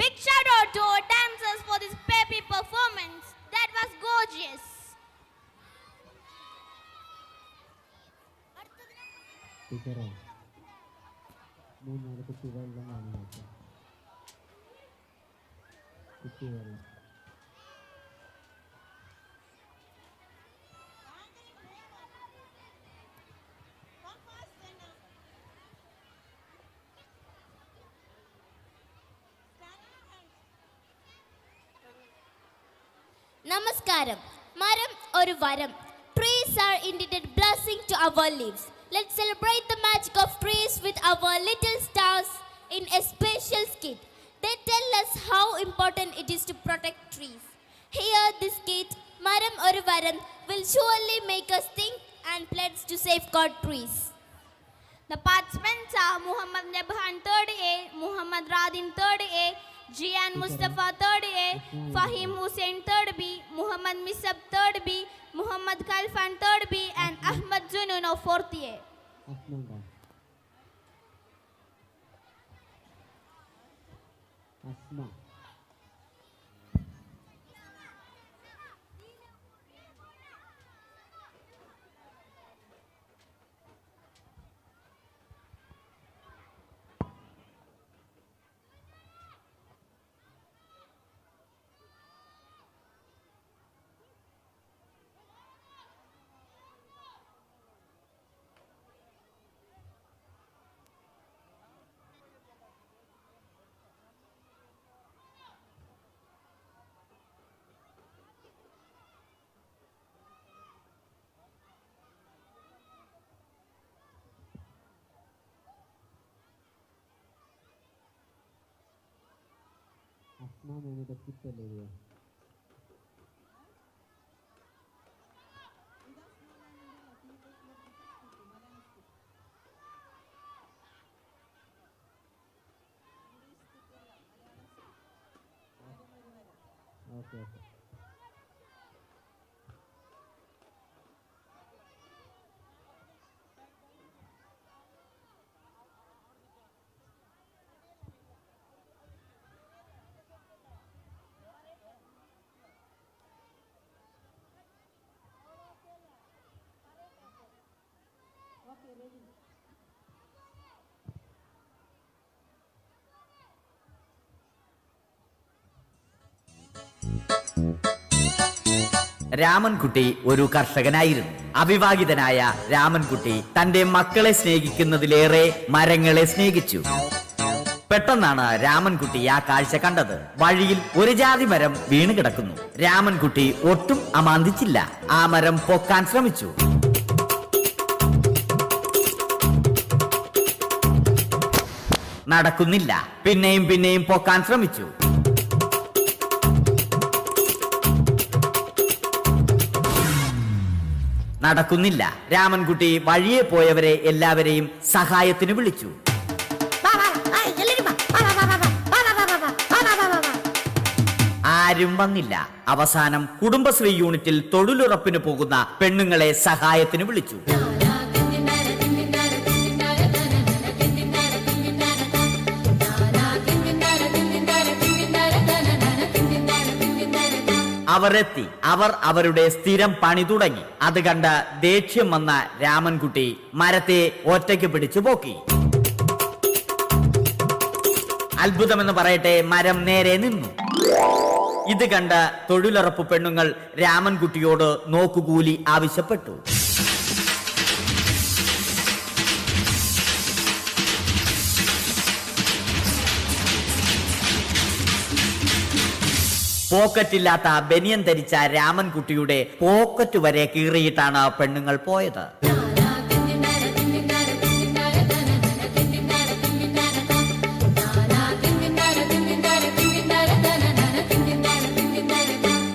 Big shout out to our dancers for this peppy performance. That was gorgeous. Namaskaram. Maram oru varam. Trees are indeed a blessing to our lives. Let's celebrate the magic of trees with our little stars in a special skit. They tell us how important it is to protect trees. Here, this skit, Maram oru varam, will surely make us think and pledge to safeguard trees. The participants are Muhammad Nebhan 3rd A, Muhammad Radin 3rd A, Jian Mustafa 3rd A, Fahim Hussain 3rd B, Muhammad Misab 3rd B, Muhammad Khalfan 3rd B, and Ahmad Junun of 4th A. Ramankutty ഒരു കർഷകനായിരുന്നു. അവിവാഹിതനായ രാമൻകുട്ടി തന്റെ മക്കളെ സ്നേഹിക്കുന്നതിലേറെ മരങ്ങളെ സ്നേഹിച്ചു. പെട്ടെന്നാണ് രാമൻകുട്ടി ആ കാഴ്ച കണ്ടത്. വഴിയിൽ ഒരു ജാതി മരം വീണ് കിടക്കുന്നു. രാമൻകുട്ടി ഒട്ടും അമാന്തിച്ചില്ല. ആ മരം പൊക്കാൻ ശ്രമിച്ചു. നടക്കുന്നില്ല. പിന്നെയും പൊക്കാൻ ശ്രമിച്ചു. നടക്കുന്നില്ല. രാമൻകുട്ടി വഴിയെ പോയവരെ എല്ലാവരെയും സഹായത്തിന് വിളിച്ചു. ആരും വന്നില്ല. അവസാനം കുടുംബശ്രീ യൂണിറ്റിൽ തൊഴിലുറപ്പിന് പോകുന്ന പെണ്ണുങ്ങളെ സഹായത്തിന് വിളിച്ചു. അവരെത്തി. അവർ അവരുടെ സ്ഥിരം പണി തുടങ്ങി. അത് കണ്ട ദേഷ്യം വന്ന രാമൻകുട്ടി മരത്തെ ഒറ്റയ്ക്ക് പിടിച്ചു പോക്കി. അത്ഭുതമെന്ന് പറയട്ടെ, മരം നേരെ നിന്നു. ഇത് കണ്ട തൊഴിലുറപ്പ് പെണ്ണുങ്ങൾ രാമൻകുട്ടിയോട് നോക്കുകൂലി ആവശ്യപ്പെട്ടു. പോക്കറ്റില്ലാത്ത ബനിയൻ ധരിച്ച രാമൻകുട്ടിയുടെ പോക്കറ്റ് വരെ കീറിയിട്ടാണ് പെണ്ണുങ്ങൾ പോയത്.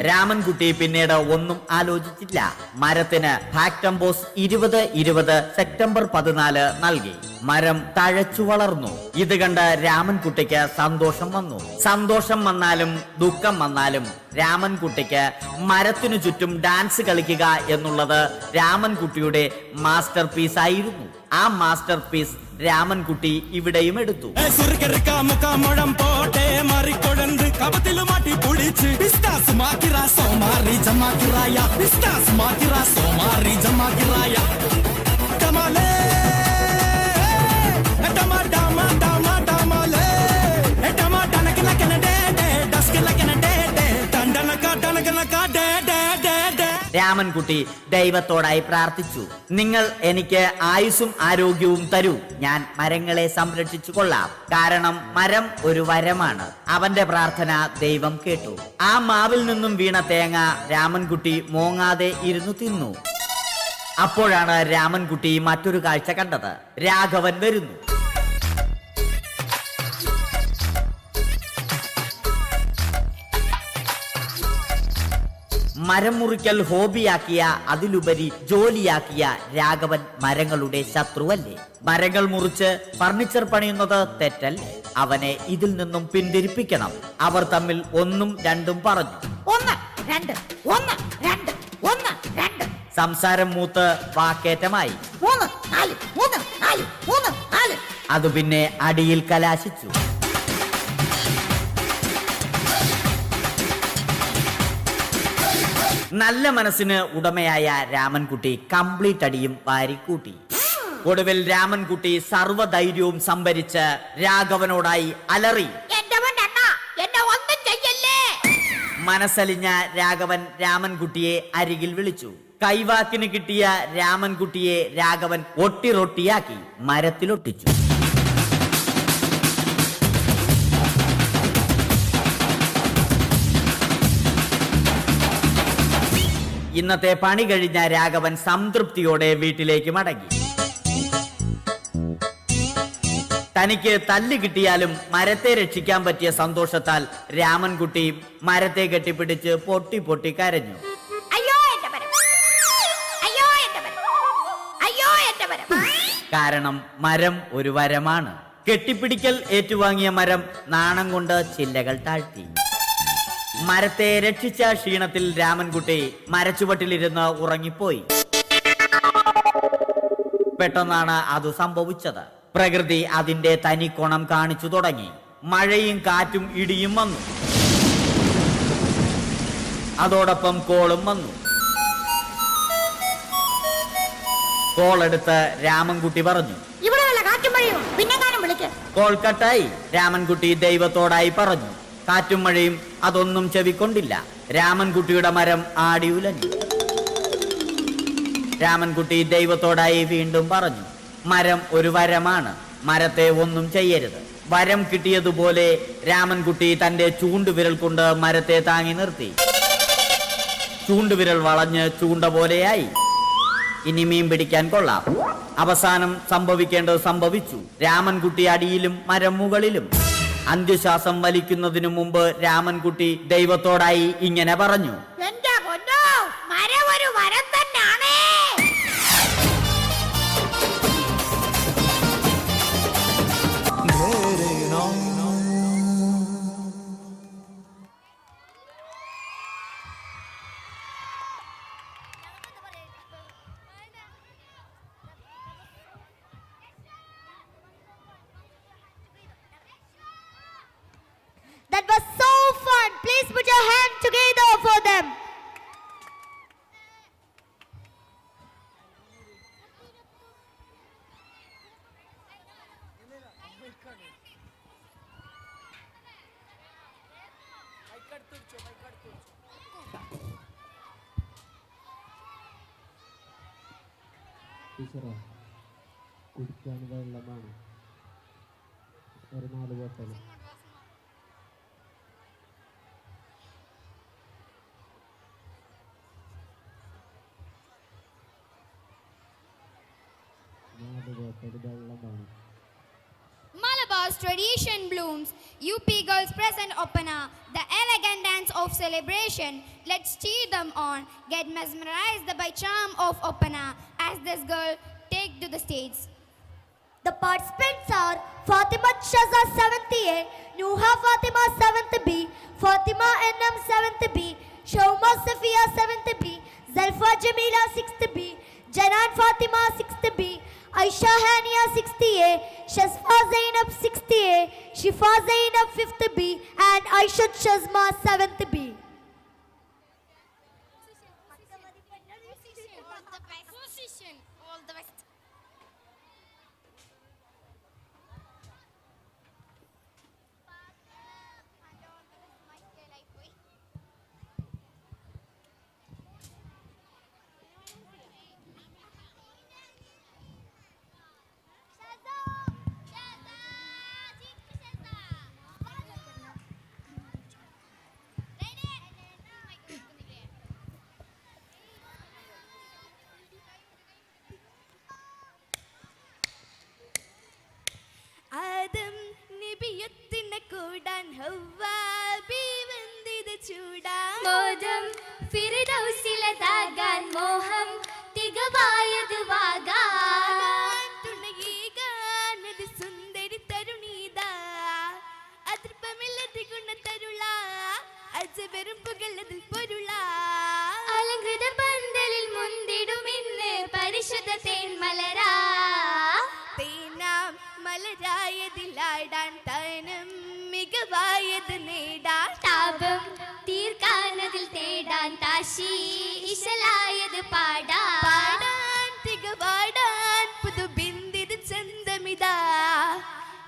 രാമൻകുട്ടി പിന്നീട് ഒന്നും ആലോചിച്ചില്ല. മരത്തിന് ഫാക്ടംബോസ് 2020 സെപ്റ്റംബർ 14 നൽകി. മരം തഴച്ചു വളർന്നു. ഇത് കണ്ട് രാമൻകുട്ടിക്ക് സന്തോഷം വന്നു. സന്തോഷം വന്നാലും ദുഃഖം വന്നാലും രാമൻകുട്ടിക്ക് മരത്തിനു ചുറ്റും ഡാൻസ് കളിക്കുക എന്നുള്ളത് രാമൻകുട്ടിയുടെ മാസ്റ്റർ പീസ് ആയിരുന്നു. ആ മാസ്റ്റർ പീസ് രാമൻകുട്ടി ഇവിടെയും എടുത്തു. രാമൻകുട്ടി ദൈവത്തോടായി പ്രാർത്ഥിച്ചു, നിങ്ങൾ എനിക്ക് ആയുസ്സും ആരോഗ്യവും തരൂ, ഞാൻ മരങ്ങളെ സംരക്ഷിച്ചു കൊള്ളാം. കാരണം മരം ഒരു വരമാണ്. അവന്റെ പ്രാർത്ഥന ദൈവം കേട്ടു. ആ മാവിൽ നിന്നും വീണ തേങ്ങ രാമൻകുട്ടി മോങ്ങാതെ ഇരുന്നു തിന്നു. അപ്പോഴാണ് രാമൻകുട്ടി മറ്റൊരു കാഴ്ച കണ്ടത്. രാഘവൻ വരുന്നു. മരം മുറിക്കൽ ഹോബിയാക്കിയ, അതിലുപരി ജോലിയാക്കിയ രാഘവൻ മരങ്ങളുടെ ശത്രുവല്ലേ? മരങ്ങൾ മുറിച്ച് ഫർണിച്ചർ പണിയുന്നത് തെറ്റല്ലേ? അവനെ ഇതിൽ നിന്നും പിന്തിരിപ്പിക്കണം. അവർ തമ്മിൽ ഒന്നും രണ്ടും പറഞ്ഞു. 1 2 1 2 1 2. സംസാരം മൂത്ത് വാക്കേറ്റമായി. 3 4 3 4 3 4. അത് പിന്നെ അടിയിൽ കലാശിച്ചു. നല്ല മനസ്സിന് ഉടമയായ രാമൻകുട്ടി കംപ്ലീറ്റ് അടിയും വാരിക്കൂട്ടി. ഒടുവിൽ രാമൻകുട്ടി സർവ്വധൈര്യവും സംഭരിച്ച് രാഘവനോടായി അലറി. മനസ്സലിഞ്ഞ രാഘവൻ രാമൻകുട്ടിയെ അരികിൽ വിളിച്ചു. കൈവാക്കിന് കിട്ടിയ രാമൻകുട്ടിയെ രാഘവൻ ഒട്ടിറൊട്ടിയാക്കി മരത്തിലൊട്ടിച്ചു. ഇന്നത്തെ പണി കഴിഞ്ഞ രാഘവൻ സംതൃപ്തിയോടെ വീട്ടിലേക്ക് മടങ്ങി. തനിക്ക് തല്ല് കിട്ടിയാലും മരത്തെ രക്ഷിക്കാൻ പറ്റിയ സന്തോഷത്താൽ രാമൻകുട്ടി മരത്തെ കെട്ടിപ്പിടിച്ച് പൊട്ടി പൊട്ടി കരഞ്ഞു. കാരണം മരം ഒരു വരമാണ്. കെട്ടിപ്പിടിക്കൽ ഏറ്റുവാങ്ങിയ മരം നാണം കൊണ്ട് ചില്ലകൾ താഴ്ത്തി. മരത്തെ രക്ഷിച്ച ക്ഷീണത്തിൽ രാമൻകുട്ടി മരച്ചുവട്ടിലിരുന്ന് ഉറങ്ങിപ്പോയി. പെട്ടെന്നാണ് അത് സംഭവിച്ചത്. പ്രകൃതി അതിന്റെ തനിക്കോണം കാണിച്ചു തുടങ്ങി. മഴയും കാറ്റും ഇടിയും വന്നു. അതോടൊപ്പം കോളും വന്നു. കോളെടുത്ത് രാമൻകുട്ടി പറഞ്ഞു, കോൾ കട്ടായി. രാമൻകുട്ടി ദൈവത്തോടായി പറഞ്ഞു. കാറ്റും മഴയും അതൊന്നും ചെവിക്കൊണ്ടില്ല. രാമൻകുട്ടിയുടെ മരം ആടി ഉലഞ്ഞു. രാമൻകുട്ടി ദൈവത്തോടായി വീണ്ടും പറഞ്ഞു, മരം ഒരു വരമാണ്, മരത്തെ ഒന്നും ചെയ്യരുത്. വരം കിട്ടിയതുപോലെ രാമൻകുട്ടി തന്റെ ചൂണ്ടുവിരൽ കൊണ്ട് മരത്തെ താങ്ങി നിർത്തി. ചൂണ്ടുവിരൽ വളഞ്ഞ് ചൂണ്ട പോലെയായി. ഇനി മീൻ പിടിക്കാൻ കൊള്ളാം. അവസാനം സംഭവിക്കേണ്ടത് സംഭവിച്ചു. രാമൻകുട്ടി അടിയിലും മരം മുകളിലും. അന്ത്യശ്വാസം വലിക്കുന്നതിനു മുമ്പ് രാമൻകുട്ടി ദൈവത്തോടായി ഇങ്ങനെ പറഞ്ഞു, മരം ഒരു വരം തന്നെയാണ്. That was so fun. Please put your hand together for them. കുടിക്കാൻ വെള്ളമാണ്, ഒരു 4 bottle. Malabar's tradition blooms. UP girls present Opana, the elegant dance of celebration. Let's cheer them on. Get mesmerized by charm of Opana as this girl take to the stage. The participants are Fatima Shaza 7th A, Nuha Fatima 7th B, Fatima NM 7th B, Shauma Safia 7th B, Zalfa Jamila 6th B, Janan Fatima 6th B, Aisha Hania 6th A, Shazfa Zainab 6th A, Shifa Zainab 5th B, and Aishat Shazma 7th B. All the best. Adam നബിയത്തിനെ കൂടാൻ ഹവ്വ ബീവന്തിത് ചൂടാൻ മോദം ഫിർദൗസിലതാകാൻ മോഹം തികവായത് വാകാൻ തുണയേകാനത് സുന്ദരി തരുണീതാ അതിർപ്പമില്ലത് ഗുണതരുള അജബരും പുകളതിൽ പൊരുള അലങ്കൃത പന്തലിൽ മുന്തിടുമിന്ന് പരിശുദ്ധ തേൻമലരാ തേനാം മലരായതിലാടാൻ തനം മികവായത് നേടാൻ താപം തീർക്കാനതിൽ തേടാൻ താശി ഇശലായത് പാടാൻ തികവാടാൻ പുതുബിന്ദിത് ചന്തമിതാ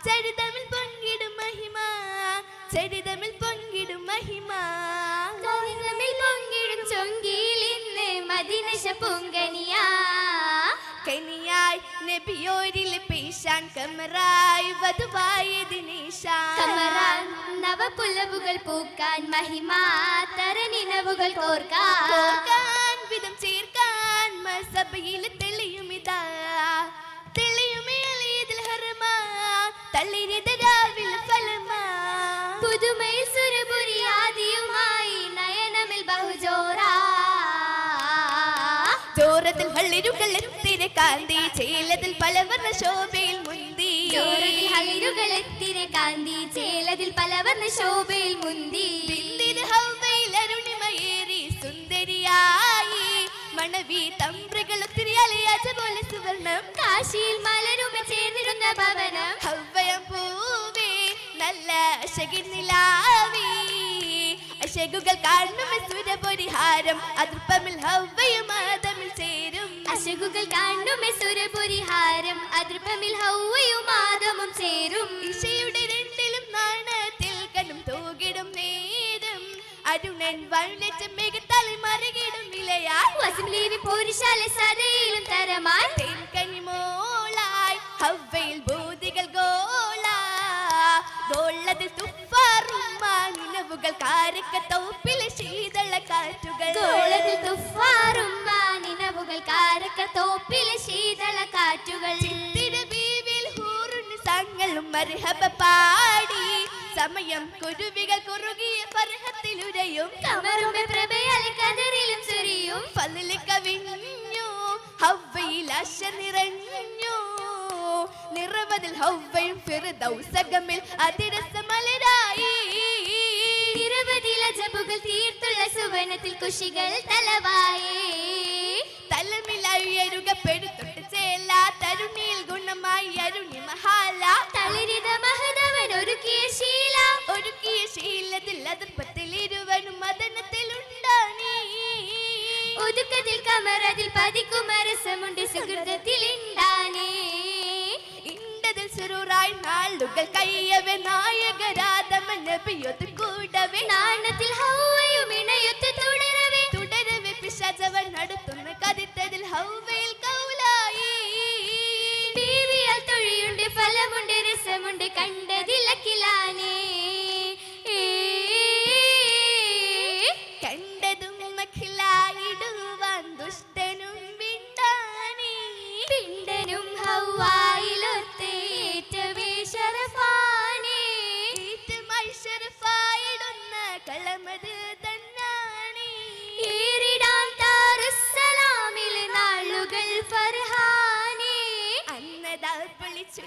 ചരിതമിൽ പൊങ്കിടും മഹിമ ചരിതമിൽ പൊങ്കിടും മഹിമ തമിഴ് പൊങ്കിടും ചൊങ്കിൽ ഇന്ന് മദിനശ പൊങ്കനിയാ കനിയായി നബിയോരിൽ പേശാൻ കമറായി വധുവായത് നിശാൻ കമറാൻ നവപുലവുകൾ പൂക്കാൻ മഹിമാ തരനിനവുകൾ കോർക്കാൻ വിധം ചേർക്കാൻ മസബയിൽ തെളിയുമിതാ തെളിയുമേ അലിയതിൽ ഹറമാ തള്ളിരിത് രാവിൽ ഫലമാ പുതുമയിൽ സുരപുരി ആദിയുമായി നയനമിൽ ബഹുജോറാ ചോരത്തിൽ ഹള്ളിരുകൾ എത്തിരെ കാന്തി ചേലതിൽ പലവർണ്ണ ശോഭയിൽ മുന്തി ചോരത്തിൽ ഹളിരുകൾ എത്തിരെ കാന്തി ചേലതിൽ പലവർണ്ണ ശോഭയിൽ മുന്തി ബിന്ദിത് ഹവ്വയിൽ അരുണിമയേറി സുന്ദരിയായി മണവി തമ്പ്രകൾ ഒത്തിരി അലയാച്ച പോലെ സുവർണം കാശിയിൽ മലരുമ ചേർന്നിരുന്ന ഭവനം ഹവ്വയം പൂവേ നല്ല അശകിർനിലാവി അശകുകൾ കാണുമെ സുരപരിഹാരം അതിർപ്പമിൽ ഹവ്വയും ആദമിൽ ചേരും അശകുകൾ കാണുമെ സുരപരിഹാരം അതിർപ്പമിൽ ഹവ്വയും ആദമും ചേരും ഇശയുടെ രണ്ടിലും നാണത്തിൽ കണ്ണും തൂകിടും നേരം അരുണൻ വഴിച്ച മികത്തലി മറികിടും വിലയായി വസുലേവി പോരിശാല സദയിലും തരമായി തേൻകനിമോളായി ഹവ്വയിൽ ഭൂതികൾ ഗോളതിൽ തുഫാറുമാനിനവുകൾ കാരക്ക തോപ്പിലെ ശീതള കാറ്റുകൾ ഗോളതിൽ തുഫാറുമാനിനവുകൾ കാരക്ക തോപ്പിലെ ശീതള കാറ്റുകൾ തിരുവീവിൽ ഹൂറുന് സങ്ങളും മർഹബ പാടി സമയം കുരുവികൾ കുറുകിയ ഫർഹത്തിലുരയും കമറുമെ പ്രഭയാൽ കദറിലും സുരിയും ഫളിൽ കവിഞ്ഞു ഹവ്വയിൽ ആശ നിറഞ്ഞു നിറവതിൽ ഹവ്വയും ഫിർദൗസഗമിൽ അതിരസമലരായി നിരവധി ലജബുകൾ തീർത്തുള്ള സുവനത്തിൽ കുശികൾ തലവായേ തലമിലയരുക പെടുത്തൊട്ട് ചേല തരുണിയിൽ ഗുണമായി അരുണി മഹാല തളിരിത മഹദവൻ ഒരുക്കിയ ശീലത്തിൽ അതിർപ്പത്തിൽ ഇരുവനും മദനത്തിലുണ്ടാണി ഒതുക്കത്തിൽ കമറതിൽ പതിക്കുമരസമുണ്ട് സുഹൃതത്തിൽ ഉണ്ടാനേ ഇണ്ടതിൽ സുരൂറായി നാളുകൾ കയ്യവെ നായകരാധമൻ നബിയൊത്ത് കൂടവേ നാണത്തിൽ ഹൗവയും ഇണയൊത്ത് തുടരവെ പിശാചവൻ നടത്തുന്ന കതിത്തതിൽ ഹൗവയിൽ കൗലായി ബീവിയാൽ തൊഴിയുണ്ട് ഫലമുണ്ട് രസമുണ്ട് കണ്ടതിലക്കിലാനേ കണ്ടതും മഖിലായിടുവാൻ ദുഷ്ടനും പിണ്ടനും ഹൗവായിലൊത്തേറ്റവേ ശരഫാനേ ഷറഫായിടുന്ന കളമത് തന്നാണി ഏറിടാം താറുസ്സലാമിൽ നാളുകൾ ഫർഹാനേ അന്നതാ പൊളിച്ചു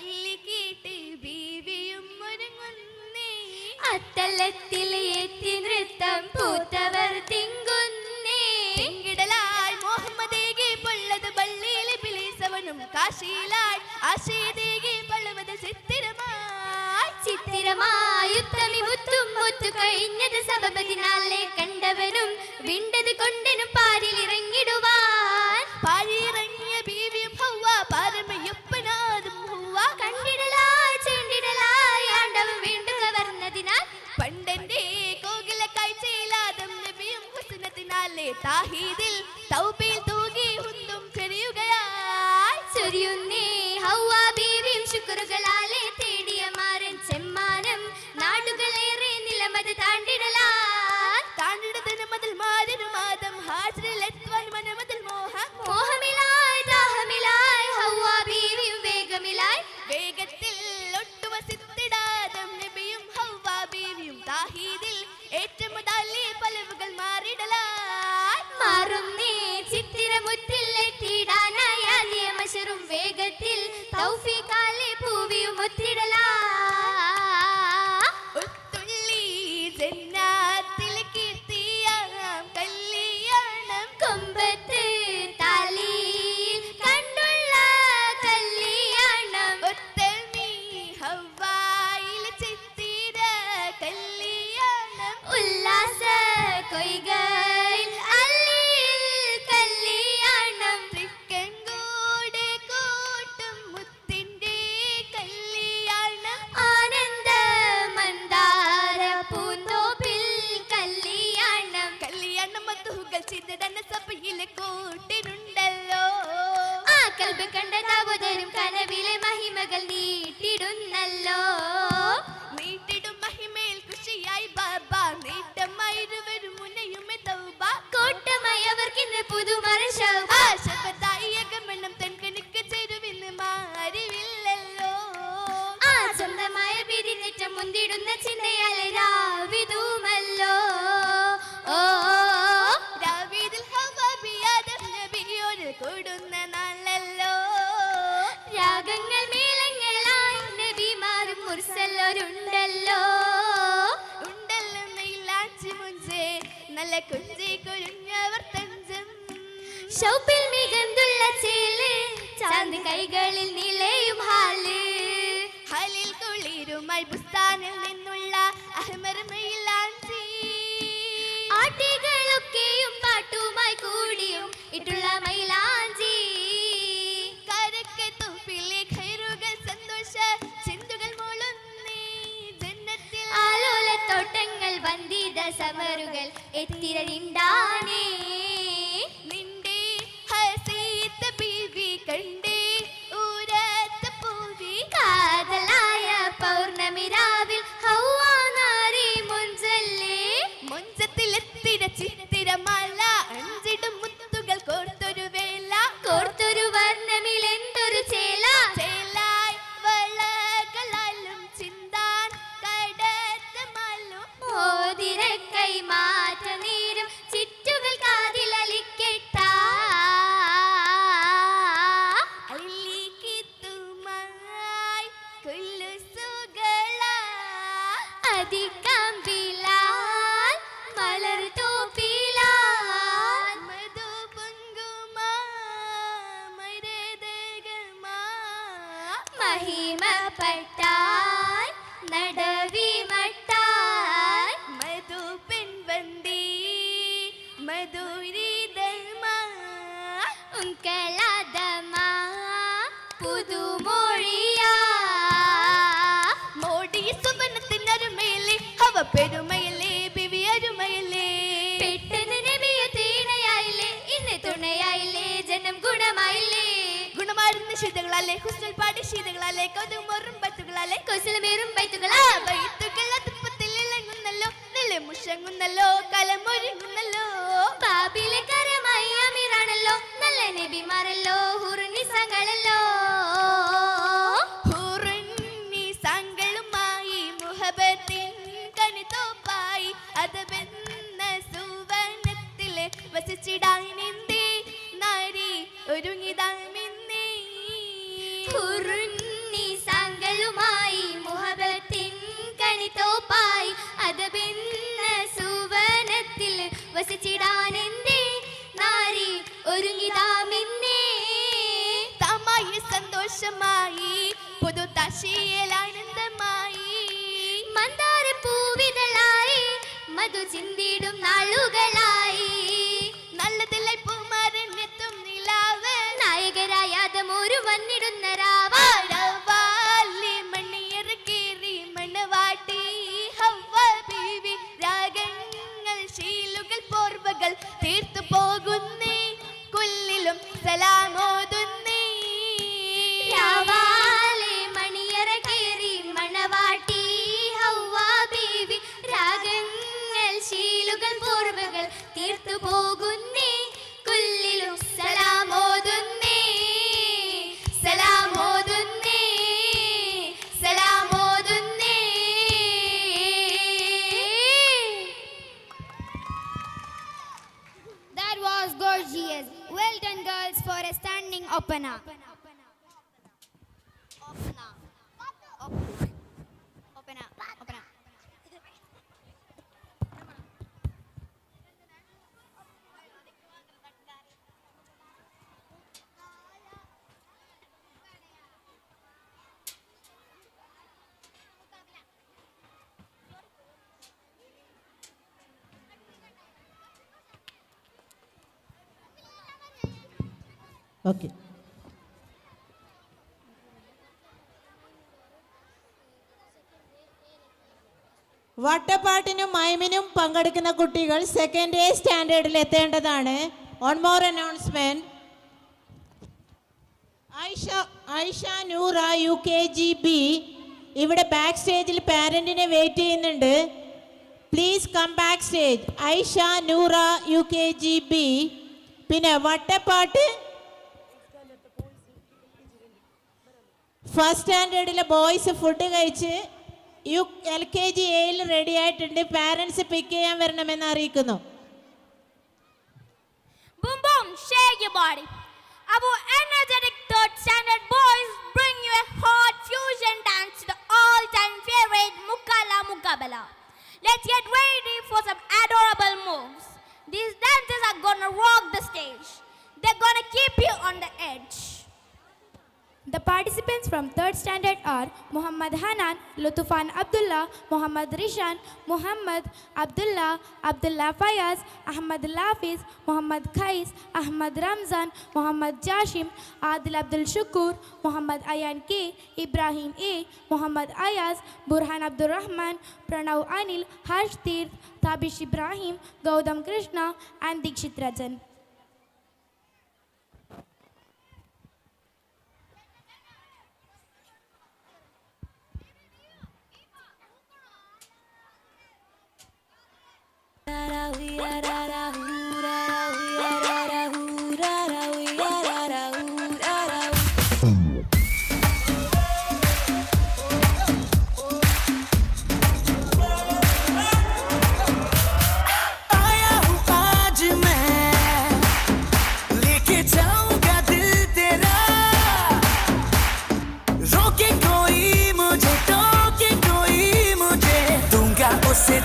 കലത്തിൽ എത്തി നൃത്തം പൂത്തവർ തിങ്കുന്നേ. തിങ്കിടലായി മുഹമ്മദേകി പൊള്ളത് പള്ളിയിലെ ബിലീസവനും കാശിയിലായി ആശയദേകി പളുവത് ചിത്തിരമായി. ചിത്തിരമായുത്തമി മുത്തും മുത്തു കഴിഞ്ഞത് സബബതിനാലെ കണ്ടവനും വിണ്ടത് കൊണ്ടനും പാരിലിറങ്ങിടുവാൻ. പാരിയിറങ്ങിയ ബീവിയും ഹവ്വ പാരമയൊപ്പനാതും ഹവ്വ കണ്ടിടലായി ചെണ്ടിടലായി ആണ്ടവൻ വീണ്ടും കവർന്നതിനാൽ പണ്ടന്റെ കോകില കാഴ്ചയിലാദം നബിയും ഹുസ്നത്തിനാലെ താഹീദിൽ തൗബയിൽ തൂകി ഹുന്തും ചെറിയുകയായി. ചൊരിയുന്നേ ഹവ്വ ബീവിയും ശുക്രുകളാലെ തേടിയ മാരൻ ചെമ്മാനം നാടുകളേറെ നിലമത് താണ്ടിടലാൽ. താണ്ടിടതിന് മതിൽ മാരനും ആദം ഹാജറിലെത്തുവാൻ മനമതിൽ മോഹം. മോഹമിലായി ദാഹമിലായി ഹവ്വ ബീവിയും വേഗമിലായി. വേഗത്തിൽ ഒട്ടുവസിത്തിടാദം നബിയും ഹവ്വ ബീവിയും താഹീദിൽ ഏറ്റുമുതലി പലവുകൾ മാറിടലായി. മാറുന്നേ ചിത്തിരമുറ്റിൽ എത്തിയിടാനായി ആദ്യ മശറും വേഗത്തിൽ തൗഫീഖാലെ പൂവിയും ഒത്തിടലാ. ഉത്തുള്ളി ജന്നാത്തിൽ കീർത്തിയാം കല്യാണം കൊമ്പത്ത് താലിയിൽ കണ്ടുള്ള കല്യാണം. ഒത്തമി ഹവ്വായിൽ ചിത്തിര കല്യാണം. ഉല്ലാസ കൊയ്കയിൽ അല്ലിയിൽ കല്യാണം. തൃക്കങ്കോട് കൂട്ടും മുത്തിന്റെ കല്യാണം. ആനന്ദ മന്ദാര പൂന്തോപ്പിൽ കല്യാണം. കല്യാണം മധുകൾ ചിന്തടന സഭയിലെ കൂട്ടിനുണ്ടല്ലോ. ആ കൽബ് കണ്ട ദാവൂദരും കനവിലെ മഹിമകൾ നീട്ടിടുന്നല്ലോ. നീട്ടിടും മഹിമയിൽ കൃഷിയായി ബാബ നീട്ടമായിരുവരും മുനയുമേ തൗബ. കോട്ടമായി അവർക്കിന്ന് പുതുമരം ശൗബ. ആശപതായി അകമണം തൻകണിക്ക് ചെരുവിന്ന് മാറിവില്ലല്ലോ. ആ സ്വന്തമായ പിരിഞ്ഞിറ്റം മുന്തിടുന്ന ചിന്തയാലെ രാവിതുമല്ലോ. ഓ ദാവീദിൽ ഹവ്വ ബിയാദം നബിയോട് കൂടുന്ന നാളല്ലോ. രാഗങ്ങൾ മേളങ്ങളായി നബിമാരും മുർസലോരുണ്ടല്ലോ. ഉണ്ടല്ലോ നെയ്ലാച്ചി മുഞ്ചേ നല്ല കുഞ്ചി കുഴിഞ്ഞവർ തഞ്ചം. ഷൗപ്പിൽ മികന്തുള്ള ചേല് ചാന്ത് കൈകളിൽ നിലയും ഹാല്. ഹാലിൽ കുളിരുമായി ബുസ്താനിൽ നിന്നുള്ള അഹ്മർ മൈലാഞ്ചി. ആട്ടികളൊക്കെയും പാട്ടുമായി കൂടിയും ഇട്ടുള്ള മൈലാഞ്ചി. കരക്ക് തുപ്പിലെ ഖൈറുകൾ സന്തോഷ ചിന്തുകൾ മൂളുന്നേ ജന്നത്തിൽ. ആലോലത്തോട്ടങ്ങൾ വന്ദിത സമറുകൾ എത്തിരണ്ടാനേ. നിന്റെ ഹസീത്ത ബീവി കണ്ടേ ഊരത്ത പൂവി. കാതലായ പൗർണമി രാവിൽ ഹൗവ നാരി മുൻചല്ലേ. മുഞ്ചത്തിലെത്തിര ചിത്തിരമാല അഞ്ചിടും മുത്തുകൾ കോർത്തൊരു വേല. കോർത്തൊരു വർണ്ണമിൽ എന്തൊരു ചേല. ചേലായി വളകളാലും ചിന്താൻ കടത്തമാലും. മോതിര കൈ മാറ്റ നേരം ചിറ്റുകൾ കാതിലലിക്കെട്ട. അലിക്കിത്തുമായി കുല്ലുസുകള. അതികമ്പിലാൽ മലർ തോപ്പിലാൽ. മധു പൊങ്കുമാ മരതകമാ. മഹിമപ്പെട്ടാൽ നടവി മട്ടാൽ. മധു പെൺവന്തി മധുരിതമാ. ഉൻകളാദമാ പുതുമൊഴിയാ. മോടിയ സുവനത്തിനരുമയിലെ അവ പെരുമയിലെ ബിവി അരുമയിലെ. പെട്ടെന്ന് നബിയ തീണയായില്ലേ ഇന്ന് തുണയായില്ലേ ജനം ഗുണമായില്ലേ. ഗുണമാരുന്ന ശീതകളാലെ ഹുസ്നൽ പാടി ശീതകളാലെ കൗതുമോറും ബൈത്തുകളാലെ കൗശലമേറും ബൈത്തുകളാ. ബൈത്തുകൾ അതുപ്പത്തിൽ ഇളങ്ങുന്നല്ലോ നിലമുഷങ്ങുന്നല്ലോ കലമൊരുങ്ങുന്നല്ലോ. ബാബിലെ കരമായി അമീറാണല്ലോ നല്ല നബിമാരല്ലോ ഹുറുനിസങ്ങളല്ലോ. ഹുറുനിസങ്ങളുമായി മുഹബത്തിൻ കണിതോപ്പായി അതവെന്ന സുവനത്തിലെ വസിച്ചിടാൻ നിന്തേ നാരി ഒരുങ്ങിതാമിന്നേ. ഹുറുനിസങ്ങളുമായി മുഹബത്തിൻ കണിതോപ്പായി അത് എന്റെ നാരി ഒരുങ്ങിതാമിന്നേ തമായി സന്തോഷമായി പുതുതാശയിൽ ആനന്ദമായി മന്ദാര പൂവിതളായി മധു ചിന്തിടും നാളുകളായി നല്ലതിലായി പൂമാരനെത്തും നിലാവ് നായകരായാതം ഒരു വന്നിടുന്ന രാവാ മണ്ണിയറക്കേറി മണ്ണവാട്ടി ഹവ്വ ബീവി രാഗങ്ങൾ ശീലുകൾ പോർവകൾ തീർത്തു പോകുന്നേ കുല്ലിലും സലാമോതുന്നേ രാവാലെ മണിയറ കേറി മണവാട്ടി ഹവ്വാ ബീവി രാഗങ്ങൾ ശീലുകൾ പൂർവകൾ തീർത്തു പോകുന്നേ കുല്ലിലും സലാമോതുന്നേ സലാമോതുന്നേ സലാമോതുന്നേ. That was gorgeous. Well done, girls, for a standing opener. Okay. വട്ടപ്പാട്ടിനും മൈമിനും പങ്കെടുക്കുന്ന കുട്ടികൾ സെക്കൻഡ് എ സ്റ്റാൻഡേർഡിൽ എത്തേണ്ടതാണ്. One more announcement. Aisha Noora UKGB ഇവിടെ ബാക്ക് സ്റ്റേജിൽ പാരന്റിനെ വെയിറ്റ് ചെയ്യുന്നുണ്ട്. Please come back stage. Aisha Noora UKGB. പിന്നെ വട്ടപ്പാട്ട് ഫസ്റ്റ് സ്റ്റാൻഡേർഡിലെ ബോയ്സ് ഫുഡ് കഴിച്ച് LKG Aയിൽ റെഡി ആയിട്ടുണ്ട്. പാരന്റ്സ് പിക്ക് ചെയ്യാൻ വരണമെന്ന് അറിയിക്കുന്നു. Boom boom, shake your body. Our energetic third standard boys bring you a hot fusion dance to the all-time favorite Mukala Mukabala. Let's get ready for some adorable moves. These dances are gonna rock the stage. They're gonna keep you on the edge. The participants from 3rd standard are Muhammad Hanan, Lutufan Abdullah, Muhammad Rishan, Muhammad Abdullah, Abdullah Fayaz, Ahmad Lafiz, Muhammad Khais, Ahmad Ramzan, Muhammad Jashim, Adil Abdul Shukur, Muhammad Ayan K, Ibrahim A, Muhammad Ayaz, Burhan Abdul Rahman, Pranav Anil, Harsh Tirth, Tabish Ibrahim, Gaudam Krishna and Dikshit Rajan.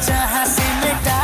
जहां से मिटा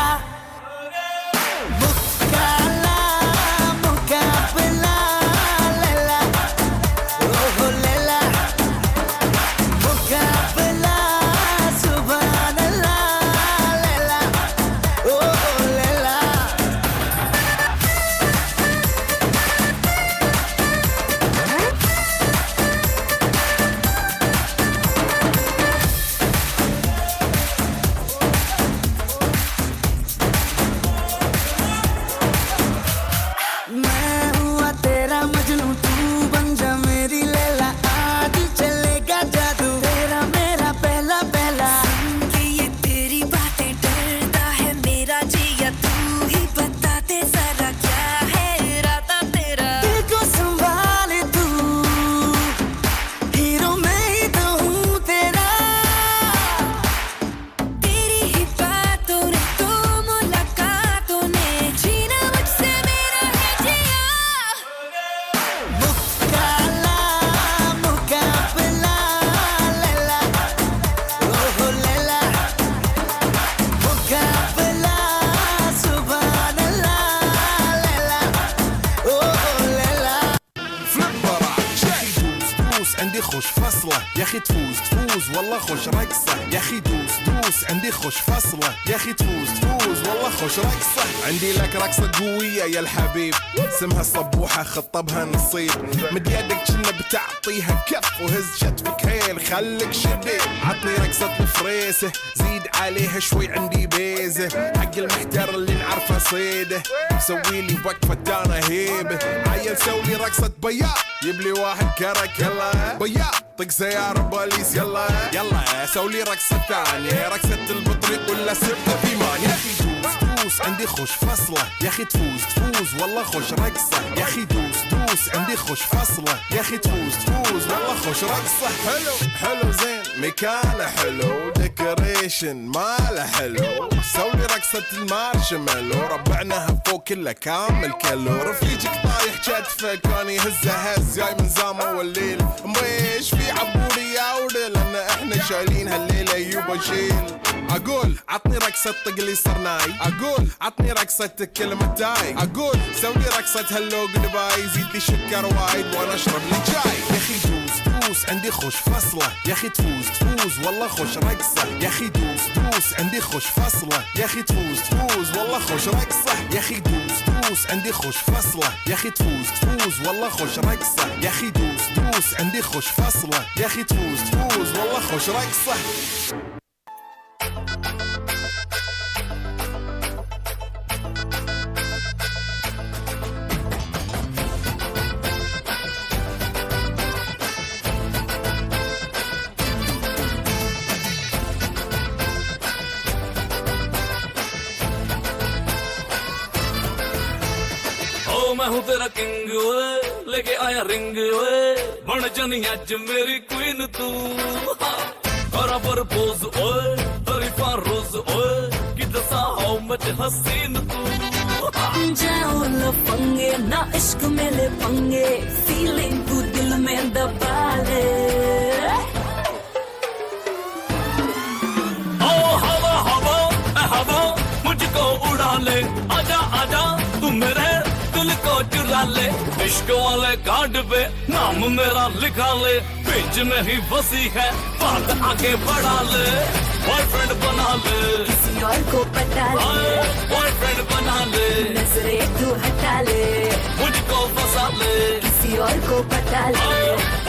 خوش فصلة يا اخي تفوز والله خوش رقصة يا اخي دوس عندي خوش فصلة يا اخي تفوز والله خوش رقصة عندي لك رقصة قوية يا الحبيب اسمها صبوحة خطبها نصيب مد يدك كنا بتعطيها كف وهز شتفك هيل خليك شديد عطني رقصة الفريسة زيد عليها شوي عندي بيزة حق المحتر اللي نعرفه صيده سويلي وقفة انا هيبة عيل سوي رقصة بياض يبلي واحد كرك يلا بياض طق سيارة بوليس يلا سوي رقصة ثانية رقصة البطريق ولا سبتة ثيمان يا اخي دوس عندي خوش فصلة يا اخي تفوز والله خوش رقصة يا اخي دوس عندي خوش فصلة يا اخي تفوز والله خوش رقصة حلو زين مكانه حلو ديكوريشن ماله حلو سوي رقصة المارشميلو ربعناها فوق كله كامل كيلو رفيجك طايح كتفك كان يهزه هز جاي من زامه والليل مش في عبوري يا ودل لان احنا شايلين هالليلة يوبا شيل اقول عطني رقصة طقلي صرناي اقول عطني رقصة كلمة تاي اقول سوي رقصة هاللو قلباي زيد لي شكر وايد وانا اشرب لي جاي يا اخي دوس عندي خوش فصلة يا اخي تفوز والله خوش رقصة يا اخي دوس عندي خوش فصلة يا اخي تفوز والله خوش رقصة يا اخي دوس عندي خوش فصلة يا اخي تفوز والله خوش رقصة يا اخي دوس عندي خوش فصلة يا اخي تفوز والله خوش رقصة मैं हूँ तेरा king वे लेके आया ring वे बन जानी आज मेरी क्वीन तू बराबर पोज ओए तरीफा रोज ओए कि दसा हाउ मच हसीन तू जाओ लफंगे ना इश्क में ले पंगे फीलिंग तू दिल में दबा ले ओ हवा हवा हवा मुझको उड़ा ले आजा आजा तू मेरे दिल को चुरा ले इश्क वाले कार्ड पे नाम मेरा लिखा ले बीच में ही बसी है बात आगे बढ़ा ले बॉयफ्रेंड बना ले किसी और को पता ले बॉयफ्रेंड बना ले नजरे तू हटा ले मुझको फंसा ले किसी और को पता ले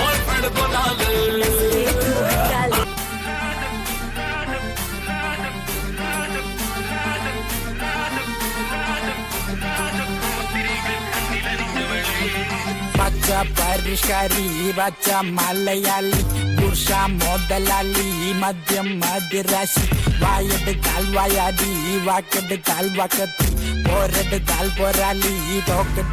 बॉयफ्रेंड बना ले नजरे तू हटा ले बच्चा परिष्कारी बच्चा मलयाली पुरुष मोदलाली मध्यम मदिराशि वायड काल वायाडी वाकड काल वाकती पोरड काल पोराली रोकड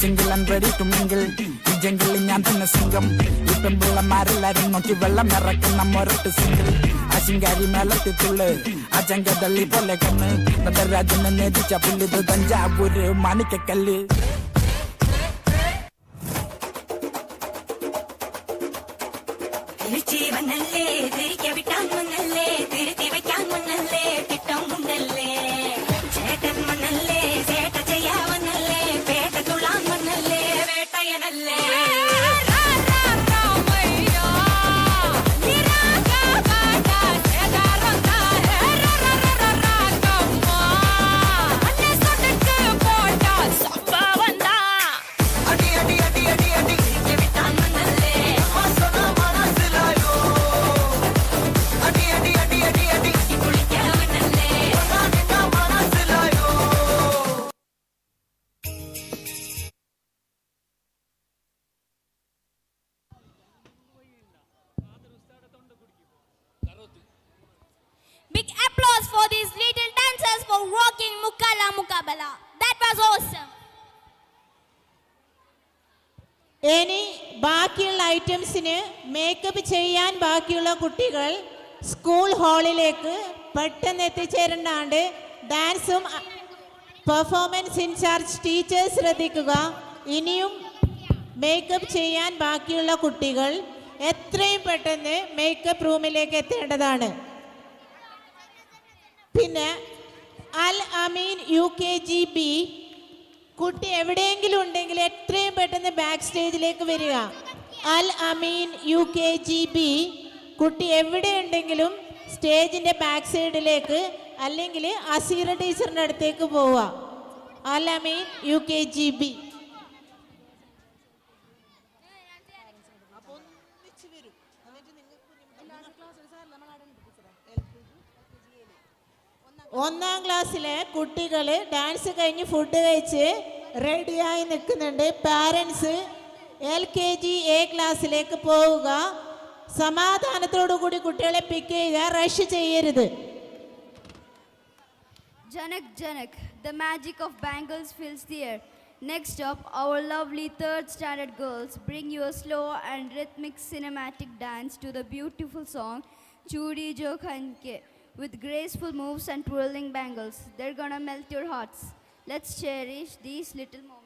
single and ready to mingle ഈ ജംഗിളിൽ ഞാൻ തന്നെ സിംഗം ഈ പെൺപിള്ളമാരെല്ലാരും നോക്കി വെള്ളം ഇറക്കുന്ന മൊരട്ട് സിംഗിൾ ആ ശിങ്കാരി മേളത്തിത്തുള്ളു ആ ചങ്കതള്ളി പോലെ കണ്ണ് നടരാജനെ നേതിച്ച പുല്ലിത് തഞ്ചാവൂര് മാണിക്കക്കല്ല് ജീവനല്ലേ തിരികെ വിട്ടാൻ മുന്നല്ലേ തിരുത്തി വെക്കാൻ മുന്നല്ലേ തിട്ടം മുന്നല്ലേ ചേട്ടൻ മണ്ണല്ലേ ചേട്ട ചെയ്യാവന്നല്ലേ Pettah തുളാൻ മണ്ണല്ലേ വേട്ടയനല്ലേ Big applause for these little dancers for rocking Mukala Mukabala. That was awesome. ഇനി ബാക്കിയുള്ള ഐറ്റംസിന് മേക്കപ്പ് ചെയ്യാൻ ബാക്കിയുള്ള കുട്ടികൾ സ്കൂൾ ഹാളിലേക്ക് പെട്ടെന്ന് എത്തിച്ചേരേണ്ടാണ്ട് ഡാൻസും പെർഫോമൻസ് ഇൻചാർജ് ടീച്ചേഴ്സ് ശ്രദ്ധിക്കുക. ഇനിയും മേക്കപ്പ് ചെയ്യാൻ ബാക്കിയുള്ള കുട്ടികൾ എത്രയും പെട്ടെന്ന് മേക്കപ്പ് റൂമിലേക്ക് എത്തേണ്ടതാണ്. പിന്നെ അൽ അമീൻ UKGB കുട്ടി എവിടെയെങ്കിലും ഉണ്ടെങ്കിൽ എത്രയും പെട്ടെന്ന് ബാക്ക് സ്റ്റേജിലേക്ക് വരിക. അൽ അമീൻ UKGB. കുട്ടി എവിടെയുണ്ടെങ്കിലും സ്റ്റേജിൻ്റെ ബാക്ക് സൈഡിലേക്ക് അല്ലെങ്കിൽ അസീറ ടീച്ചറിൻ്റെ അടുത്തേക്ക് പോവുക. അൽ അമീൻ UKGB. ഒന്നാം ക്ലാസ്സിലെ കുട്ടികൾ ഡാൻസ് കഴിഞ്ഞ് ഫുഡ് കഴിച്ച് റെഡിയായി നിൽക്കുന്നുണ്ട്. പാരൻസ് LKGA ക്ലാസ്സിലേക്ക് പോവുക. സമാധാനത്തോടു കൂടി കുട്ടികളെ പിക്ക് ചെയ്യുക, റഷ് ചെയ്യരുത്. Janak Janak, the magic of bangles fills the air. Next up, our lovely 3rd standard girls bring you a slow and rhythmic cinematic dance to the beautiful song Chudi Jo Khanke. With graceful moves and twirling bangles, they're gonna melt your hearts. Let's cherish these little moments.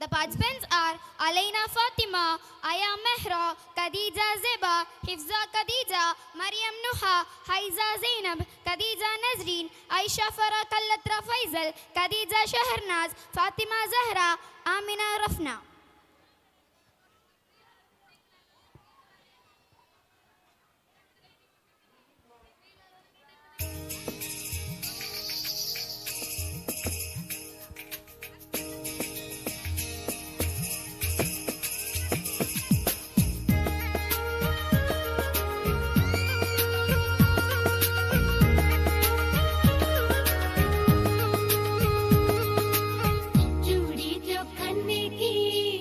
The participants are Alaina Fatima, Aya Mehra, Khadija Zeba, Hifza Khadija, Maryam Nuha, Haiza Zainab, Khadija Nazreen, Aisha Farah Kallatra Faisal, Khadija Shahrnaz, Fatima Zahra, Amina Rafna. चूड़ी जो खन्ने की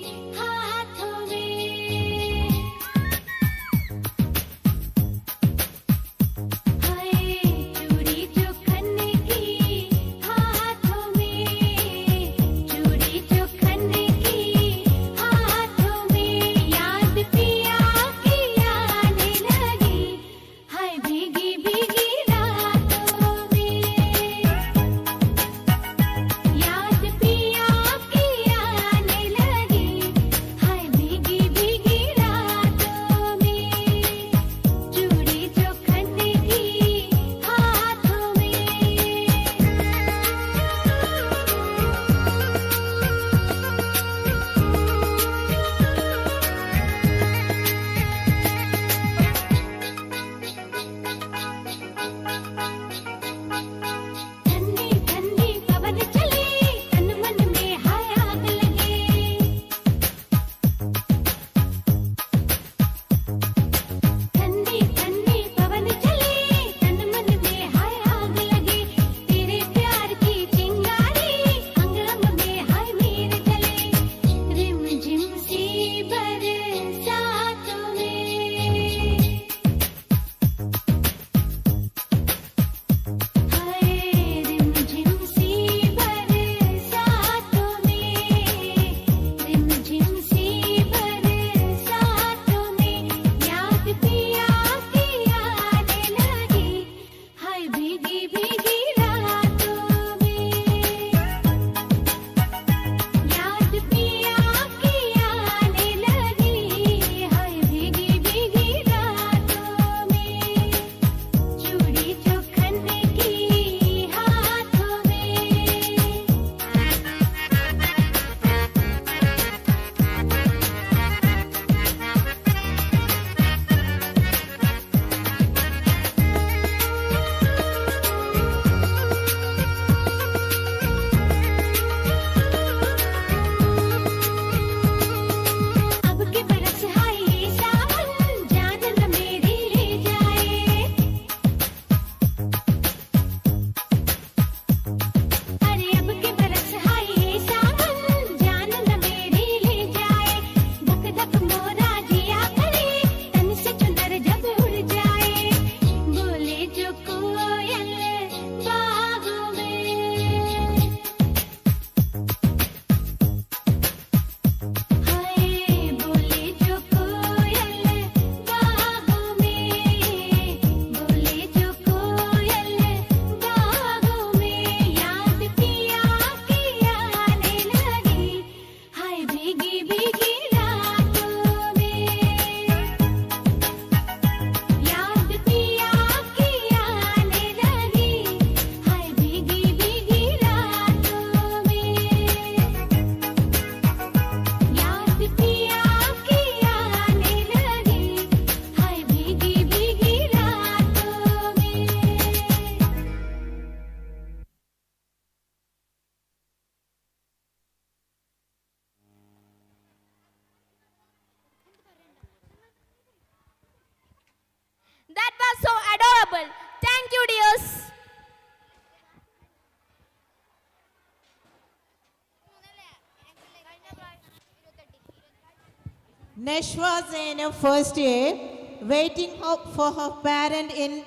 Neshwa Zainab, first year, waiting for her parent in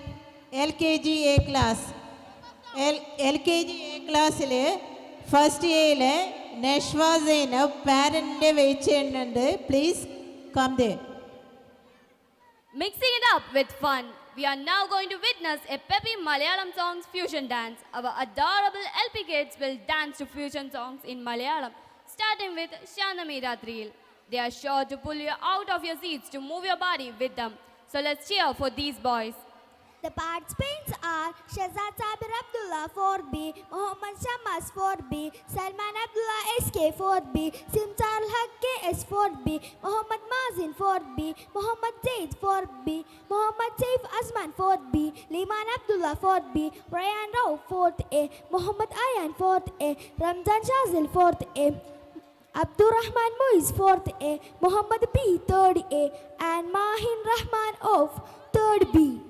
LKGA class. LKGA class first year Neshwa Zainab parent wait cheyyunnundu. Please come there. Mixing it up with fun, we are now going to witness a peppy Malayalam songs fusion dance. Our adorable LP kids will dance to fusion songs in Malayalam, starting with Shanami Ratriyil. They are sure to pull you out of your seats to move your body with them. So let's cheer for these boys. The participants are Shazad Sabir Abdullah 4B, Mohammad Shamas 4B, Salman Abdullah SK 4B, Simsar Haq S 4B, Mohammad Mazin 4B, Mohammad Zaid 4B, Mohammad Saif Azman 4B, Liman Abdullah 4B, Ryan Rao 4th A, Mohammad Ayan 4th A, Ramzan Shazil 4th A, Abdur Rahman Muiz 4th A, Mohammad B 3rd A, and Mahin Rahman of 3rd B.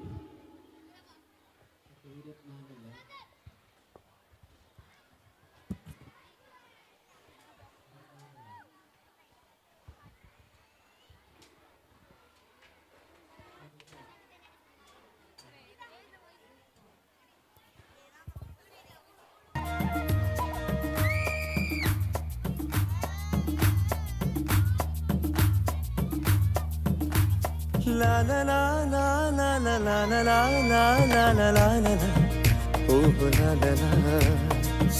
La la la la la la la la la la la la la la la. Oh la la la.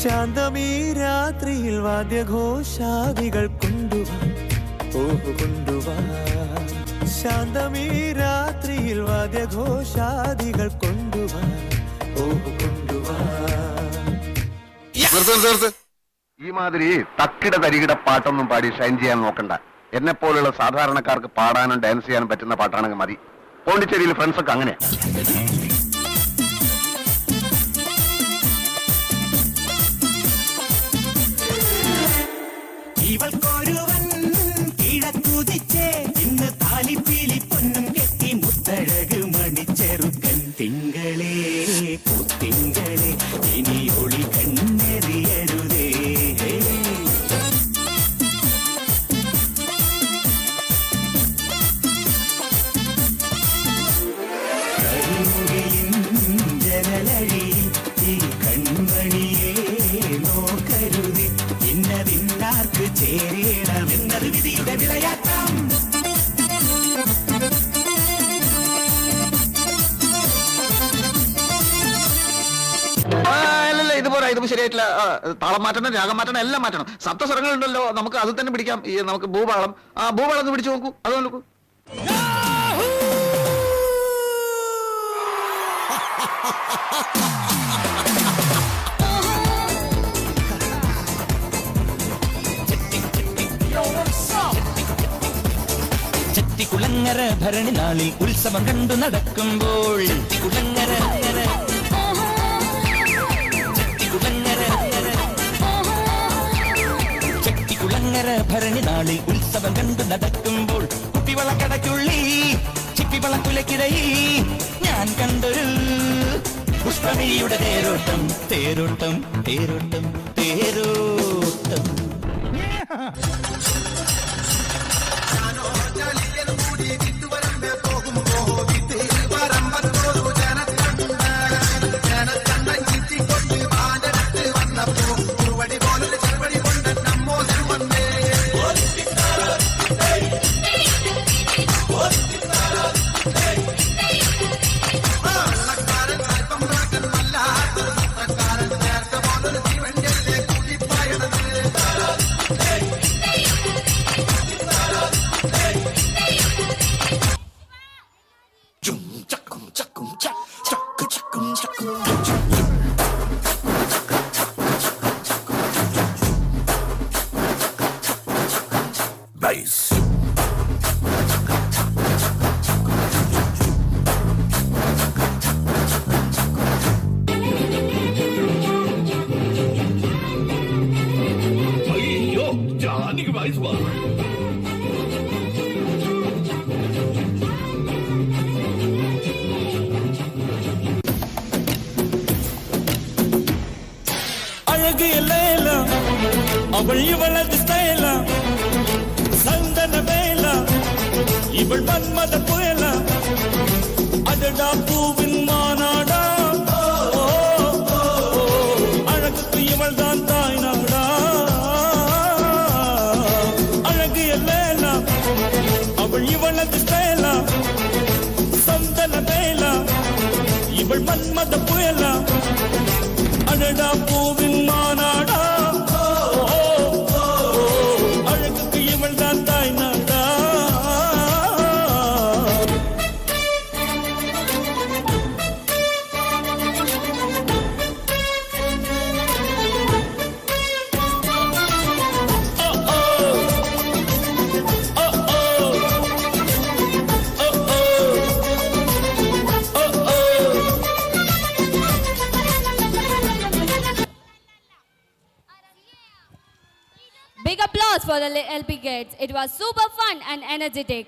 ശാന്തമീ രാത്രിയിൽ വാദ്യഘോഷാദികൾ കൊണ്ടുവാ, ഓഹ് കൊണ്ടുവാ. ശാന്തമീ രാത്രിയിൽ വാദ്യഘോഷാദികൾ കൊണ്ടുവാ, ഓഹ് കൊണ്ടുവാ. ഈ മാതിരി തക്കിട തരികിട പാട്ടൊന്നും പാടി ഷൈൻ ചെയ്യാൻ നോക്കണ്ട. എന്നെ പോലുള്ള സാധാരണക്കാർക്ക് പാടാനും ഡാൻസ് ചെയ്യാനും പറ്റുന്ന പാട്ടാണെങ്കിൽ മതി. പോണ്ടിച്ചേരിയിൽ ഫ്രണ്ട്സൊക്കെ അങ്ങനെ. ഇവൾക്കൊരുവൻ കിഴക്കുതിച്ചേ, ഇന്ന് താലിപ്പീലി പൊന്നും കെട്ടി മുത്തഴക് മണിച്ചെറുക്കൻ. തിങ്കളേ പൂത്തിങ്കളേ ഇനി ഒളി കണ്ണെറിയരുതേ. ജനലഴിയിൽ ഈ കൺമണിയെ നോക്കരുത്, ഇന്നതിന്നാർക്ക് ചേരണമെന്നത് വിധിയുടെ വിളയാട്ടം. അല്ലല്ല, ഇതുപോലെ ഇത് ശരിയായിട്ടില്ല. താളം മാറ്റണം, രാഗം മാറ്റണം, എല്ലാം മാറ്റണം. സപ്തസ്വരങ്ങളുണ്ടല്ലോ, നമുക്ക് അത് തന്നെ പിടിക്കാം. ഈ നമുക്ക് ഭൂപാളം, ഭൂപാളം ഒന്ന് പിടിച്ചു നോക്കൂ. അത് നോക്കൂ. ചെട്ടിക്കുളങ്ങര ഭരണി നാളിൽ ഉത്സവം കണ്ടു നടക്കുമ്പോൾ, ചെട്ടിക്കുളങ്ങര ഭരണി നാളിൽ ഉത്സവം കണ്ടു നടക്കുമ്പോൾ, കുപ്പിവളക്കടയ്ക്കുള്ളി ചിപ്പിവളക്കുലക്കിടയിൽ ഞാൻ കണ്ടൊരു പുഷ്പമിയുടെ തേരോട്ടം, തേരോട്ടം, തേരോട്ടം, തേരോട്ടം. அவள் இவளது ஸ்டைலா சந்தன வேலா ഇവൾ മന്മത പുയല അടടാ പൂവിൻ മാനാടാ അഴകുക്ക് ഇവൾ താൻ തായ്നാടാ അഴകിയല്ലേല അവൾ ഇവളത് സ്തേല സന്തന വേല ഇവൾ മന്മത പുയല അടടാ പൂവിൻ മാനാടാ അഴകുക്ക് ഇവൾ താൻ തായ്നാടാ. Big applause for the LP kids. It was super fun and energetic.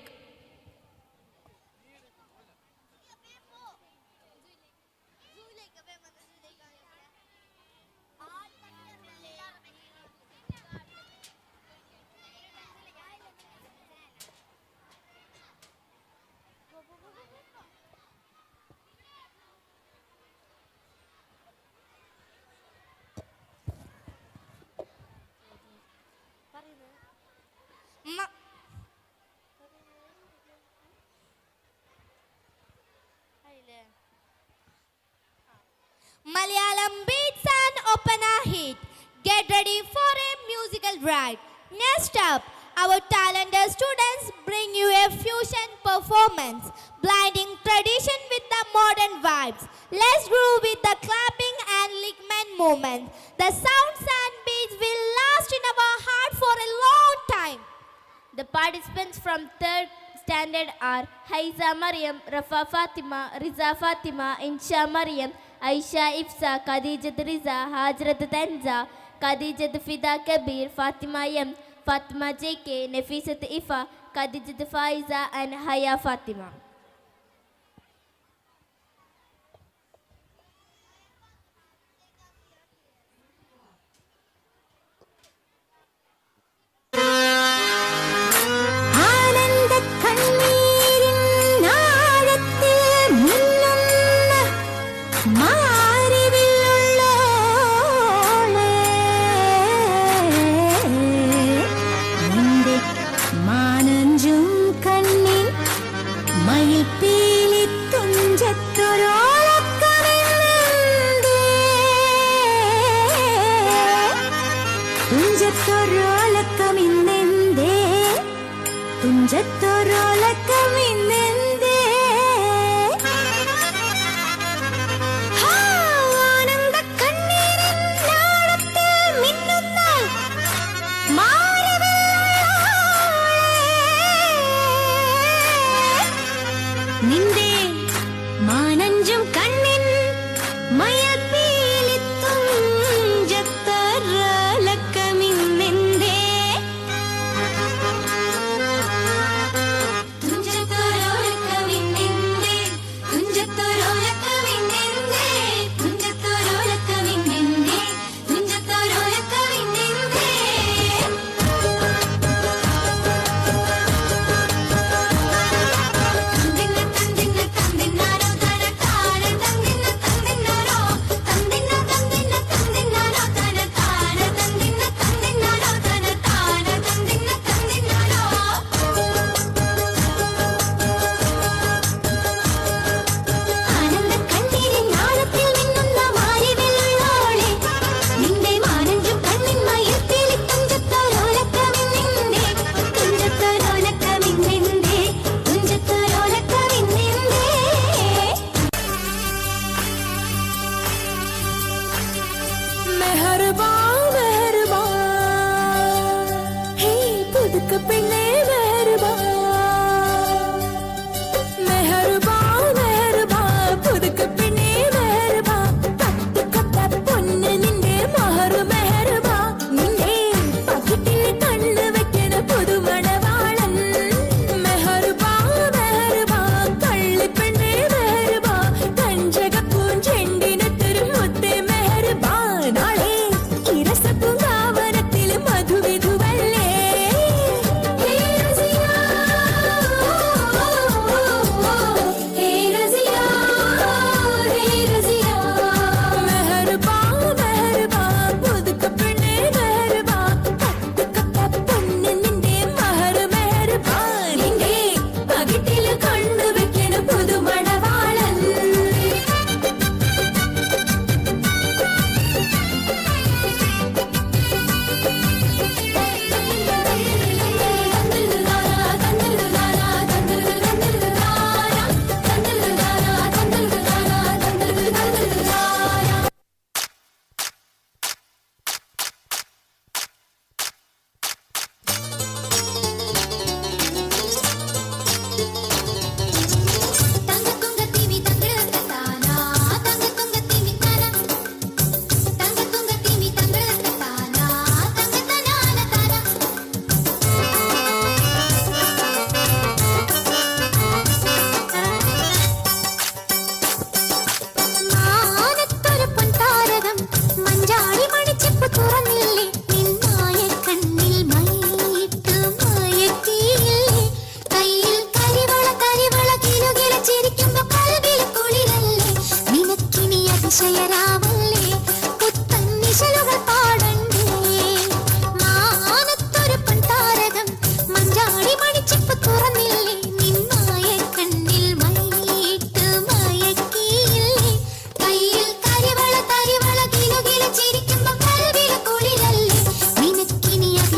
Malayalam beats and opera hit. Get ready for a musical ride. Next up, our talented students bring you a fusion performance, blending tradition with the modern vibes. Let's groove with the clapping and ligament movements. The sounds and beats will last in our heart for a long time. The participants from 3rd standard are Haiza Mariam, Rafa Fatima, Riza Fatima, Insha Mariam, Aisha Ifsa, Khadijat Riza, Hajrat Tanza, Khadijat Fida Kabir, Fatima Yam, Fatima JK, Nafisat Ifa, Khadijat Faiza and Haya Fatima. തുഞ്ചത്തോരോലക്കമിന്നെന്തേ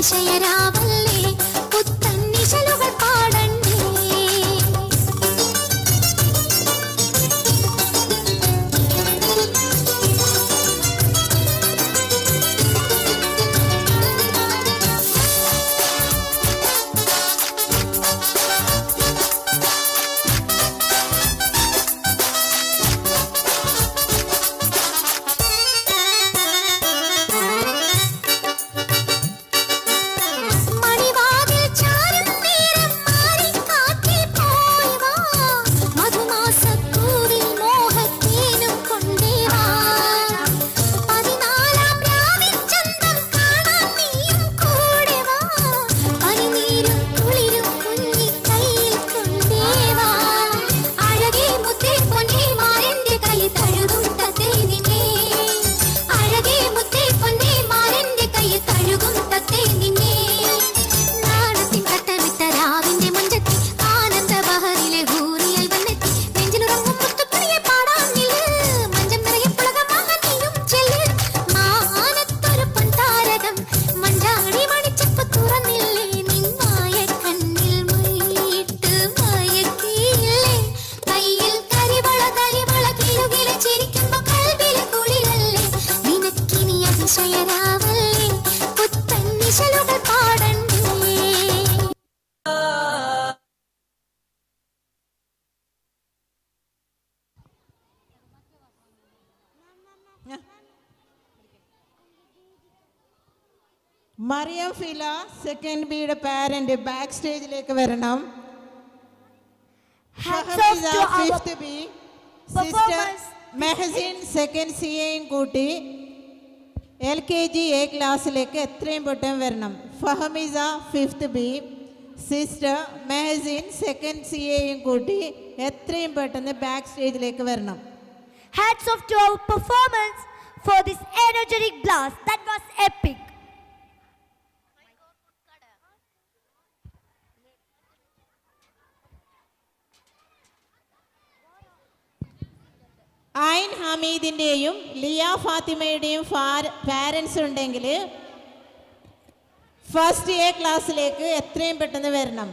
അതിശയരാവല്ലേ പുത്തൻ നിശലുകൾ പാടണ്ടേ Mariyam Fila second ബിയുടെ parent back സ്റ്റേജിലേക്ക് വരണം. Fifth B sister Mehsin second സിയെയും കൂട്ടി LKG A ക്ലാസ്സിലേക്ക് എത്രയും പെട്ടെന്ന് വരണം. ഫഹമിസ fifth B sister Mehsin second സിയെയും കൂട്ടി എത്രയും പെട്ടെന്ന് ബാക്ക് സ്റ്റേജിലേക്ക് വരണം. Hats off to our performance for this energetic blast. That was epic. Ain ഹമീദിൻ്റെയും ലിയ ഫാത്തിമയുടെയും പാരൻസ് ഉണ്ടെങ്കിൽ ഫസ്റ്റ് A ക്ലാസ്സിലേക്ക് എത്രയും പെട്ടെന്ന് വരണം.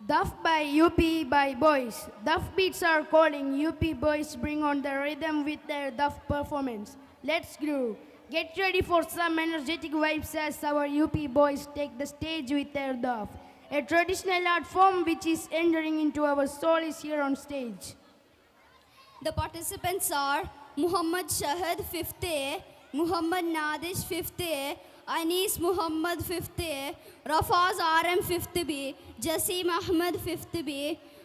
Duff by UP by boys. Duff beats are calling. UP boys bring on the rhythm with their Duff performance. Let's groove. Get ready for some energetic vibes as our UP boys take the stage with their Duff. A traditional art form which is entering into our soul is here on stage. The participants are Muhammad Shahid 5th A, Muhammad Nadish 5th A, Anis Muhammad 5th A, Rafaz RM 5th B, Jasim Ahmed 5th B,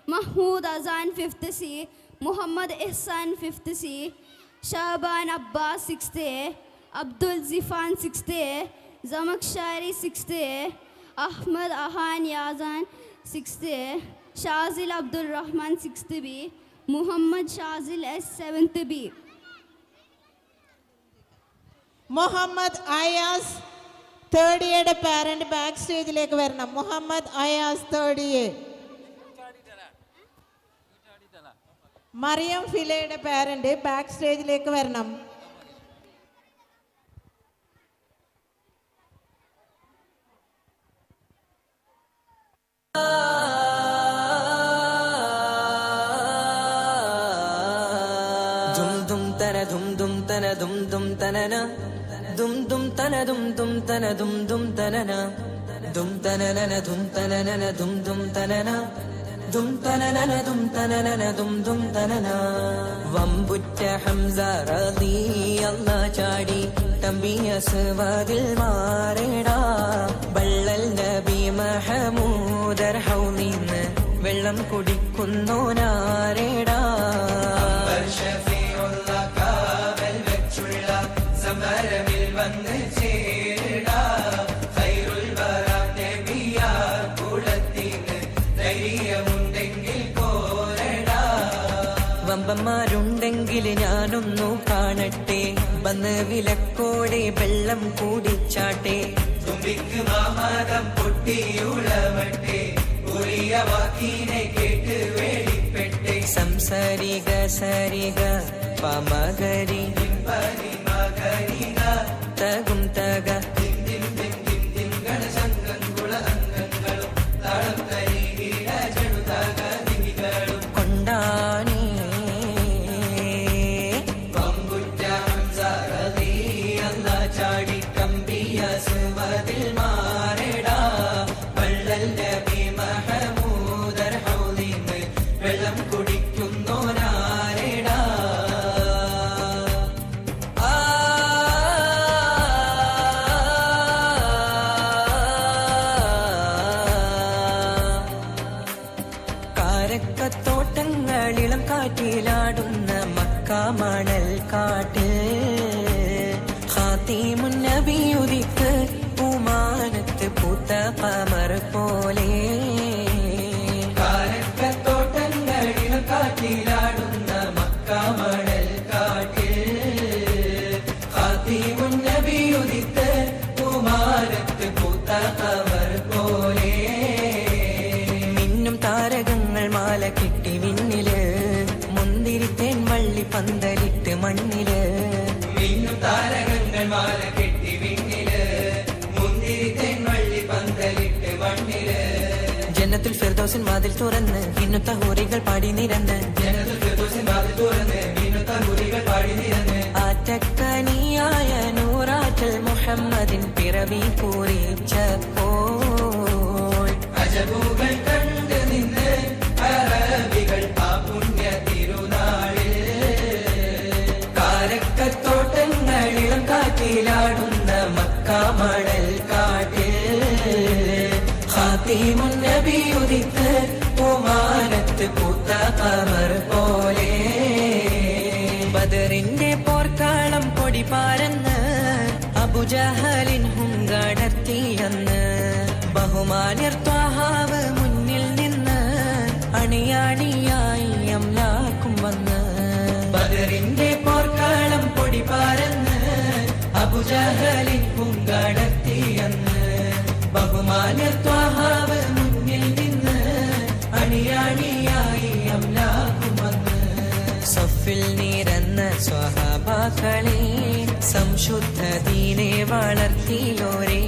Mahmood Azan 5th C, Muhammad Ihsan 5th C, Shaban Abbas 6th A, Abdul Zifan 6th A, Zamak Shari 6th A, Ahmed Ahan Yazan 6th A, Shazil Abdul Rahman 6th B, Muhammad Shazil S 7th B. Muhammad Ayaz third എയുടെ parent back സ്റ്റേജിലേക്ക് വരണം. Muhammad Ayaz third A. Mariyam ഫിലയുടെ parent back സ്റ്റേജിലേക്ക് വരണം. Dum dum tana dum dum tana dum dum tana na dum dum tana dum dum tana dum dum tana na dum tana na dum tana na dum dum tana na dum tana na dum tana na dum dum tana na വമ്പുറ്റ Hamza റളിയല്ലാഹു ചാടി തമ്പിയ സവാദിൽ മാറേടാ ബള്ളൽ നബി മഹമൂദർ ഹൗലിന്ന് വെള്ളം കുടിക്കുന്നോനാരേടാ സമരമിൽ വന്ന് ചേരിടാ ഖൈറുൽ വറാം നബിയാ കുളത്തിന് ധൈര്യമുണ്ടെങ്കിൽ പോരടാ വമ്പന്മാരുണ്ടെങ്കിൽ ഞാനൊന്നു കാണട്ടെ വന്ന് വിലക്കോടെ വെള്ളം കൂടിച്ചാട്ടെ തുമ്പിക്ക് മാമകം പൊട്ടിയുളവട്ടെ ഉറിയ വാക്കിനെ കേട്ട് വെളിപ്പെട്ടെ സംസാരിക സരിക പമകരി കാട്ടിൽ ഖാതിമുൻ നബി ഉദിത്ത് ഉമാനത്ത് പൂത്ത ഖമർ പോലെ കാരക്കത്തോട്ടങ്ങളിൽ കാറ്റിലാടുന്ന മക്ക മണൽ കാട്ടിൽ ഖാതിമുൻ നബി ഉദിത്ത് ഉമാനത്ത് പൂത്ത ഖമർ പോലെ മിന്നും താരകങ്ങൾ മാല കിട്ടി വിണ്ണില് മുന്തിരിത്തേൻ വള്ളി പന്തലിട്ട് മണ്ണില് മിന്നും താരകങ്ങൾ മാല കെട്ടി വിണ്ണില് മുന്തിരിത്തേൻ വള്ളി പന്തലിട്ട് മണ്ണില് ജന്നത്തുൽ ഫിർദൗസിൻ വാതിൽ തുറന്ന് ഇന്നുത്ത ഹൂറികൾ പാടി നിരന്ന് ജന്നത്തുൽ ഫിർദൗസിൻ വാതിൽ തുറന്ന് ഇന്നുത്ത ഹൂറികൾ പാടി നിരന്ന് ആറ്റക്കനിയായ നൂറാറ്റൽ മുഹമ്മദിൻ പിറവി പൂരിച്ചപ്പോൾ അജബുകൾ കണ്ട് നിന്ന് അറബികൾ ആ പുണ്യ തിരുനാളിൽ കാരക്കത്തോട്ടങ്ങളിലും കാറ്റിലാടുന്ന മക്ക മണൽ കാട്ടിൽ ഖാതിമുൻ നബി ഉദിത്ത് ഉമാനത്ത് പൂത്ത ഖമർ പോലെ ബദറിന്റെ പോർക്കാളം പൊടി പാരന്ന് അബുജഹലിൻ ഹുങ്കടർത്തിയെന്ന് ബഹുമാന്യർ ത്വാഹാവ് മുന്നിൽ നിന്ന് അണിയാണിയായി അംലാക്കും വന്ന് ബദറിന്റെ പോർക്കാളം പൊടി പാരന്ന് അബുജഹലിൻ ഹുങ്കടർത്തിയെന്ന് ബഹുമാന്യർ ത്വാഹാവ് മുന്നിൽ നിന്ന് അണിയാണിയായി അംലാക്കും വന്ന് സഫിൽ നിരന്ന സ്വഹാബാക്കളെ സംശുദ്ധ ദീനെ വളർത്തിയോരേ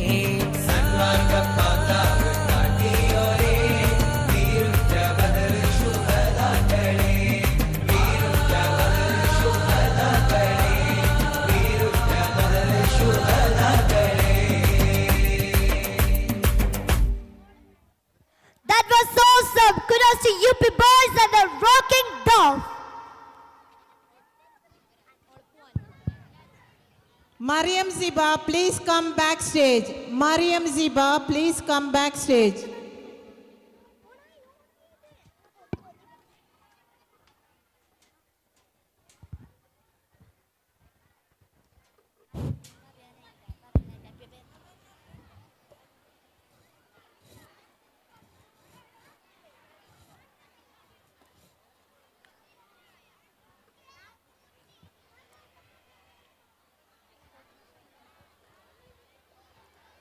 That was awesome! Kudos to UP boys and the rocking dog. Mariam Ziba, please come backstage. Mariam Ziba, please come backstage.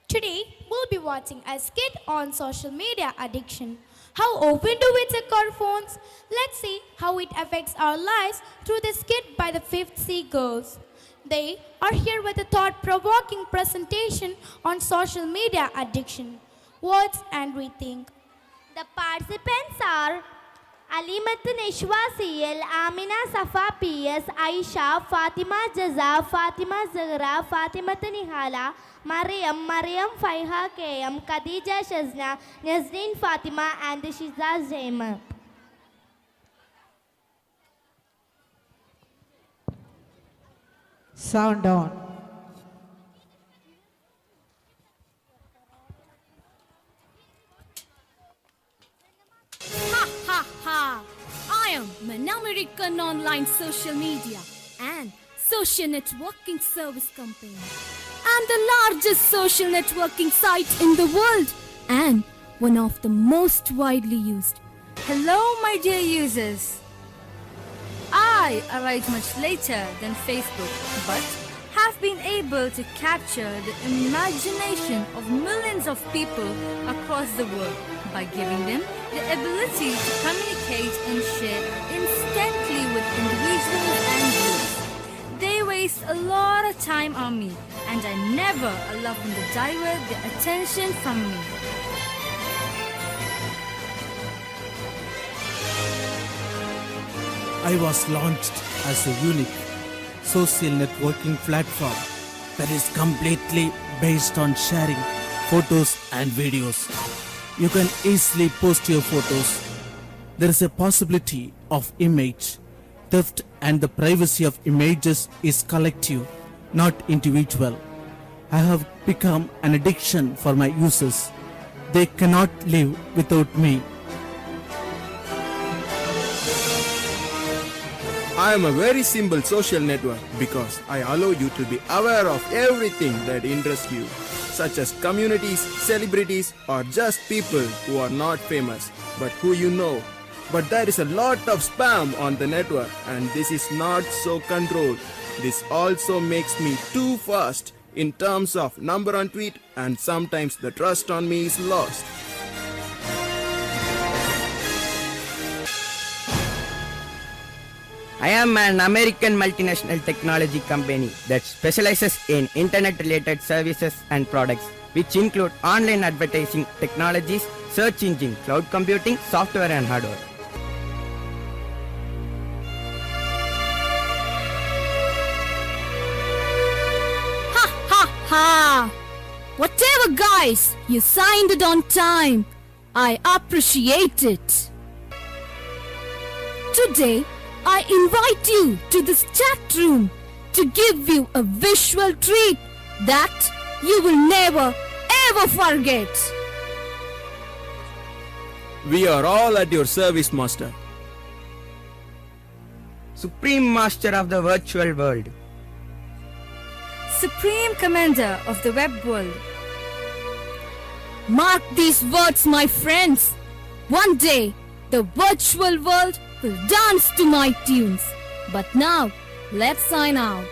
Today, we'll be watching a skit on social media addiction. How often do we check our phones? Let's see how it affects our lives through the skit by the 5th C Girls. They are here with a thought-provoking presentation on social media addiction. Watch and rethink. The participants are Alimat Nishwa CL, Amina Safa PS, Aisha, Fatima Jaza, Fatima Zahra, Fatima Nihala, Mariam Faiha KM, Khadija Shazna, Nazneen Fatima and Shiza Zaima. Sound on. Ha ha ha! I am an American online social media and social networking service company. I'm the largest social networking site in the world and one of the most widely used. Hello, my dear users. I arrived much later than Facebook, but have been able to capture the imagination of millions of people across the world by giving them the ability to communicate and share instantly with individuals and groups. They waste a lot of time on me, and I never allow them to divert their attention from me. I was launched as a unique social networking platform that is completely based on sharing photos and videos. You can easily post your photos. There is a possibility of image theft, and the privacy of images is collective, not individual. I have become an addiction for my users. They cannot live without me. I am a very simple social network because I allow you to be aware of everything that interests you, such as communities, celebrities, or just people who are not famous but who you know. But there is a lot of spam on the network and this is not so controlled. This also makes me too fast in terms of number on tweet, and sometimes the trust on me is lost. I am an American multinational technology company that specializes in internet-related services and products, which include online advertising technologies, search engine, cloud computing, software and hardware. Ha ha ha! Whatever, guys, you signed it on time. I appreciate it. Today, I invite you to this chat room to give you a visual treat that you will never ever forget. We are all at your service, Master. Supreme Master of the virtual world. Supreme Commander of the web world. Mark these words, my friends. One day, the virtual world will dance to my tunes. But now, let's sign out.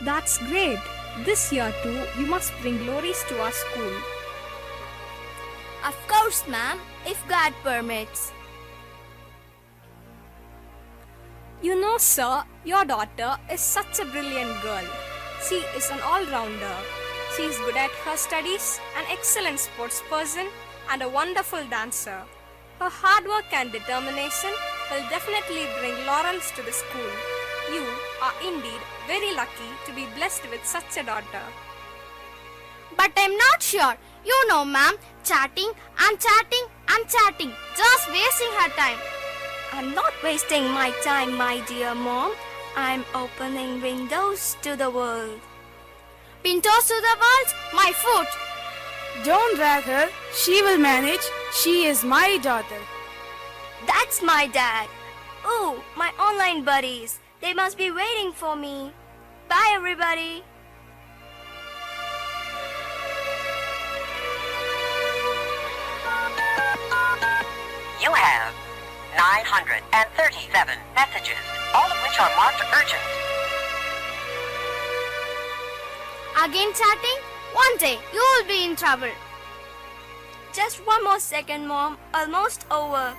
That's great. This year too, you must bring glories to our school. Of course, ma'am, if God permits. You know, sir, your daughter is such a brilliant girl. She is an all-rounder. She is good at her studies, an excellent sports person, and a wonderful dancer. Her hard work and determination will definitely bring laurels to the school. You are indeed very lucky to be blessed with such a daughter. But I'm not sure. You know, ma'am, chatting and chatting and chatting, just wasting her time. I'm not wasting my time, my dear mom. I'm opening windows to the world. Windows to the world? My foot. Don't drag her. She will manage. She is my daughter. That's my dad. Ooh, my online buddies. They must be waiting for me. Bye, everybody. You have 937 messages, all of which are marked urgent. Again chatting? One day you will be in trouble. Just one more second, Mom. Almost over.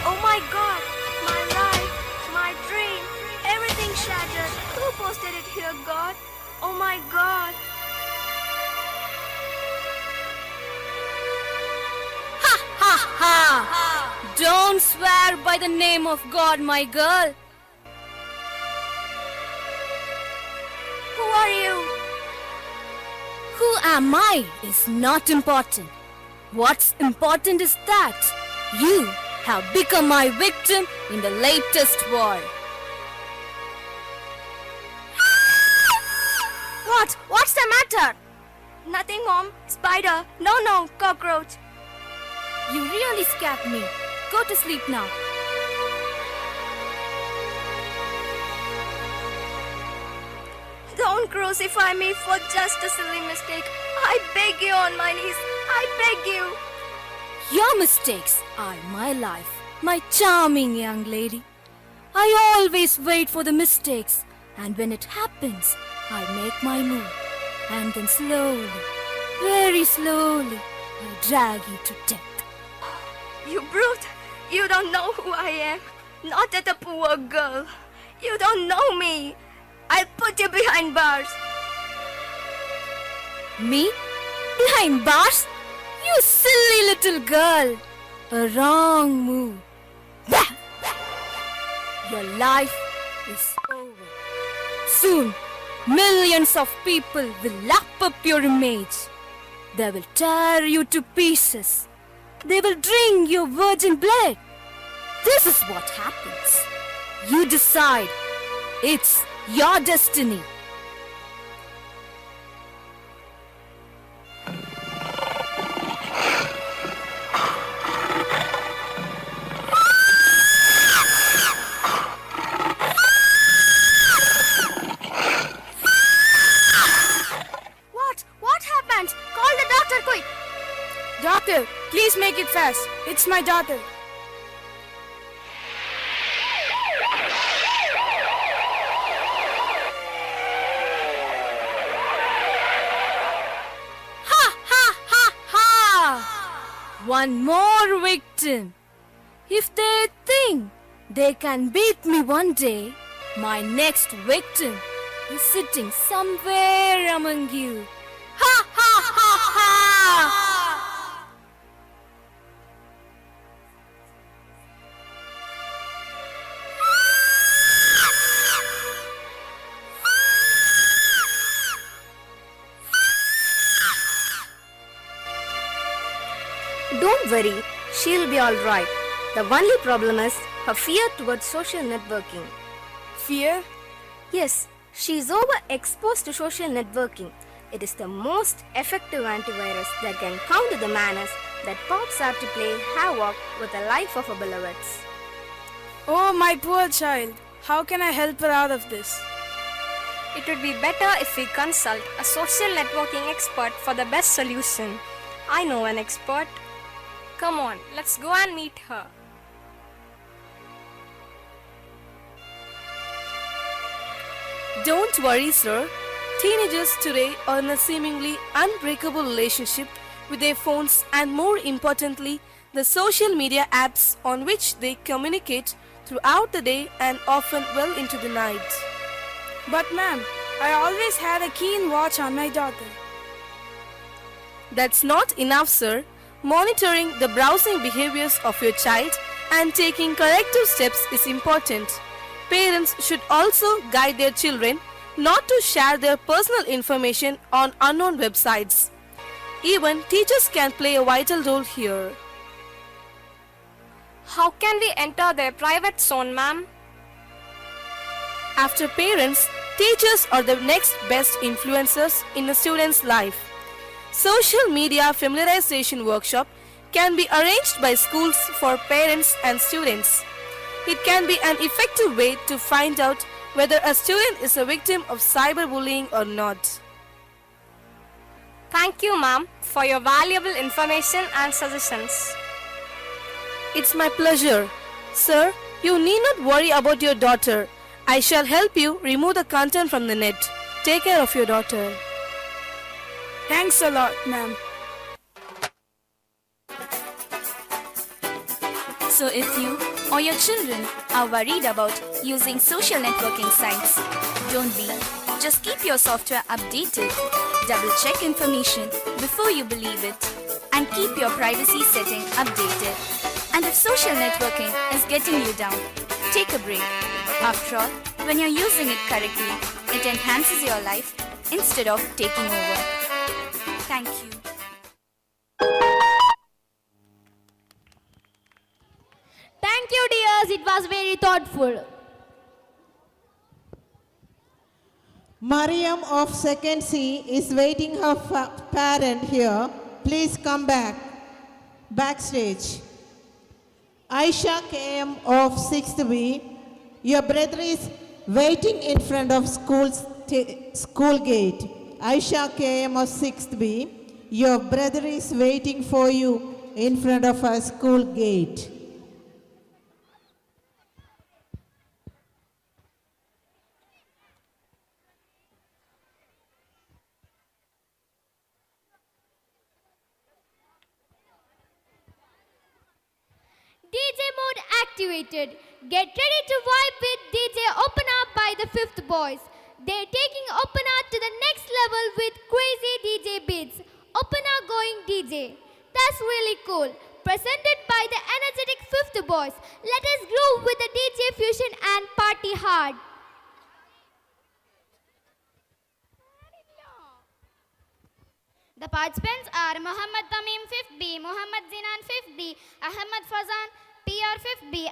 Oh my God! My life, my dream, everything shattered. Who posted it here, God? Oh my God! Ha ha ha! Don't swear by the name of God, my girl. Who are you? Who am I is not important. What's important is that you have become my victim in the latest war. What? What's the matter? Nothing, Mom. Spider. No, cockroach. You really scared me. Go to sleep now. Don't crucify me for just a silly mistake. I beg you on my knees. I beg you. Your mistakes are my life, my charming young lady. I always wait for the mistakes, and when it happens, I make my move. And then slowly, very slowly, I drag you to death. You brute. You don't know who I am. Not that a poor girl. You don't know me. I'll put you behind bars. Me? Behind bars? You silly little girl. A wrong move. Bah! Your life is over. Soon, millions of people will lap up your image. They will tear you to pieces. They will drink your virgin blood. This is what happens. You decide. It's your destiny. What happened? Call the doctor quick. Doctor, please make it fast. It's my daughter. One more victim. If they think they can beat me one day, my next victim is sitting somewhere among you. Ha ha ha ha! Don't worry, she'll be alright. The only problem is her fear towards social networking. Fear? Yes, she's overexposed to social networking. It is the most effective antivirus that can counter the menace that pops up to play havoc with the life of her beloveds. Oh, my poor child. How can I help her out of this? It would be better if we consult a social networking expert for the best solution. I know an expert. Come on, let's go and meet her. Don't worry, sir. Teenagers today are in a seemingly unbreakable relationship with their phones and, more importantly, the social media apps on which they communicate throughout the day and often well into the night. But ma'am, I always had a keen watch on my daughter. That's not enough, sir. Monitoring the browsing behaviors of your child and taking corrective steps is important. Parents should also guide their children not to share their personal information on unknown websites. Even teachers can play a vital role here. How can we enter their private zone, ma'am? After parents, teachers are the next best influencers in a student's life. Social media familiarization workshop can be arranged by schools for parents and students. It can be an effective way to find out whether a student is a victim of cyberbullying or not. Thank you, ma'am, for your valuable information and suggestions. It's my pleasure. Sir, you need not worry about your daughter. I shall help you remove the content from the net. Take care of your daughter. Thanks a lot, ma'am. So if you or your children are worried about using social networking sites, don't be. Just keep your software updated, double check information before you believe it, and keep your privacy setting updated. And if social networking is getting you down, take a break. After all, when you're using it correctly, it enhances your life instead of taking over. Thank you. Thank you, dears. It was very thoughtful. Mariam of 2nd C is waiting her parent here. Please come backstage. Aisha KM of 6th B, your brother is waiting in front of school's school gate. Aisha KM of 6th B, your brother is waiting for you in front of our school gate. DJ mode activated. Get ready to vibe with DJ Open Up by the 5th Boys. They're taking Open Up to the next level with crazy DJ beats. Open Up going DJ. That's really cool. Presented by the energetic 5th Boys. Let us groove with the DJ fusion and party hard. The participants are Muhammad Tamim 5th B, Muhammad Zinan 5th B, Ahmad Fazan PR 5th B,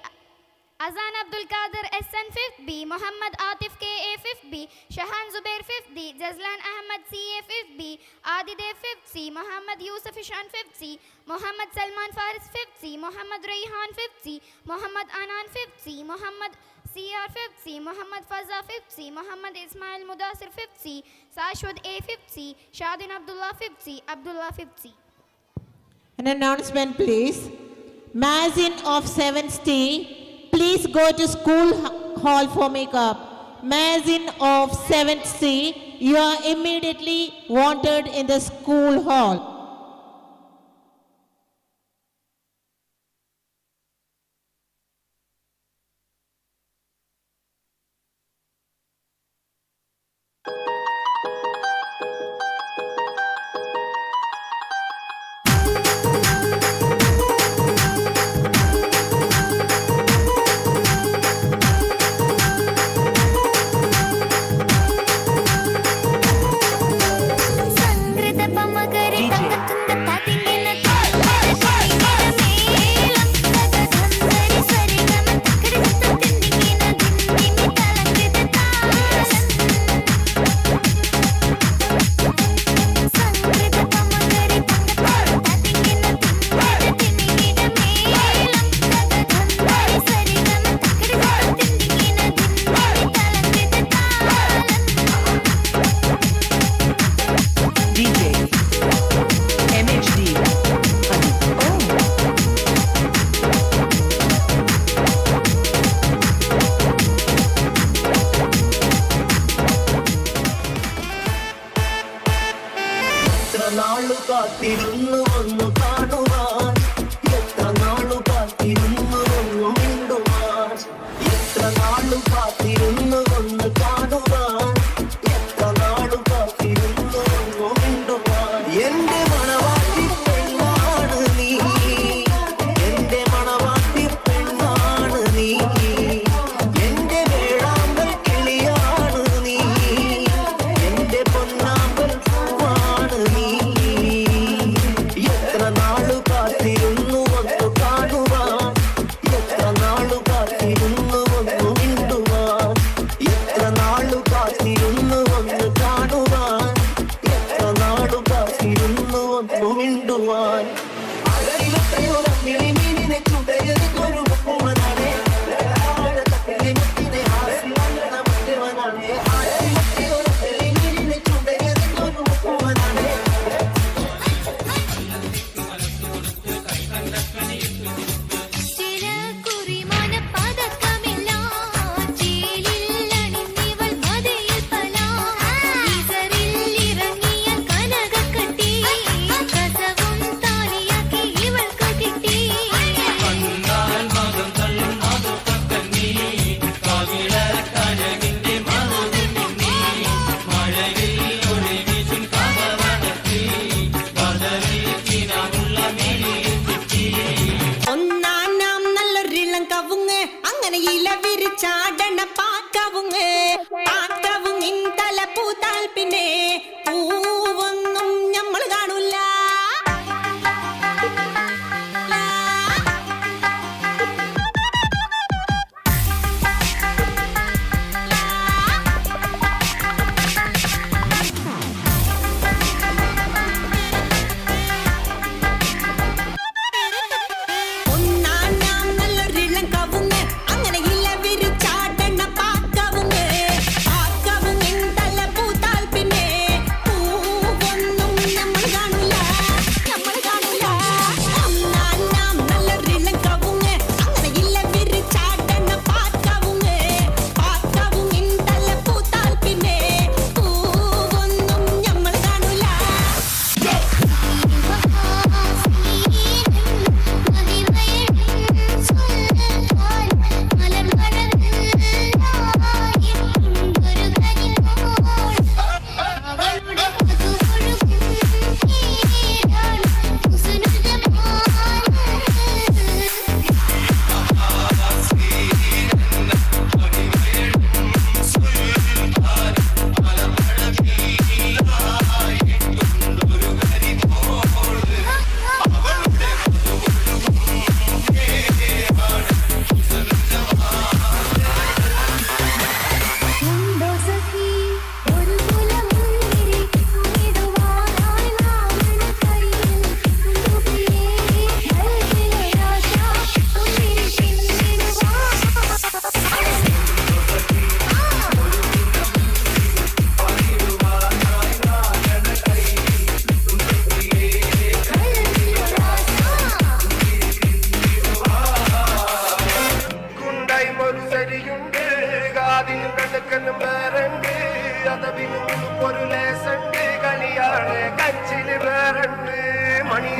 Azan Abdul Qadir SN 5th B, Muhammad Atif KA 5th B, Shahan Zubair 5th D, Jazlan Ahmad CA 5th B, Adidev 5th C, Muhammad Yusuf Ishan 5th C, Muhammad Salman Faris 5th C, Muhammad Rayhan 5th C, Muhammad Anan 5th C, Muhammad CR 5th C, Muhammad Fazza 5th C, Muhammad Ismail Mudassir 5th C, Sashwad A 5th C, Shadin Abdullah 5th C, Abdullah 5th C. An announcement please. Mazin of 7th C, please go to school hall for makeup. Mazin of 7th C, you are immediately wanted in the school hall. Kati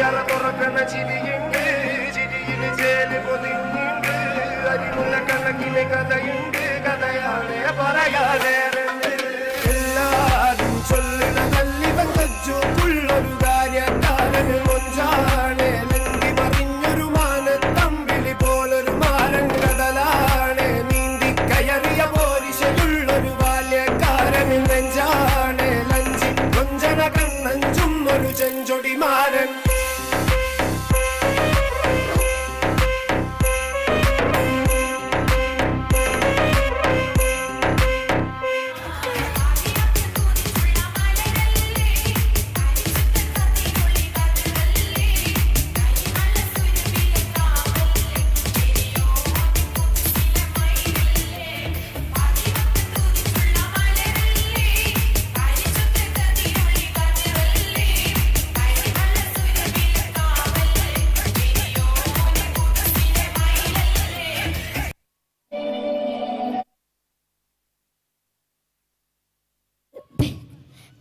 അറ തുറക്കുന്ന ചിരിയുണ്ട് ചിരിയില് ചേല് പൊതിഞ്ഞുണ്ട് അരിമുല്ല കണക്കിലെ കഥയുണ്ട് കഥയാണ് പറയാതെ എല്ലാരും ചൊല്ലുന്ന നല്ലിവൻ കച്ചോട്ടുള്ളൊരു കാര്യക്കാരന് കൊഞ്ചാണ് ലങ്കി മറിഞ്ഞൊരു മാനത്തമ്പിളി പോലൊരു മാനം കടലാണ് നീന്തി കയറിയ പോരിശയുള്ളൊരു ബാല്യക്കാരന് നെഞ്ചാണ് ലഞ്ചി കൊഞ്ചന കണ്ണഞ്ചും ഒരു ചെഞ്ചൊടിമാരൻ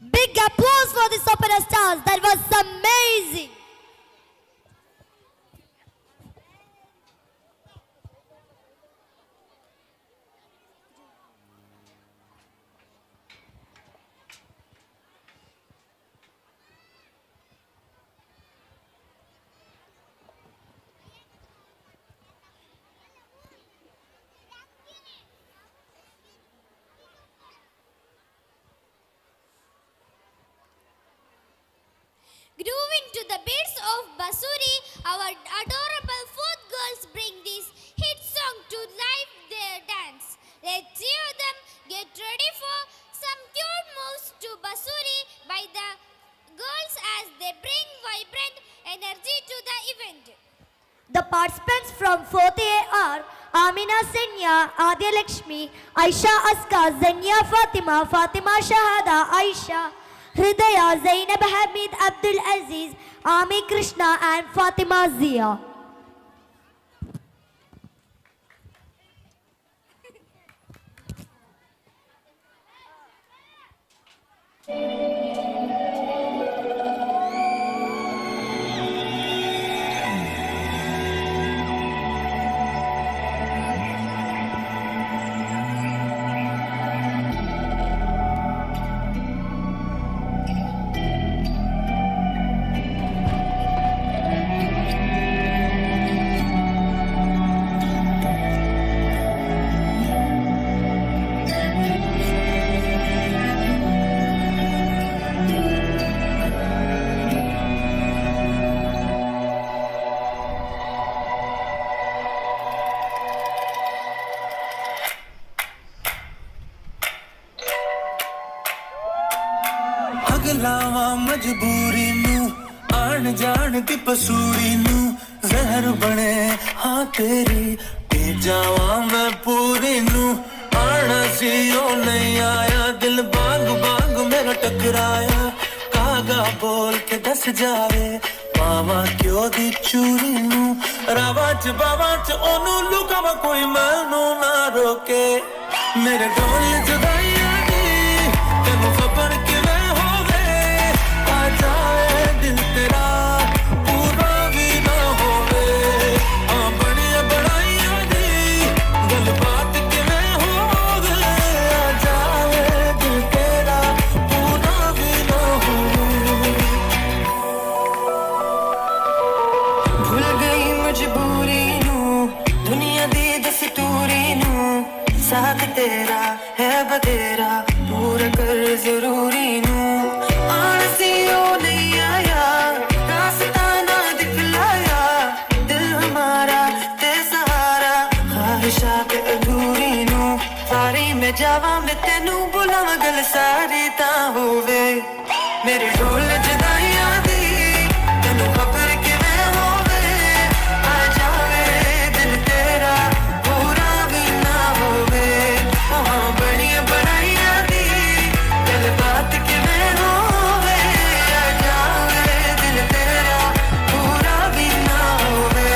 Big applause for the opera stars. That was amazing. Grooving to the beats of Basuri, our adorable fourth girls bring this hit song to life their dance. Let's hear them get ready for some cute moves to Basuri by the girls as they bring vibrant energy to the event. The participants from 4th A are Amina Senya, Adya Lakshmi, Aisha Aska, Zania Fatima, Fatima Shahada, Aisha, Hridaya, Zainab Hamid, Abdul Aziz, Ami Krishna and Fatima Zia. ਲਾਵਾਂ ਮਜਬੂਰੀ ਨੂੰ ਆਣ ਜਾਣ ਦੀ ਪਸੂੜੀ ਨੂੰ ਜ਼ਹਿਰ ਬਣੇ ਹਾਂ ਤੇਰੀ ਪੀ ਜਾਵਾਂ ਮੈਂ ਪੂਰੀ ਨੂੰ ਆਣਾ ਸੀ ਉਹ ਨਹੀਂ ਆਇਆ ਦਿਲ ਬਾਗ ਬਾਗ ਮੇਰਾ ਟਕਰਾਇਆ ਕਾਗਾ ਬੋਲ ਕੇ ਦੱਸ ਜਾਵੇ ਪਾਵਾਂ ਕਿਉਂ ਦੀ ਚੂਰੀ ਨੂੰ ਰਾਵਾਂ ਚ ਬਾਵਾਂ ਚ ਉਹਨੂੰ ਲੁਕਾਵਾਂ ਕੋਈ ਮੈਨੂੰ ਨਾ ਰੋਕੇ ਮੇਰੇ ਢੋਲ ਜੁਦਾਈਆਂ ਦੀ ਤੈਨੂੰ ਖਬਰ ਕਿਵੇਂ दिल तेरा पूरा भी ना होवे हाँ बड़िया बड़ाइया दी गल बात किवें होवे आ जावे दिल तेरा पूरा भी ना होवे भूल गई मजबूरी नू दुनिया दी दस्तूरी नू साथ तेरा है बतेरा पूरा कर जरूरी नू आलसी ओ नहीं आया रास्ता ना दिखलाया दिल हमारा ते सहारा ख्वाहिशात अधूरी नू सारी में जावा मैं तेनू बुलावा गल सारी ता होवे मेरे ढोल जुदाइयां दी तेनू खबर किवें होवे आ जावे दिल तेरा पूरा भी ना होवे वहाँ बड़िया बड़ाइयां दी गल बात किवें होवे आ जावे दिल तेरा पूरा भी ना होवे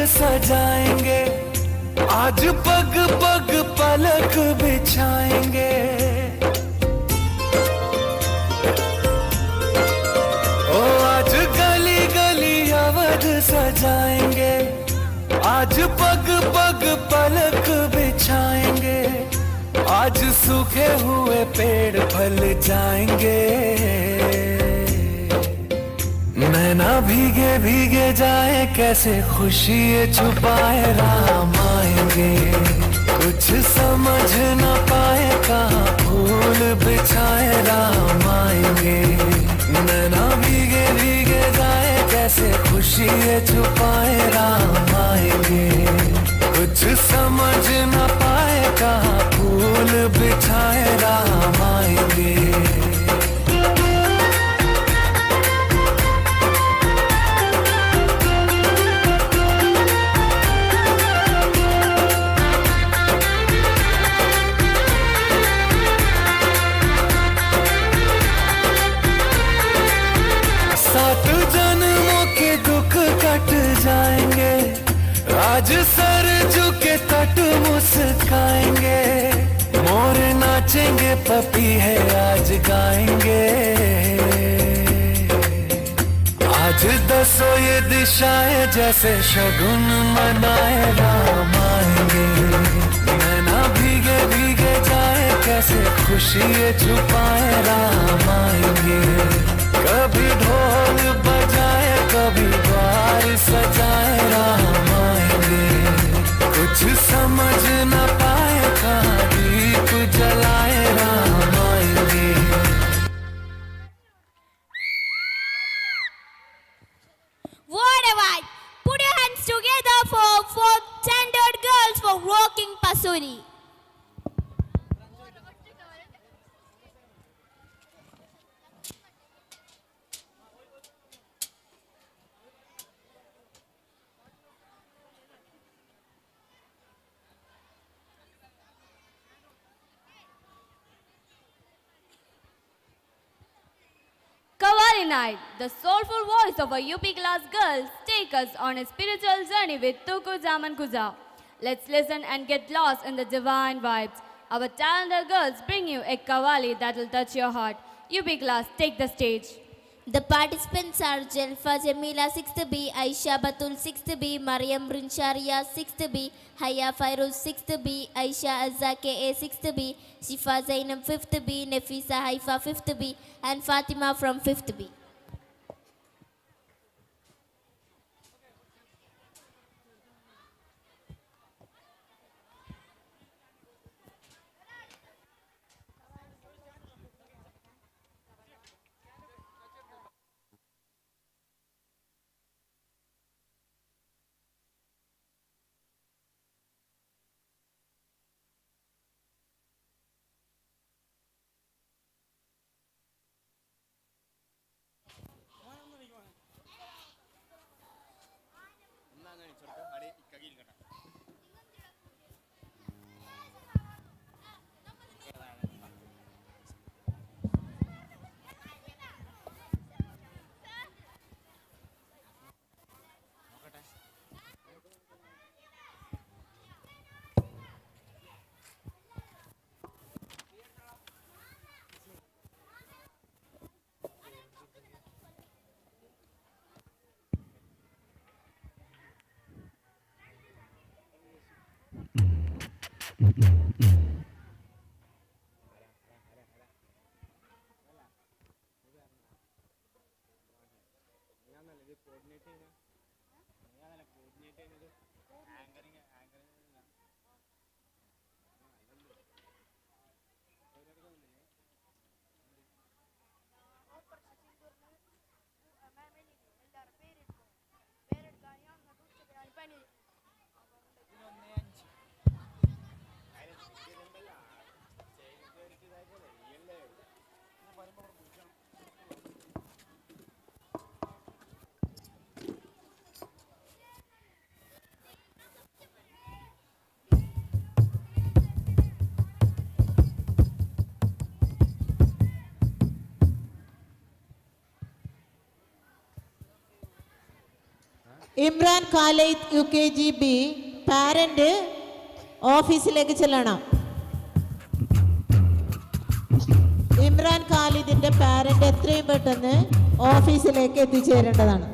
सजाएंगे, आज पग पग पलक बिछाएंगे। ओ आज गली गली अवध सजाएंगे, आज पग पग पलक बिछाएंगे। आज सूखे हुए पेड़ फल जाएंगे, नैना भीगे भीगे जाए कैसे खुशी ये छुपाए राम आएंगे। कुछ समझ न पाए कहाँ फूल बिछाए राम आएंगे। नैना भीगे भीगे जाए कैसे खुशी ये छुपाए राम आएंगे। कुछ समझ न पाए कहाँ फूल बिछाए राम आएंगे। सात जन्मों के दुख कट जाएंगे, आज सर झुके तट मुस्काएंगे। मोर नाचेंगे पपीहे आज गाएंगे, आज दसो ये दिशाएं जैसे शगुन मनाए राम आएंगे। नैना भीगे भीगे जाए कैसे खुशी ये छुपाए राम आएंगे। कभी ढोल बजाए कभी द्वार सजाए राम आएंगे। कुछ समझ न पाए कहाँ दीप जलाए राम आएंगे। What a vibe! Put your hands together for 4 standard girls for rocking Pasuri. Kawali Night, the soulful voice of a UP class girls, take us on a spiritual journey with Tuku Zaman Kuza. Let's listen and get lost in the divine vibes. Our talented girls bring you a Kawali that will touch your heart. UP class, take the stage. The participants are Jelfa Jamila 6th B, Aisha Batul 6th B, Mariam Rinsharia 6th B, Haya Fairuz 6th B, Aisha Azake A 6th B, Shifa Zainab 5th B, Nafisa Haifa 5th B, and Fatima from 5th B. Imran Khalid UKGB parent ഓഫീസിലേക്ക് ചെല്ലണം. Imran ഖാലിദിന്റെ parent എത്രയും പെട്ടെന്ന് ഓഫീസിലേക്ക് എത്തിച്ചേരേണ്ടതാണ്.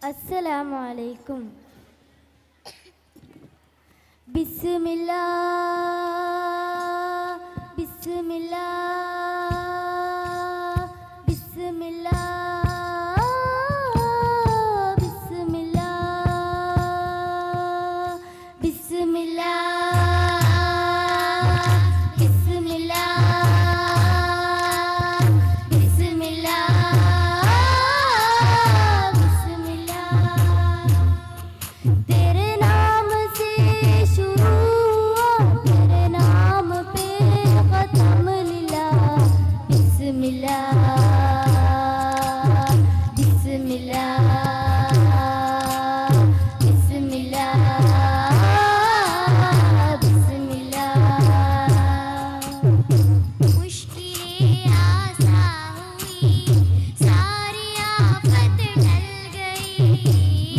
Assalamu alaikum. Bismillah, Bismillah, Bismillah, Bismillah, Bismillah, Bismillah, Bismillah. तेरे नाम से शुरू तेरे नाम पे खत्म लीला बिस्मिल्लाह बिस्मिल्लाह बिस्मिल्लाह बिस्मिल्लाह मुश्किलें आसान हुई सारी आफत टल गई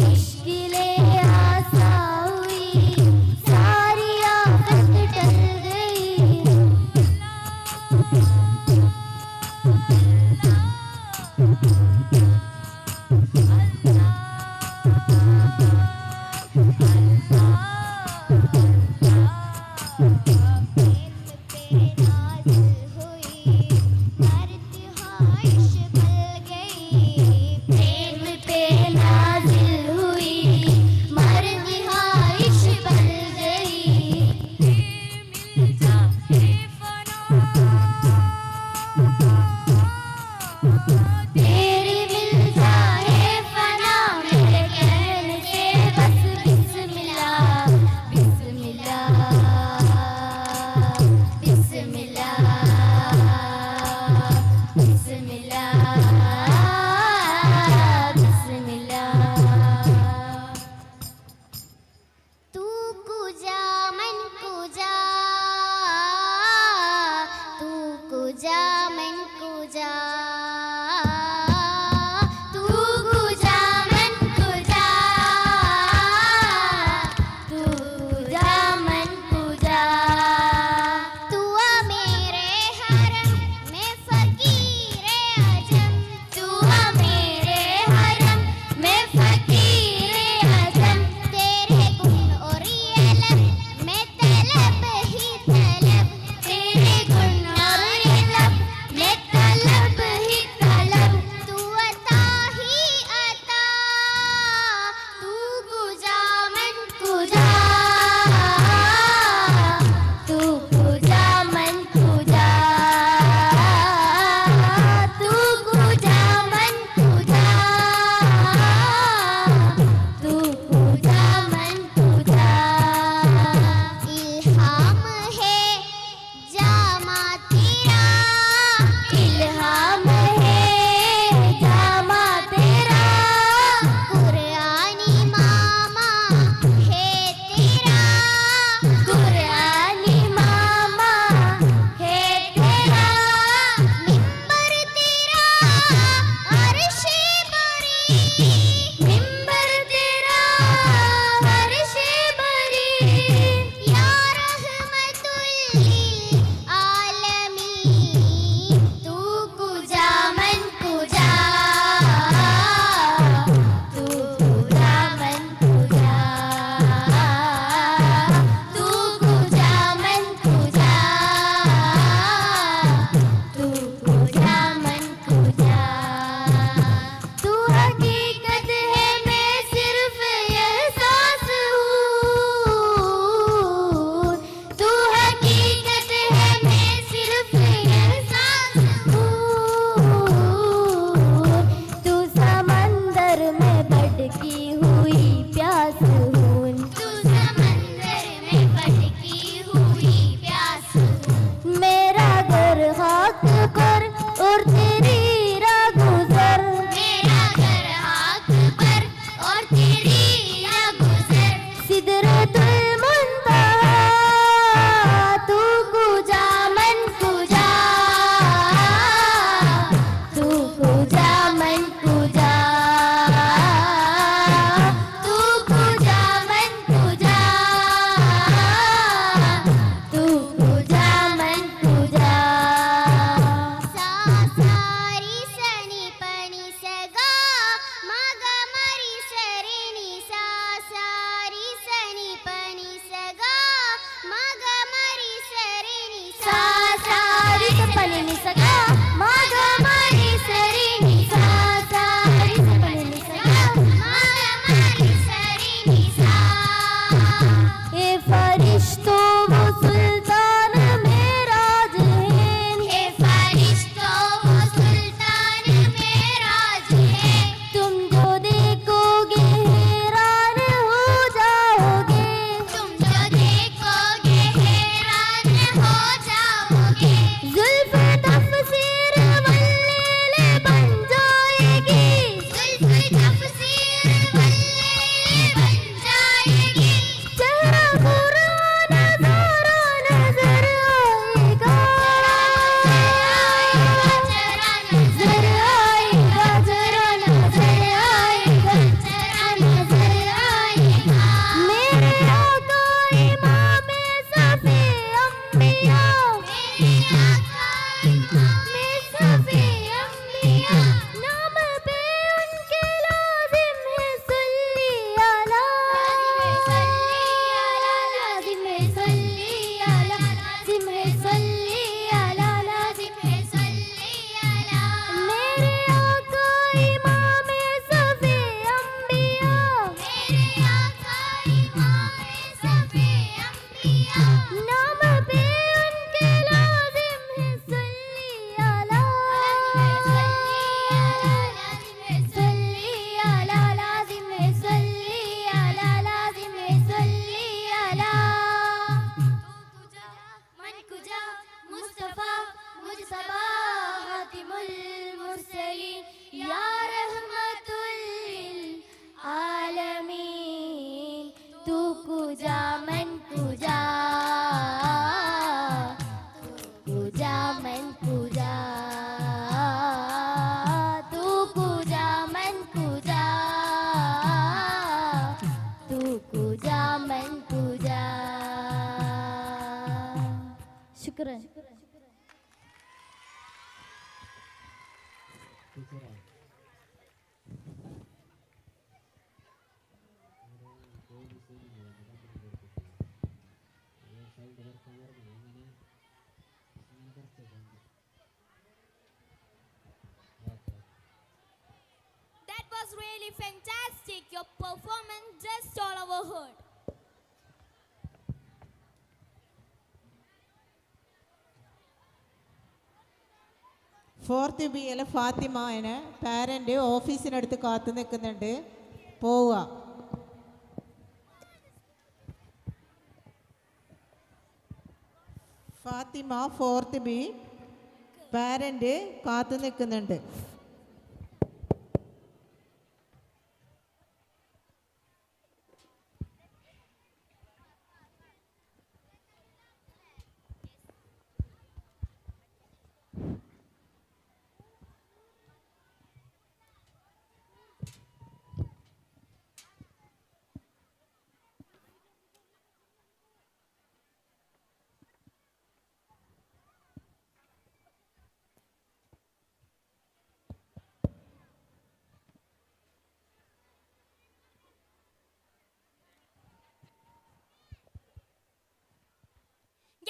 मुश्किलें आसान हुई सारी आफत टल गई प्रेम पे नाज़िल हुई मर्द ख्वाहिश बन गई तेरी मिल जाए फना मेरे कहने से बस बिस्मिल्लाह बिस्मिल्लाह बिस्मिल्लाह बिस्मिल्लाह बिस्मिल्लाह तू कुजा मन कुजा तू कुजा मन कुजा तू कुजा मन कुजा तू कुजा मन कुजा तू आ मेरे हरम में फकीरे अजम तू आ मेरे हरम में फकीरे अजम तेरे गुण और ये लब में तलब ही तलब तेरे गुण और ये लब सगा मा ग मा रे सा रे नि सा सा रे सा प नि सगा मा ग मा रे सा रे नि सा ए फरिश्तों वो सुल्तान मेराज हैं ए फरिश्तों वो सुल्तान मेराज हैं तुम जो देखोगे हैरान हो जाओगे तुम जो देखोगे हैरान हो जाओगे जुल्फ तफसीर वल्लील बन जाएगी जुल्फ तफसीर वल्लील बन जाएगी चेहरा कुरान नज़ारा नजर आएगा चेहरा नजर आएगा चेहरा नजर आएगा चेहरा नजर आएगा मेरे आका इमाम सफे अंबिया मेरे आका इमाम सफे अंबिया नाम पे उनके लाजिम है सल्ली अला लाजिम है सल्ली अला लाजिम है सल्ली अला लाजिम है सल्ली अला मेरे आका इमाम सफे अंबिया मेरे आका इमाम सफे अंबिया नाम पे उनके लाजिम है सल्ली अला सल्ली अला लाजिम है सल्ली अला लाजिम है सल्ली अला मन कुजा मुस्तफा मुजतबा हातिमुल मुरसलीन या रहमतुल लिल आलमीन तू कुजा मन कुजा कुजा मन कुजा तू कुजा मन कुजा तू कुजा मन कुजा शुक्रान That was really fantastic. Your performance just stole our heart. Fourth ബിയിലെ ഫാത്തിമാന് പാരൻ്റ് ഓഫീസിനടുത്ത് കാത്തു നിൽക്കുന്നുണ്ട്. പോവുക. ഫാത്തിമ ഫോർത്ത് ബി പാരൻ്റ് കാത്തു നിൽക്കുന്നുണ്ട്.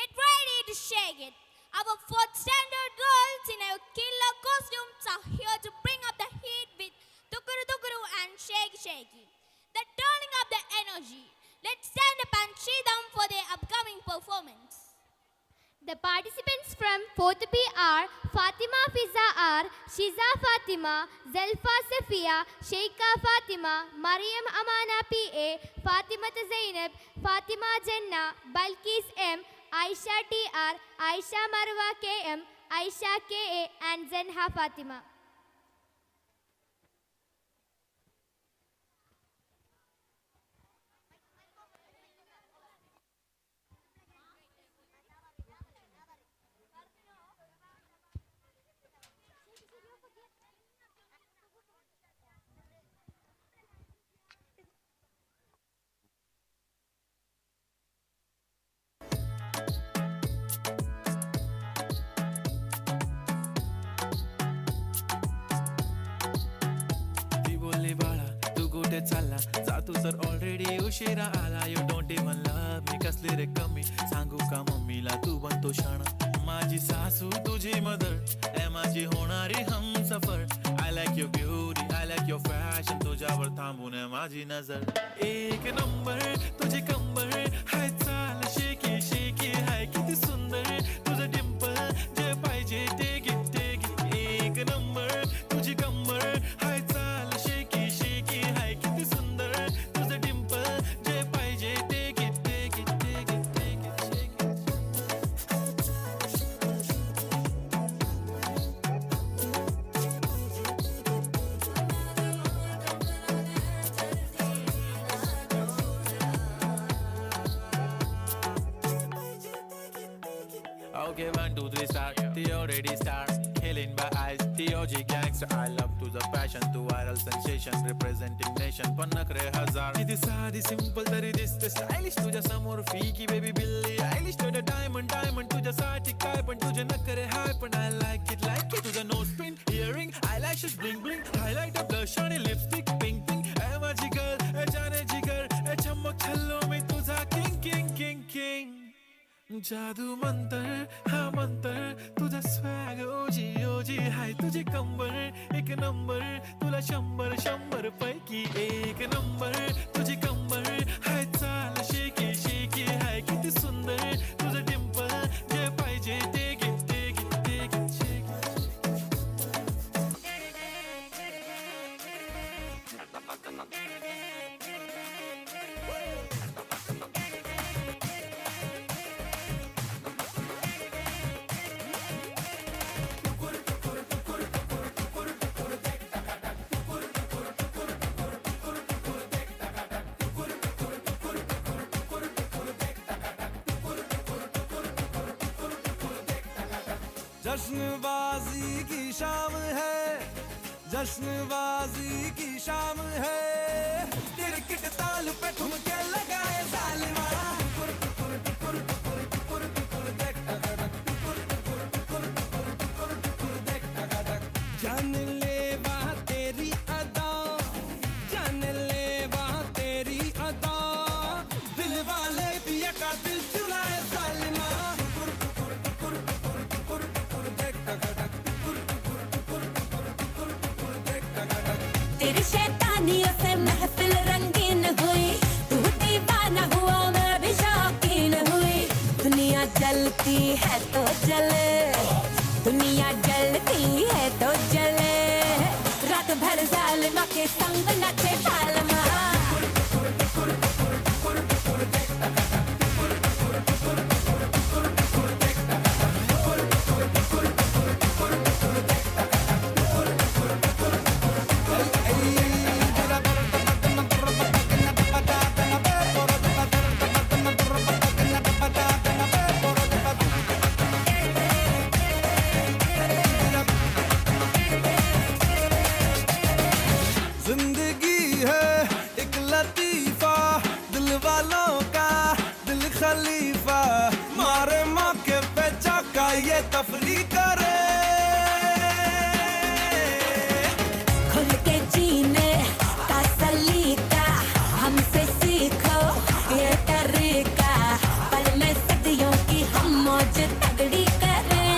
Get ready to shake it. Our fourth standard girls in our killer costumes are here to bring up the heat with tukuru tukuru and shake shakey. They're turning up the energy. Let's stand up and cheer them for their upcoming performance. The participants from 4th B are Fatima Fiza R, Shiza Fatima, Zelfa Safia, Sheikha Fatima, Mariam Amana PA, Fatima Zainab, Fatima Janna, Balkis M, Aisha TR, Aisha Marwa KM, Aisha KA and Zenha Fatima. चालला जातो sir already उशिरा आला. You don't even love me कसले रे कमी सांगू का मम्मीला तू बनतो शाणा. माझी सासू तुझी मदर ए माझी होणारी Humsafar I like your beauty, I like your fashion तुझ्यावर थांबून आहे माझी नजर एक नंबर तुझी कंबर हाय चाल शेकी शेकी हाय किती सुंदर तुझं डिंपल जे पाहिजे ते एक नंबर तुझी कंबर हाय चाल शेकी शेकी हाय किती सुंदर तुझं डिंपल जे पाहिजे ते Okay, 1, 2, 3, start. The already start. Killing by eyes. The OG gangster. I love to the passion. To viral sensation. Representing nation. Pannakre hazar. Kiti saadi simple tari diste stylish. Tuja samor fiki baby Billy Eilish. Tuja diamond tuja saati kai pan tuja nakare hype and I like it. Tuja nose pin, earring, eyelashes bling bling. Highlighter, blush on lipstick, pink pink. Hey my jigar, hey jane jigar, hey chammak challo mein tuja king. जादू मंतर हा मंतर तुझा swag ओजी ओजी हाय तुझी कंबर एक number तुला 100 पैकी एक number तुझी कंबर हाय चाल शेकी शेकी हाय किती सुंदर तुझं डिंपल जे पाहिजे ते जश्नबाजी की शाम है जश्नबाजी की शाम है क्रिकेट ताल पे ठुमके लगाए जालिमा जान ले वहाँ तेरी अदा जान ले वहाँ तेरी अदा दिल वाले पिया का दिल चुराए जालिमा तेरी शैतानियों से महफिल रंगीन हुई तू दीवाना हुआ मैं भी शौकीन हुई दुनिया जलती है तो जले दुनिया जलती है तो जले रात भर जालिमा के संग नचे जालिमा ये तफरी करे खुल के जीने का सलीका हमसे सीखो ये तरीका पल में सदियों की हम मौज तगड़ी करें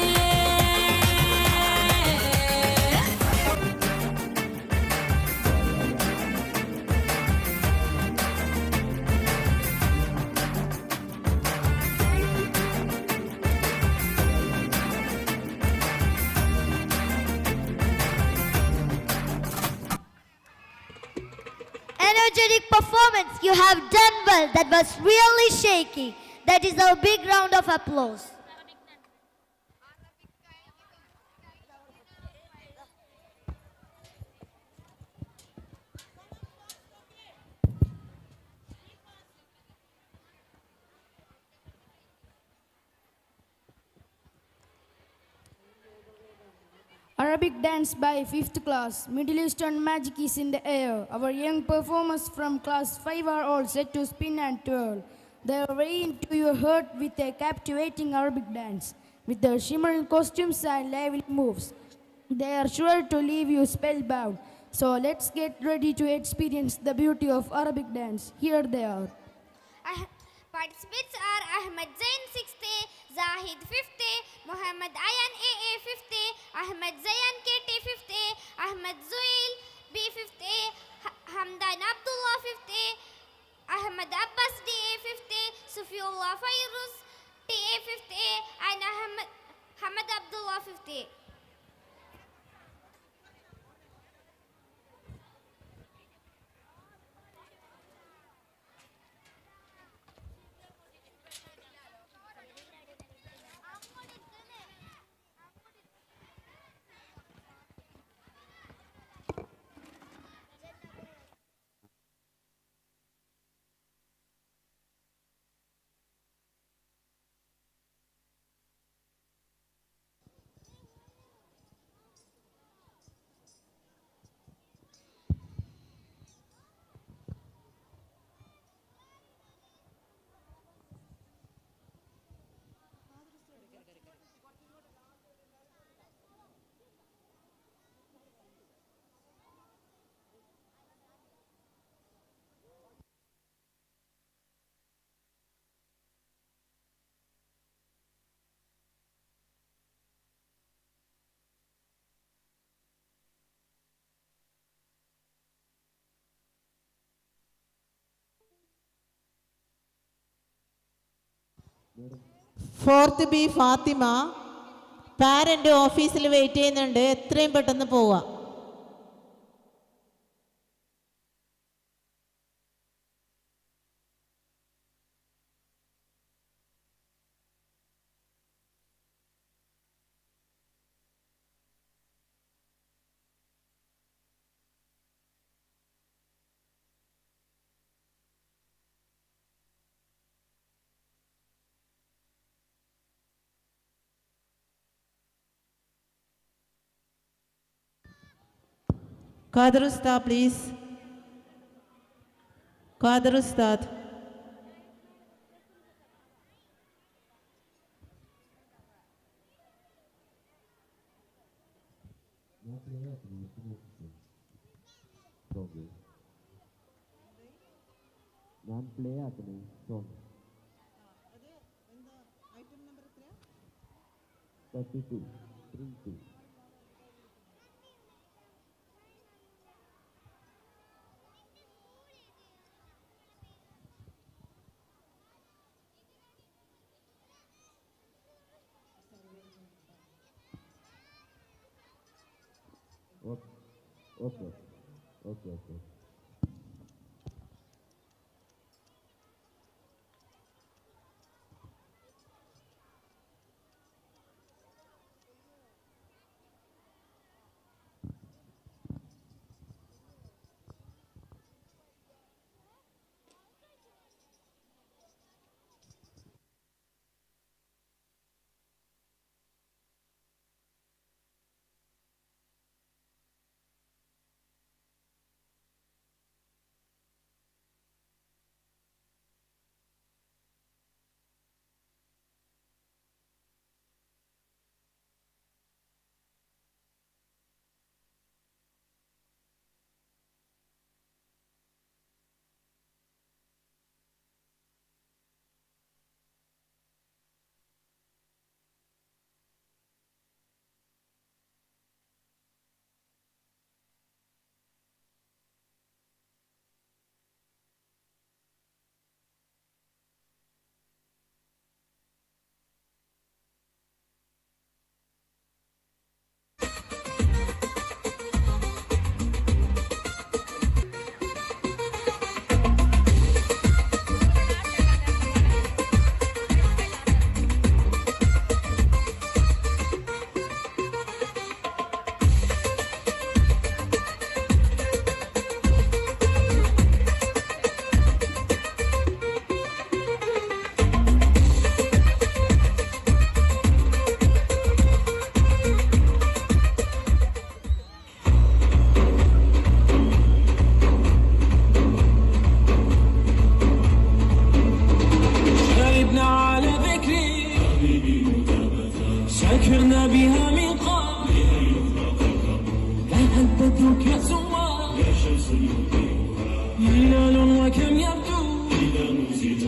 Energetic performance. You have done well. That was really shaky. That is a big round of applause. Arabic dance by 5th class. Middle Eastern magic is in the air. Our young performers from class 5 are all set to spin and twirl. They are way into your heart with a captivating Arabic dance. With their shimmering costumes and lively moves, they are sure to leave you spellbound. So let's get ready to experience the beauty of Arabic dance. Here they are. Participants are Ahmed Zain 6th A, Zahid 5th A, Muhammad Ayan AA 5th A, Ahmed Zayan KT 5th A, Ahmed Zuil B 5th A, Hamdan Abdullah 5th A, Ahmed Abbas DA 5th A, Sufiullah Fairuz TA 5th A, and Hamad Abdullah 5th A. Fourth B Fathima parent ഓഫീസിൽ wait ചെയ്യുന്നുണ്ട്, എത്രയും പെട്ടെന്ന് പോവാം. Qadir Ustad, please. Qadir Ustad. ഞാൻ play ആക്കുന്നു song 32 32. Okay. سكرنا بها من قبل تهددك زوار هلال وكم يبدو إذا نزيت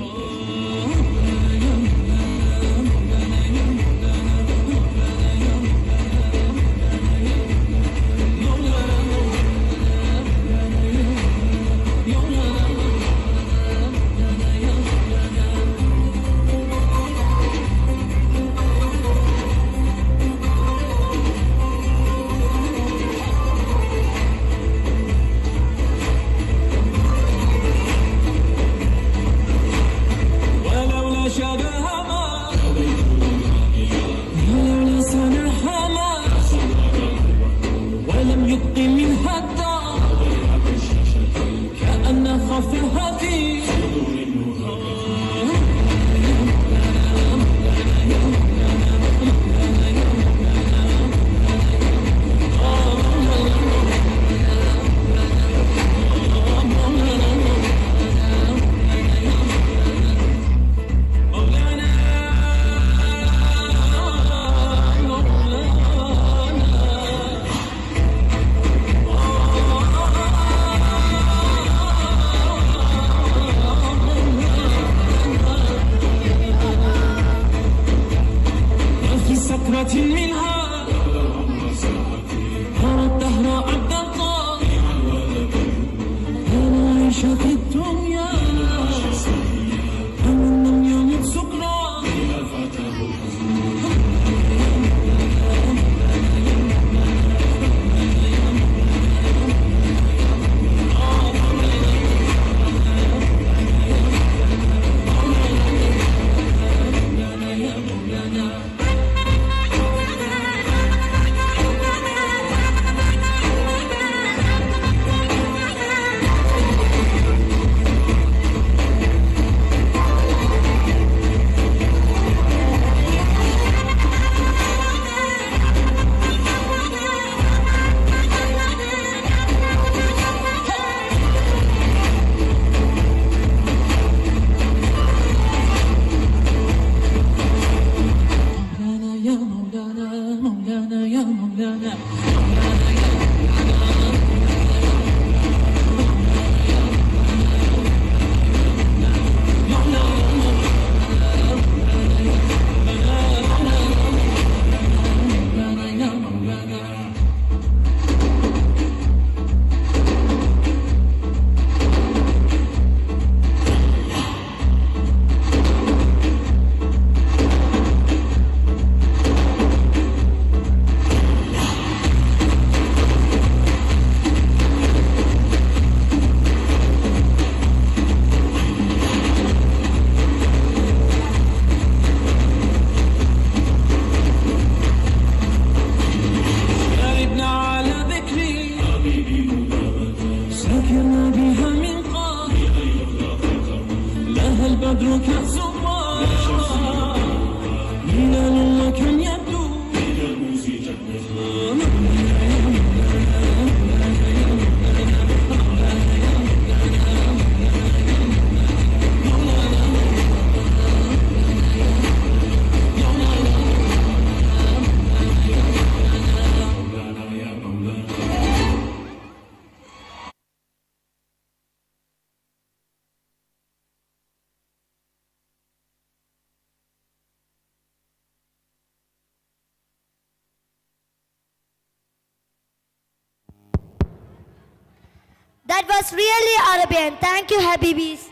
That was really Arabian. Thank you, Habibis.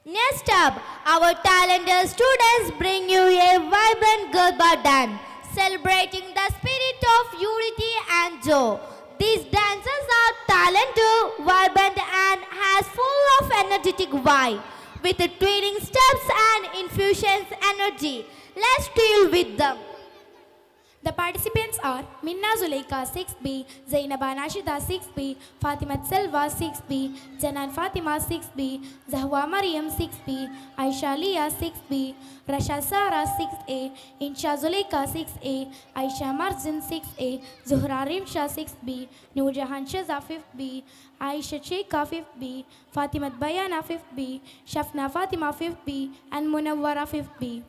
Next up, our talented students bring you a vibrant Garba dance, celebrating the spirit of unity and joy. These dances are talented, vibrant and has full of energetic vibe, with twirling steps and infusions energy. Let's deal with them. The participants are Minna Zuleika 6B, Zainaba Nashida 6B, Fatima Selva 6B, Janan Fatima 6B, Zahwa Mariam 6B, Aisha Leah 6B, Rasha Sara 6A, Insha Zuleika 6A, Aisha Marjan 6A, Zuhra Rimsha 6B, Noorjahan Shaza 5B, Aisha Sheikha 5B, Fatima Bayana 5B, Shafna Fatima 5B, and Munawwara 5B.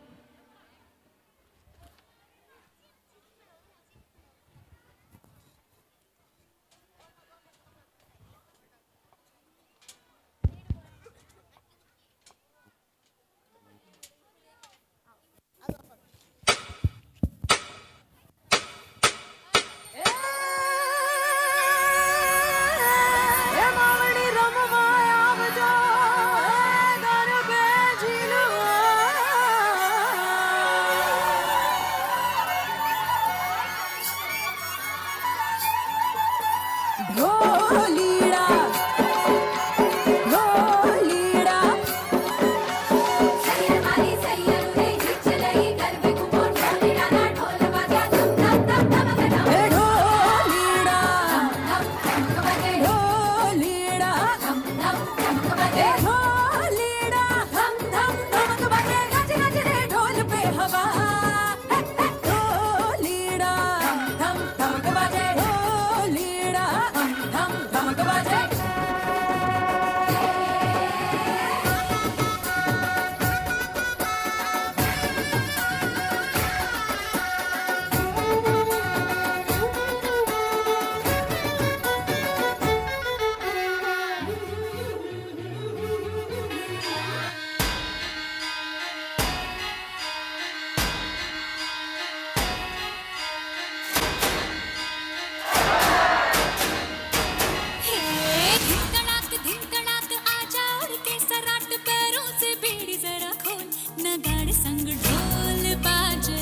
नगाड़े संग ढोल बाजे